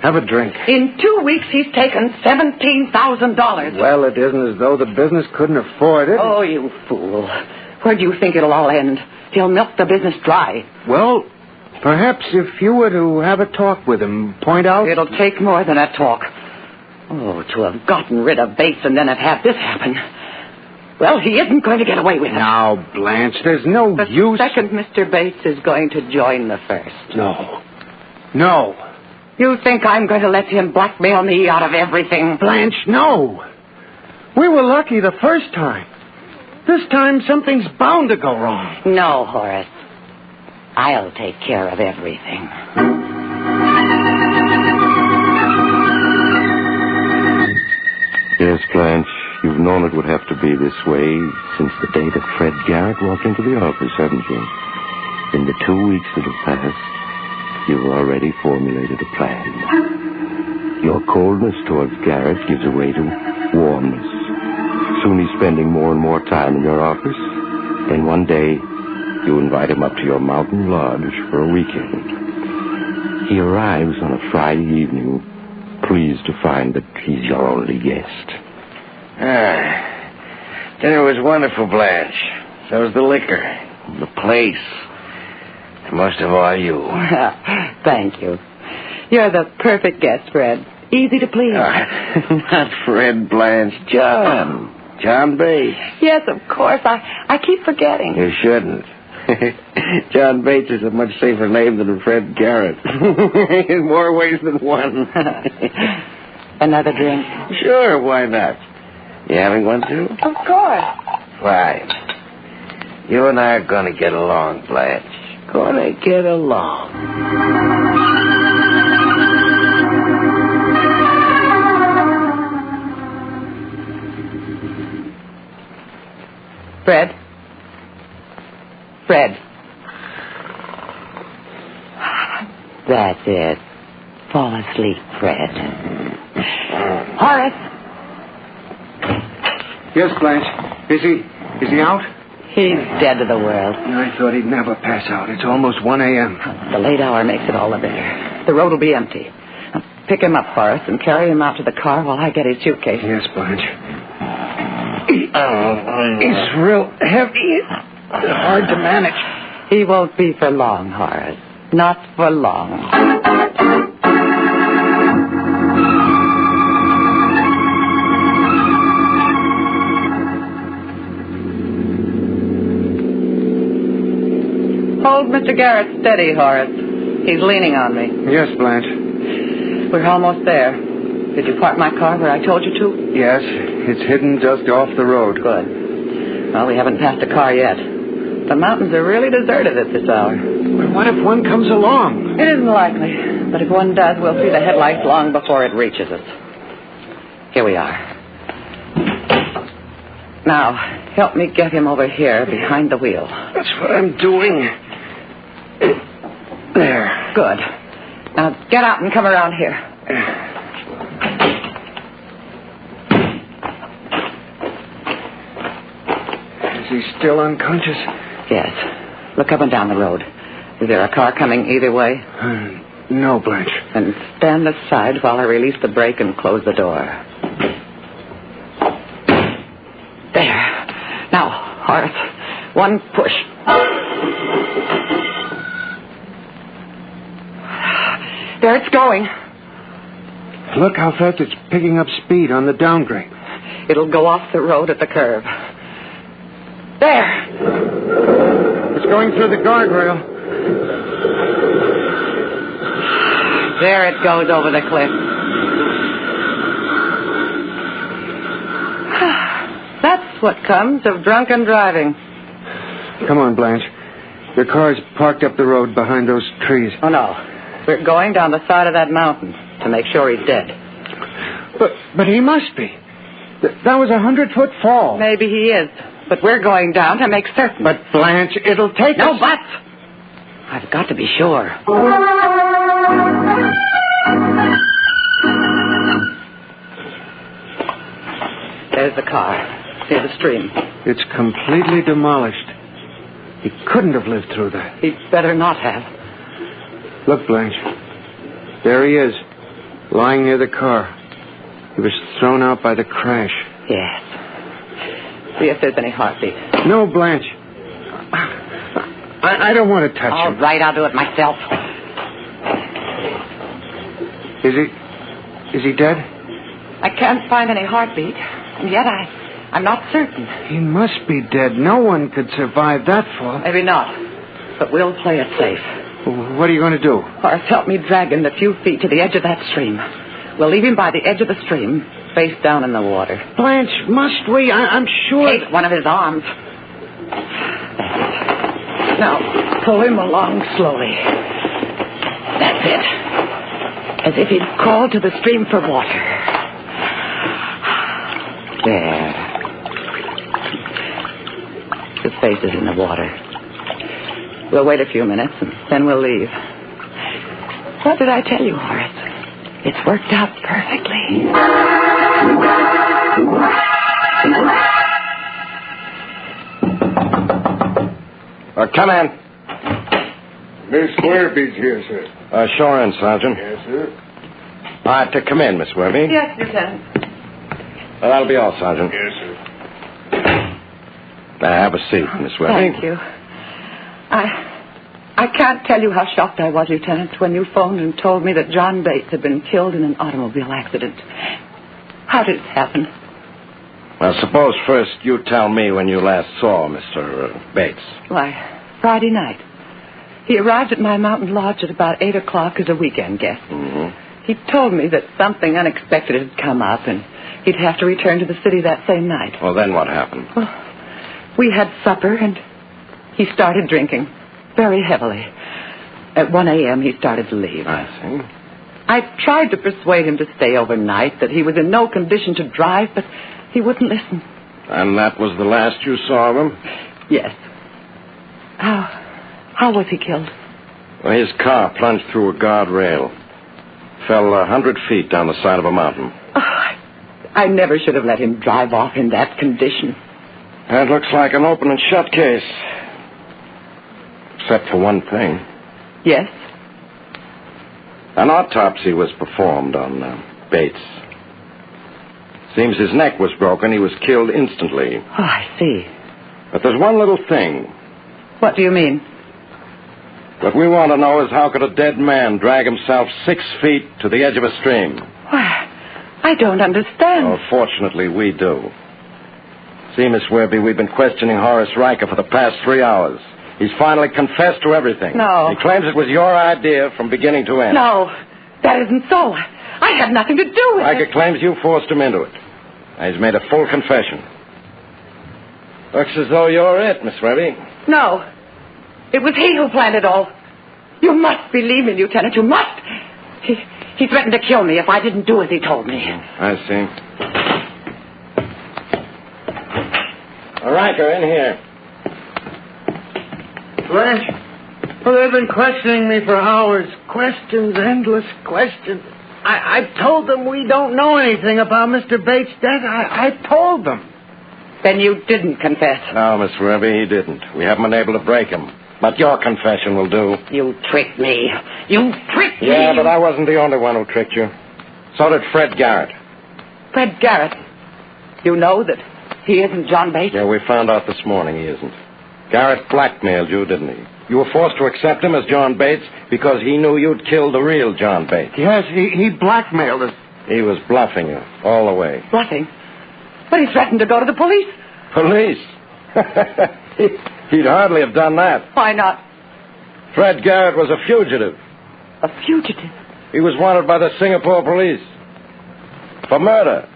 [SPEAKER 3] Have a drink.
[SPEAKER 4] In 2 weeks, he's taken $17,000.
[SPEAKER 3] Well, it isn't as though the business couldn't afford it.
[SPEAKER 4] Oh, you fool. Where do you think it'll all end? He'll milk the business dry.
[SPEAKER 3] Well, perhaps if you were to have a talk with him, point out...
[SPEAKER 4] It'll take more than a talk. Oh, to have gotten rid of Bates and then have had this happen. Well, he isn't going to get away with it.
[SPEAKER 3] Now, Blanche, there's no use...
[SPEAKER 4] The second Mr. Bates is going to join the first.
[SPEAKER 3] No.
[SPEAKER 4] You think I'm going to let him blackmail me out of everything?
[SPEAKER 3] Blanche, no. We were lucky the first time. This time, something's bound to go wrong.
[SPEAKER 4] No, Horace. I'll take care of everything.
[SPEAKER 12] Yes, Blanche, you've known it would have to be this way since the day that Fred Garrett walked into the office, haven't you? In the 2 weeks that have passed, you've already formulated a plan. Your coldness towards Garrett gives way to warmness. Soon he's spending more and more time in your office. Then one day, you invite him up to your mountain lodge for a weekend. He arrives on a Friday evening, pleased to find that he's your only guest.
[SPEAKER 8] Dinner was wonderful, Blanche. So was the liquor, the place, and most of all, you.
[SPEAKER 4] Thank you. You're the perfect guest, Fred. Easy to please.
[SPEAKER 8] Not Fred, Blanche. John Bates.
[SPEAKER 4] Yes, of course. I keep forgetting.
[SPEAKER 8] You shouldn't. John Bates is a much safer name than Fred Garrett. In more ways than one.
[SPEAKER 4] Another drink?
[SPEAKER 8] Sure, why not? You having one, too?
[SPEAKER 4] Of course.
[SPEAKER 8] Fine. You and I are going to get along, Blanche. Going to get along.
[SPEAKER 4] Fred? That's it. Fall asleep, Fred. Horace?
[SPEAKER 3] Yes, Blanche. Is he out?
[SPEAKER 4] He's dead to the world.
[SPEAKER 3] I thought he'd never pass out. It's almost 1 a.m.
[SPEAKER 4] The late hour makes it all the better. The road will be empty. Now, pick him up, Horace, and carry him out to the car while I get his suitcase.
[SPEAKER 3] Yes, Blanche. He's real heavy. Hard to manage.
[SPEAKER 4] He won't be for long, Horace. Not for long. Hold Mr. Garrett steady, Horace. He's leaning on me.
[SPEAKER 3] Yes, Blanche.
[SPEAKER 4] We're almost there. Did you park my car where I told you to?
[SPEAKER 3] Yes, it's hidden just off the road.
[SPEAKER 4] Good. Well, we haven't passed a car yet. The mountains are really deserted at this hour.
[SPEAKER 3] Well, what if one comes along?
[SPEAKER 4] It isn't likely. But if one does, we'll see the headlights long before it reaches us. Here we are. Now, help me get him over here behind the wheel.
[SPEAKER 3] That's what I'm doing. There.
[SPEAKER 4] Good. Now, get out and come around here.
[SPEAKER 3] Is he still unconscious?
[SPEAKER 4] Yes. Look up and down the road. Is there a car coming either way?
[SPEAKER 3] No, Blanche.
[SPEAKER 4] And stand aside while I release the brake and close the door. There. Now, Horace, one push. There it's going.
[SPEAKER 3] Look how fast it's picking up speed on the downgrade.
[SPEAKER 4] It'll go off the road at the curve. There.
[SPEAKER 3] It's going through the guardrail.
[SPEAKER 4] There it goes over the cliff. That's what comes of drunken driving.
[SPEAKER 3] Come on, Blanche. Your car's parked up the road behind those trees.
[SPEAKER 4] Oh, no. We're going down the side of that mountain to make sure he's dead.
[SPEAKER 3] But he must be. That was a 100-foot fall.
[SPEAKER 4] Maybe he is. But we're going down to make certain.
[SPEAKER 3] But, Blanche, it'll take us...
[SPEAKER 4] No buts! I've got to be sure. There's the car. Near the stream.
[SPEAKER 3] It's completely demolished. He couldn't have lived through that.
[SPEAKER 4] He'd better not have.
[SPEAKER 3] Look, Blanche. There he is, lying near the car. He was thrown out by the crash.
[SPEAKER 4] Yes. See if there's any heartbeat.
[SPEAKER 3] No, Blanche. I don't want to touch him.
[SPEAKER 4] All right, I'll do it myself.
[SPEAKER 3] Is he dead?
[SPEAKER 4] I can't find any heartbeat, and yet I'm not certain.
[SPEAKER 3] He must be dead. No one could survive that fall.
[SPEAKER 4] Maybe not, but we'll play it safe.
[SPEAKER 3] What are you going to do?
[SPEAKER 4] Horace, help me drag him the few feet to the edge of that stream. We'll leave him by the edge of the stream, face down in the water.
[SPEAKER 3] Blanche, must we? I'm sure...
[SPEAKER 4] Take one of his arms. That's it. Now, pull him along slowly. That's it. As if he'd crawled to the stream for water. There. His face is in the water. We'll wait a few minutes, and then we'll leave. What did I tell you, Horace? It's worked out perfectly.
[SPEAKER 8] Come in.
[SPEAKER 1] Miss Werby's here, sir.
[SPEAKER 8] Sure in, Sergeant.
[SPEAKER 1] Yes, sir.
[SPEAKER 8] All right, to come in, Miss Werby.
[SPEAKER 4] Yes, Lieutenant.
[SPEAKER 8] That'll be all, Sergeant.
[SPEAKER 1] Yes, sir.
[SPEAKER 8] Have a seat, Miss Werby.
[SPEAKER 4] Thank you. I can't tell you how shocked I was, Lieutenant, when you phoned and told me that John Bates had been killed in an automobile accident. How did it happen?
[SPEAKER 8] Well, suppose first you tell me when you last saw Mr. Bates.
[SPEAKER 4] Why, Friday night. He arrived at my mountain lodge at about 8 o'clock as a weekend guest.
[SPEAKER 8] Mm-hmm.
[SPEAKER 4] He told me that something unexpected had come up and he'd have to return to the city that same night.
[SPEAKER 8] Well, then what happened?
[SPEAKER 4] Well, we had supper and he started drinking very heavily. At 1 a.m., he started to leave.
[SPEAKER 8] I see.
[SPEAKER 4] I tried to persuade him to stay overnight, that he was in no condition to drive, but he wouldn't listen.
[SPEAKER 8] And that was the last you saw of him?
[SPEAKER 4] Yes. How was he killed?
[SPEAKER 8] Well, his car plunged through a guardrail. Fell 100 feet down the side of a mountain.
[SPEAKER 4] Oh, I never should have let him drive off in that condition.
[SPEAKER 8] That looks like an open and shut case. Except for one thing.
[SPEAKER 4] Yes?
[SPEAKER 8] An autopsy was performed on Bates. Seems his neck was broken. He was killed instantly.
[SPEAKER 4] Oh, I see.
[SPEAKER 8] But there's one little thing.
[SPEAKER 4] What do you mean?
[SPEAKER 8] What we want to know is how could a dead man drag himself 6 feet to the edge of a stream?
[SPEAKER 4] Why, I don't understand.
[SPEAKER 8] Oh, fortunately, we do. See, Miss Werby, we've been questioning Horace Riker for the past 3 hours.
[SPEAKER 12] He's finally confessed to everything.
[SPEAKER 4] No.
[SPEAKER 12] He claims it was your idea from beginning to end.
[SPEAKER 4] No, that isn't so. I had nothing to do with it.
[SPEAKER 12] Micah claims you forced him into it. He's made a full confession. Looks as though you're it, Miss Webby.
[SPEAKER 4] No. It was he who planned it all. You must believe me, Lieutenant. You must. He threatened to kill me if I didn't do as he told me.
[SPEAKER 12] I see. All right, you're in here.
[SPEAKER 1] Blanche? Well, they've been questioning me for hours. Questions, endless questions. I told them we don't know anything about Mr. Bates' death. I told them.
[SPEAKER 4] Then you didn't confess.
[SPEAKER 12] No, Miss Webby, he didn't. We haven't been able to break him. But your confession will do.
[SPEAKER 4] You tricked me. You tricked me.
[SPEAKER 12] Yeah, but I wasn't the only one who tricked you. So did Fred Garrett.
[SPEAKER 4] Fred Garrett? You know that he isn't John Bates?
[SPEAKER 12] Yeah, we found out this morning he isn't. Garrett blackmailed you, didn't he? You were forced to accept him as John Bates because he knew you'd killed the real John Bates.
[SPEAKER 1] Yes, he blackmailed us.
[SPEAKER 12] He was bluffing you all the way.
[SPEAKER 4] Bluffing? But he threatened to go to the police.
[SPEAKER 12] Police? He'd hardly have done that.
[SPEAKER 4] Why not?
[SPEAKER 12] Fred Garrett was a fugitive.
[SPEAKER 4] A fugitive?
[SPEAKER 12] He was wanted by the Singapore police for murder.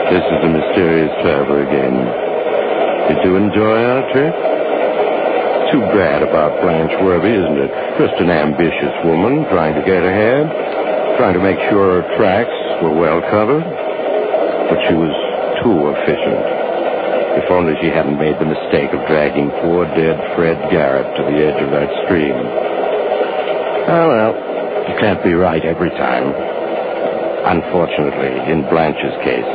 [SPEAKER 12] This is the mysterious traveler again. Did you enjoy our trip? Too bad about Blanche Worthy, isn't it? Just an ambitious woman trying to get ahead, trying to make sure her tracks were well covered. But she was too efficient. If only she hadn't made the mistake of dragging poor dead Fred Garrett to the edge of that stream. Oh, well, you can't be right every time. Unfortunately, in Blanche's case,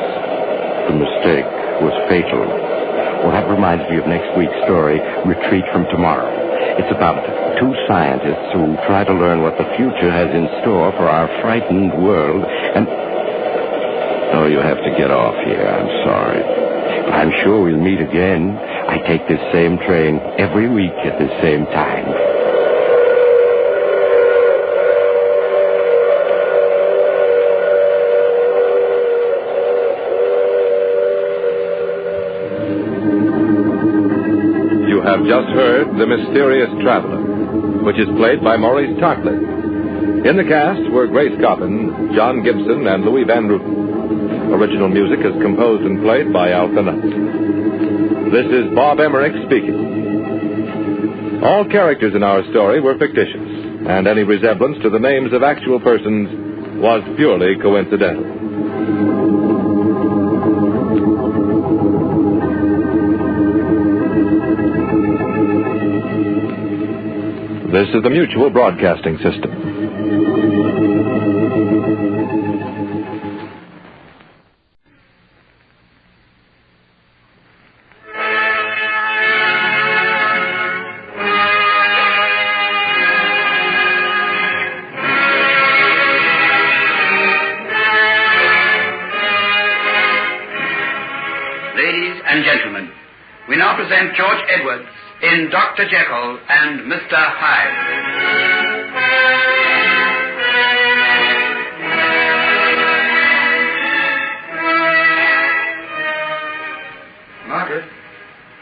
[SPEAKER 12] the mistake was fatal. Well, that reminds me of next week's story, Retreat from Tomorrow. It's about two scientists who try to learn what the future has in store for our frightened world, and... Oh, you have to get off here. I'm sorry. But I'm sure we'll meet again. I take this same train every week at the same time.
[SPEAKER 16] You have just heard The Mysterious Traveler, which is played by Maurice Tartlett. In the cast were Grace Coppin, John Gibson, and Louis Van Ruten. Original music is composed and played by Al Canutt. This is Bob Emmerich speaking. All characters in our story were fictitious, and any resemblance to the names of actual persons was purely coincidental. This is the Mutual Broadcasting System.
[SPEAKER 18] Ladies and gentlemen, we now present George Edwards in Dr. Jekyll and Mr. Hyde. Margaret?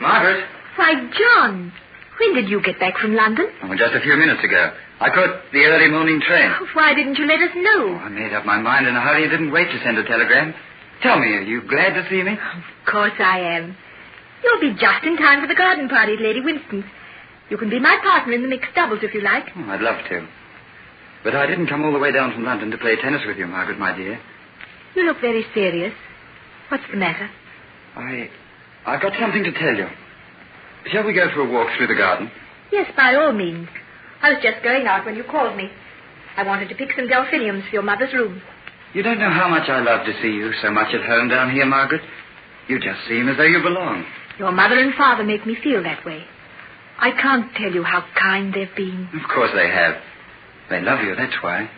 [SPEAKER 18] Margaret?
[SPEAKER 20] Why, John, when did you get back from London?
[SPEAKER 18] Oh, just a few minutes ago. I caught the early morning train.
[SPEAKER 20] Why didn't you let us know?
[SPEAKER 18] I made up my mind in a hurry and didn't wait to send a telegram. Tell me, are you glad to see me?
[SPEAKER 20] Of course I am. You'll be just in time for the garden party at Lady Winston's. You can be my partner in the mixed doubles if you like.
[SPEAKER 18] Oh, I'd love to. But I didn't come all the way down from London to play tennis with you, Margaret, my dear.
[SPEAKER 20] You look very serious. What's the matter?
[SPEAKER 18] I've got something to tell you. Shall we go for a walk through the garden?
[SPEAKER 20] Yes, by all means. I was just going out when you called me. I wanted to pick some delphiniums for your mother's room.
[SPEAKER 18] You don't know how much I love to see you so much at home down here, Margaret. You just seem as though you belong.
[SPEAKER 20] Your mother and father make me feel that way. I can't tell you how kind they've been.
[SPEAKER 18] Of course they have. They love you, that's why.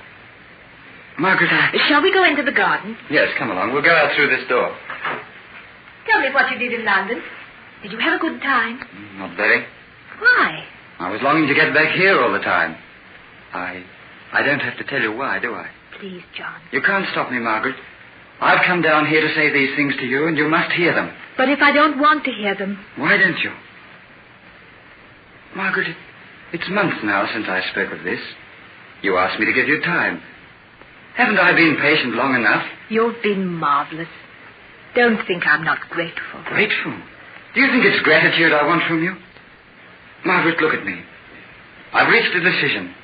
[SPEAKER 13] Margaret,
[SPEAKER 20] Shall we go into the garden?
[SPEAKER 13] Yes, come along. We'll go out through this door.
[SPEAKER 20] Tell me what you did in London. Did you have a good time?
[SPEAKER 13] Not very.
[SPEAKER 20] Why?
[SPEAKER 13] I was longing to get back here all the time. I don't have to tell you why, do I?
[SPEAKER 20] Please, John.
[SPEAKER 13] You can't stop me, Margaret. I've come down here to say these things to you, and you must hear them.
[SPEAKER 20] But if I don't want to hear them?
[SPEAKER 13] Why don't you? Margaret, it's months now since I spoke of this. You asked me to give you time. Haven't I been patient long enough?
[SPEAKER 20] You've been marvelous. Don't think I'm not grateful.
[SPEAKER 13] Grateful? Do you think it's gratitude I want from you? Margaret, look at me. I've reached a decision.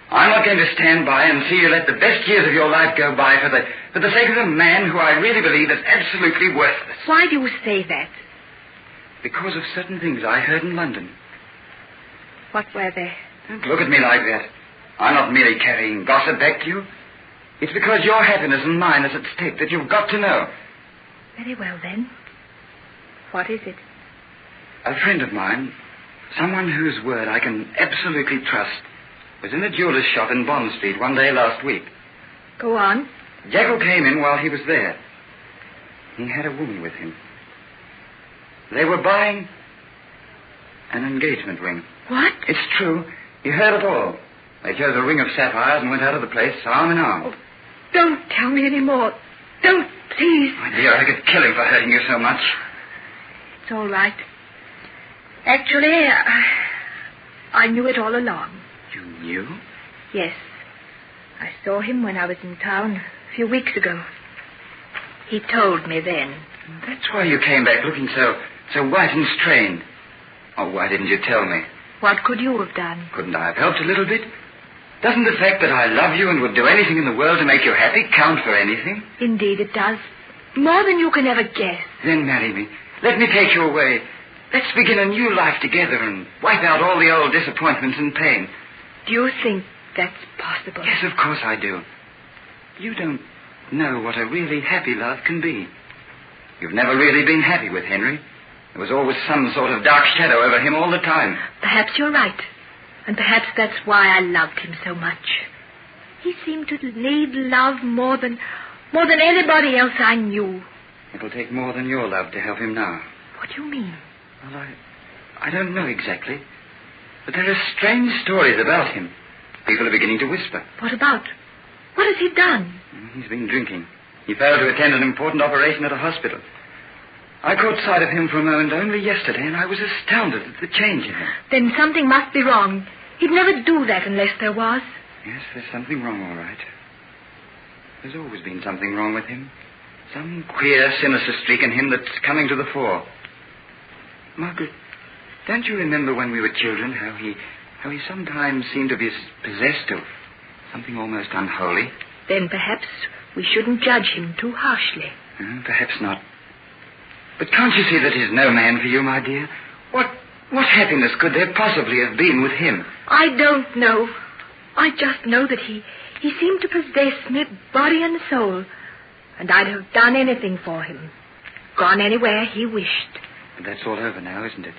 [SPEAKER 13] I'm not going to stand by and see you let the best years of your life go by for the sake of a man who I really believe is absolutely worthless.
[SPEAKER 20] Why do you say that?
[SPEAKER 13] Because of certain things I heard in London.
[SPEAKER 20] What were they?
[SPEAKER 13] Don't look at me like that. I'm not merely carrying gossip back to you. It's because your happiness and mine is at stake that you've got to know.
[SPEAKER 20] Very well, then. What is it?
[SPEAKER 13] A friend of mine, someone whose word I can absolutely trust, was in a jeweller's shop in Bond Street one day last week.
[SPEAKER 20] Go on.
[SPEAKER 13] Jekyll came in while he was there. He had a woman with him. They were buying an engagement ring.
[SPEAKER 20] What?
[SPEAKER 13] It's true. You heard it all. They chose a ring of sapphires and went out of the place arm in arm.
[SPEAKER 20] Oh, don't tell me any more. Don't, please.
[SPEAKER 13] My dear, I could kill him for hurting you so much.
[SPEAKER 20] It's all right. Actually, I knew it all along.
[SPEAKER 13] You knew?
[SPEAKER 20] Yes. I saw him when I was in town a few weeks ago. He told me then.
[SPEAKER 13] That's why you came back looking so white and strained. Oh, why didn't you tell me?
[SPEAKER 20] What could you have done?
[SPEAKER 13] Couldn't I have helped a little bit? Doesn't the fact that I love you and would do anything in the world to make you happy count for anything?
[SPEAKER 20] Indeed it does. More than you can ever guess.
[SPEAKER 13] Then marry me. Let me take you away. Let's begin a new life together and wipe out all the old disappointments and pain.
[SPEAKER 20] Do you think that's possible?
[SPEAKER 13] Yes, of course I do. You don't know what a really happy love can be. You've never really been happy with Henry. There was always some sort of dark shadow over him all the time.
[SPEAKER 20] Perhaps you're right. And perhaps that's why I loved him so much. He seemed to need love more than anybody else I knew.
[SPEAKER 13] It'll take more than your love to help him now.
[SPEAKER 20] What do you mean?
[SPEAKER 13] Well, I don't know exactly. But there are strange stories about him. People are beginning to whisper.
[SPEAKER 20] What about? What has he done?
[SPEAKER 13] He's been drinking. He failed to attend an important operation at a hospital. I caught sight of him for a moment only yesterday, and I was astounded at the change in him.
[SPEAKER 20] Then something must be wrong. He'd never do that unless there was.
[SPEAKER 13] Yes, there's something wrong, all right. There's always been something wrong with him. Some queer, sinister streak in him that's coming to the fore. Margaret, don't you remember when we were children how he sometimes seemed to be possessed of something almost unholy?
[SPEAKER 20] Then perhaps we shouldn't judge him too harshly.
[SPEAKER 13] Perhaps not. But can't you see that he's no man for you, my dear? What happiness could there possibly have been with him?
[SPEAKER 20] I don't know. I just know that he seemed to possess me body and soul. And I'd have done anything for him. Gone anywhere he wished.
[SPEAKER 13] But that's all over now, isn't it?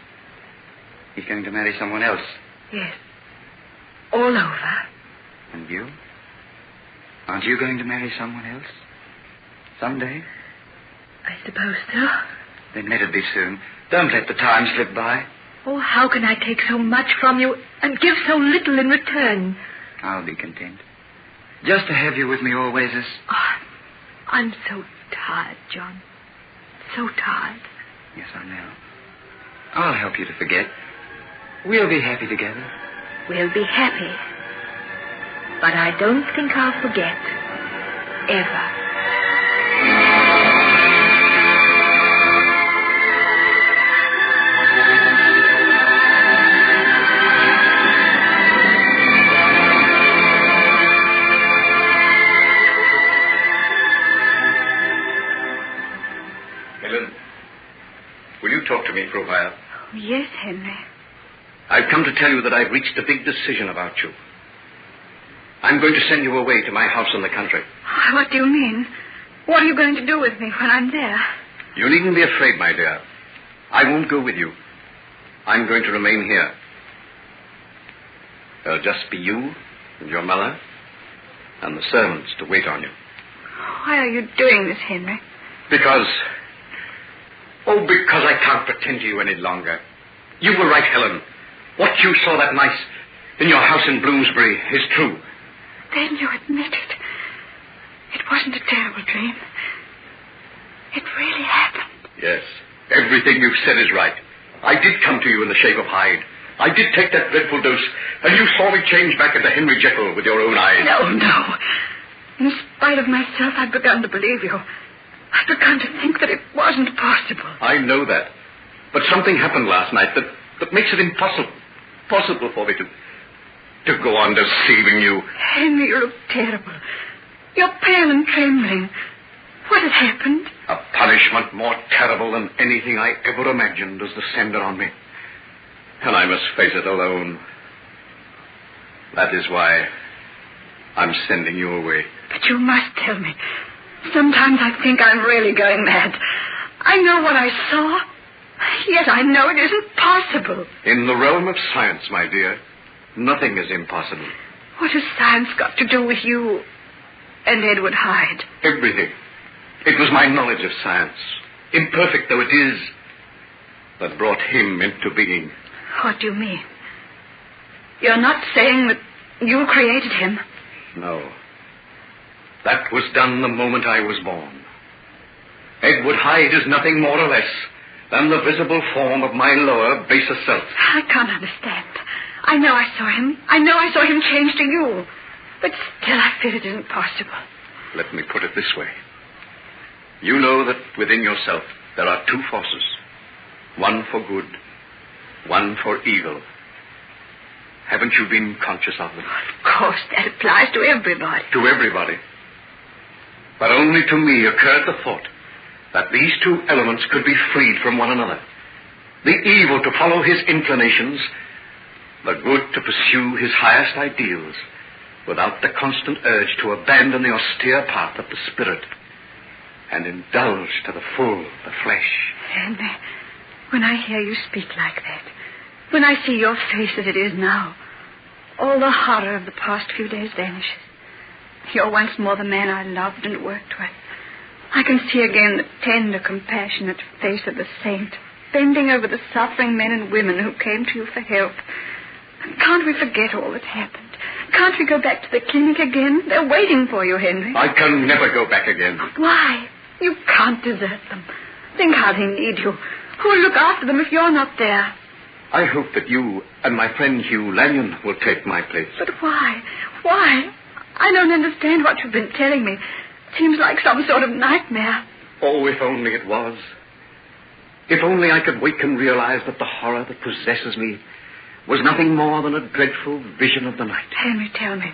[SPEAKER 13] He's going to marry someone else.
[SPEAKER 20] Yes. All over.
[SPEAKER 13] And you? Aren't you going to marry someone else? Someday?
[SPEAKER 20] I suppose so.
[SPEAKER 13] Then let it be soon. Don't let the time slip by.
[SPEAKER 20] Oh, how can I take so much from you and give so little in return?
[SPEAKER 13] I'll be content. Just to have you with me always is...
[SPEAKER 20] Oh, I'm so tired, John. So tired.
[SPEAKER 13] Yes, I know. I'll help you to forget. We'll be happy together.
[SPEAKER 20] We'll be happy. But I don't think I'll forget. Ever.
[SPEAKER 21] Talk to me for a while.
[SPEAKER 9] Oh, yes, Henry.
[SPEAKER 21] I've come to tell you that I've reached a big decision about you. I'm going to send you away to my house in the country.
[SPEAKER 9] What do you mean? What are you going to do with me when I'm there?
[SPEAKER 21] You needn't be afraid, my dear. I won't go with you. I'm going to remain here. There'll just be you and your mother and the servants to wait on you.
[SPEAKER 9] Why are you doing this, Henry?
[SPEAKER 21] Because I can't pretend to you any longer. You were right, Helen. What you saw that night in your house in Bloomsbury is true.
[SPEAKER 9] Then you admit it. It wasn't a terrible dream. It really happened.
[SPEAKER 21] Yes, everything you've said is right. I did come to you in the shape of Hyde. I did take that dreadful dose, and you saw me change back into Henry Jekyll with your own eyes.
[SPEAKER 9] No. In spite of myself, I've begun to believe you. I've begun to think that it wasn't possible.
[SPEAKER 21] I know that. But something happened last night that makes it impossible for me to go on deceiving you.
[SPEAKER 9] Henry, you look terrible. You're pale and trembling. What has happened?
[SPEAKER 21] A punishment more terrible than anything I ever imagined has descended on me. And I must face it alone. That is why I'm sending you away.
[SPEAKER 9] But you must tell me. Sometimes I think I'm really going mad. I know what I saw. Yet I know it isn't possible.
[SPEAKER 21] In the realm of science, my dear, nothing is impossible.
[SPEAKER 9] What has science got to do with you and Edward Hyde?
[SPEAKER 21] Everything. It was my knowledge of science, imperfect though it is, that brought him into being.
[SPEAKER 9] What do you mean? You're not saying that you created him?
[SPEAKER 21] No. That was done the moment I was born. Edward Hyde is nothing more or less than the visible form of my lower, baser self.
[SPEAKER 9] I can't understand. I know I saw him. I know I saw him change to you. But still I feel it isn't possible.
[SPEAKER 21] Let me put it this way. You know that within yourself there are two forces. One for good, one for evil. Haven't you been conscious of them?
[SPEAKER 9] Of course, that applies to everybody.
[SPEAKER 21] To everybody. But only to me occurred the thought that these two elements could be freed from one another. The evil to follow his inclinations, the good to pursue his highest ideals, without the constant urge to abandon the austere path of the spirit and indulge to the full the flesh.
[SPEAKER 9] Henry, when I hear you speak like that, when I see your face as it is now, all the horror of the past few days vanishes. You're once more the man I loved and worked with. I can see again the tender, compassionate face of the saint, bending over the suffering men and women who came to you for help. Can't we forget all that happened? Can't we go back to the clinic again? They're waiting for you, Henry.
[SPEAKER 21] I can never go back again.
[SPEAKER 9] Why? You can't desert them. Think how they need you. Who'll look after them if you're not there?
[SPEAKER 21] I hope that you and my friend Hugh Lanyon will take my place.
[SPEAKER 9] But why? Why? I don't understand what you've been telling me. Seems like some sort of nightmare.
[SPEAKER 21] Oh, if only it was. If only I could wake and realize that the horror that possesses me was nothing more than a dreadful vision of the night.
[SPEAKER 9] Henry, tell me,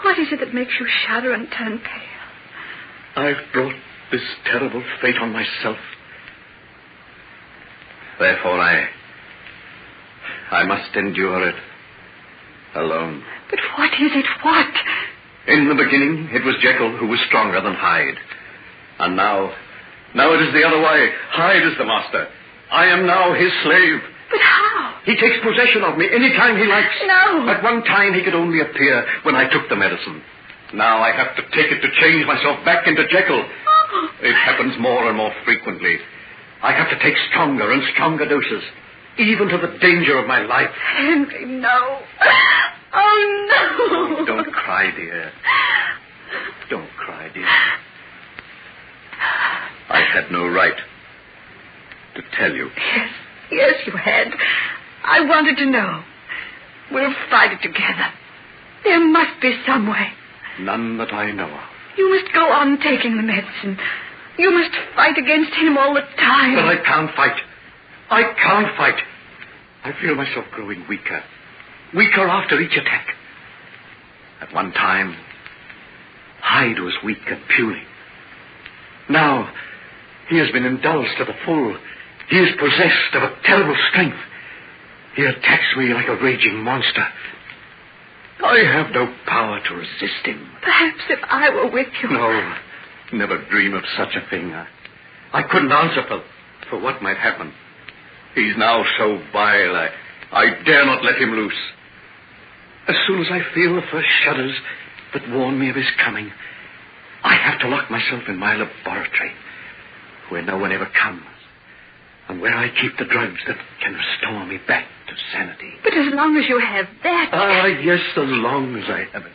[SPEAKER 9] what is it that makes you shudder and turn pale?
[SPEAKER 21] I've brought this terrible fate on myself. Therefore, I must endure it alone.
[SPEAKER 9] But what is it? What?
[SPEAKER 21] In the beginning, it was Jekyll who was stronger than Hyde. And now it is the other way. Hyde is the master. I am now his slave.
[SPEAKER 9] But how?
[SPEAKER 21] He takes possession of me any time he likes.
[SPEAKER 9] No.
[SPEAKER 21] At one time, he could only appear when I took the medicine. Now I have to take it to change myself back into Jekyll.
[SPEAKER 9] Oh.
[SPEAKER 21] It happens more and more frequently. I have to take stronger and stronger doses, even to the danger of my life.
[SPEAKER 9] Henry, no. Oh, no.
[SPEAKER 21] Oh, don't cry, dear. Don't cry, dear. I had no right to tell you.
[SPEAKER 9] Yes, you had. I wanted to know. We'll fight it together. There must be some way.
[SPEAKER 21] None that I know of.
[SPEAKER 9] You must go on taking the medicine. You must fight against him all the time.
[SPEAKER 21] But I can't fight. I can't fight. I feel myself growing weaker. Weaker after each attack. At one time, Hyde was weak and puny. Now, he has been indulged to the full. He is possessed of a terrible strength. He attacks me like a raging monster. I have no power to resist him.
[SPEAKER 9] Perhaps if I were with you...
[SPEAKER 21] No, never dream of such a thing. I couldn't answer for what might happen. He's now so vile, I dare not let him loose. As soon as I feel the first shudders, that warned me of his coming. I have to lock myself in my laboratory, where no one ever comes, and where I keep the drugs that can restore me back to sanity.
[SPEAKER 20] But as long as you have that...
[SPEAKER 21] Ah, yes, as long as I have it.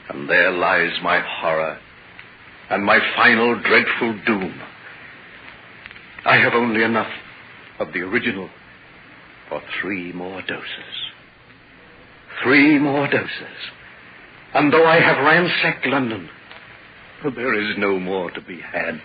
[SPEAKER 21] And there lies my horror and my final dreadful doom. I have only enough of the original for 3 more doses. 3 more doses. And though I have ransacked London, there is no more to be had.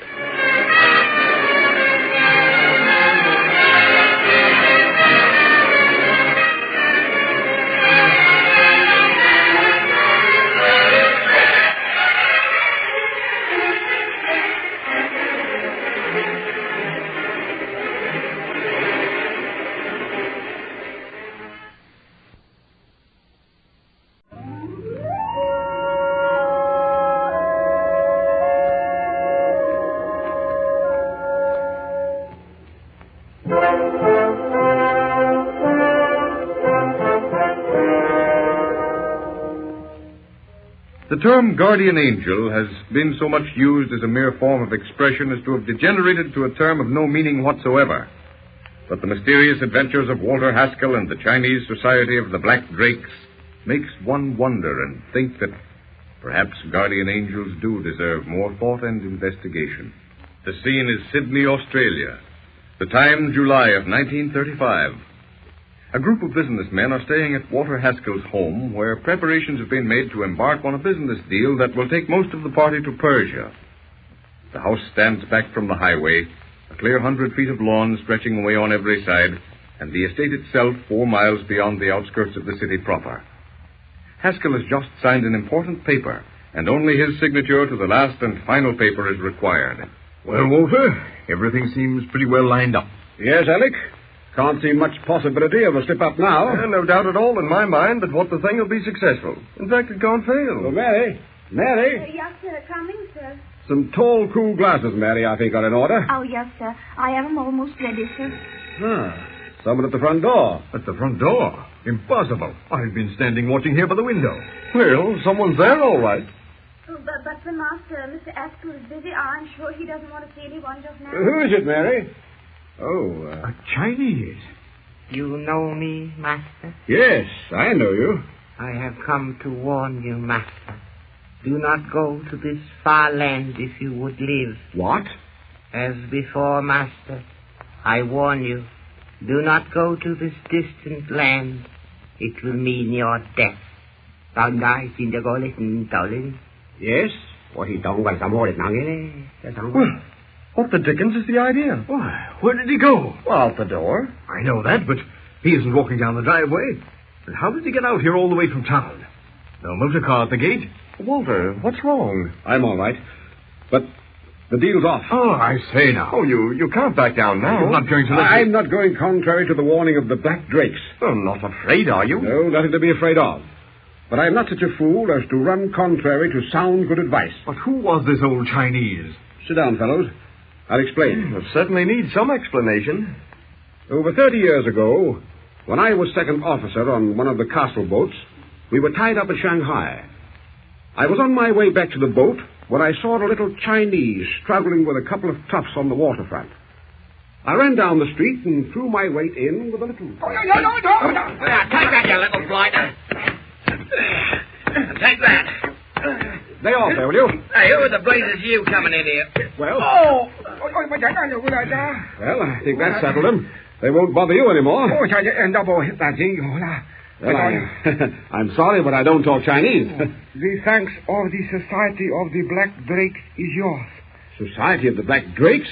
[SPEAKER 7] The term guardian angel has been so much used as a mere form of expression as to have degenerated to a term of no meaning whatsoever. But the mysterious adventures of Walter Haskell and the Chinese Society of the Black Drakes makes one wonder and think that perhaps guardian angels do deserve more thought and investigation. The scene is Sydney, Australia. The time, July of 1935. A group of businessmen are staying at Walter Haskell's home, where preparations have been made to embark on a business deal that will take most of the party to Persia. The house stands back from the highway, a clear 100 feet of lawn stretching away on every side, and the estate itself 4 miles beyond the outskirts of the city proper. Haskell has just signed an important paper, and only his signature to the last and final paper is required.
[SPEAKER 3] Well, Walter, everything seems pretty well lined up.
[SPEAKER 15] Yes, Alec. Can't see much possibility of a slip-up now.
[SPEAKER 3] No doubt at all in my mind that what the thing will be successful. In fact, it can't fail.
[SPEAKER 15] Oh, Mary. Mary.
[SPEAKER 23] Yes, sir. Coming, sir.
[SPEAKER 15] Some tall, cool glasses, Mary, I think, are in order.
[SPEAKER 23] Oh, yes, sir. I am almost ready, sir.
[SPEAKER 15] Ah, someone at the front door.
[SPEAKER 3] At the front door? Impossible. I've been standing watching here by the window. Well, someone's there, all right.
[SPEAKER 23] Oh, but the master, Mr. Haskell, is busy. I'm sure he doesn't want to see anyone just now.
[SPEAKER 15] Who is it, Mary?
[SPEAKER 3] A Chinese.
[SPEAKER 1] You know me, master?
[SPEAKER 15] Yes, I know you.
[SPEAKER 1] I have come to warn you, master. Do not go to this far land if you would live.
[SPEAKER 15] What?
[SPEAKER 1] As before, master, I warn you. Do not go to this distant land. It will mean your death.
[SPEAKER 15] Yes? Well,
[SPEAKER 3] what the dickens is the idea? Why, where did he go?
[SPEAKER 15] Well, out the door.
[SPEAKER 3] I know that, but he isn't walking down the driveway. And how did he get out here all the way from town? No motor car at the gate. Walter, what's wrong?
[SPEAKER 15] I'm all right. But the deal's off.
[SPEAKER 3] Oh, I say now. Oh, you can't back down now. You're not going to let
[SPEAKER 15] I'm not going contrary to the warning of the Black Drakes.
[SPEAKER 3] Well, not afraid, are you?
[SPEAKER 15] No, nothing to be afraid of. But I'm not such a fool as to run contrary to sound good advice.
[SPEAKER 3] But who was this old Chinese?
[SPEAKER 15] Sit down, fellows. I'll explain.
[SPEAKER 3] It certainly needs some explanation.
[SPEAKER 15] Over 30 years ago, when I was second officer on one of the castle boats, we were tied up at Shanghai. I was on my way back to the boat when I saw a little Chinese struggling with a couple of toughs on the waterfront. I ran down the street and threw my weight in with a little...
[SPEAKER 1] No. Take that, you little blighter. Take that.
[SPEAKER 15] Lay off there, will you?
[SPEAKER 1] Hey, who are the blazes you coming in here?
[SPEAKER 15] Well...
[SPEAKER 1] Oh!
[SPEAKER 15] Well, I think that settled them. They won't bother you anymore. Well, I'm sorry, but I don't talk Chinese.
[SPEAKER 24] The thanks of the Society of the Black Drakes is yours.
[SPEAKER 15] Society of the Black Drakes?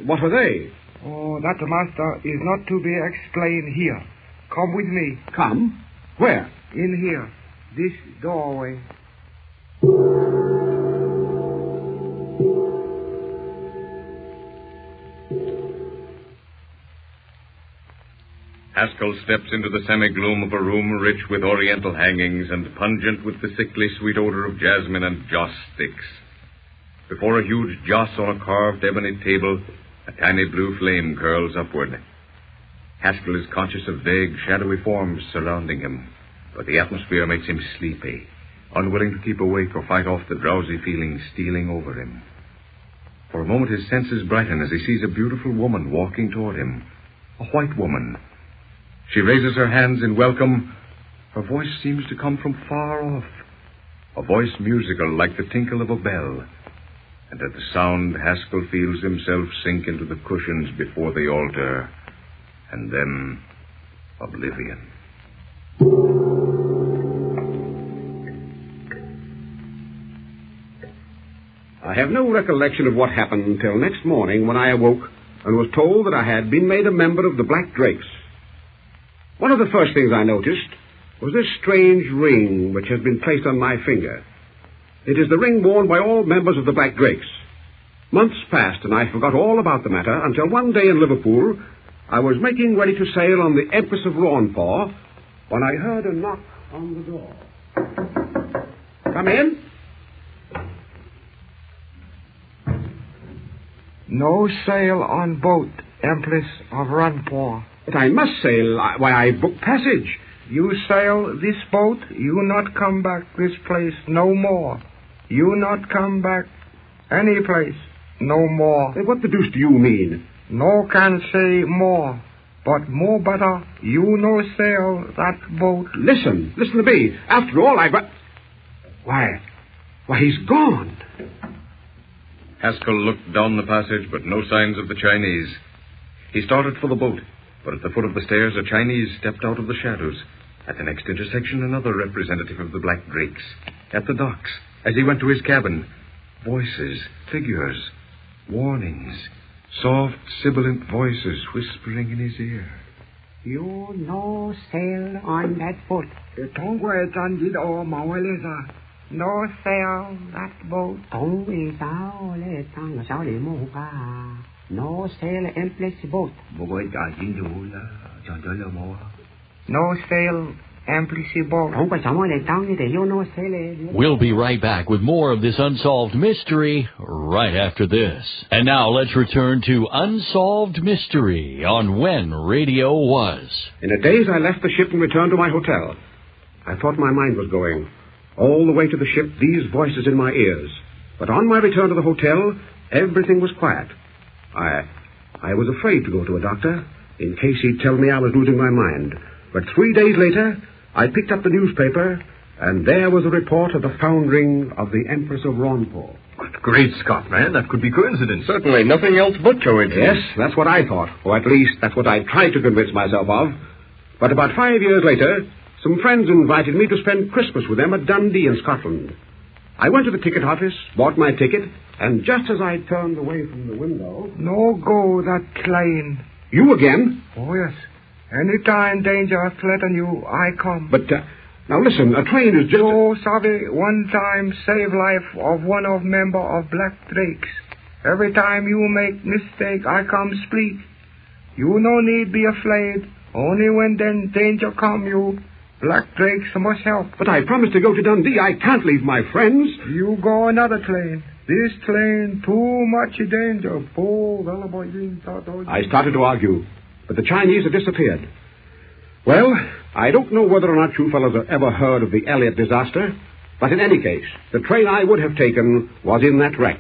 [SPEAKER 15] What are they?
[SPEAKER 24] Oh, that, master, is not to be explained here. Come with me.
[SPEAKER 15] Come? Where?
[SPEAKER 24] In here. This doorway.
[SPEAKER 7] Haskell steps into the semi-gloom of a room rich with oriental hangings and pungent with the sickly sweet odor of jasmine and joss sticks. Before a huge joss on a carved ebony table, a tiny blue flame curls upward. Haskell is conscious of vague, shadowy forms surrounding him, but the atmosphere makes him sleepy. unwilling to keep awake or fight off the drowsy feeling stealing over him. For a moment his senses brighten as he sees a beautiful woman walking toward him, a white woman. She raises her hands in welcome. Her voice seems to come from far off, a voice musical like the tinkle of a bell. And at the sound, Haskell feels himself sink into the cushions before the altar, and then oblivion.
[SPEAKER 15] I have no recollection of what happened until next morning when I awoke and was told that I had been made a member of the Black Drakes. One of the first things I noticed was this strange ring which has been placed on my finger. It is the ring worn by all members of the Black Drakes. Months passed and I forgot all about the matter until one day in Liverpool I was making ready to sail on the Empress of Rawnpaw when I heard a knock on the door. Come in.
[SPEAKER 24] No sail on boat, Empress of Rawnpaw.
[SPEAKER 15] But I must sail. Why, I booked passage.
[SPEAKER 24] You sail this boat, you not come back this place no more. You not come back any place no more.
[SPEAKER 15] What the deuce do you mean?
[SPEAKER 24] No can say more. But more better, you no sail that boat.
[SPEAKER 15] Listen to me. After all, Why, he's gone.
[SPEAKER 7] Haskell looked down the passage, but no signs of the Chinese. He started for the boat, but at the foot of the stairs, a Chinese stepped out of the shadows. At the next intersection, another representative of the Black Drakes. At the docks, as he went to his cabin, voices, figures, warnings, soft, sibilant voices whispering in his ear.
[SPEAKER 24] You no sail on that boat. No sail that boat. No sail Empress boat. No sail Empress boat.
[SPEAKER 10] We'll be right back with more of this unsolved mystery right after this. And now let's return to Unsolved Mystery on When Radio Was.
[SPEAKER 15] In a daze, I left the ship and returned to my hotel. I thought my mind was going. All the way to the ship, these voices in my ears. But on my return to the hotel, everything was quiet. I was afraid to go to a doctor, in case he'd tell me I was losing my mind. But 3 days later, I picked up the newspaper, and there was a report of the foundering of the Empress of Rawnpaw.
[SPEAKER 11] Great Scott, man, that could be coincidence. Certainly nothing else but coincidence.
[SPEAKER 15] Yes, that's what I thought. Or at least, that's what I tried to convince myself of. But about 5 years later, some friends invited me to spend Christmas with them at Dundee in Scotland. I went to the ticket office, bought my ticket, and just as I turned away from the window...
[SPEAKER 24] No go that plane.
[SPEAKER 15] You again?
[SPEAKER 24] Oh, yes. Anytime danger threaten you, I come.
[SPEAKER 15] But, now listen, a train is just...
[SPEAKER 24] You, Savvy, one time save life of one of member of Black Drakes. Every time you make mistake, I come speak. You no need be afraid. Only when then danger come you... Black Drakes must help.
[SPEAKER 15] But I promised to go to Dundee. I can't leave my friends.
[SPEAKER 24] You go another train. This train too much danger.
[SPEAKER 15] I started to argue, but the Chinese had disappeared. Well, I don't know whether or not you fellows have ever heard of the Elliott disaster, but in any case, the train I would have taken was in that wreck.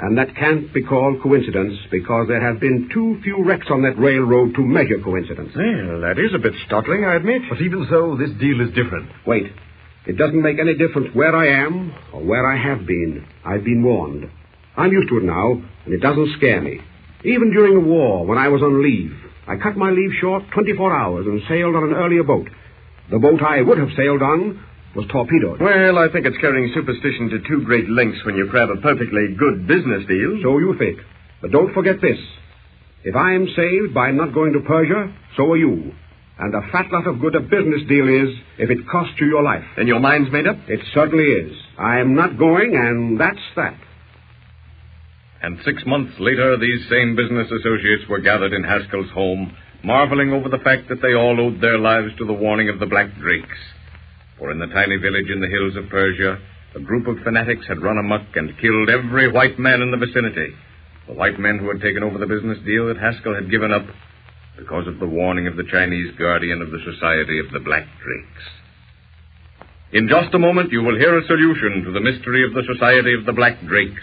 [SPEAKER 15] And that can't be called coincidence, because there have been too few wrecks on that railroad to measure coincidence.
[SPEAKER 11] Well, that is a bit startling, I admit. But even so, this deal is different.
[SPEAKER 15] Wait. It doesn't make any difference where I am or where I have been. I've been warned. I'm used to it now, and it doesn't scare me. Even during the war, when I was on leave, I cut my leave short 24 hours and sailed on an earlier boat. The boat I would have sailed on was torpedoed.
[SPEAKER 11] Well, I think it's carrying superstition to too great lengths when you grab a perfectly good business deal.
[SPEAKER 15] So you think. But don't forget this. If I am saved by not going to Persia, so are you. And a fat lot of good a business deal is if it costs you your life.
[SPEAKER 11] Then your mind's made up?
[SPEAKER 15] It certainly is. I am not going, and that's that.
[SPEAKER 7] And 6 months later, these same business associates were gathered in Haskell's home, marveling over the fact that they all owed their lives to the warning of the Black Drakes. For in the tiny village in the hills of Persia, a group of fanatics had run amok and killed every white man in the vicinity. The white men who had taken over the business deal that Haskell had given up because of the warning of the Chinese guardian of the Society of the Black Drakes. In just a moment, you will hear a solution to the mystery of the Society of the Black Drakes.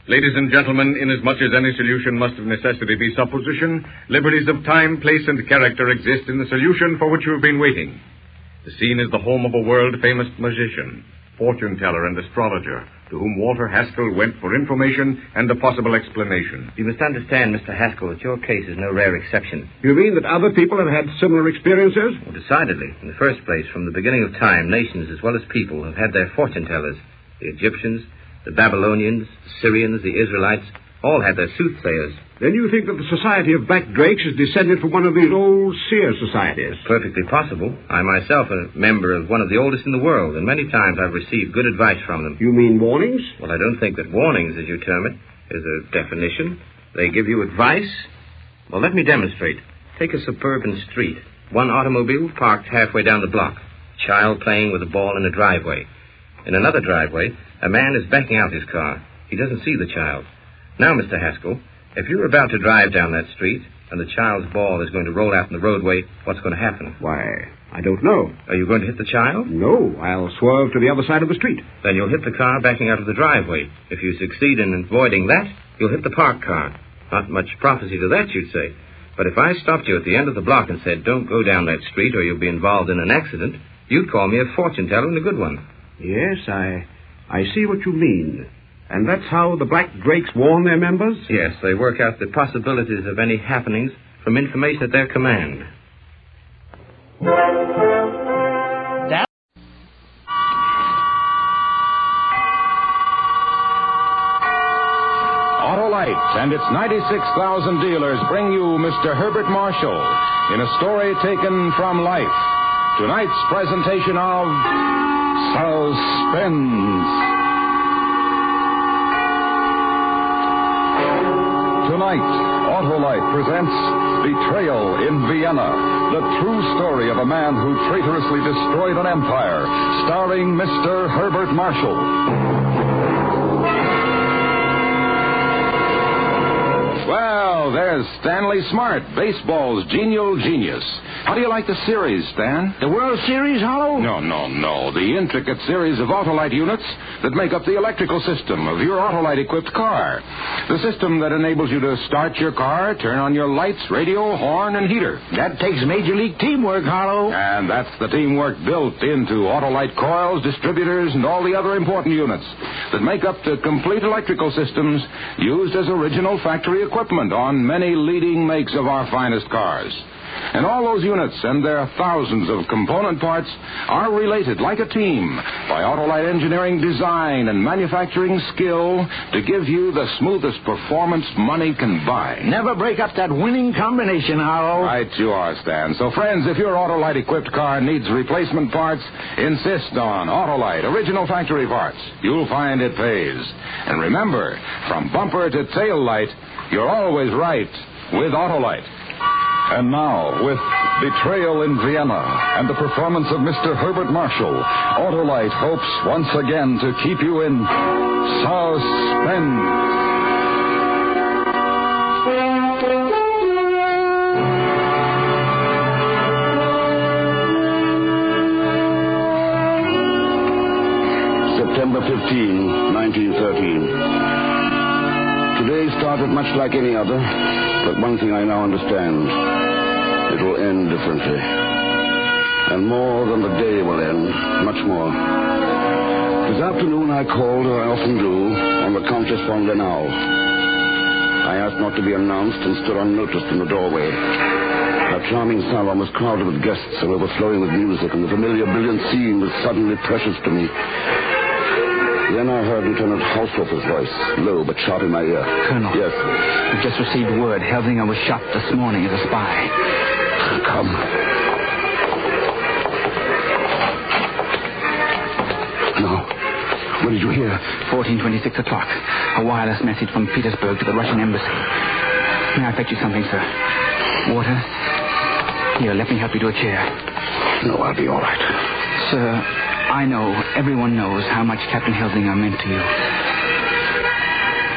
[SPEAKER 7] Ladies and gentlemen, inasmuch as any solution must of necessity be supposition, liberties of time, place, and character exist in the solution for which you have been waiting. The scene is the home of a world-famous magician, fortune-teller, and astrologer, to whom Walter Haskell went for information and a possible explanation.
[SPEAKER 5] You must understand, Mr. Haskell, that your case is no rare exception.
[SPEAKER 15] You mean that other people have had similar experiences?
[SPEAKER 5] Well, decidedly. In the first place, from the beginning of time, nations as well as people have had their fortune-tellers. The Egyptians, the Babylonians, the Syrians, the Israelites, all had their soothsayers.
[SPEAKER 15] Then you think that the Society of Black Drakes is descended from one of these old seer societies?
[SPEAKER 5] It's perfectly possible. I myself am a member of one of the oldest in the world, and many times I've received good advice from them.
[SPEAKER 15] You mean warnings?
[SPEAKER 5] Well, I don't think that warnings, as you term it, is a definition. They give you advice. Well, let me demonstrate. Take a suburban street. One automobile parked halfway down the block. A child playing with a ball in a driveway. In another driveway, a man is backing out his car. He doesn't see the child. Now, Mr. Haskell, if you're about to drive down that street and the child's ball is going to roll out in the roadway, what's going to happen?
[SPEAKER 15] Why, I don't know.
[SPEAKER 5] Are you going to hit the child?
[SPEAKER 15] No, I'll swerve to the other side of the street.
[SPEAKER 5] Then you'll hit the car backing out of the driveway. If you succeed in avoiding that, you'll hit the parked car. Not much prophecy to that, you'd say. But if I stopped you at the end of the block and said, don't go down that street or you'll be involved in an accident, you'd call me a fortune teller and a good one.
[SPEAKER 15] Yes, I see what you mean. And that's how the Black Drakes warn their members?
[SPEAKER 5] Yes, they work out the possibilities of any happenings from information at their command.
[SPEAKER 6] Autolite and its 96,000 dealers bring you Mr. Herbert Marshall in a story taken from life. Tonight's presentation of Suspense. Tonight, Autolite presents Betrayal in Vienna, the true story of a man who traitorously destroyed an empire, starring Mr. Herbert Marshall. Well, there's Stanley Smart, baseball's genial genius. How do you like the series, Stan?
[SPEAKER 1] The World Series, Hollow?
[SPEAKER 6] No. The intricate series of Autolite units that make up the electrical system of your Autolite-equipped car. The system that enables you to start your car, turn on your lights, radio, horn, and heater.
[SPEAKER 1] That takes major league teamwork, Hollow.
[SPEAKER 6] And that's the teamwork built into Autolite coils, distributors, and all the other important units that make up the complete electrical systems used as original factory equipment on many leading makes of our finest cars. And all those units and their thousands of component parts are related like a team by Autolite engineering design and manufacturing skill to give you the smoothest performance money can buy.
[SPEAKER 1] Never break up that winning combination, Hollow.
[SPEAKER 6] Right you are, Stan. So, friends, if your Autolite-equipped car needs replacement parts, insist on Autolite original factory parts. You'll find it pays. And remember, from bumper to tail light, you're always right with Autolite. And now, with Betrayal in Vienna and the performance of Mr. Herbert Marshall, Autolite hopes once again to keep you in suspense.
[SPEAKER 14] September 15, 1913. Today started much like any other, but one thing I now understand. It will end differently. And more than the day will end, much more. This afternoon I called, as I often do, on the Countess von Lenau. I asked not to be announced and stood unnoticed in the doorway. Her charming salon was crowded with guests and overflowing with music, and the familiar brilliant scene was suddenly precious to me. Then I heard Lieutenant Haushofer's voice, low but sharp in my ear.
[SPEAKER 17] Colonel.
[SPEAKER 14] Yes?
[SPEAKER 17] We've just received word Helsinger was shot this morning as a spy.
[SPEAKER 14] Come. Now, what did you hear?
[SPEAKER 17] 14:26 o'clock. A wireless message from Petersburg to the Russian embassy. May I fetch you something, sir? Water? Here, let me help you to a chair.
[SPEAKER 14] No, I'll be all right.
[SPEAKER 17] Sir, I know, everyone knows how much Captain Helsinger meant to you.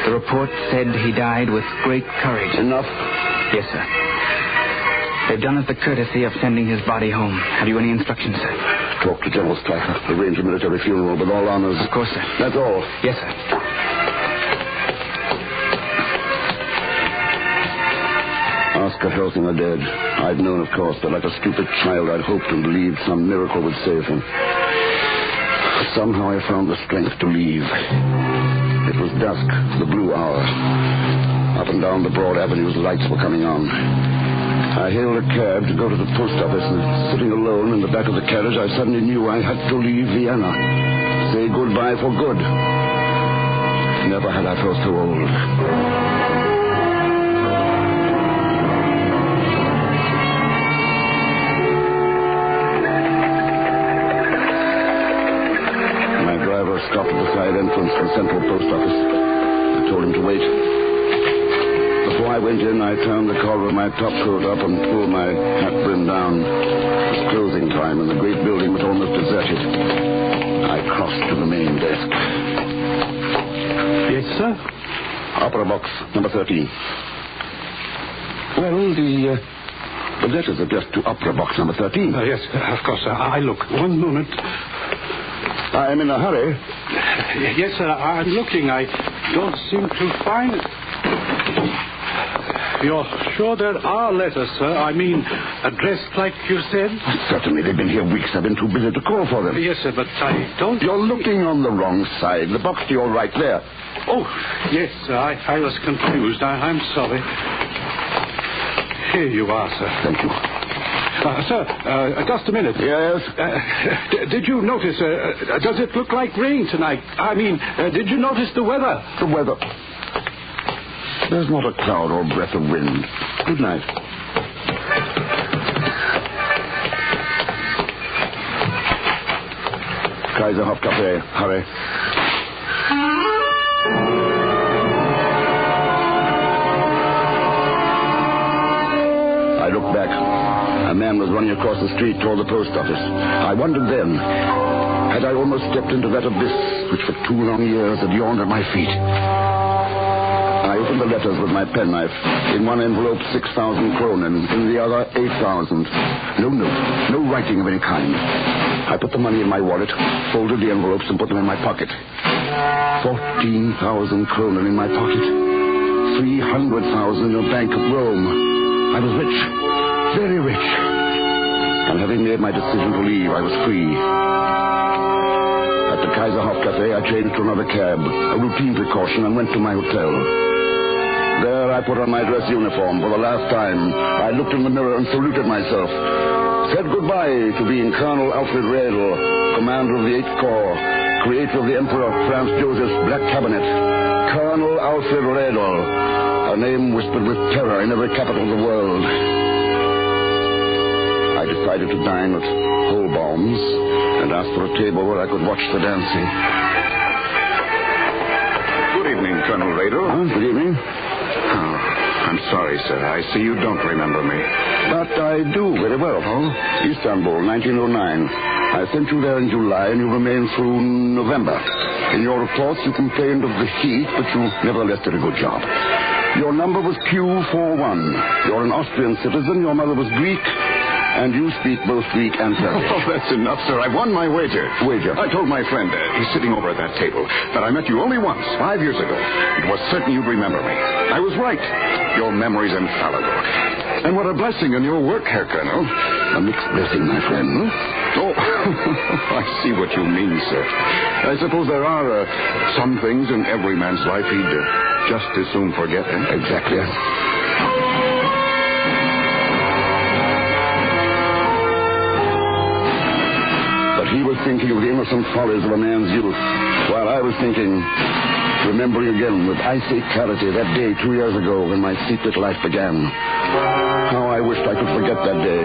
[SPEAKER 17] The report said he died with great courage.
[SPEAKER 14] Enough?
[SPEAKER 17] Yes, sir. They've done us the courtesy of sending his body home. Have you any instructions, sir?
[SPEAKER 14] Talk to General Stryker. Arrange a military funeral with all honors.
[SPEAKER 17] Of course, sir.
[SPEAKER 14] That's all.
[SPEAKER 17] Yes, sir.
[SPEAKER 14] Oscar Helsinger dead. I'd known, of course, but like a stupid child, I'd hoped and believed some miracle would save him. Somehow I found the strength to leave. It was dusk, the blue hour. Up and down the broad avenues, lights were coming on. I hailed a cab to go to the post office, and sitting alone in the back of the carriage, I suddenly knew I had to leave Vienna. Say goodbye for good. Never had I felt so old. My driver stopped at the side entrance to the central post office. I told him to wait. Before I went in, I turned the collar of my topcoat up and pulled my hat brim down. It was closing time, and the great building was almost deserted. I crossed to the main desk.
[SPEAKER 2] Yes, sir?
[SPEAKER 14] Opera box number 13. Well, the letters addressed to opera box number 13.
[SPEAKER 2] Yes, of course, sir. I look. 1 moment.
[SPEAKER 14] I'm in a hurry.
[SPEAKER 2] Yes, sir. I'm looking. I don't seem to find it. You're sure there are letters, sir? I mean, addressed like you said?
[SPEAKER 14] Certainly. They've been here weeks. I've been too busy to call for them.
[SPEAKER 2] Yes, sir, but I don't...
[SPEAKER 14] You're looking on the wrong side. The box to your right there.
[SPEAKER 2] Oh, yes, sir. I was confused. I'm sorry. Here you are, sir.
[SPEAKER 14] Thank you.
[SPEAKER 2] Sir, just a minute.
[SPEAKER 14] Yes?
[SPEAKER 2] Did you notice, does it look like rain tonight? I mean, did you notice the weather?
[SPEAKER 14] The weather. There's not a cloud or breath of wind. Good night. Kaiserhof Cafe. Hurry. I looked back. A man was running across the street toward the post office. I wondered then, had I almost stepped into that abyss which for 2 long years had yawned at my feet. I opened the letters with my penknife. In one envelope, 6,000 kronen. In the other, 8,000. No note. No writing of any kind. I put the money in my wallet, folded the envelopes, and put them in my pocket. 14,000 kronen in my pocket. 300,000 in a bank of Rome. I was rich. Very rich. And having made my decision to leave, I was free. At the Kaiserhof Cafe, I changed to another cab, a routine precaution, and went to my hotel. There, I put on my dress uniform for the last time. I looked in the mirror and saluted myself. Said goodbye to being Colonel Alfred Redl, commander of the 8th Corps, creator of the Emperor Franz Joseph's Black Cabinet. Colonel Alfred Redl, a name whispered with terror in every capital of the world. I decided to dine at Holbaum's and asked for a table where I could watch the dancing.
[SPEAKER 6] Good evening, Colonel Redl.
[SPEAKER 14] Good evening.
[SPEAKER 6] Oh, I'm sorry, sir. I see you don't remember me.
[SPEAKER 14] But I do very well.
[SPEAKER 6] Oh?
[SPEAKER 14] Istanbul, 1909. I sent you there in July, and you remained through November. In your reports, you complained of the heat, but you nevertheless did a good job. Your number was Q41. You're an Austrian citizen. Your mother was Greek. And you speak both Greek and Turkish.
[SPEAKER 6] Oh, that's enough, sir. I've won my wager.
[SPEAKER 14] Wager?
[SPEAKER 6] I told my friend, he's sitting over at that table, that I met you only once, 5 years ago. It was certain you'd remember me. I was right. Your memory's infallible. And what a blessing in your work, Herr Colonel.
[SPEAKER 14] A mixed blessing, my friend.
[SPEAKER 6] Oh, I see what you mean, sir. I suppose there are some things in every man's life he'd just as soon forget, eh?
[SPEAKER 14] Exactly. He was thinking of the innocent follies of a man's youth, while I was thinking, remembering again with icy clarity that day 2 years ago when my secret life began. How I wished I could forget that day.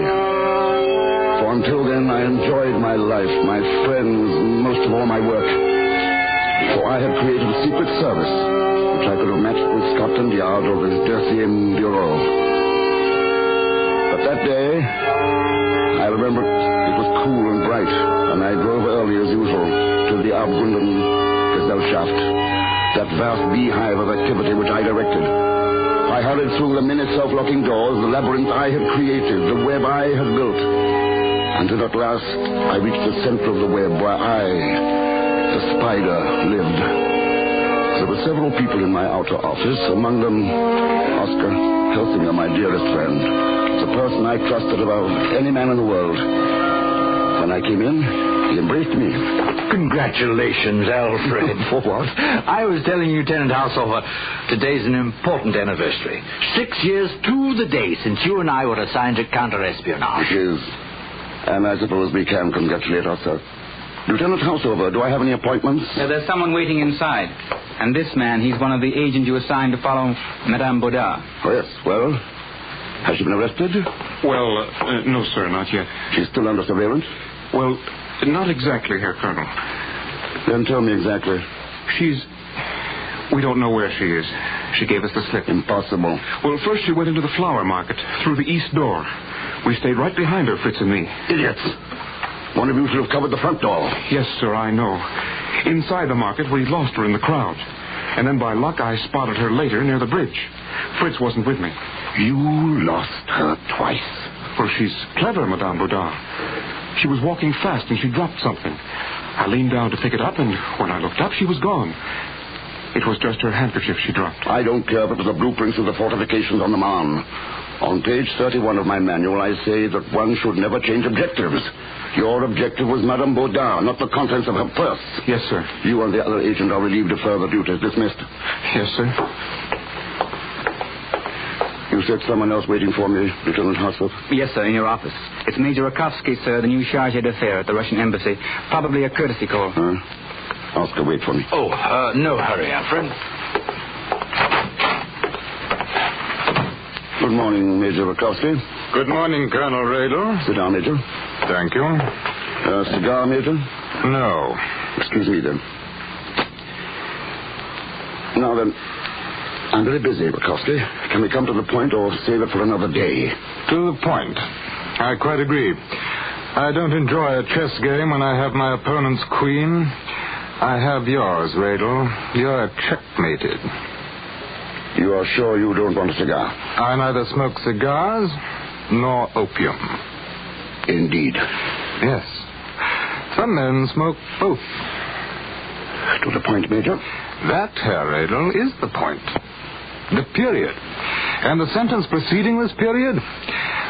[SPEAKER 14] For until then, I enjoyed my life, my friends, most of all my work. For I had created a secret service, which I could have matched with Scotland Yard or the Deuxième Bureau. But That day, I remember it was cool and bright, and I drove early as usual to the Abgründen Gesellschaft, that vast beehive of activity which I directed. I hurried through the many self-locking doors, the labyrinth I had created, the web I had built, until at last I reached the center of the web where I, the spider, lived. There were several people in my outer office, among them Oscar Helsinger, my dearest friend, the person I trusted above any man in the world. When I came in, he embraced me.
[SPEAKER 4] Congratulations, Alfred.
[SPEAKER 14] For what?
[SPEAKER 4] I was telling Lieutenant Haushofer, today's an important anniversary. 6 years to the day since you and I were assigned to counter-espionage.
[SPEAKER 14] It is. And I suppose we can congratulate ourselves. Lieutenant Haushofer, do I have any appointments?
[SPEAKER 17] There's someone waiting inside. And this man, he's one of the agents you assigned to follow Madame Baudard.
[SPEAKER 14] Oh, yes. Well, has she been arrested?
[SPEAKER 8] Well, no, sir, not yet.
[SPEAKER 14] She's still under surveillance?
[SPEAKER 8] Well, not exactly, Herr Colonel.
[SPEAKER 14] Then tell me exactly.
[SPEAKER 8] We don't know where she is. She gave us the slip.
[SPEAKER 14] Impossible.
[SPEAKER 8] Well, first she went into the flower market, through the east door. We stayed right behind her, Fritz and me.
[SPEAKER 14] Idiots. One of you should have covered the front door.
[SPEAKER 8] Yes, sir, I know. Inside the market, we lost her in the crowd. And then by luck, I spotted her later near the bridge. Fritz wasn't with me.
[SPEAKER 14] You lost her twice.
[SPEAKER 8] Well, she's clever, Madame Baudard. She was walking fast and she dropped something. I leaned down to pick it up, and when I looked up, she was gone. It was just her handkerchief she dropped.
[SPEAKER 14] I don't care if it was the blueprints of the fortifications on the Marne. On page 31 of my manual, I say that one should never change objectives. Your objective was Madame Baudard, not the contents of her purse.
[SPEAKER 8] Yes, sir.
[SPEAKER 14] You and the other agent are relieved of further duties. Dismissed.
[SPEAKER 8] Yes, sir.
[SPEAKER 14] You said someone else waiting for me, Lieutenant Haushofer?
[SPEAKER 17] Yes, sir, in your office. It's Major Rakovsky, sir, the new chargé d'affaires at the Russian embassy. Probably a courtesy call.
[SPEAKER 14] Oscar, wait for me.
[SPEAKER 4] Oh, no hurry, Alfred.
[SPEAKER 14] Good morning, Major Rakovsky.
[SPEAKER 19] Good morning, Colonel Radel.
[SPEAKER 14] Sit down, Major.
[SPEAKER 19] Thank you.
[SPEAKER 14] Cigar, Major?
[SPEAKER 19] No.
[SPEAKER 14] Excuse me, then. Now, then, I'm very busy, Rakovsky. Can we come to the point or save it for another day?
[SPEAKER 19] To the point. I quite agree. I don't enjoy a chess game when I have my opponent's queen. I have yours, Radel. You're checkmated.
[SPEAKER 14] You are sure you don't want a cigar?
[SPEAKER 19] I neither smoke cigars nor opium.
[SPEAKER 14] Indeed.
[SPEAKER 19] Yes. Some men smoke both.
[SPEAKER 14] To the point, Major.
[SPEAKER 19] That, Herr Radel, is the point. The period. And the sentence preceding this period?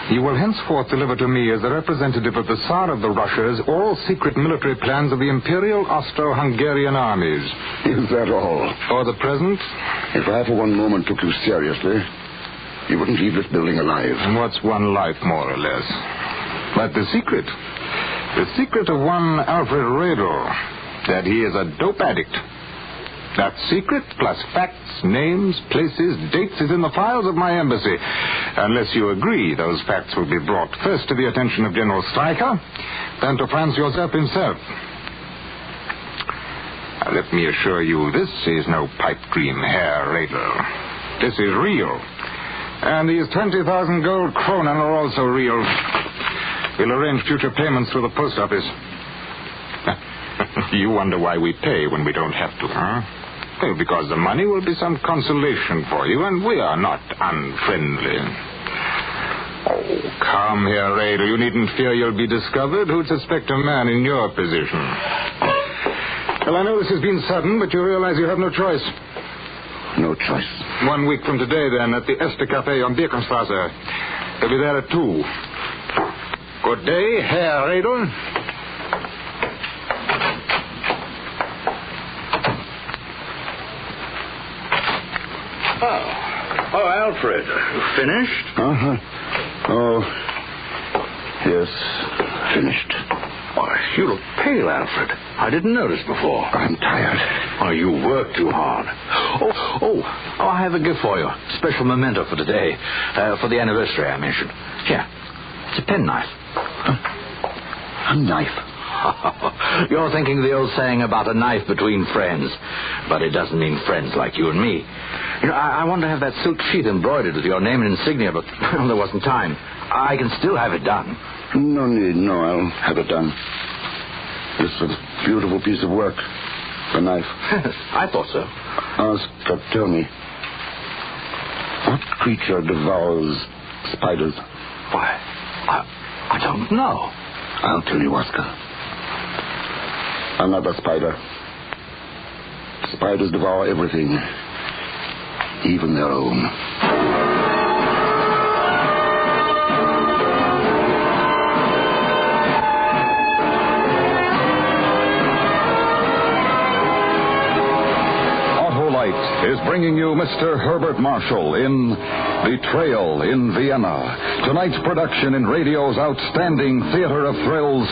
[SPEAKER 19] You will henceforth deliver to me as the representative of the Tsar of the Russias all secret military plans of the Imperial Austro-Hungarian armies.
[SPEAKER 14] Is that all?
[SPEAKER 19] For the present?
[SPEAKER 14] If I for one moment took you seriously, you wouldn't leave this building alive.
[SPEAKER 19] And what's one life, more or less? But the secret of one Alfred Radel, that he is a dope addict. That secret, plus facts, names, places, dates, is in the files of my embassy. Unless you agree, those facts will be brought first to the attention of General Streicher, then to Franz Josef himself. Now, let me assure you, this is no pipe dream, Herr Radel. This is real. And these 20,000 gold kronen are also real. We'll arrange future payments through the post office. You wonder why we pay when we don't have to, huh? Well, because the money will be some consolation for you, and we are not unfriendly. Oh, come here, Radel. You needn't fear you'll be discovered. Who'd suspect a man in your position? Well, I know this has been sudden, but you realize you have no choice.
[SPEAKER 14] No choice.
[SPEAKER 19] 1 week from today, then, at the Este Café on Birkenstrasse. He'll be there at 2. Good day, Herr Radel.
[SPEAKER 4] Oh, Alfred, finished?
[SPEAKER 14] Uh-huh. Oh, yes, finished.
[SPEAKER 4] Why, you look pale, Alfred. I didn't notice before.
[SPEAKER 14] I'm tired.
[SPEAKER 4] Oh, you work too hard. Oh, I have a gift for you. Special memento for today. For the anniversary I mentioned. Here, it's a penknife.
[SPEAKER 14] A knife?
[SPEAKER 4] You're thinking the old saying about a knife between friends, but it doesn't mean friends like you and me. You know, I wanted to have that silk sheet embroidered with your name and insignia, but there wasn't time. I can still have it done.
[SPEAKER 14] No need. No, I'll have it done. It's a beautiful piece of work. The knife.
[SPEAKER 4] I thought so.
[SPEAKER 14] Oscar, tell me. What creature devours spiders?
[SPEAKER 4] Why, I don't know.
[SPEAKER 14] I'll tell you, Oscar. Another spider. Spiders devour everything, even their own.
[SPEAKER 6] Is bringing you Mr. Herbert Marshall in Betrayal in Vienna. Tonight's production in radio's outstanding theater of thrills,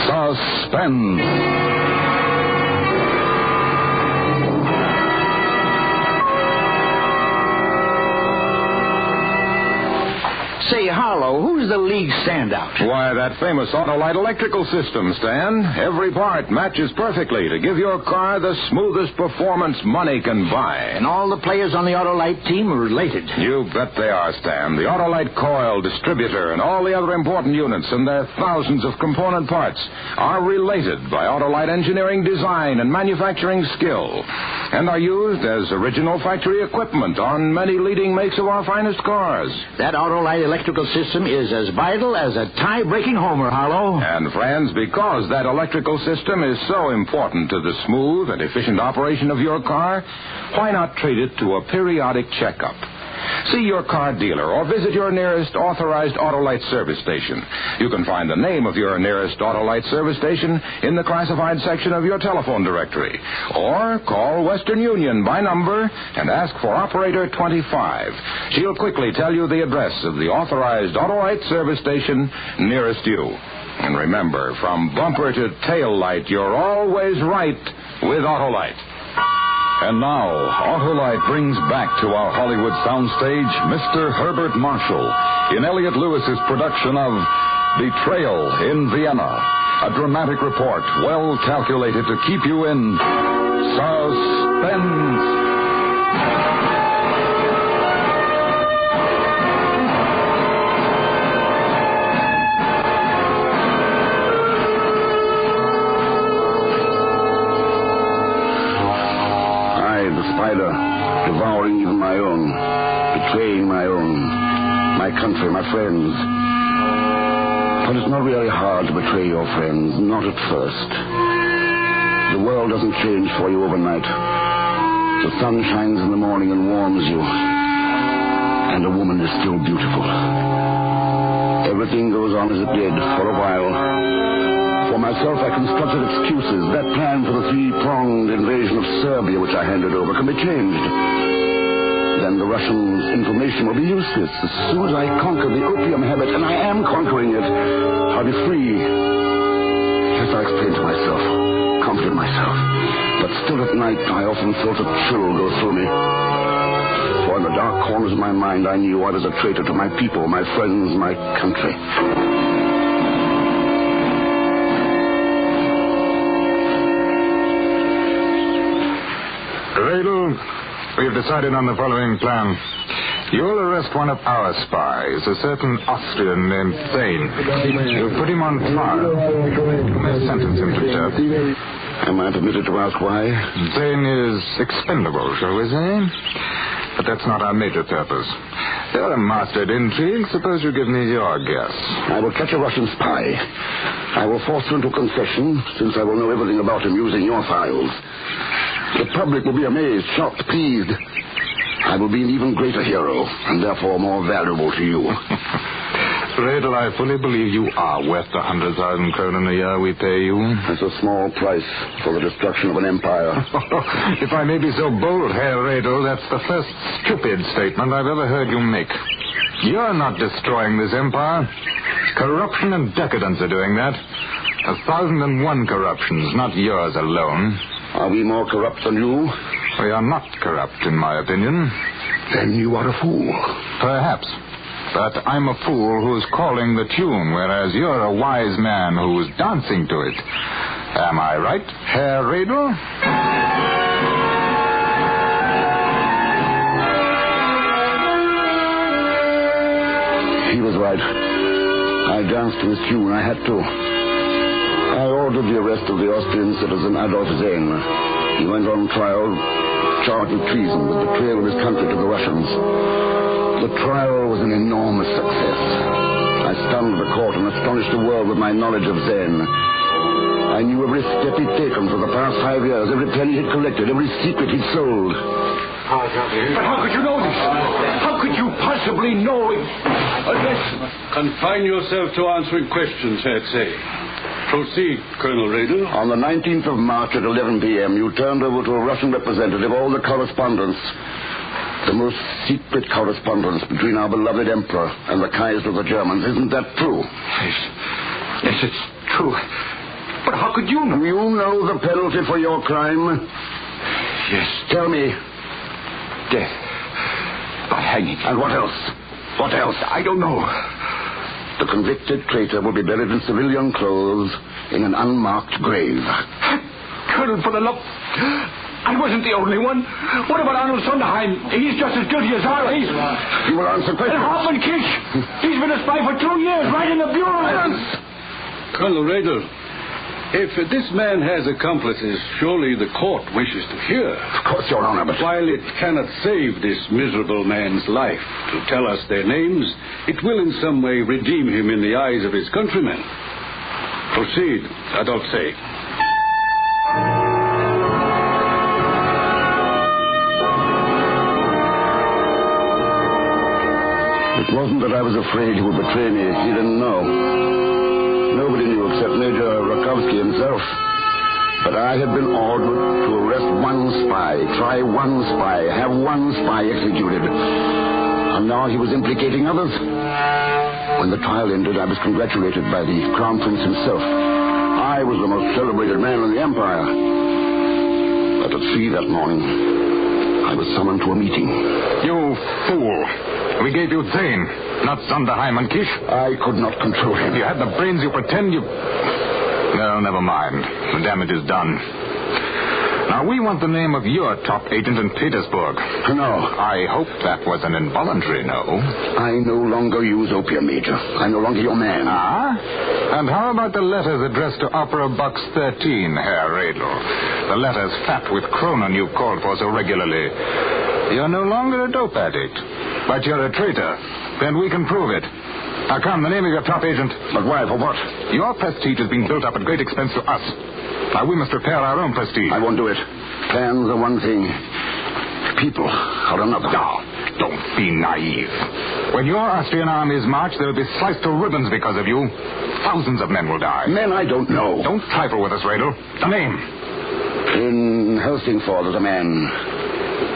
[SPEAKER 6] Suspense.
[SPEAKER 4] Say, Harlow, who's the league standout?
[SPEAKER 6] Why, that famous Autolite electrical system, Stan. Every part matches perfectly to give your car the smoothest performance money can buy.
[SPEAKER 4] And all the players on the Autolite team are related.
[SPEAKER 6] You bet they are, Stan. The Autolite coil, distributor, and all the other important units and their thousands of component parts are related by Autolite engineering design and manufacturing skill, and are used as original factory equipment on many leading makes of our finest cars.
[SPEAKER 4] That Autolite electrical system is as vital as a tie-breaking homer, Harlow.
[SPEAKER 6] And, friends, because that electrical system is so important to the smooth and efficient operation of your car, why not treat it to a periodic checkup? See your car dealer or visit your nearest authorized Autolite service station. You can find the name of your nearest Autolite service station in the classified section of your telephone directory. Or call Western Union by number and ask for Operator 25. She'll quickly tell you the address of the authorized Autolite service station nearest you. And remember, from bumper to tail light, you're always right with Autolite. And now, Autolite brings back to our Hollywood soundstage Mr. Herbert Marshall in Elliot Lewis's production of Betrayal in Vienna, a dramatic report well calculated to keep you in suspense.
[SPEAKER 14] Devouring even my own, betraying my own, my country, my friends. But it's not really hard to betray your friends, not at first. The world doesn't change for you overnight. The sun shines in the morning and warms you, and a woman is still beautiful. Everything goes on as it did for a while. For myself, I constructed excuses. That plan for the three-pronged invasion of Serbia, which I handed over, can be changed. Then the Russians' information will be useless. As soon as I conquer the opium habit, and I am conquering it, I'll be free. Yes, I explained to myself, comforted myself. But still at night, I often felt a chill go through me. For in the dark corners of my mind, I knew I was a traitor to my people, my friends, my country.
[SPEAKER 19] Radel, we've decided on the following plan. You'll arrest one of our spies, a certain Austrian named Zane. You'll put him on trial. We'll sentence him to death.
[SPEAKER 14] Am I permitted to ask why?
[SPEAKER 19] Zane is expendable, shall we say? But that's not our major purpose. You're a master at intrigue. Suppose you give me your guess.
[SPEAKER 14] I will catch a Russian spy. I will force him into concession, since I will know everything about him using your files. The public will be amazed, shocked, pleased. I will be an even greater hero, and therefore more valuable to you.
[SPEAKER 19] Radel, I fully believe you are worth the 100,000 kronen a year we pay you.
[SPEAKER 14] That's a small price for the destruction of an empire.
[SPEAKER 19] If I may be so bold, Herr Radel, that's the first stupid statement I've ever heard you make. You're not destroying this empire. Corruption and decadence are doing that. 1,001 corruptions, not yours alone.
[SPEAKER 14] Are we more corrupt than you?
[SPEAKER 19] We are not corrupt, in my opinion.
[SPEAKER 14] Then you are a fool.
[SPEAKER 19] Perhaps. But I'm a fool who's calling the tune, whereas you're a wise man who's dancing to it. Am I right, Herr Radel?
[SPEAKER 14] He was right. I danced to his tune. I had to. I ordered the arrest of the Austrian citizen Adolf Zehn. He went on trial, charged with treason, with betrayal of his country to the Russians. The trial was an enormous success. I stunned the court and astonished the world with my knowledge of Zehn. I knew every step he'd taken for the past 5 years, every penny he'd collected, every secret he'd sold.
[SPEAKER 6] But how could you know this? How could you possibly know it? Unless... Confine yourself to answering questions, I'd say. Proceed, Colonel Radel.
[SPEAKER 14] On the 19th of March at 11 p.m., you turned over to a Russian representative all the correspondence. The most secret correspondence between our beloved Emperor and the Kaiser of the Germans. Isn't that true?
[SPEAKER 6] Yes, it's true. But how could you know?
[SPEAKER 14] You know the penalty for your crime?
[SPEAKER 6] Yes.
[SPEAKER 14] Tell me.
[SPEAKER 6] Death. By hanging.
[SPEAKER 14] And what else? What else?
[SPEAKER 6] I don't know.
[SPEAKER 14] The convicted traitor will be buried in civilian clothes in an unmarked grave.
[SPEAKER 6] Colonel, for the love... I wasn't the only one. What about Arnold Sonderheim? He's just as guilty as I am.
[SPEAKER 14] You will answer questions.
[SPEAKER 6] And Hoffman Kish. He's been a spy for 2 years, right in the bureau. Colonel Radel, if this man has accomplices, surely the court wishes to hear.
[SPEAKER 14] Of course, Your Honor, but...
[SPEAKER 6] While it cannot save this miserable man's life to tell us their names, it will in some way redeem him in the eyes of his countrymen. Proceed, Adolphe.
[SPEAKER 14] It wasn't that I was afraid he would betray me. He didn't know. Nobody knew except Major Rakowski himself. But I had been ordered to arrest one spy, try one spy, have one spy executed. And now he was implicating others. When the trial ended, I was congratulated by the Crown Prince himself. I was the most celebrated man in the Empire. But at 3 that morning, I was summoned to a meeting.
[SPEAKER 19] You fool. We gave you Zehn, not Sonderheim and Kish.
[SPEAKER 14] I could not control him.
[SPEAKER 19] If you had the brains, you pretend you... No, never mind. The damage is done. Now, we want the name of your top agent in Petersburg.
[SPEAKER 14] No.
[SPEAKER 19] I hope that was an involuntary no.
[SPEAKER 14] I no longer use opium, Major. I'm no longer your man.
[SPEAKER 19] Ah? And how about the letters addressed to Opera Box 13, Herr Radel? The letters fat with Cronin you called for so regularly. You're no longer a dope addict, but you're a traitor. Then we can prove it. Now, come, the name of your top agent.
[SPEAKER 14] But why? For what?
[SPEAKER 19] Your prestige has been built up at great expense to us. Now, we must repair our own prestige.
[SPEAKER 14] I won't do it. Plans are one thing. People are another.
[SPEAKER 19] No, don't be naive. When your Austrian armies march, they'll be sliced to ribbons because of you. Thousands of men will die.
[SPEAKER 14] Men I don't know.
[SPEAKER 19] Don't trifle with us, Radel. The name.
[SPEAKER 14] In Helsingfors, there's a man.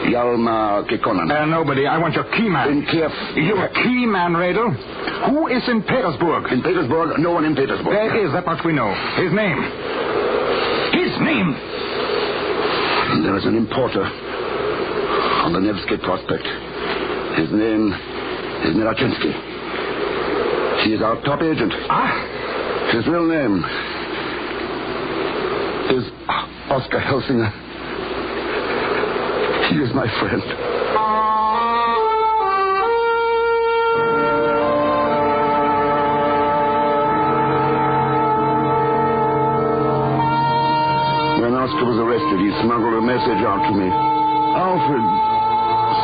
[SPEAKER 14] Hjalmar Kekkonen.
[SPEAKER 19] Nobody. I want your key man.
[SPEAKER 14] In Kiev.
[SPEAKER 19] You're a key man, Radel. Who is in Petersburg?
[SPEAKER 14] In Petersburg? No one in Petersburg.
[SPEAKER 19] There is, that much we know. His name. His name.
[SPEAKER 14] There is an importer on the Nevsky Prospect. His name is Mirachinsky. He is our top agent.
[SPEAKER 19] Ah?
[SPEAKER 14] His real name is Oscar Helsinger. He is my friend. When Oscar was arrested, he smuggled a message out to me. Alfred,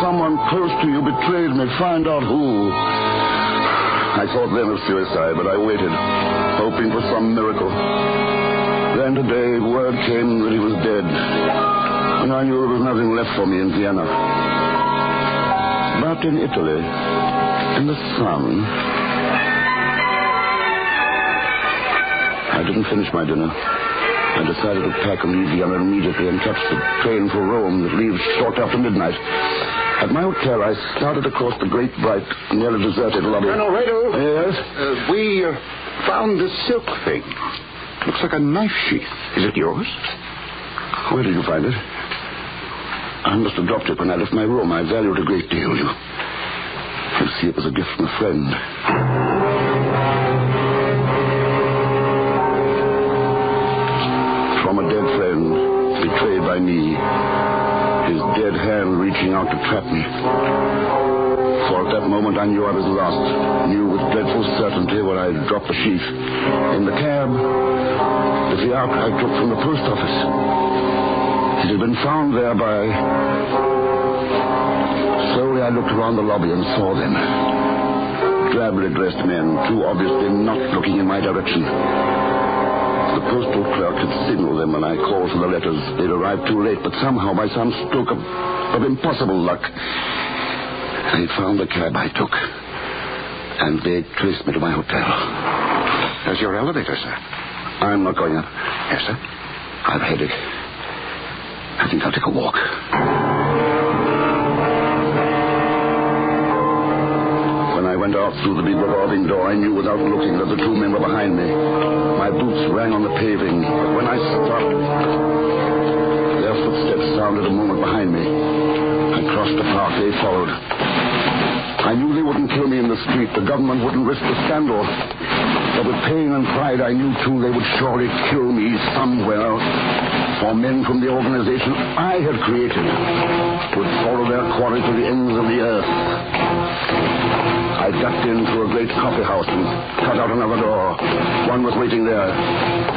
[SPEAKER 14] someone close to you betrayed me. Find out who. I thought then of suicide, but I waited, hoping for some miracle. Then today, word came that he was dead. And I knew there was nothing left for me in Vienna. But in Italy, in the sun, I didn't finish my dinner. I decided to pack and leave Vienna immediately and catch the train for Rome that leaves short after midnight. At my hotel, I started across the great, bright, nearly deserted lobby.
[SPEAKER 2] Colonel Radel?
[SPEAKER 14] Yes?
[SPEAKER 2] We found this silk thing. Looks like a knife sheath. Is it yours?
[SPEAKER 14] Where did you find it? I must have dropped it when I left my room. I value it a great deal. You see, it was a gift from a friend. From a dead friend, betrayed by me. His dead hand reaching out to trap me. For at that moment I knew I was lost. Knew with dreadful certainty where I'd dropped the sheath. In the cab, with the ark I took from the post office. It had been found there by... Slowly I looked around the lobby and saw them. Drably dressed men, too obviously not looking in my direction. The postal clerk had signaled them when I called for the letters. They'd arrived too late, but somehow, by some stroke of impossible luck, they found the cab I took. And they traced me to my hotel.
[SPEAKER 6] There's your elevator, sir.
[SPEAKER 14] I'm not going up.
[SPEAKER 6] Yes, sir?
[SPEAKER 14] I've a headache. I think I'll take a walk. When I went out through the big revolving door, I knew without looking that the two men were behind me. My boots rang on the paving, but when I stopped, their footsteps sounded a moment behind me. I crossed the park. They followed. I knew they wouldn't kill me in the street. The government wouldn't risk the scandal. But with pain and pride, I knew, too, they would surely kill me somewhere. For men from the organization I had created would follow their quarry to the ends of the earth. I ducked into a great coffee house and cut out another door. One was waiting there.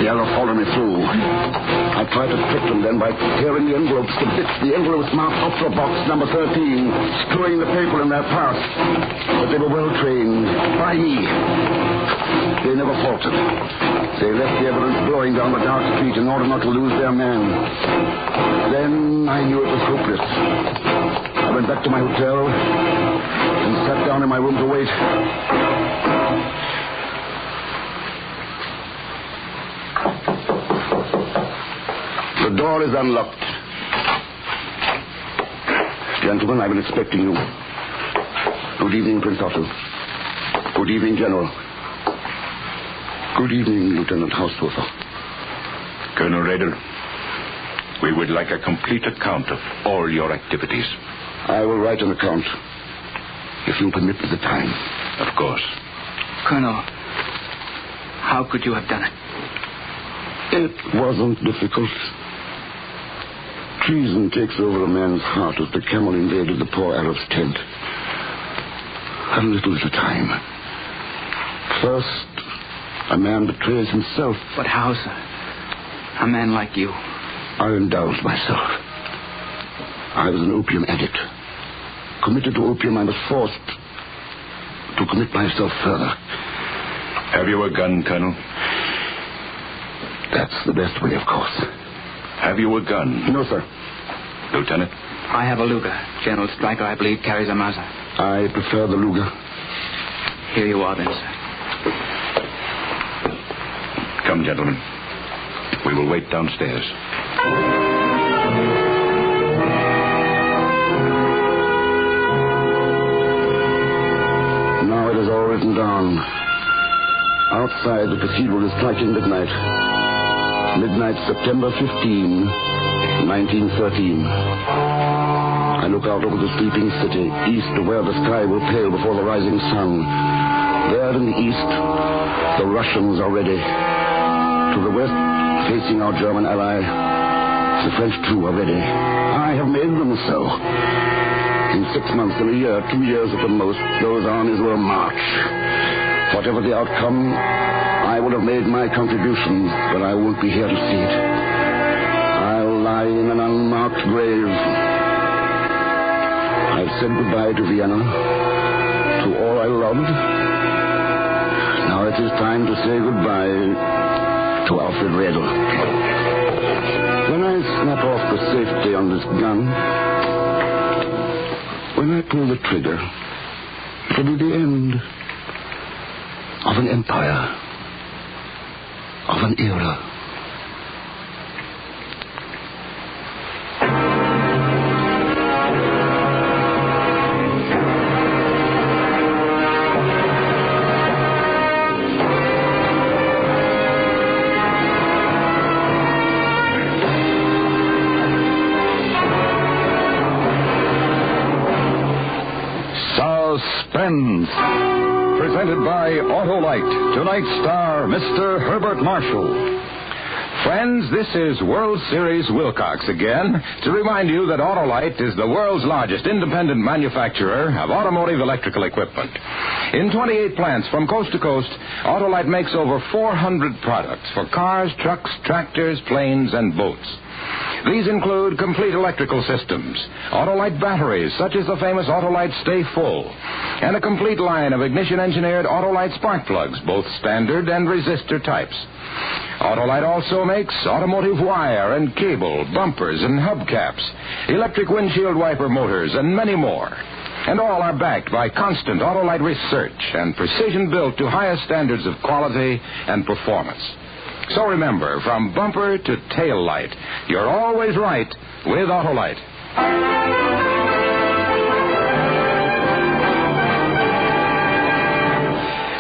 [SPEAKER 14] The other followed me through. I tried to trick them then by tearing the envelopes to bits. The envelopes marked Opera Box number 13, screwing the paper in their parts. But they were well trained by me. They never faltered. They left the evidence blowing down the dark street in order not to lose their man. Then I knew it was hopeless. I went back to my hotel and sat down in my room to wait. The door is unlocked. Gentlemen, I've been expecting you. Good evening, Prince Otto. Good evening, General. Good evening, Lieutenant Haushofer.
[SPEAKER 6] Colonel Rader, we would like a complete account of all your activities.
[SPEAKER 14] I will write an account, if you permit me the time.
[SPEAKER 6] Of course.
[SPEAKER 17] Colonel, how could you have done it?
[SPEAKER 14] It wasn't difficult. Treason takes over a man's heart as the camel invaded the poor Arab's tent. A little at a time. First, a man betrays himself.
[SPEAKER 17] But how, sir? A man like you.
[SPEAKER 14] I indulged myself. I was an opium addict. Committed to opium, I was forced to commit myself further.
[SPEAKER 6] Have you a gun, Colonel?
[SPEAKER 14] That's the best way, of course.
[SPEAKER 6] Have you a gun?
[SPEAKER 14] No, sir.
[SPEAKER 6] Lieutenant?
[SPEAKER 17] I have a Luger. General Stryker, I believe, carries a Mauser.
[SPEAKER 14] I prefer the Luger.
[SPEAKER 17] Here you are, then, sir.
[SPEAKER 6] Come, gentlemen. We will wait downstairs.
[SPEAKER 14] Now it is all written down. Outside, the cathedral is striking midnight. Midnight, September 15, 1913. I look out over the sleeping city, east to where the sky will pale before the rising sun. There in the east, the Russians are ready. To the west, facing our German ally, the French too are ready. I have made them so. In 6 months, in a year, 2 years at the most, those armies will march. Whatever the outcome, I will have made my contribution, but I won't be here to see it. I'll lie in an unmarked grave. I've said goodbye to Vienna, to all I loved. Now it is time to say goodbye to Alfred Redl. When I snap off the safety on this gun, when I pull the trigger, it'll be the end of an empire, of an era.
[SPEAKER 6] Suspense.
[SPEAKER 12] Suspense. Presented by Autolite. Tonight's star, Mr. Herbert Marshall. Friends, this is World Series Wilcox again to remind you that Autolite is the world's largest independent manufacturer of automotive electrical equipment. In 28 plants from coast to coast, Autolite makes over 400 products for cars, trucks, tractors, planes, and boats. These include complete electrical systems, Autolite batteries, such as the famous Autolite Stay Full, and a complete line of ignition-engineered Autolite spark plugs, both standard and resistor types. Autolite also makes automotive wire and cable, bumpers and hubcaps, electric windshield wiper motors, and many more. And all are backed by constant Autolite research and precision built to highest standards of quality and performance. So remember, from bumper to tail light, you're always right with Autolite.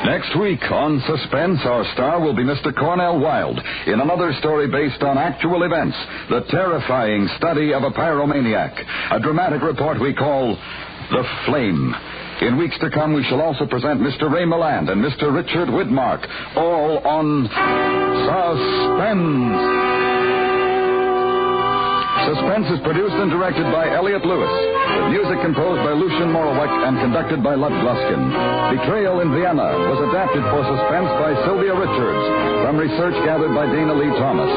[SPEAKER 12] Next week on Suspense, our star will be Mr. Cornell Wilde in another story based on actual events, The Terrifying Study of a Pyromaniac, a dramatic report we call The Flame. In weeks to come, we shall also present Mr. Ray Milland and Mr. Richard Widmark, all on Suspense. Suspense is produced and directed by Elliot Lewis, with music composed by Lucien Morawiec and conducted by Lud Gluskin. Betrayal in Vienna was adapted for Suspense by Sylvia Richards, from research gathered by Dana Lee Thomas.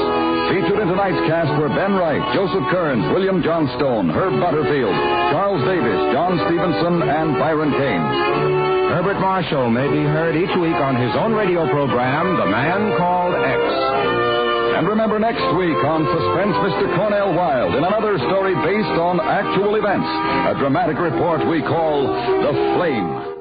[SPEAKER 12] Featured in tonight's cast were Ben Wright, Joseph Kearns, William Johnstone, Herb Butterfield, Charles Davis, John Stevenson, and Byron Kane.
[SPEAKER 16] Herbert Marshall may be heard each week on his own radio program, The Man Called X.
[SPEAKER 12] And remember, next week on Suspense, Mr. Cornell Wilde in another story based on actual events, a dramatic report we call The Flame.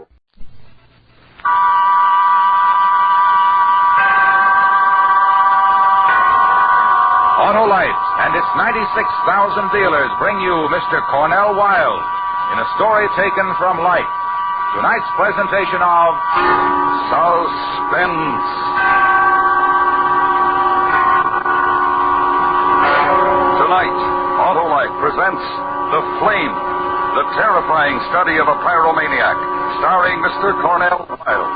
[SPEAKER 6] Autolite and its 96,000 dealers bring you Mr. Cornell Wilde in a story taken from life. Tonight's presentation of Suspense. Tonight, Autolite presents The Flame, the terrifying study of a pyromaniac, starring Mr. Cornell Wilde.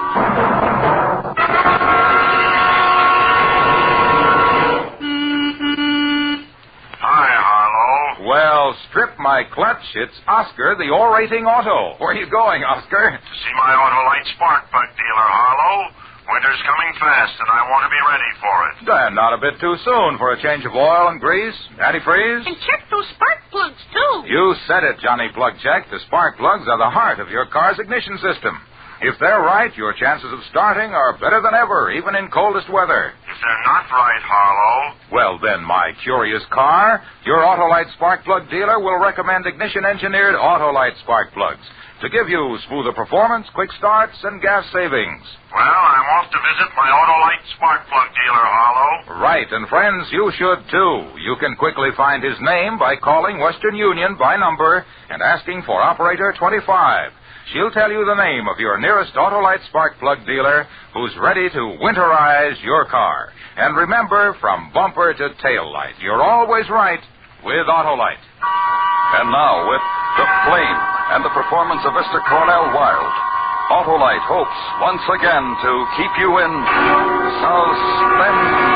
[SPEAKER 6] Well, strip my clutch. It's Oscar, the orating auto. Where are you going, Oscar?
[SPEAKER 18] To see my Autolite spark plug dealer, Harlow. Winter's coming fast, and I want to be ready for it.
[SPEAKER 6] Then not a bit too soon for a change of oil and grease. Antifreeze?
[SPEAKER 22] And check those spark plugs, too.
[SPEAKER 6] You said it, Johnny Plug Check. The spark plugs are the heart of your car's ignition system. If they're right, your chances of starting are better than ever, even in coldest weather.
[SPEAKER 18] If they're not right, Harlow.
[SPEAKER 6] Well, then, my curious car, your Autolite spark plug dealer will recommend ignition-engineered Autolite spark plugs to give you smoother performance, quick starts, and gas savings.
[SPEAKER 18] Well, I'm off to visit my Autolite spark plug dealer, Harlow.
[SPEAKER 6] Right, and friends, you should, too. You can quickly find his name by calling Western Union by number and asking for Operator 25. She'll tell you the name of your nearest Autolite spark plug dealer who's ready to winterize your car. And remember, from bumper to tail light, you're always right with Autolite.
[SPEAKER 12] And now, with The Flame and the performance of Mr. Cornell Wilde, Autolite hopes once again to keep you in suspense.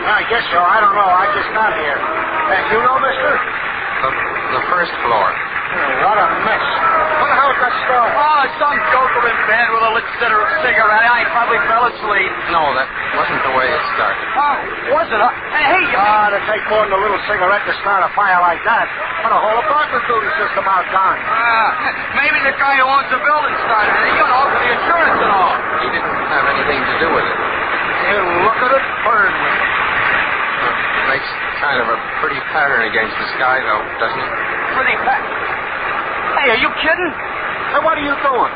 [SPEAKER 1] I guess so. I don't know. I just got here. You know, mister?
[SPEAKER 5] The first floor.
[SPEAKER 1] What a mess. Wonder how it got started.
[SPEAKER 5] Oh, some joker in bed with a lit cigarette. I probably fell asleep. No, that wasn't the way it started.
[SPEAKER 1] Oh, was it? Hey, it'd take more than a little cigarette to start a fire like that. Put a whole apartment building system out down.
[SPEAKER 5] Maybe the guy who owns the building started it. You know, for the insurance and all. He didn't have anything to do with it.
[SPEAKER 1] Hey, look at it burn.
[SPEAKER 5] Makes kind of a pretty pattern against the sky, though, doesn't it?
[SPEAKER 1] Pretty pattern? Hey, are you kidding? Hey, what are you doing?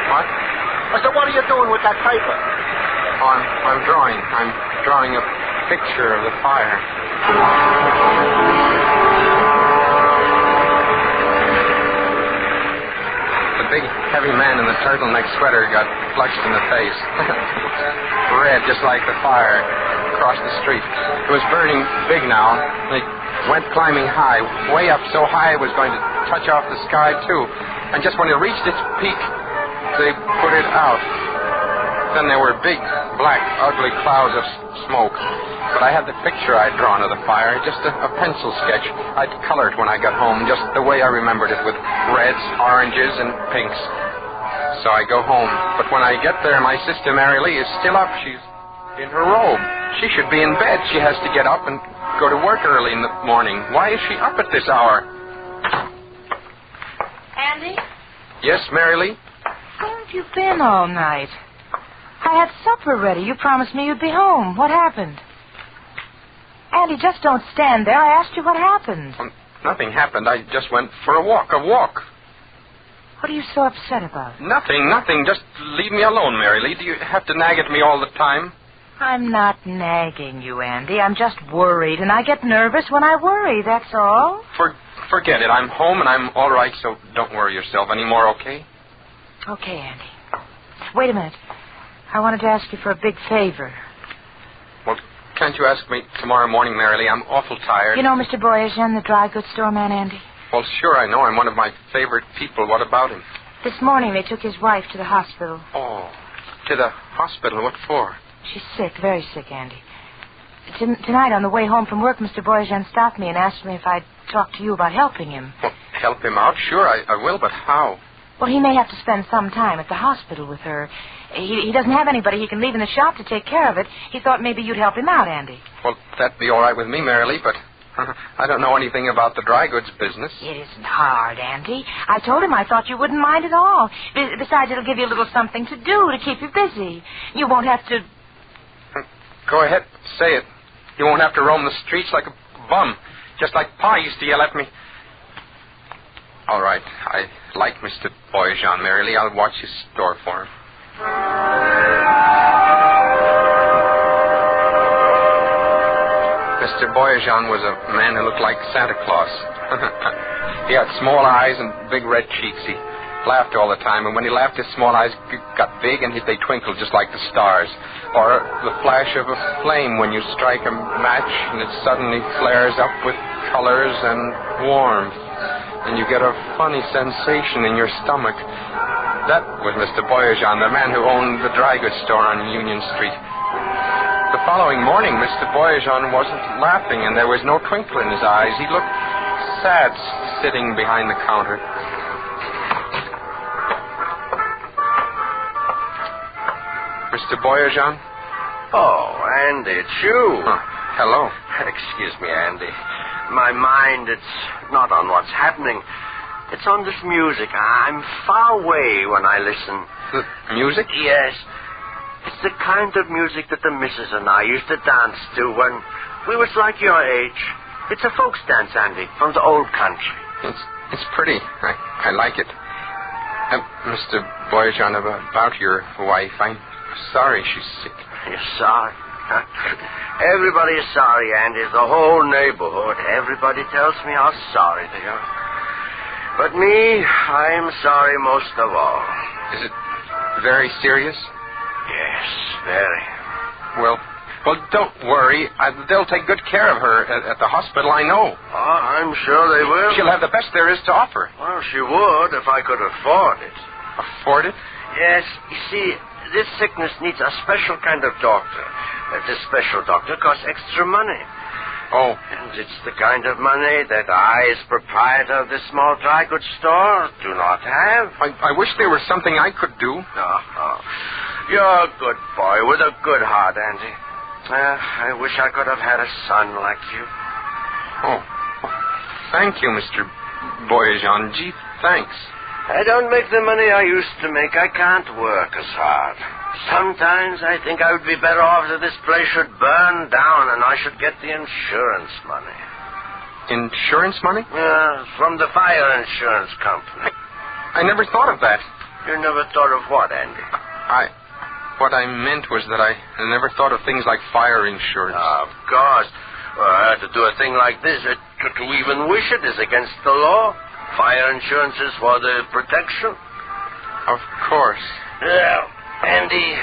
[SPEAKER 5] What?
[SPEAKER 1] I said, what are you doing with that paper?
[SPEAKER 9] I'm drawing. I'm drawing a picture of the fire. The big, heavy man in the turtleneck sweater got flushed in the face. Red, just like the fire across the street. It was burning big now. They went climbing high, way up so high it was going to touch off the sky, too. And just when it reached its peak, they put it out. Then there were big, black, ugly clouds of smoke. But I had the picture I'd drawn of the fire, just a pencil sketch. I'd colored when I got home, just the way I remembered it, with reds, oranges, and pinks. So I go home. But when I get there, my sister Mary Lee is still up. She's in her robe. She should be in bed. She has to get up and go to work early in the morning. Why is she up at this hour?
[SPEAKER 13] Andy?
[SPEAKER 9] Yes, Mary Lee?
[SPEAKER 13] Where have you been all night? I had supper ready. You promised me you'd be home. What happened? Andy, just don't stand there. I asked you what happened.
[SPEAKER 9] Nothing happened. I just went for a walk.
[SPEAKER 13] What are you so upset about?
[SPEAKER 9] Nothing. Just leave me alone, Mary Lee. Do you have to nag at me all the time?
[SPEAKER 13] I'm not nagging you, Andy. I'm just worried, and I get nervous when I worry, that's all.
[SPEAKER 9] Forget it. I'm home, and I'm all right, so don't worry yourself anymore, okay?
[SPEAKER 13] Okay, Andy. Wait a minute. I wanted to ask you for a big favor.
[SPEAKER 9] Well, can't you ask me tomorrow morning, Mary Lee? I'm awful tired.
[SPEAKER 13] You know Mr. Boyajian, the dry goods store man, Andy?
[SPEAKER 9] Well, sure, I know. I'm one of my favorite people. What about him?
[SPEAKER 13] This morning they took his wife to the hospital.
[SPEAKER 9] Oh, to the hospital? What for?
[SPEAKER 13] She's sick, very sick, Andy. Tonight on the way home from work, Mr. Boyajian stopped me and asked me if I'd talk to you about helping him.
[SPEAKER 9] Well, help him out? Sure, I will, but how?
[SPEAKER 13] Well, he may have to spend some time at the hospital with her. He doesn't have anybody he can leave in the shop to take care of it. He thought maybe you'd help him out, Andy.
[SPEAKER 9] Well, that'd be all right with me, Mary Lee, but I don't know anything about the dry goods business.
[SPEAKER 13] It isn't hard, Andy. I told him I thought you wouldn't mind at all. Besides, it'll give you a little something to do to keep you busy. You won't have to...
[SPEAKER 9] Go ahead, say it. You won't have to roam the streets like a bum, just like Pa used to yell at me. All right, I like Mr. Boyajian, Mary Lee. I'll watch his store for him. Mr. Boyajian was a man who looked like Santa Claus. He had small eyes and big red cheeks. He laughed all the time, and when he laughed, his small eyes got big and they twinkled just like the stars. Or the flash of a flame when you strike a match and it suddenly flares up with colors and warmth, and you get a funny sensation in your stomach. That was Mr. Boyajian, the man who owned the dry goods store on Union Street. The following morning, Mr. Boyajian wasn't laughing, and there was no twinkle in his eyes. He looked sad sitting behind the counter. Mr. Boyajian?
[SPEAKER 20] Oh, Andy, it's you.
[SPEAKER 9] Hello.
[SPEAKER 20] Excuse me, Andy. My mind, it's not on what's happening. It's on this music. I'm far away when I listen.
[SPEAKER 9] The music?
[SPEAKER 20] Yes. It's the kind of music that the missus and I used to dance to when we was like your age. It's a folk dance, Andy, from the old country.
[SPEAKER 9] It's pretty. I like it. Mr. Boyajian, about your wife, I'm sorry she's sick.
[SPEAKER 20] You're sorry? Everybody is sorry, Andy. The whole neighborhood. Everybody tells me how sorry they are. But me, I'm sorry most of all.
[SPEAKER 9] Is it very serious?
[SPEAKER 20] Yes, very.
[SPEAKER 9] Well, don't worry. They'll take good care of her at the hospital, I know.
[SPEAKER 20] Oh, I'm sure they will.
[SPEAKER 9] She'll have the best there is to offer.
[SPEAKER 20] Well, she would if I could afford it.
[SPEAKER 9] Afford it?
[SPEAKER 20] Yes. You see, this sickness needs a special kind of doctor. This special doctor costs extra money.
[SPEAKER 9] Oh.
[SPEAKER 20] And it's the kind of money that I, as proprietor of this small dry goods store, do not have.
[SPEAKER 9] I wish there was something I could do.
[SPEAKER 20] Oh. You're a good boy with a good heart, Andy. I wish I could have had a son like you.
[SPEAKER 9] Oh. Thank you, Mr. Boyajian. Gee, thanks.
[SPEAKER 20] I don't make the money I used to make. I can't work as hard. Sometimes I think I would be better off if this place should burn down and I should get the insurance money.
[SPEAKER 9] Insurance money?
[SPEAKER 20] From the fire insurance company.
[SPEAKER 9] I never thought of that.
[SPEAKER 20] You never thought of what, Andy?
[SPEAKER 9] what I meant was that I never thought of things like fire insurance.
[SPEAKER 20] Of course. Well, to do a thing like this, to even wish it is against the law. Fire insurance is for the protection.
[SPEAKER 9] Of course.
[SPEAKER 20] Yeah. Andy,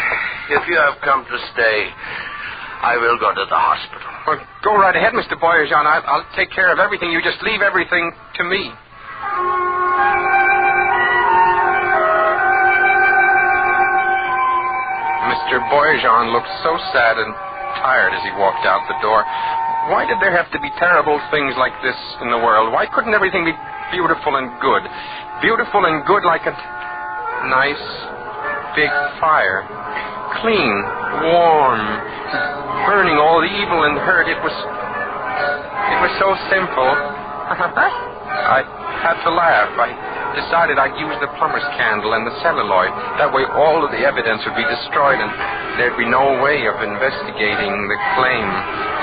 [SPEAKER 20] if you have come to stay, I will go to the hospital.
[SPEAKER 9] Well, go right ahead, Mr. Boyajan. I'll take care of everything. You just leave everything to me. Mr. Boyajan looked so sad and tired as he walked out the door. Why did there have to be terrible things like this in the world? Why couldn't everything be beautiful and good? Beautiful and good like a nice, big fire. Clean, warm, burning all the evil and hurt. It was so simple. I had to laugh. I decided I'd use the plumber's candle and the celluloid. That way all of the evidence would be destroyed and there'd be no way of investigating the claim.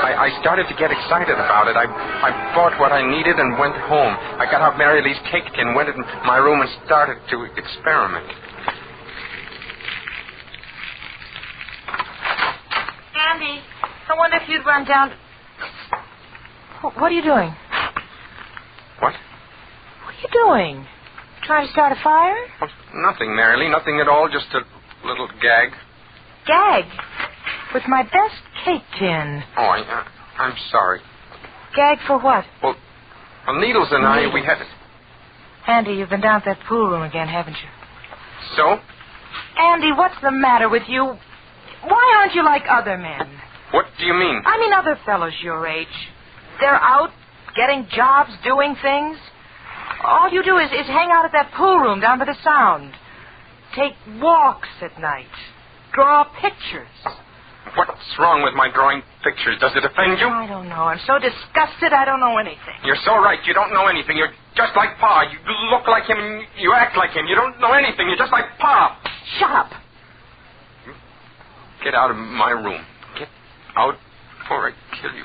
[SPEAKER 9] I started to get excited about it. I bought what I needed and went home. I got out Mary Lee's cake tin, went in my room and started to experiment.
[SPEAKER 13] Andy, I wonder if you'd run down... What are you doing?
[SPEAKER 9] What?
[SPEAKER 13] What are you doing? Trying to start a fire?
[SPEAKER 9] Oh, nothing, Mary Lee. Nothing at all. Just a little gag.
[SPEAKER 13] Gag? With my best cake tin.
[SPEAKER 9] Oh, I'm sorry.
[SPEAKER 13] Gag for what?
[SPEAKER 9] Well, Needles and I, we had...
[SPEAKER 13] Andy, you've been down to that pool room again, haven't you?
[SPEAKER 9] So?
[SPEAKER 13] Andy, what's the matter with you? Why aren't you like other men?
[SPEAKER 9] What do you mean?
[SPEAKER 13] I mean other fellows your age. They're out, getting jobs, doing things. All you do is hang out at that pool room down by the Sound. Take walks at night. Draw pictures.
[SPEAKER 9] What's wrong with my drawing pictures? Does it offend you?
[SPEAKER 13] I don't know. I'm so disgusted I don't know anything.
[SPEAKER 9] You're so right. You don't know anything. You're just like Pa. You look like him and you act like him. You don't know anything. You're just like Pa.
[SPEAKER 13] Shut up.
[SPEAKER 9] Get out of my room. Get out before I kill you.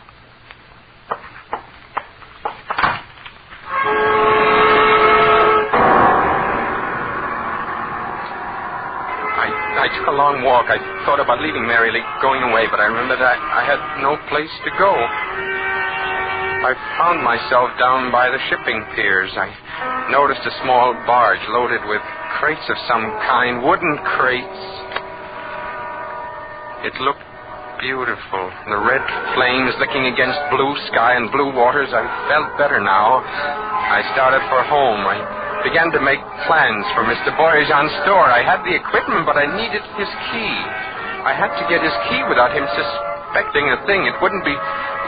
[SPEAKER 9] I took a long walk. I thought about leaving Mary Lee, going away, but I remembered I had no place to go. I found myself down by the shipping piers. I noticed a small barge loaded with crates of some kind, wooden crates. It looked beautiful. The red flames licking against blue sky and blue waters. I felt better now. I started for home. I began to make plans for Mr. Boyajan's store. I had the equipment, but I needed his key. I had to get his key without him suspecting a thing. It wouldn't be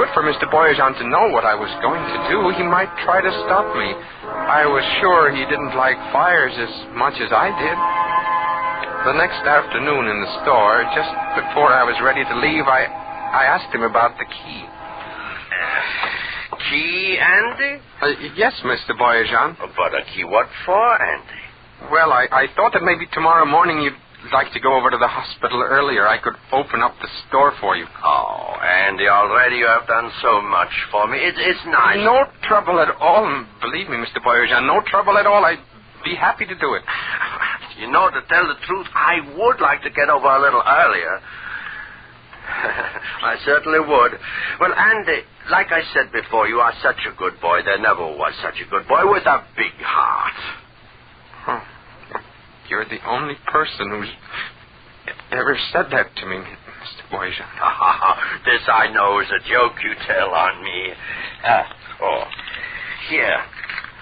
[SPEAKER 9] good for Mr. Boyajan to know what I was going to do. He might try to stop me. I was sure he didn't like fires as much as I did. The next afternoon in the store, just before I was ready to leave, I asked him about the key.
[SPEAKER 20] Key, Andy?
[SPEAKER 9] Yes, Mr. Boyajan.
[SPEAKER 20] But a key what for, Andy?
[SPEAKER 9] Well, I thought that maybe tomorrow morning you'd like to go over to the hospital earlier. I could open up the store for you.
[SPEAKER 20] Oh, Andy, already you have done so much for me. It's nice.
[SPEAKER 9] No trouble at all. Believe me, Mr. Boyajan, no trouble at all. I'd be happy to do it.
[SPEAKER 20] You know, to tell the truth, I would like to get over a little earlier. I certainly would. Well, Andy, like I said before, you are such a good boy. There never was such a good boy with a big heart.
[SPEAKER 9] Oh, you're the only person who's ever said that to me, Mr. Boyajan.
[SPEAKER 20] This I know is a joke you tell on me. Here.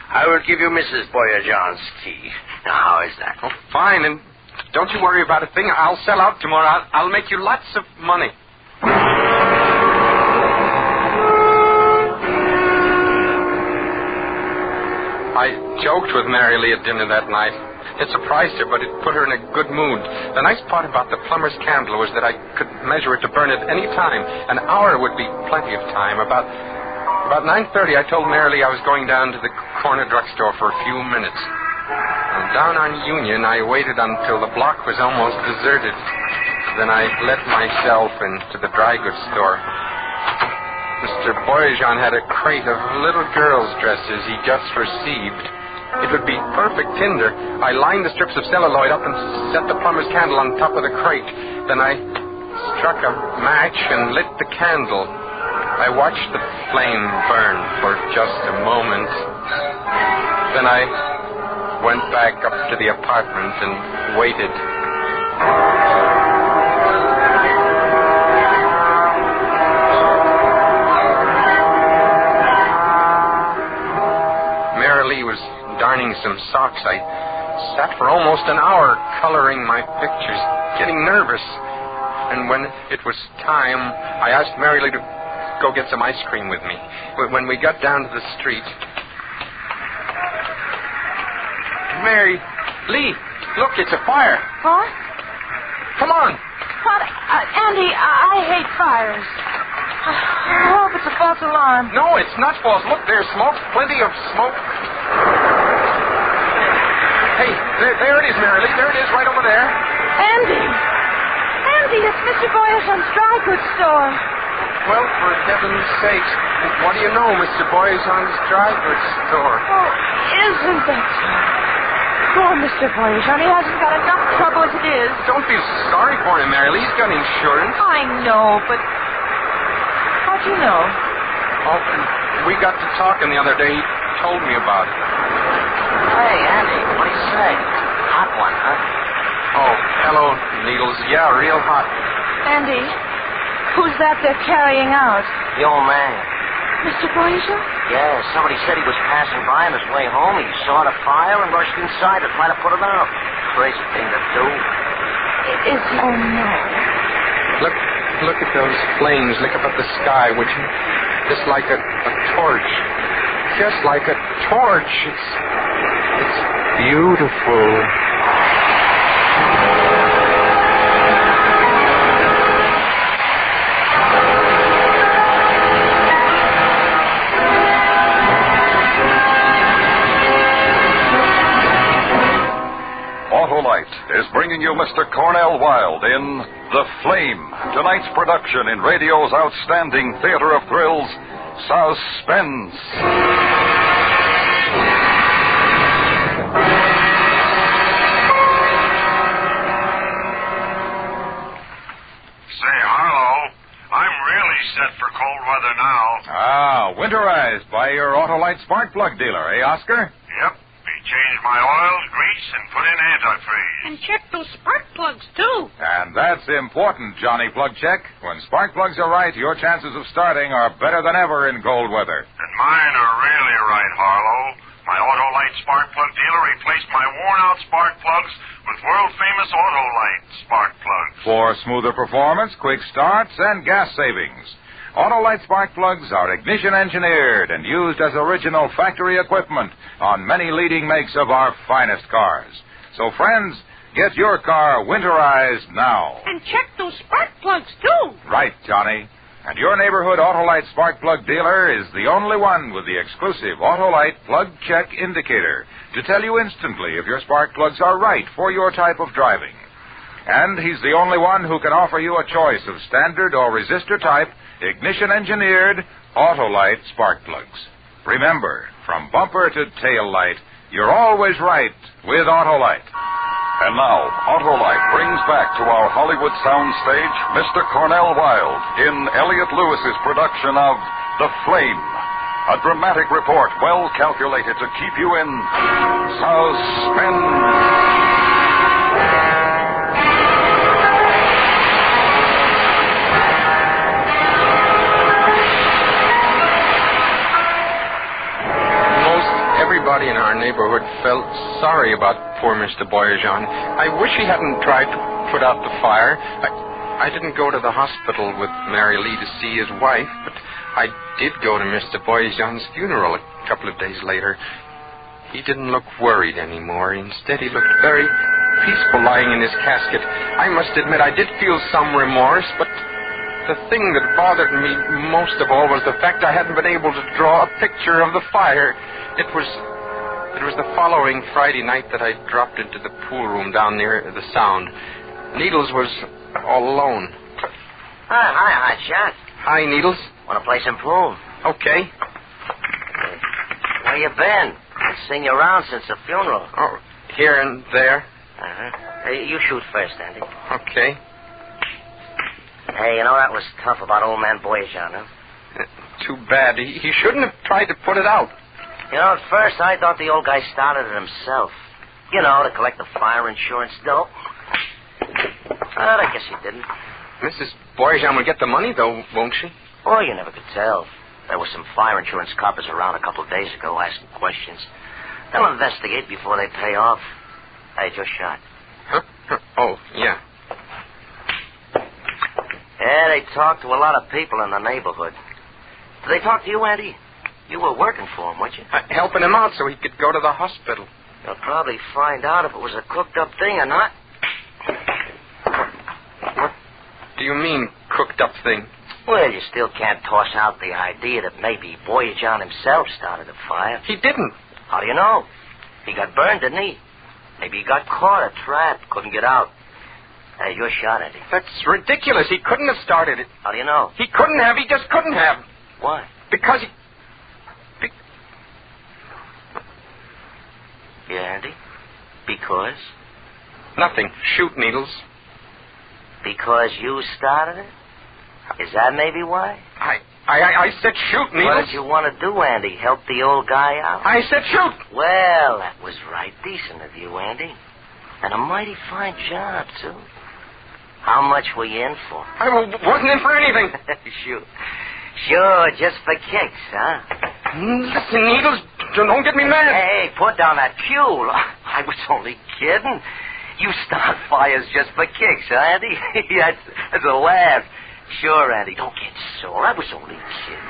[SPEAKER 20] I will give you Mrs. Boyajan's key. Now, how is that?
[SPEAKER 9] Oh, fine, and don't you worry about a thing. I'll sell out tomorrow. I'll make you lots of money. I joked with Mary Lee at dinner that night. It surprised her, but it put her in a good mood. The nice part about the plumber's candle was that I could measure it to burn at any time. An hour would be plenty of time. About 9:30, I told Mary Lee I was going down to the corner drugstore for a few minutes. And down on Union, I waited until the block was almost deserted. Then I let myself into the dry goods store. Mr. Boyajan had a crate of little girls' dresses he just received. It would be perfect tinder. I lined the strips of celluloid up and set the plumber's candle on top of the crate. Then I struck a match and lit the candle. I watched the flame burn for just a moment. Then I went back up to the apartment and waited. Was darning some socks. I sat for almost an hour coloring my pictures, getting nervous. And when it was time, I asked Mary Lee to go get some ice cream with me. When we got down to the street... Mary Lee, look, it's a fire.
[SPEAKER 13] What?
[SPEAKER 9] Come on.
[SPEAKER 13] What? Andy, I hate fires. I hope it's a false alarm.
[SPEAKER 9] No, it's not false. Look, there's smoke, plenty of smoke. Hey, there it is, Mary Lee. There it is, right over there.
[SPEAKER 13] Andy! Andy, it's Mr. Boyerson's dry goods store.
[SPEAKER 9] Well, for heaven's sakes, what do you know, Mr. Boyerson's dry goods store?
[SPEAKER 13] Oh, isn't that so? Poor Mr. Boyerson, he hasn't got enough trouble as it is.
[SPEAKER 9] Don't feel sorry for him, Mary Lee. He's got insurance.
[SPEAKER 13] I know, but... How'd you know?
[SPEAKER 9] Oh, we got to talking the other day. He told me about it.
[SPEAKER 20] Hey, Andy, what do you say? Hot one, huh?
[SPEAKER 9] Oh, hello, Needles. Yeah, real hot.
[SPEAKER 13] Andy, who's that they're carrying out?
[SPEAKER 20] The old man.
[SPEAKER 13] Mr. Boyerson?
[SPEAKER 20] Yeah, somebody said he was passing by on his way home. He saw the fire and rushed inside to try to put it out. Crazy thing to do.
[SPEAKER 13] Is he... Oh, no.
[SPEAKER 9] Look at those flames lick up at the sky, would you? Just like a torch. Just like a torch. It's beautiful.
[SPEAKER 12] Autolite is bringing you Mr. Cornell Wilde in The Flame, tonight's production in radio's outstanding theater of thrills, Suspense.
[SPEAKER 18] Say, Harlow, I'm really set for cold weather now.
[SPEAKER 6] Ah, winterized by your Autolite spark plug dealer, eh, Oscar?
[SPEAKER 18] Yep. Changed my oil, grease, and put in antifreeze.
[SPEAKER 22] And check those spark plugs, too.
[SPEAKER 6] And that's important, Johnny Plug Check. When spark plugs are right, your chances of starting are better than ever in cold weather.
[SPEAKER 18] And mine are really right, Harlow. My Autolite spark plug dealer replaced my worn-out spark plugs with world-famous Autolite spark plugs.
[SPEAKER 6] For smoother performance, quick starts, and gas savings. Autolite spark plugs are ignition engineered and used as original factory equipment on many leading makes of our finest cars. So, friends, get your car winterized now.
[SPEAKER 22] And check those spark plugs, too.
[SPEAKER 6] Right, Johnny. And your neighborhood Autolite spark plug dealer is the only one with the exclusive Autolite plug check indicator to tell you instantly if your spark plugs are right for your type of driving. And he's the only one who can offer you a choice of standard or resistor type ignition-engineered Autolite spark plugs. Remember, from bumper to tail light, you're always right with Autolite.
[SPEAKER 12] And now, Autolite brings back to our Hollywood soundstage Mr. Cornell Wilde in Elliot Lewis's production of The Flame, a dramatic report well calculated to keep you in suspense.
[SPEAKER 9] Everybody in our neighborhood felt sorry about poor Mr. Boyerson. I wish he hadn't tried to put out the fire. I didn't go to the hospital with Mary Lee to see his wife, but I did go to Mr. Boyerson's funeral a couple of days later. He didn't look worried anymore. Instead, he looked very peaceful lying in his casket. I must admit I did feel some remorse, but the thing that bothered me most of all was the fact I hadn't been able to draw a picture of the fire. It was the following Friday night that I dropped into the pool room down near the Sound. Needles was all alone.
[SPEAKER 20] Hi, Shot.
[SPEAKER 9] Hi, Needles.
[SPEAKER 20] Want to play some pool?
[SPEAKER 9] Okay.
[SPEAKER 20] Where you been? I've seen you around since the funeral.
[SPEAKER 9] Oh, here and there.
[SPEAKER 20] Uh-huh. Hey, you shoot first, Andy.
[SPEAKER 9] Okay.
[SPEAKER 20] Hey, you know, that was tough about old man Boyajan, huh?
[SPEAKER 9] Too bad. He shouldn't have tried to put it out.
[SPEAKER 20] You know, at first I thought the old guy started it himself. You know, to collect the fire insurance dough. But I guess he didn't.
[SPEAKER 9] Mrs. Boyajan will get the money, though, won't she?
[SPEAKER 20] Oh, you never could tell. There were some fire insurance coppers around a couple of days ago asking questions. They'll investigate before they pay off. Hey, just shot.
[SPEAKER 9] Huh? Oh, yeah.
[SPEAKER 20] Yeah, they talked to a lot of people in the neighborhood. Did they talk to you, Andy? You were working for him, weren't you?
[SPEAKER 9] Helping him out so he could go to the hospital.
[SPEAKER 20] You'll probably find out if it was a cooked-up thing or not.
[SPEAKER 9] What do you mean, cooked-up thing?
[SPEAKER 20] Well, you still can't toss out the idea that maybe Boyajan himself started the fire.
[SPEAKER 9] He didn't.
[SPEAKER 20] How do you know? He got burned, didn't he? Maybe he got caught or trapped, couldn't get out. Hey, you're shot, Andy.
[SPEAKER 9] That's ridiculous. He couldn't have started it.
[SPEAKER 20] How do you know?
[SPEAKER 9] He couldn't have. He just couldn't have.
[SPEAKER 20] Why?
[SPEAKER 9] Because he...
[SPEAKER 20] Yeah, Andy? Because?
[SPEAKER 9] Nothing. Shoot, Needles.
[SPEAKER 20] Because you started it? Is that maybe why?
[SPEAKER 9] I said shoot, Needles.
[SPEAKER 20] What did you want to do, Andy? Help the old guy out?
[SPEAKER 9] I said shoot.
[SPEAKER 20] Well, that was right decent of you, Andy. And a mighty fine job, too. How much were you in for?
[SPEAKER 9] I wasn't in for anything.
[SPEAKER 20] Sure, just for kicks, huh?
[SPEAKER 9] Listen, Needles, don't get me mad.
[SPEAKER 20] Hey, put down that fuel. I was only kidding. You start fires just for kicks, huh, Andy? That's a laugh. Sure, Andy, don't get sore. I was only kidding.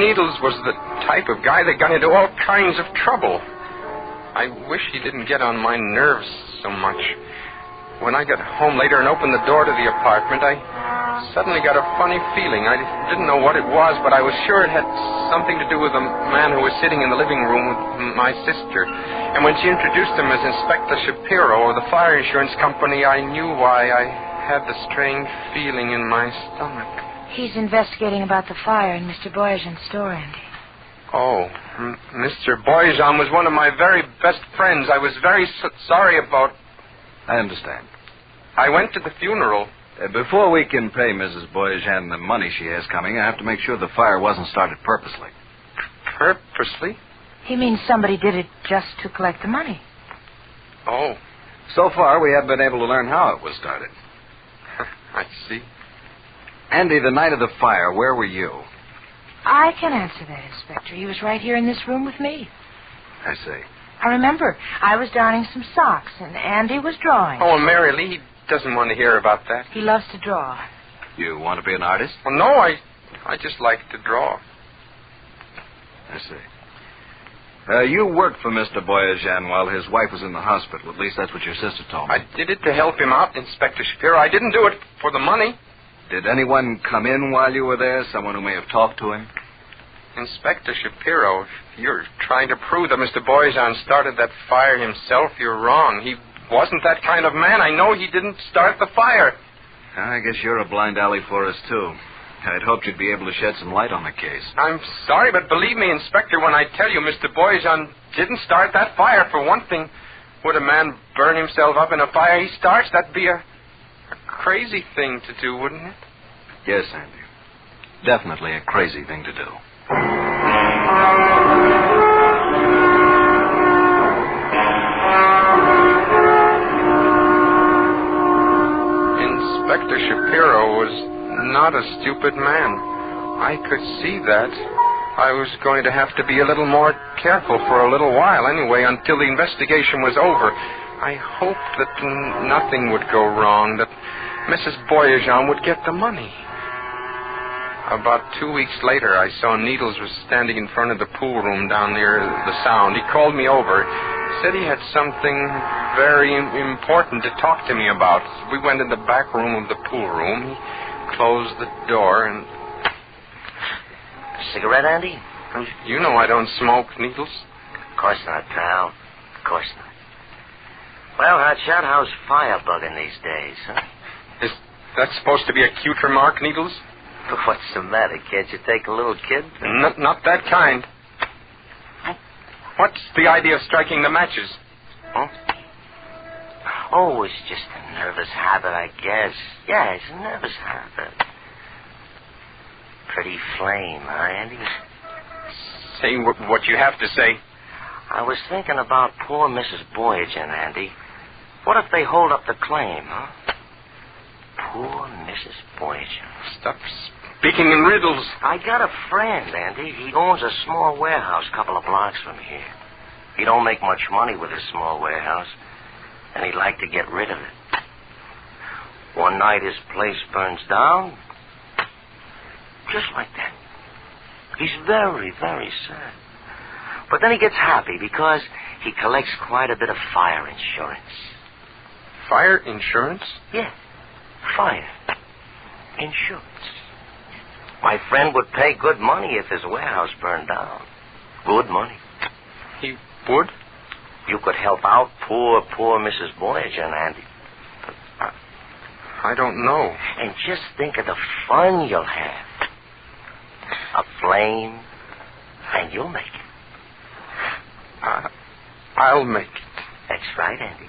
[SPEAKER 9] Needles was the type of guy that got into all kinds of trouble. I wish he didn't get on my nerves so much. When I got home later and opened the door to the apartment, I suddenly got a funny feeling. I didn't know what it was, but I was sure it had something to do with the man who was sitting in the living room with my sister. And when she introduced him as Inspector Shapiro of the fire insurance company, I knew why I had the strange feeling in my stomach.
[SPEAKER 13] He's investigating about the fire in Mr. Boyajan's store, Andy.
[SPEAKER 9] Oh, Mr. Boyajan was one of my very best friends. I was very sorry about...
[SPEAKER 3] I understand.
[SPEAKER 9] I went to the funeral.
[SPEAKER 3] Before we can pay Mrs. Boyajan the money she has coming, I have to make sure the fire wasn't started purposely.
[SPEAKER 9] Purposely?
[SPEAKER 13] He means somebody did it just to collect the money.
[SPEAKER 9] Oh.
[SPEAKER 3] So far, we haven't been able to learn how it was started.
[SPEAKER 9] I see.
[SPEAKER 3] Andy, the night of the fire, where were you?
[SPEAKER 13] I can answer that, Inspector. He was right here in this room with me.
[SPEAKER 3] I see.
[SPEAKER 13] I remember. I was darning some socks, and Andy was drawing.
[SPEAKER 9] Oh, Mary Lee, he doesn't want to hear about that.
[SPEAKER 13] He loves to draw.
[SPEAKER 3] You want to be an artist?
[SPEAKER 9] Well, no, I just like to draw.
[SPEAKER 3] I see. You worked for Mr. Boyajan while his wife was in the hospital. At least that's what your sister told me.
[SPEAKER 9] I did it to help him out, Inspector Shapiro. I didn't do it for the money.
[SPEAKER 3] Did anyone come in while you were there? Someone who may have talked to him?
[SPEAKER 9] Inspector Shapiro, if you're trying to prove that Mr. Boyajan started that fire himself, you're wrong. He wasn't that kind of man. I know he didn't start the fire.
[SPEAKER 3] I guess you're a blind alley for us, too. I'd hoped you'd be able to shed some light on the case.
[SPEAKER 9] I'm sorry, but believe me, Inspector, when I tell you Mr. Boyajan didn't start that fire, for one thing, would a man burn himself up in a fire he starts? That'd be a crazy thing to do, wouldn't it?
[SPEAKER 3] Yes, Andy. Definitely a crazy thing to do.
[SPEAKER 9] Inspector Shapiro was not a stupid man. I could see that. I was going to have to be a little more careful for a little while anyway, until the investigation was over. I hoped that nothing would go wrong, that Mrs. Boyajan would get the money. About 2 weeks later, I saw Needles was standing in front of the pool room down near the Sound. He called me over, said he had something very important to talk to me about. We went in the back room of the pool room. He closed the door and...
[SPEAKER 20] Cigarette, Andy?
[SPEAKER 9] You know I don't smoke, Needles.
[SPEAKER 20] Of course not, pal. Of course not. Well, Hotshot, how's fire bugging these days, huh?
[SPEAKER 9] Is That's supposed to be a cute remark, Needles?
[SPEAKER 20] What's the matter? Can't you take a little kid?
[SPEAKER 9] Not that kind. What's the idea of striking the matches?
[SPEAKER 20] Huh? Oh, it's just a nervous habit, I guess. Yeah, it's a nervous habit. Pretty flame, huh, Andy?
[SPEAKER 9] Say what you have to say.
[SPEAKER 20] I was thinking about poor Mrs. Boyagen, Andy. What if they hold up the claim, huh? Poor Mrs. Boyagen.
[SPEAKER 9] Stop speaking in riddles.
[SPEAKER 20] I got a friend, Andy. He owns a small warehouse a couple of blocks from here. He don't make much money with his small warehouse, and he'd like to get rid of it. One night his place burns down, just like that. He's very, very sad. But then he gets happy because he collects quite a bit of fire insurance.
[SPEAKER 9] Fire insurance?
[SPEAKER 20] Yeah, fire insurance. My friend would pay good money if his warehouse burned down. Good money.
[SPEAKER 9] He would?
[SPEAKER 20] You could help out poor Mrs. Boyagen, Andy.
[SPEAKER 9] I don't know.
[SPEAKER 20] And just think of the fun you'll have. A flame, and you'll make it.
[SPEAKER 9] I'll make it.
[SPEAKER 20] That's right, Andy.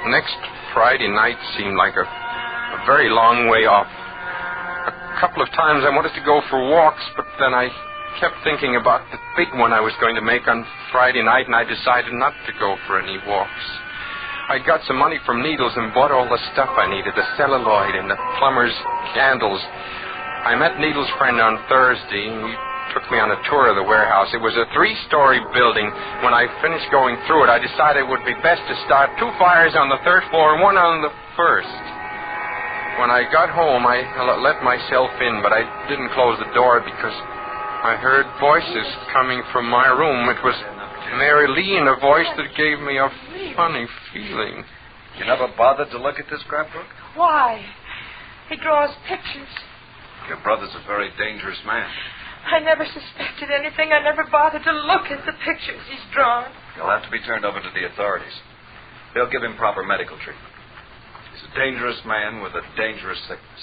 [SPEAKER 9] Next Friday night seemed like a very long way off. A couple of times I wanted to go for walks, but then I kept thinking about the big one I was going to make on Friday night, and I decided not to go for any walks. I got some money from Needles and bought all the stuff I needed, the celluloid and the plumber's candles. I met Needles' friend on Thursday, and he took me on a tour of the warehouse. It was a 3-story building. When I finished going through it, I decided it would be best to start 2 fires on the 3rd floor and 1 on the 1st. When I got home, I let myself in, but I didn't close the door because I heard voices coming from my room. It was Mary Lee in a voice that gave me a funny feeling.
[SPEAKER 3] You never bothered to look at this scrapbook?
[SPEAKER 22] Why? He draws pictures.
[SPEAKER 3] Your brother's a very dangerous man.
[SPEAKER 22] I never suspected anything. I never bothered to look at the pictures he's drawn.
[SPEAKER 3] He'll have to be turned over to the authorities. They'll give him proper medical treatment. He's a dangerous man with a dangerous sickness.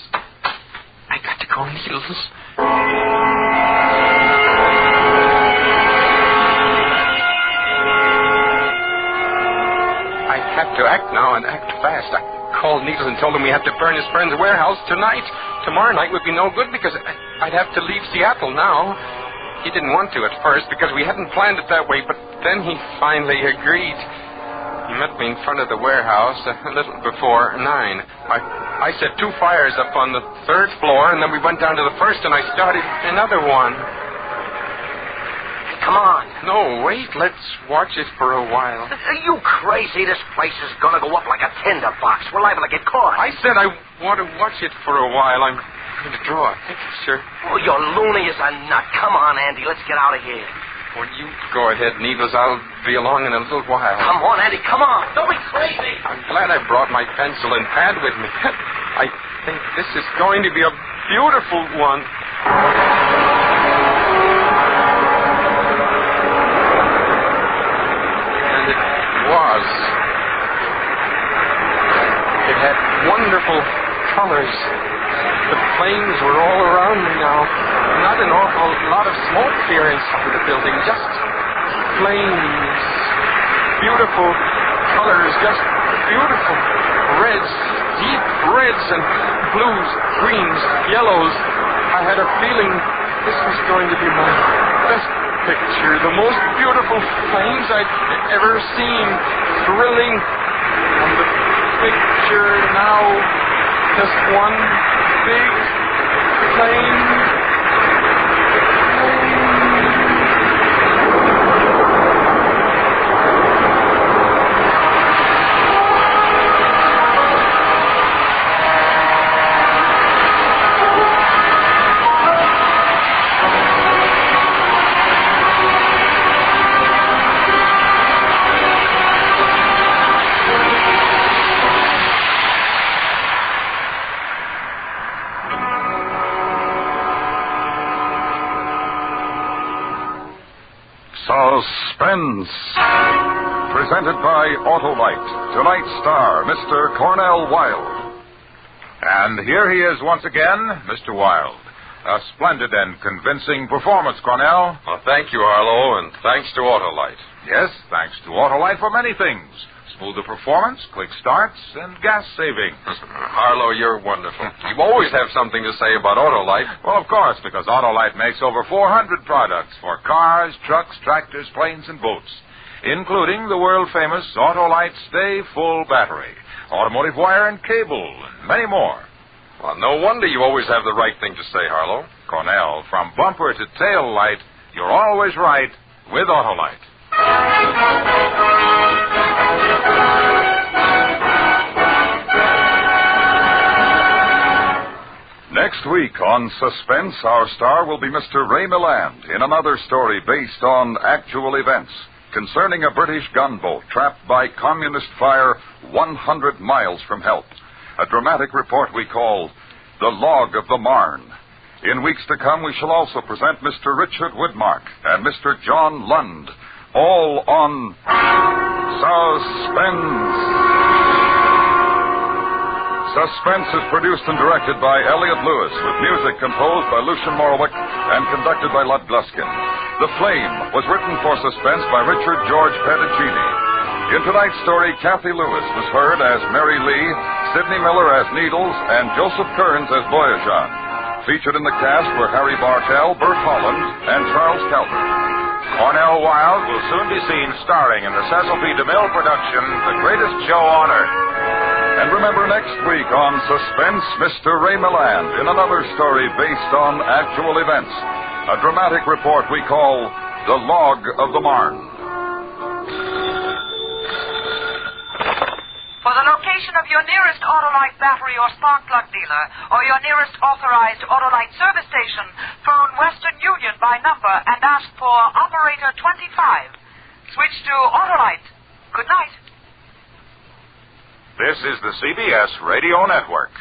[SPEAKER 9] I got to go, Needles. I have to act now and act fast. I called Needles and told him we had to burn his friend's warehouse tonight. Tomorrow night would be no good because I'd have to leave Seattle now. He didn't want to at first because we hadn't planned it that way, but then he finally agreed. He met me in front of the warehouse a little before 9. I set 2 fires up on the 3rd floor, and then we went down to the 1st, and I started another one.
[SPEAKER 20] Come on.
[SPEAKER 9] No, wait. Let's watch it for a while.
[SPEAKER 20] Are you crazy? This place is going to go up like a tinderbox. We're liable to get caught.
[SPEAKER 9] I said I want to watch it for a while. I'm going to draw a picture.
[SPEAKER 20] Oh, you're loony as a nut. Come on, Andy. Let's get out of here.
[SPEAKER 9] Well, you go ahead, Needles. I'll be along in a little while.
[SPEAKER 20] Come on, Andy. Come on. Don't be crazy.
[SPEAKER 9] I'm glad I brought my pencil and pad with me. I think this is going to be a beautiful one. And it was. It had wonderful colors. The flames were all around me now. Not an awful lot of smoke here inside the building. Just flames. Beautiful colors. Just beautiful. Reds. Deep reds and blues, greens, yellows. I had a feeling this was going to be my best picture. The most beautiful flames I'd ever seen. Thrilling. And the picture now just one big flame.
[SPEAKER 12] Suspense. Presented by Autolite. Tonight's star, Mr. Cornell Wilde.
[SPEAKER 6] And here he is once again, Mr. Wilde. A splendid and convincing performance, Cornell.
[SPEAKER 9] Well, thank you, Harlow, and thanks to Autolite.
[SPEAKER 6] Yes, thanks to Autolite for many things. Smoother performance, quick starts, and gas saving.
[SPEAKER 9] Harlow, you're wonderful. You always have something to say about Autolite.
[SPEAKER 6] Well, of course, because Autolite makes over 400 products for cars, trucks, tractors, planes, and boats, including the world-famous Autolite Stay Full battery, automotive wire and cable, and many more.
[SPEAKER 9] Well, no wonder you always have the right thing to say, Harlow.
[SPEAKER 6] Cornell, from bumper to tail light, you're always right with Autolite.
[SPEAKER 12] Next week on Suspense, our star will be Mr. Ray Milland in another story based on actual events concerning a British gunboat trapped by communist fire 100 miles from help. A dramatic report we call The Log of the Marne. In weeks to come, we shall also present Mr. Richard Woodmark and Mr. John Lund, all on Suspense. Suspense is produced and directed by Elliot Lewis, with music composed by Lucian Morwick and conducted by Lud Gluskin. The Flame was written for Suspense by Richard George Pedicini. In tonight's story, Kathy Lewis was heard as Mary Lee, Sidney Miller as Needles, and Joseph Kearns as Boyajan. Featured in the cast were Harry Bartell, Bert Holland, and Charles Calvert.
[SPEAKER 6] Cornell Wilde will soon be seen starring in the Cecil B. DeMille production, The Greatest Show on Earth.
[SPEAKER 12] And remember, next week on Suspense, Mr. Ray Milland in another story based on actual events. A dramatic report we call The Log of the Marne.
[SPEAKER 13] For the location of your nearest Autolite battery or spark plug dealer, or your nearest authorized Autolite service station, phone Western Union by number and ask for Operator 25. Switch to Autolite. Good night.
[SPEAKER 6] This is the CBS Radio Network.